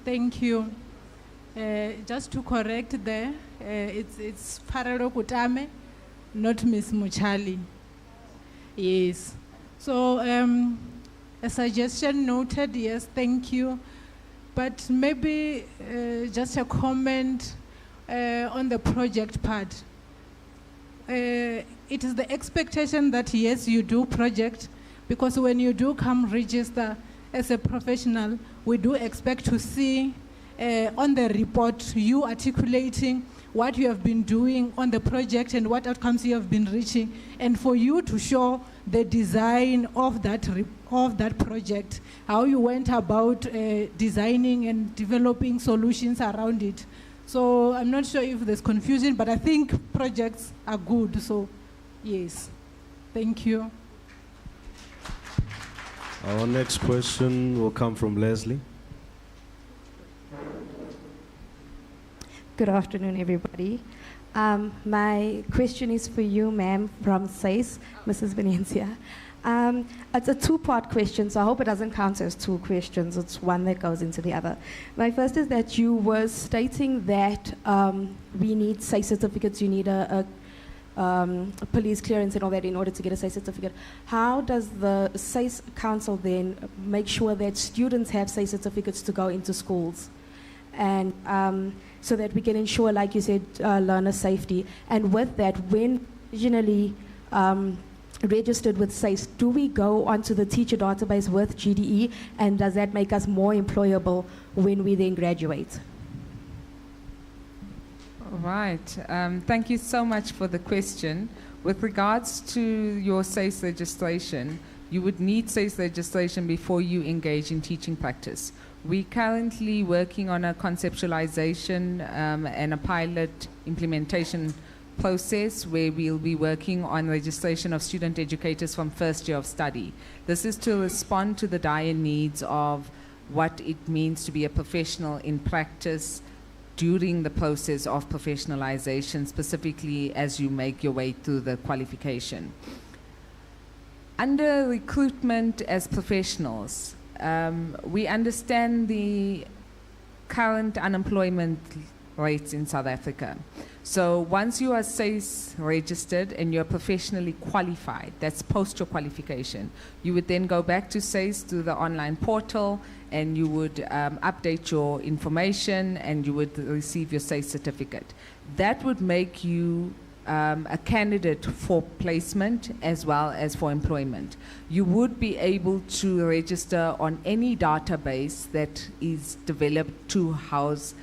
Thank you. Just to correct there, it's Paralo Kutame, not Miss Muchali. Yes. So a suggestion noted, yes, thank you. But maybe just a comment on the project part. It is the expectation that, yes, you do project, because when you do come register as a professional, we do expect to see on the report you articulating what you have been doing on the project and what outcomes you have been reaching, and for you to show the design of that project, how you went about designing and developing solutions around it. So I'm not sure if there's confusion, but I think projects are good, so yes. Thank you. Our next question will come from Leslie. Good afternoon, everybody. My question is for you, ma'am, from SACE, Mrs. Venencia. It's a two-part question, so I hope it doesn't count as two questions. It's one that goes into the other. My first is that you were stating that we need SACE certificates, you need a police clearance and all that in order to get a SACE certificate. How does the SACE Council then make sure that students have SACE certificates to go into schools? And so that we can ensure, like you said, learner safety. And with that, when originally registered with SACE, do we go onto the teacher database with GDE, and does that make us more employable when we then graduate? All right. Thank you so much for the question. With regards to your SACE legislation, you would need SACE legislation before you engage in teaching practice. We're currently working on a conceptualization and a pilot implementation process where we'll be working on registration of student educators from first year of study. This is to respond to the dire needs of what it means to be a professional in practice during the process of professionalization, specifically as you make your way through the qualification. Under recruitment as professionals, we understand the current unemployment rates in South Africa. So once you are SACE registered and you're professionally qualified, that's post your qualification, you would then go back to SACE through the online portal and you would update your information and you would receive your SACE certificate. That would make you a candidate for placement as well as for employment. You would be able to register on any database that is developed to house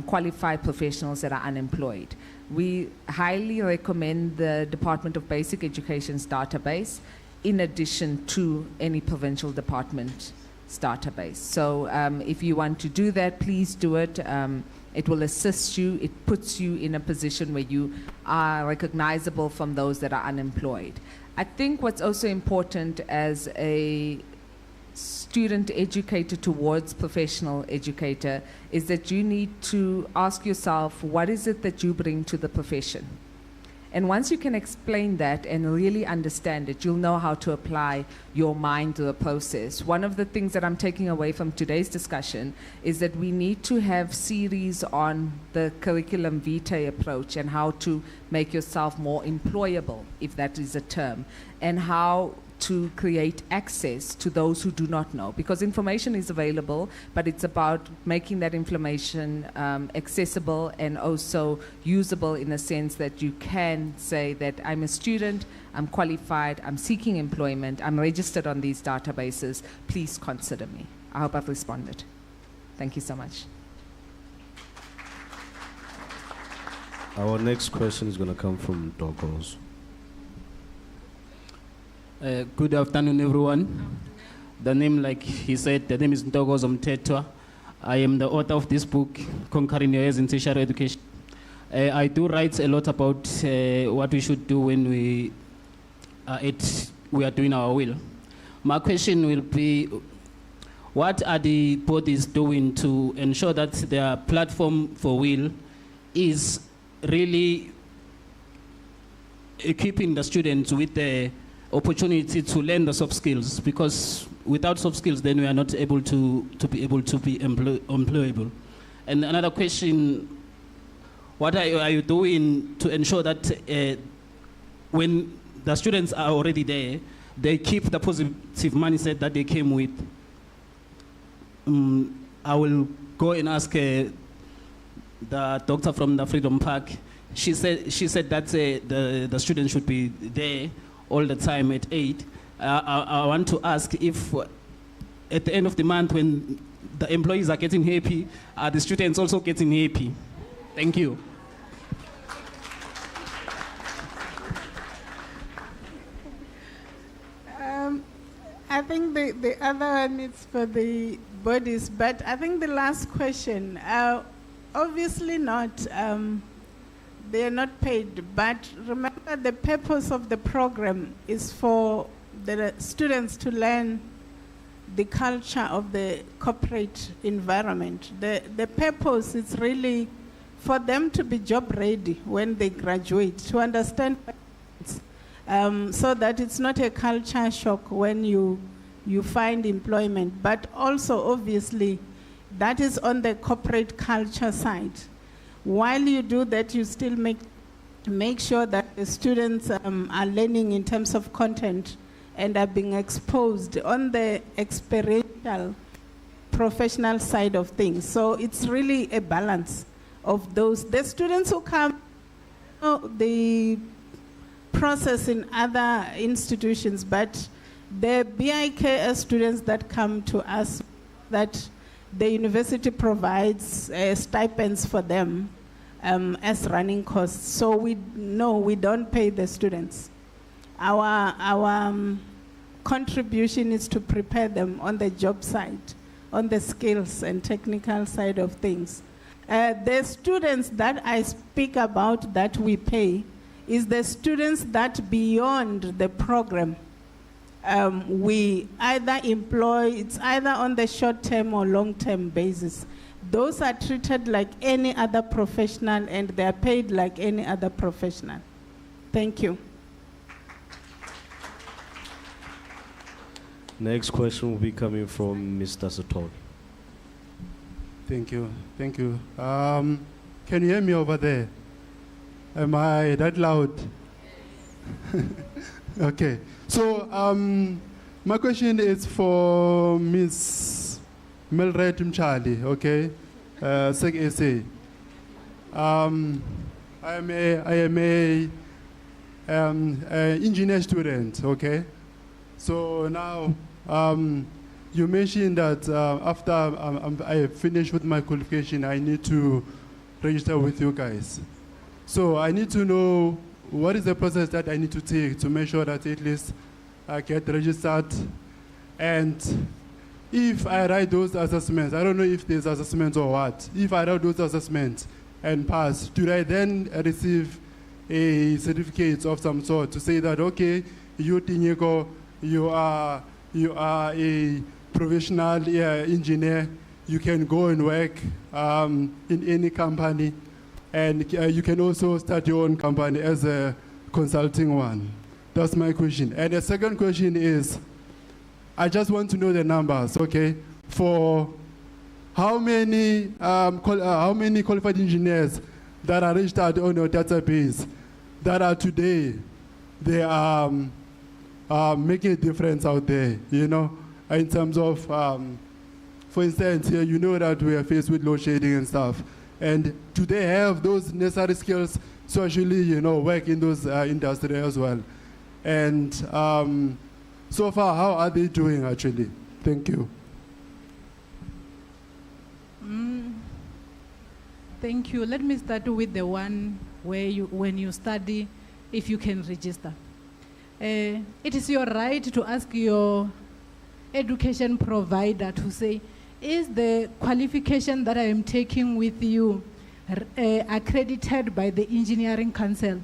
qualified professionals that are unemployed. We highly recommend the Department of Basic Education's database in addition to any provincial department's database. So if you want to do that, please do it. It will assist you. It puts you in a position where you are recognizable from those that are unemployed. I think what's also important as a student educator towards professional educator is that you need to ask yourself, what is it that you bring to the profession? And once you can explain that and really understand it, you'll know how to apply your mind to the process. One of the things that I'm taking away from today's discussion is that we need to have series on the curriculum vitae approach and how to make yourself more employable, if that is a term, and how to create access to those who do not know, because information is available, but it's about making that information accessible and also usable in a sense that you can say that I'm a student, I'm qualified, I'm seeking employment, I'm registered on these databases, please consider me. I hope I've responded. Thank you so much. Our next question is going to come from Dogos. Good afternoon, everyone. The name, like he said, the name is Ntokozo Mthethwa. I am the author of this book, Conquering Your Years in Tertiary Education. I do write a lot about what we should do when we are doing our will. My question will be, what are the bodies doing to ensure that their platform for will is really equipping the students with the opportunity to learn the soft skills, because without soft skills then we are not able to be employable. And another question, what are you doing to ensure that when the students are already there, they keep the positive mindset that they came with? I will go and ask the doctor from the Freedom Park. She said that the students should be there all the time at 8. I want to ask if at the end of the month when the employees are getting happy, are the students also getting happy? Thank you. I think the other one is for the bodies, but I think the last question, obviously not. They are not paid, but remember the purpose of the program is for the students to learn the culture of the corporate environment. The purpose is really for them to be job ready when they graduate, to understand so that it's not a culture shock when you find employment, but also obviously that is on the corporate culture side. While you do that, you still make sure that the students are learning in terms of content and are being exposed on the experiential professional side of things. So it's really a balance of those. The students who come, the process in other institutions, but the BIKS students that come to us, that the university provides stipends for them as running costs. So we don't pay the students. Our contribution is to prepare them on the job side, on the skills and technical side of things. The students that I speak about that we pay is the students that beyond the program we either employ, it's either on the short-term or long-term basis. Those are treated like any other professional and they are paid like any other professional. Thank you. Next question will be coming from Mr. Sotol. Thank you. Thank you. Can you hear me over there? Am I that loud? Okay. So my question is for Ms. Melred Mchali, okay? Sec SA. I am a engineer student, okay? So now you mentioned that after I finish with my qualification, I need to register with you guys. So I need to know what is the process that I need to take to make sure that at least I get registered. And if I write those assessments, I don't know if there's assessments or what. If I write those assessments and pass, do I then receive a certificate of some sort to say that, okay, you Tinyeko, you are a professional engineer, you can go and work in any company, and you can also start your own company as a consulting one? That's my question. And the second question is, I just want to know the numbers, okay? For how many qualified engineers that are registered on your database that are today, they are making a difference out there, you know, in terms of, for instance, here you know that we are faced with load shedding and stuff. And do they have those necessary skills to actually, you know, work in those industries as well? And so far, how are they doing actually? Thank you. Thank you. Let me start with the one where when you study, if you can register. It is your right to ask your education provider to say, is the qualification that I am taking with you accredited by the Engineering Council?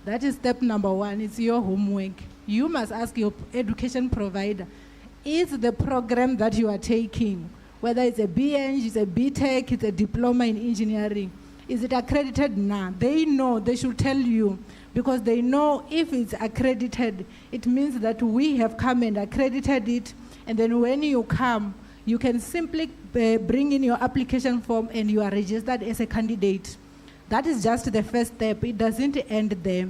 That is step number one. It's your homework. You must ask your education provider, is the program that you are taking, whether it's a BEng, it's a BTech, it's a diploma in engineering, is it accredited? Nah, they know, they should tell you, because they know if it's accredited, it means that we have come and accredited it, and then when you come, you can simply bring in your application form and you are registered as a candidate. That is just the first step. It doesn't end there.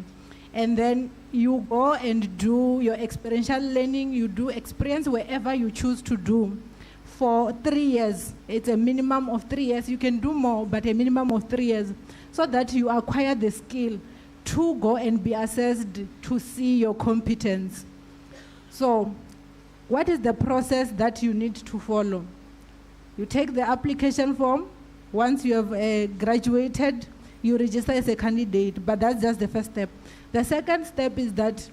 And then you go and do your experiential learning. You do experience wherever you choose to do for 3 years. It's a minimum of 3 years. You can do more, but a minimum of 3 years, so that you acquire the skill to go and be assessed to see your competence. So what is the process that you need to follow? You take the application form. Once you have graduated, you register as a candidate, but that's just the first step. The second step is that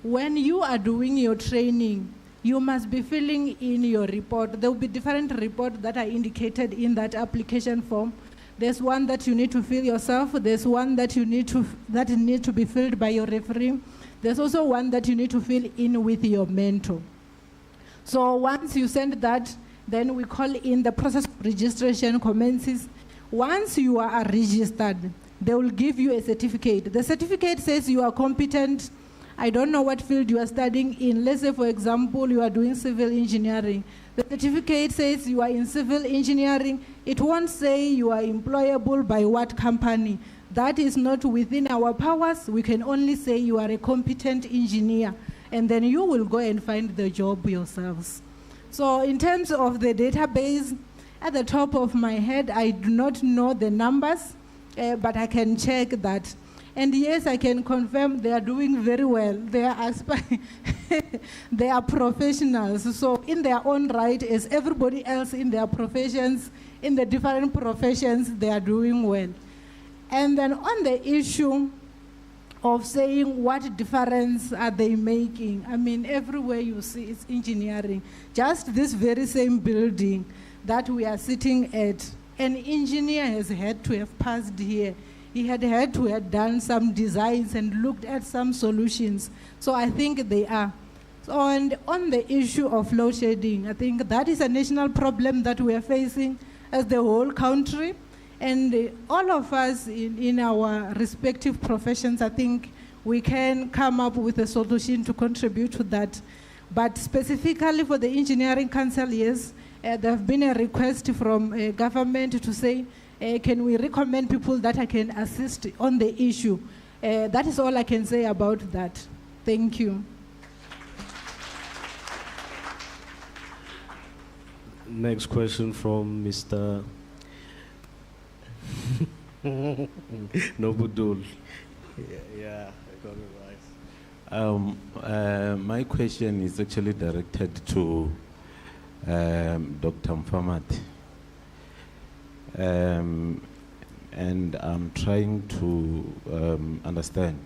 when you are doing your training, you must be filling in your report. There will be different reports that are indicated in that application form. There's one that you need to fill yourself. There's one that needs to be filled by your referee. There's also one that you need to fill in with your mentor. So once you send that, then we call in the process of registration commences. Once you are registered, they will give you a certificate. The certificate says you are competent. I don't know what field you are studying in. Let's say, for example, you are doing civil engineering. The certificate says you are in civil engineering. It won't say you are employable by what company. That is not within our powers. We can only say you are a competent engineer, and then you will go and find the job yourselves. So in terms of the database, at the top of my head, I do not know the numbers, but I can check that. And yes, I can confirm they are doing very well. They are they are professionals. So in their own right, as everybody else in their professions, in the different professions, they are doing well. And then on the issue of saying what difference are they making, I mean, everywhere you see it's engineering. Just this very same building that we are sitting at, an engineer has had to have passed here. He had to have done some designs and looked at some solutions. So I think they are. So and on the issue of load shedding, I think that is a national problem that we are facing as the whole country. And all of us in our respective professions, I think we can come up with a solution to contribute to that. But specifically for the Engineering Council, yes, there have been a request from government to say, can we recommend people that can assist on the issue? That is all I can say about that. Thank you. Next question from Mr. Nobudul. Yeah, I got it right. My question is actually directed to Dr. Mfamati. And I'm trying to understand,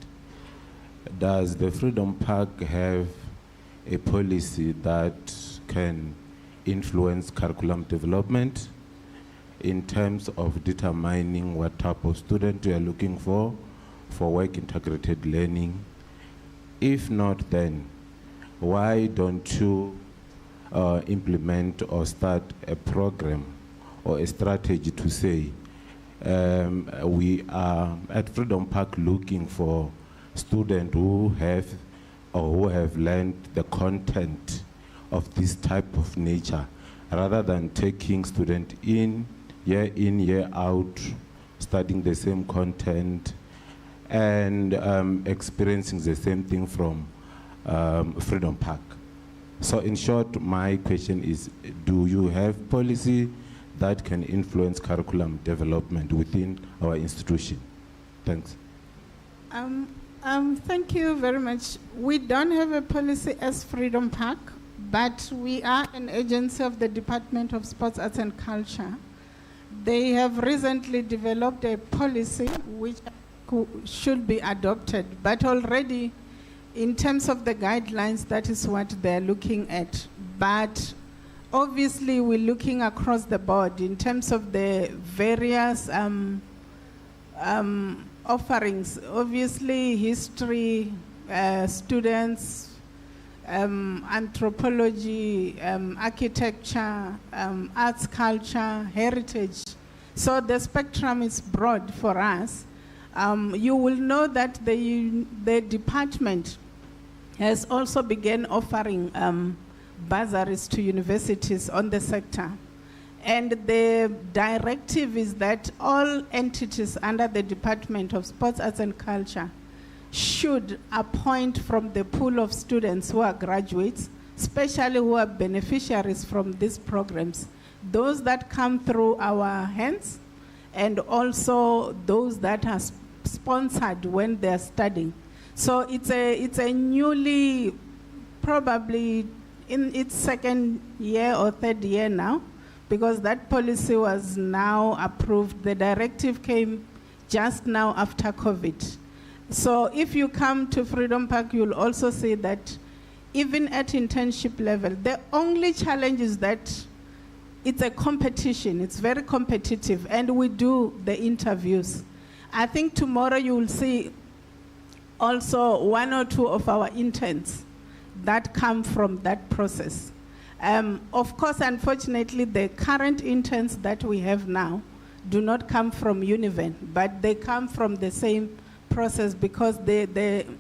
does the Freedom Park have a policy that can influence curriculum development in terms of determining what type of student you are looking for work integrated learning? If not, then why don't you implement or start a program or a strategy to say, we are at Freedom Park looking for students who have learned the content of this type of nature, rather than taking students in, year out, studying the same content and experiencing the same thing from Freedom Park. So in short, my question is, do you have policy that can influence curriculum development within our institution? Thanks. Thank you very much. We don't have a policy as Freedom Park, but we are an agency of the Department of Sports, Arts and Culture. They have recently developed a policy which should be adopted, but already in terms of the guidelines, that is what they're looking at. But obviously, we're looking across the board in terms of the various offerings. Obviously, history, students, anthropology, architecture, arts, culture, heritage. So the spectrum is broad for us. You will know that the department has also begun offering bursaries to universities on the sector. And the directive is that all entities under the Department of Sports, Arts and Culture should appoint from the pool of students who are graduates, especially who are beneficiaries from these programs, those that come through our hands, and also those that are sponsored when they're studying. So it's a newly, probably in its second year or third year now, because that policy was now approved. The directive came just now after COVID. So if you come to Freedom Park, you'll also see that even at internship level, the only challenge is that it's a competition. It's very competitive, and we do the interviews. I think tomorrow you will see also one or two of our interns that come from that process. Of course, unfortunately, the current interns that we have now do not come from Univen, but they come from the same process because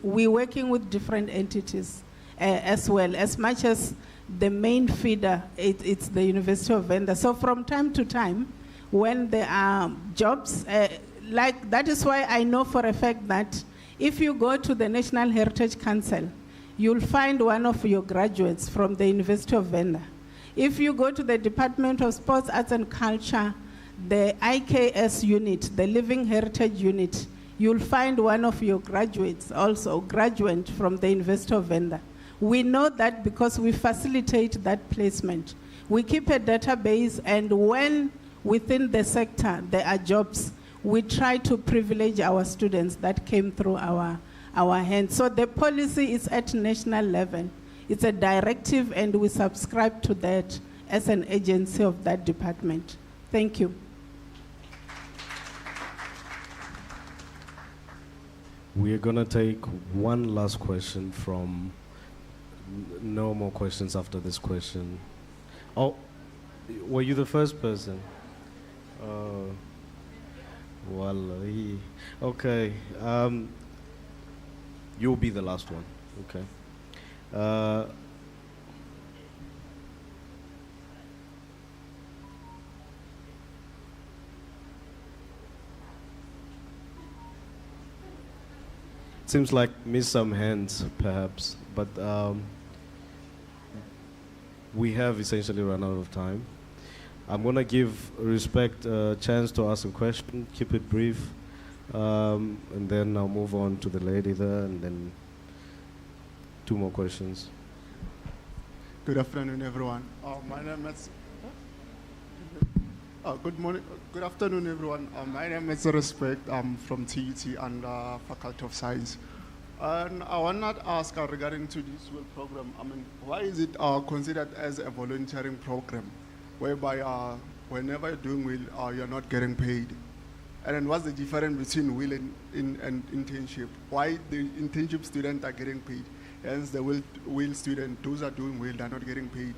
we're working with different entities as well. As much as the main feeder, it's the University of Venda. So from time to time, when there are jobs, like that is why I know for a fact that if you go to the National Heritage Council, you'll find one of your graduates from the University of Venda. If you go to the Department of Sports, Arts and Culture, the IKS unit, the Living Heritage unit, you'll find one of your graduates, also graduate from the University of Venda. We know that because we facilitate that placement. We keep a database, and when within the sector there are jobs, we try to privilege our students that came through our hands. So the policy is at national level. It's a directive, and we subscribe to that as an agency of that department. Thank you. We're going to take one last question from... No more questions after this question. Oh, were you the first person? Wallahi. Okay. You'll be the last one. Okay. Seems like miss some hands, perhaps, but we have essentially run out of time. I'm going to give Respect a chance to ask a question, keep it brief, and then I'll move on to the lady there, and then 2 more questions. Good afternoon, everyone. My name is... good morning. Good afternoon, everyone. My name is Respect. I'm from TUT and Faculty of Science. And I want to ask regarding to this WIL program. I mean, why is it considered as a volunteering program, whereby whenever you're doing WIL, you're not getting paid? And then what's the difference between WIL and internship? Why the internship students are getting paid, hence the WIL student, those are doing WIL, they're not getting paid?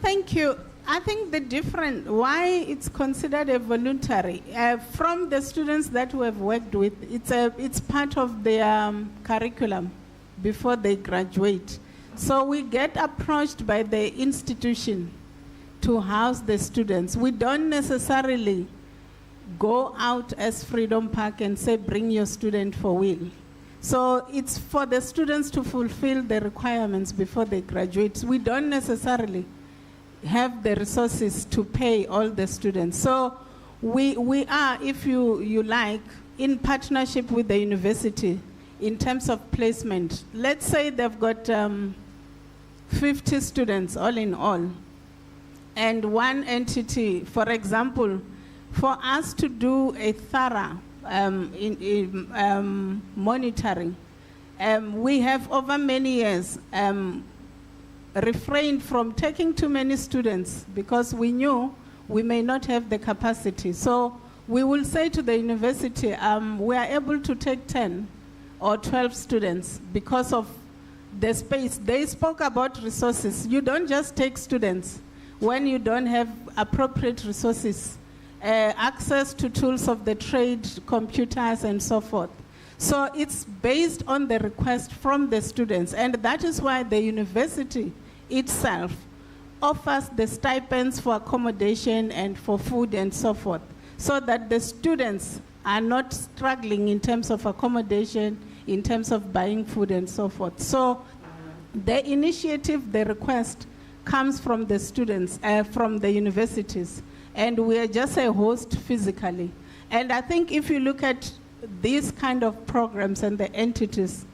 Thank you. I think the difference, why it's considered a voluntary, from the students that we have worked with, it's part of their curriculum before they graduate. So we get approached by the institution to house the students. We don't necessarily go out as Freedom Park and say, bring your student for WIL. So it's for the students to fulfill the requirements before they graduate. We don't necessarily have the resources to pay all the students. So we are, if you like, in partnership with the university in terms of placement. Let's say they've got 50 students all in all, and one entity, for example, for us to do a thorough monitoring, we have over many years refrained from taking too many students because we knew we may not have the capacity. So we will say to the university, we are able to take 10 or 12 students because of the space. They spoke about resources. You don't just take students when you don't have appropriate resources, access to tools of the trade, computers, and so forth. So it's based on the request from the students, and that is why the university itself offers the stipends for accommodation and for food and so forth, so that the students are not struggling in terms of accommodation, in terms of buying food and so forth. So the initiative, the request, comes from the students, from the universities, and we are just a host physically. And I think if you look at these kind of programs and the entities,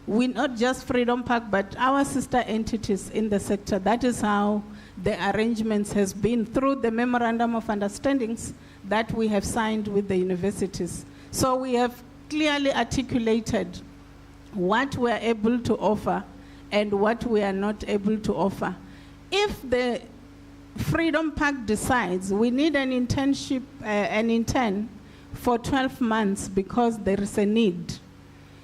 we not just Freedom Park, but our sister entities in the sector. That is how the arrangements has been through the memorandum of understandings that we have signed with the universities. So we have clearly articulated what we are able to offer and what we are not able to offer. If the Freedom Park decides we need an internship, an intern for 12 months because there is a need,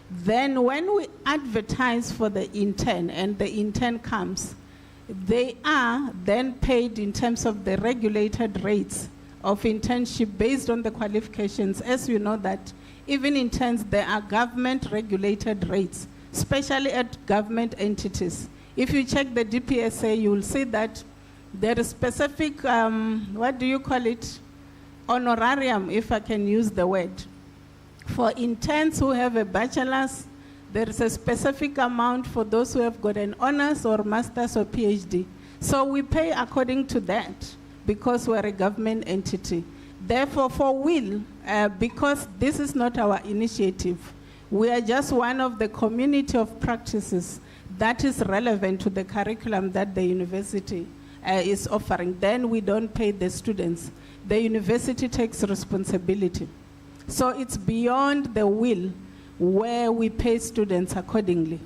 then when we advertise for the intern and the intern comes, they are then paid in terms of the regulated rates of internship based on the qualifications. As you know that even interns, there are government regulated rates, especially at government entities. If you check the DPSA, you will see that there is specific, what do you call it? Honorarium, if I can use the word. For interns who have a bachelor's, there is a specific amount for those who have got an honors or master's or PhD. So we pay according to that because we're a government entity. Therefore, for WIL, because this is not our initiative, we are just one of the community of practices that is relevant to the curriculum that the university is offering. Then we don't pay the students. The university takes responsibility. So it's beyond the WIL where we pay students accordingly.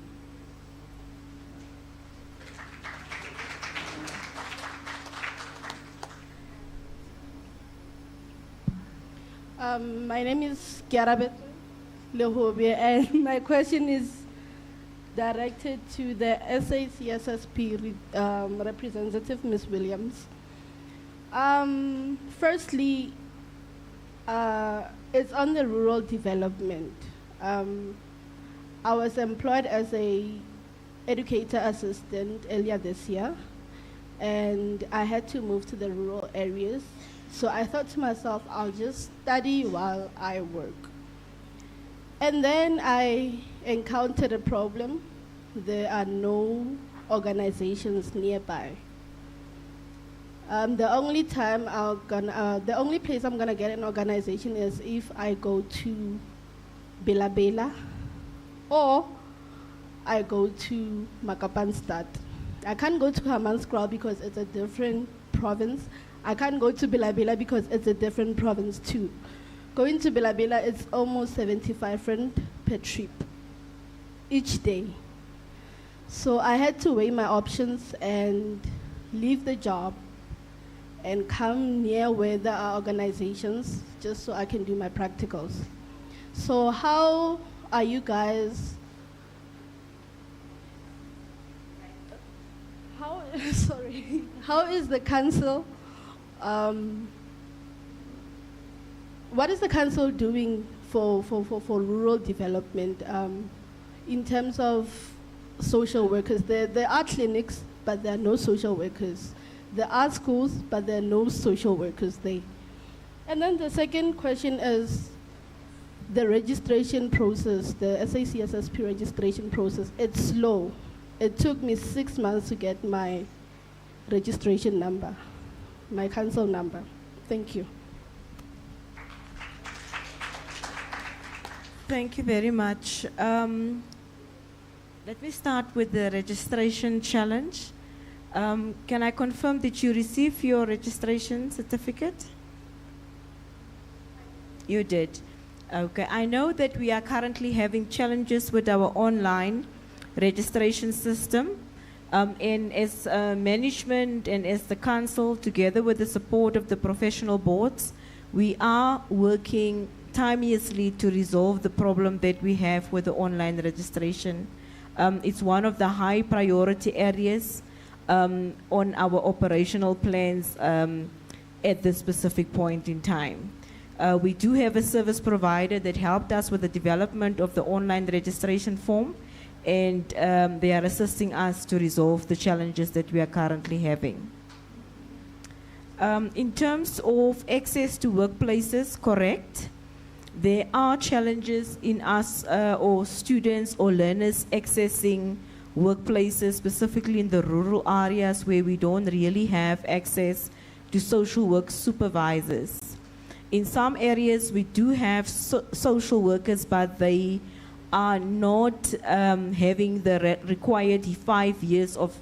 My name is Kiarabet Lehobe, and my question is directed to the SACSSP representative, Ms. Williams. Firstly, it's on the rural development. I was employed as a educator assistant earlier this year, and I had to move to the rural areas. So I thought to myself, I'll just study while I work. And then I encountered a problem. There are no organizations nearby. The only place I'm gonna get an organization is if I go to Bela or I go to Makapanstad. I can't go to Hammanskraal because it's a different province. I can't go to Bela because it's a different province too. Going to Bela, it's almost 75 rand per trip each day. So I had to weigh my options and leave the job and come near where there are organizations just so I can do my practicals. So how are you guys, how is the council, what is the council doing for rural development in terms of social workers? There are clinics, but there are no social workers. There are schools, but there are no social workers there. And then the second question is the registration process, the SACSSP registration process. It's slow. It took me 6 months to get my registration number, my council number. Thank you. Thank you very much. Let me start with the registration challenge. Can I confirm that you received your registration certificate? You did. Okay. I know that we are currently having challenges with our online registration system. And as management and as the council, together with the support of the professional boards, we are working tirelessly to resolve the problem that we have with the online registration. It's one of the high priority areas on our operational plans at this specific point in time. We do have a service provider that helped us with the development of the online registration form, and they are assisting us to resolve the challenges that we are currently having. In terms of access to workplaces, correct. There are challenges in us or students or learners accessing workplaces, specifically in the rural areas where we don't really have access to social work supervisors. In some areas we do have social workers, but they are not having the required 5 years of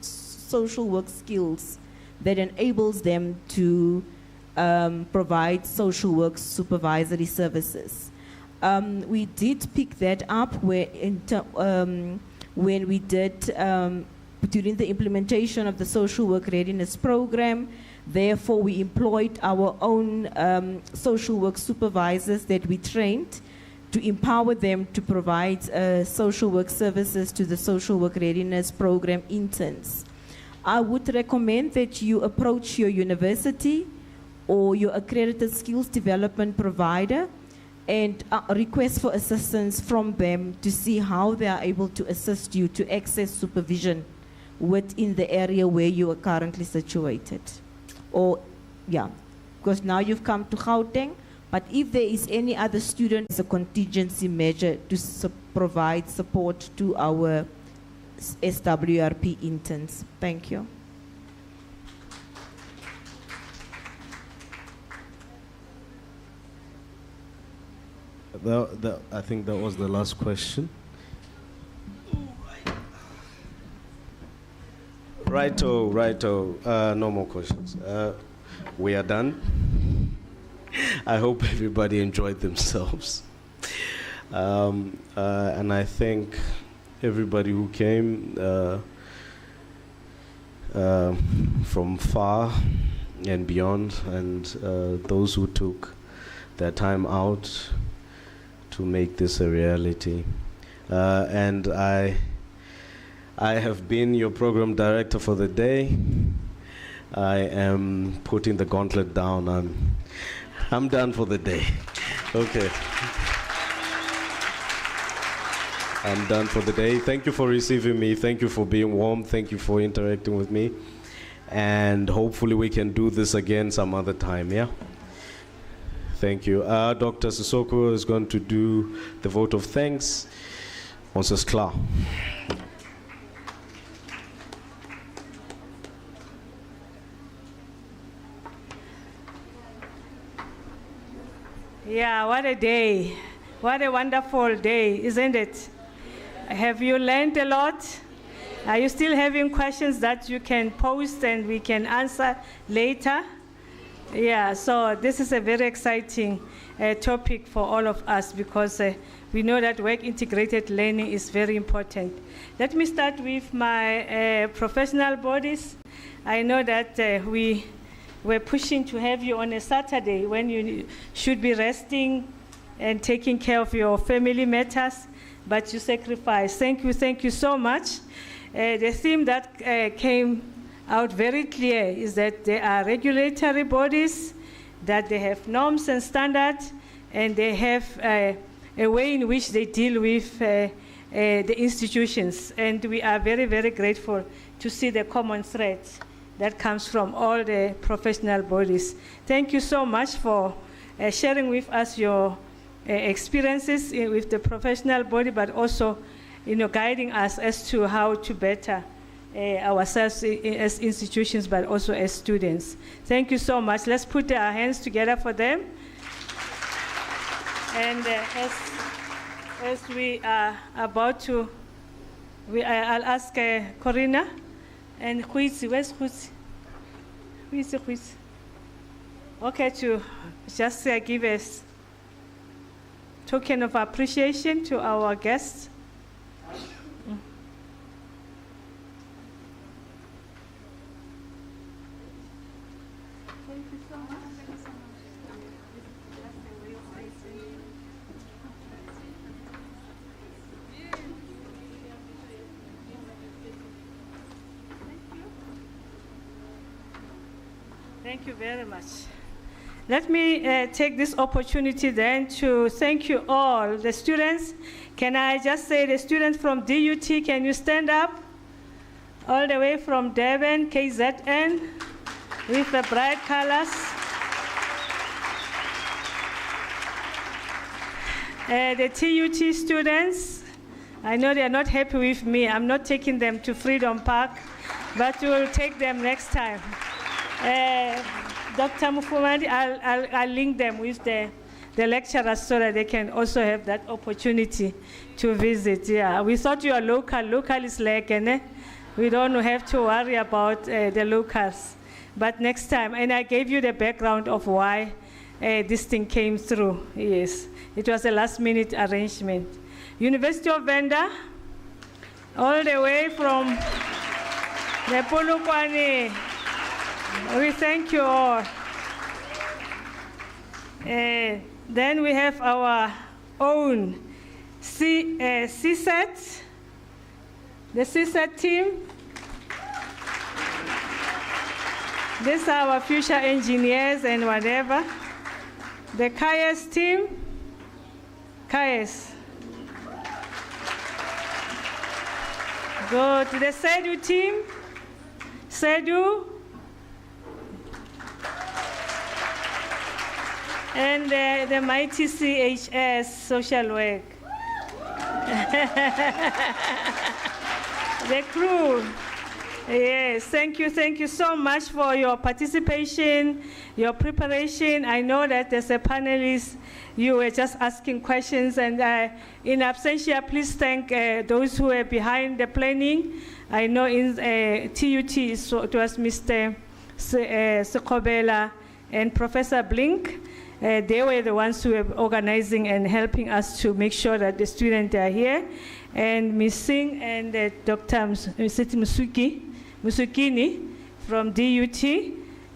social work skills that enables them to provide social work supervisory services. We did pick that up when we did, during the implementation of the social work readiness program. Therefore, we employed our own social work supervisors that we trained to empower them to provide social work services to the social work readiness program interns. I would recommend that you approach your university or your accredited skills development provider and request for assistance from them to see how they are able to assist you to access supervision within the area where you are currently situated. Or, yeah, because now you've come to Gauteng, but if there is any other student, it's a contingency measure to provide support to our SWRP interns. Thank you. I think that was the last question. Righto. No more questions. We are done. I hope everybody enjoyed themselves. And I thank everybody who came from far and beyond, and those who took their time out to make this a reality. And I have been your program director for the day. I am putting the gauntlet down. I'm done for the day. Okay. I'm done for the day. Thank you for receiving me. Thank you for being warm. Thank you for interacting with me. And hopefully we can do this again some other time, yeah? Thank you. Dr. Sissoko is going to do the vote of thanks. Ons is klaar. Yeah, what a day. What a wonderful day, isn't it? Have you learned a lot? Are you still having questions that you can post and we can answer later? Yeah, so this is a very exciting topic for all of us because we know that work-integrated learning is very important. Let me start with my professional bodies. I know that we're pushing to have you on a Saturday when you should be resting and taking care of your family matters, but you sacrifice. Thank you so much. The theme that came out very clear is that there are regulatory bodies, that they have norms and standards, and they have a way in which they deal with the institutions. And we are very, very grateful to see the common thread that comes from all the professional bodies. Thank you so much for sharing with us your experiences with the professional body, but also guiding us as to how to better ourselves as institutions, but also as students. Thank you so much. Let's put our hands together for them. And as we are about to, I'll ask Corina and Huizi. Where's Huizi? Who is Huizi? Okay, to just give us token of appreciation to our guests. Thank you very much. Let me take this opportunity then to thank you all, the students. Can I just say the students from DUT, can you stand up? All the way from Durban, KZN, with the bright colors. The TUT students, I know they are not happy with me. I'm not taking them to Freedom Park, but we'll take them next time. Dr. Mufumadi, I'll link them with the lecturers so that they can also have that opportunity to visit. Yeah, we thought you are local. Local is like, we don't have to worry about the locals. But next time, and I gave you the background of why this thing came through. Yes, it was a last-minute arrangement. University of Venda, all the way from the Polokwane. We thank you all. Then we have our own CSET, the CSET team. These are our future engineers and whatever. The KAYES team, KAYES. Go to the SEDU team, SEDU. And the mighty CHS, social work. The crew. Yes, thank you so much for your participation, your preparation. I know that as a panelist, you were just asking questions, and in absentia, please thank those who were behind the planning. I know in TUT, it was Mr. Sekobela and Professor Blink. They were the ones who were organizing and helping us to make sure that the students are here. And Ms. Singh and Dr. Musukini from DUT.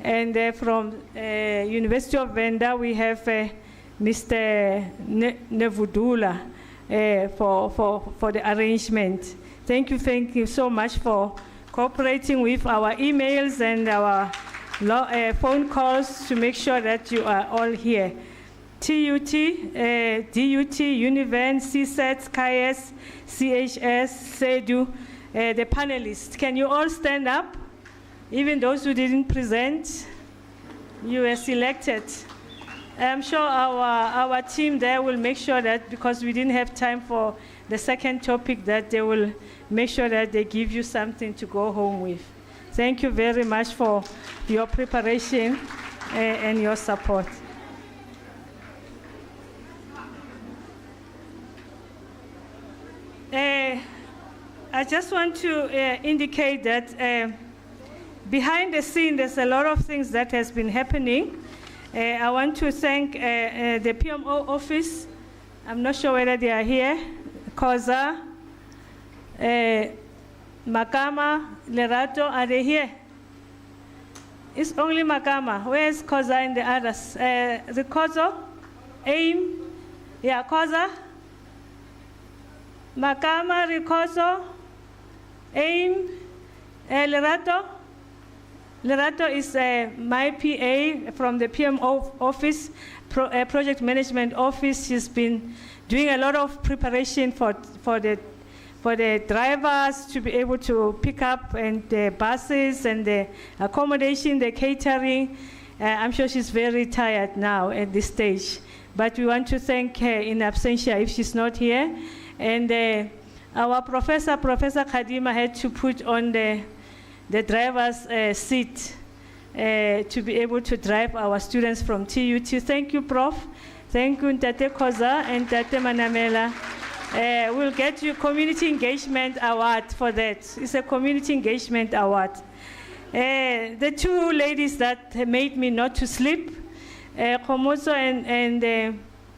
And from University of Venda, we have Mr. Nevudula for the arrangement. Thank you so much for cooperating with our emails and our phone calls to make sure that you are all here. TUT, DUT, Univen, CSET, KS, CHS, SEDU, the panelists. Can you all stand up? Even those who didn't present, you were selected. I'm sure our team there will make sure that, because we didn't have time for the second topic, that they will make sure that they give you something to go home with. Thank you very much for your preparation and your support. I just want to indicate that behind the scene, there's a lot of things that has been happening. I want to thank the PMO office. I'm not sure whether they are here. Koza, Makama, Lerato, are they here? It's only Makama. Where's Koza and the others? Rikozo, AIM, yeah, Koza, Makama, Rikozo, AIM, Lerato. Lerato is my PA from the PMO office, project management office. She's been doing a lot of preparation for the drivers to be able to pick up, and the buses and the accommodation, the catering. I'm sure she's very tired now at this stage, but we want to thank her in absentia if she's not here. And our Professor Kadima, had to put on the driver's seat to be able to drive our students from TUT. Thank you, Prof. Thank you, Ntate Koza and Tate Manamela. We'll get you Community Engagement Award for that. It's a Community Engagement Award. The two ladies that made me not to sleep, Komoso and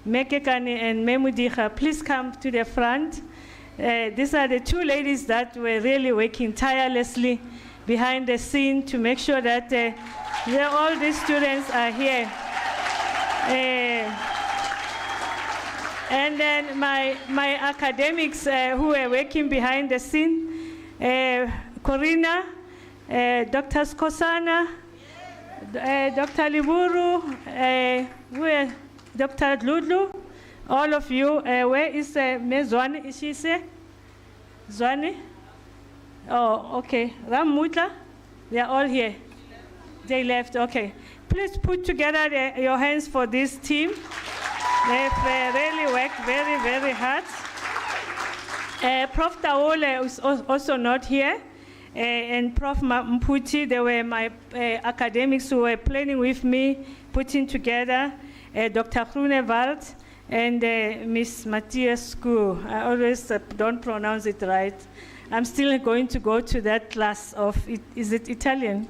Mekekani and Memudiha, please come to the front. These are the two ladies that were really working tirelessly behind the scene to make sure that all these students are here. And then my academics who were working behind the scene, Corina, Dr. Skosana, Dr. Liburu, Dr. Dludlu, all of you. Where is Mezwani? Is she here? Zwani? Oh, okay. Ramutla? They are all here. They left, okay. Please put together your hands for this team. They've really worked very, very hard. Prof. Taole is also not here. And Prof. Mputi, they were my academics who were planning with me, putting together Dr. Grunewald and Miss Matthias Sku. I always don't pronounce it right. I'm still going to go to that class of, is it Italian?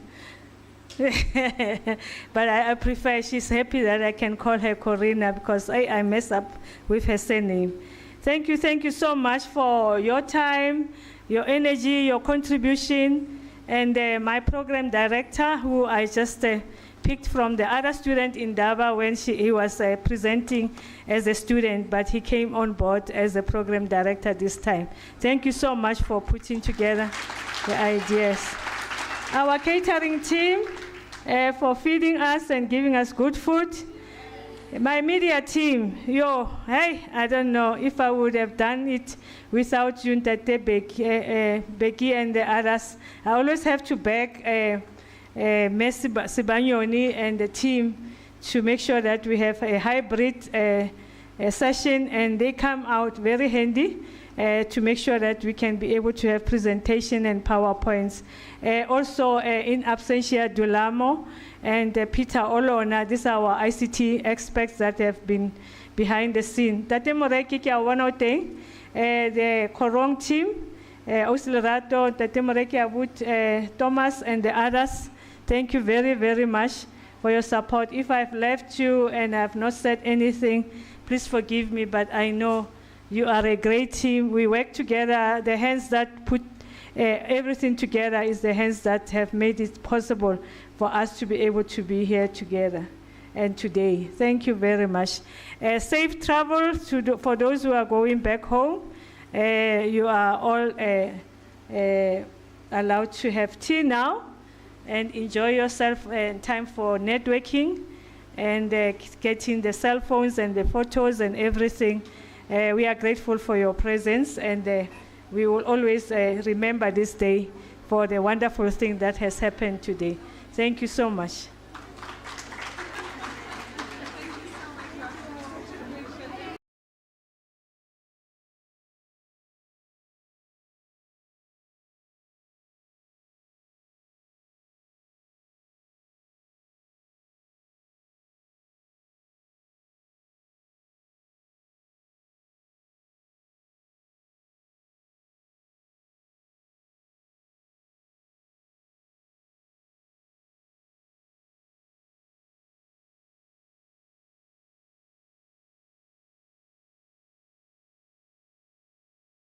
But I prefer, she's happy that I can call her Corina because I mess up with her surname. Thank you so much for your time, your energy, your contribution, and my program director, who I just picked from the other student in INDABA when he was presenting as a student, but he came on board as a program director this time. Thank you so much for putting together the ideas. Our catering team for feeding us and giving us good food. My media team, I don't know if I would have done it without Juntate Becky and the others. I always have to beg Messi Sibanyoni and the team to make sure that we have a hybrid session, and they come out very handy to make sure that we can be able to have presentation and PowerPoints. Also in absentia, Dulamo and Peter Olona, these are our ICT experts that have been behind the scene. Tate Moreki kia wanote, the KGORONG team, Osilerato, Tate Moreki Abut, Thomas and the others. Thank you very, very much for your support. If I've left you and I've not said anything, please forgive me, but I know you are a great team. We work together. The hands that put everything together is the hands that have made it possible for us to be able to be here together. and today. Thank you very much. Safe travel for those who are going back home. You are all allowed to have tea now and enjoy yourself and time for networking and getting the cell phones and the photos and everything. We are grateful for your presence, and we will always remember this day for the wonderful thing that has happened today. Thank you so much.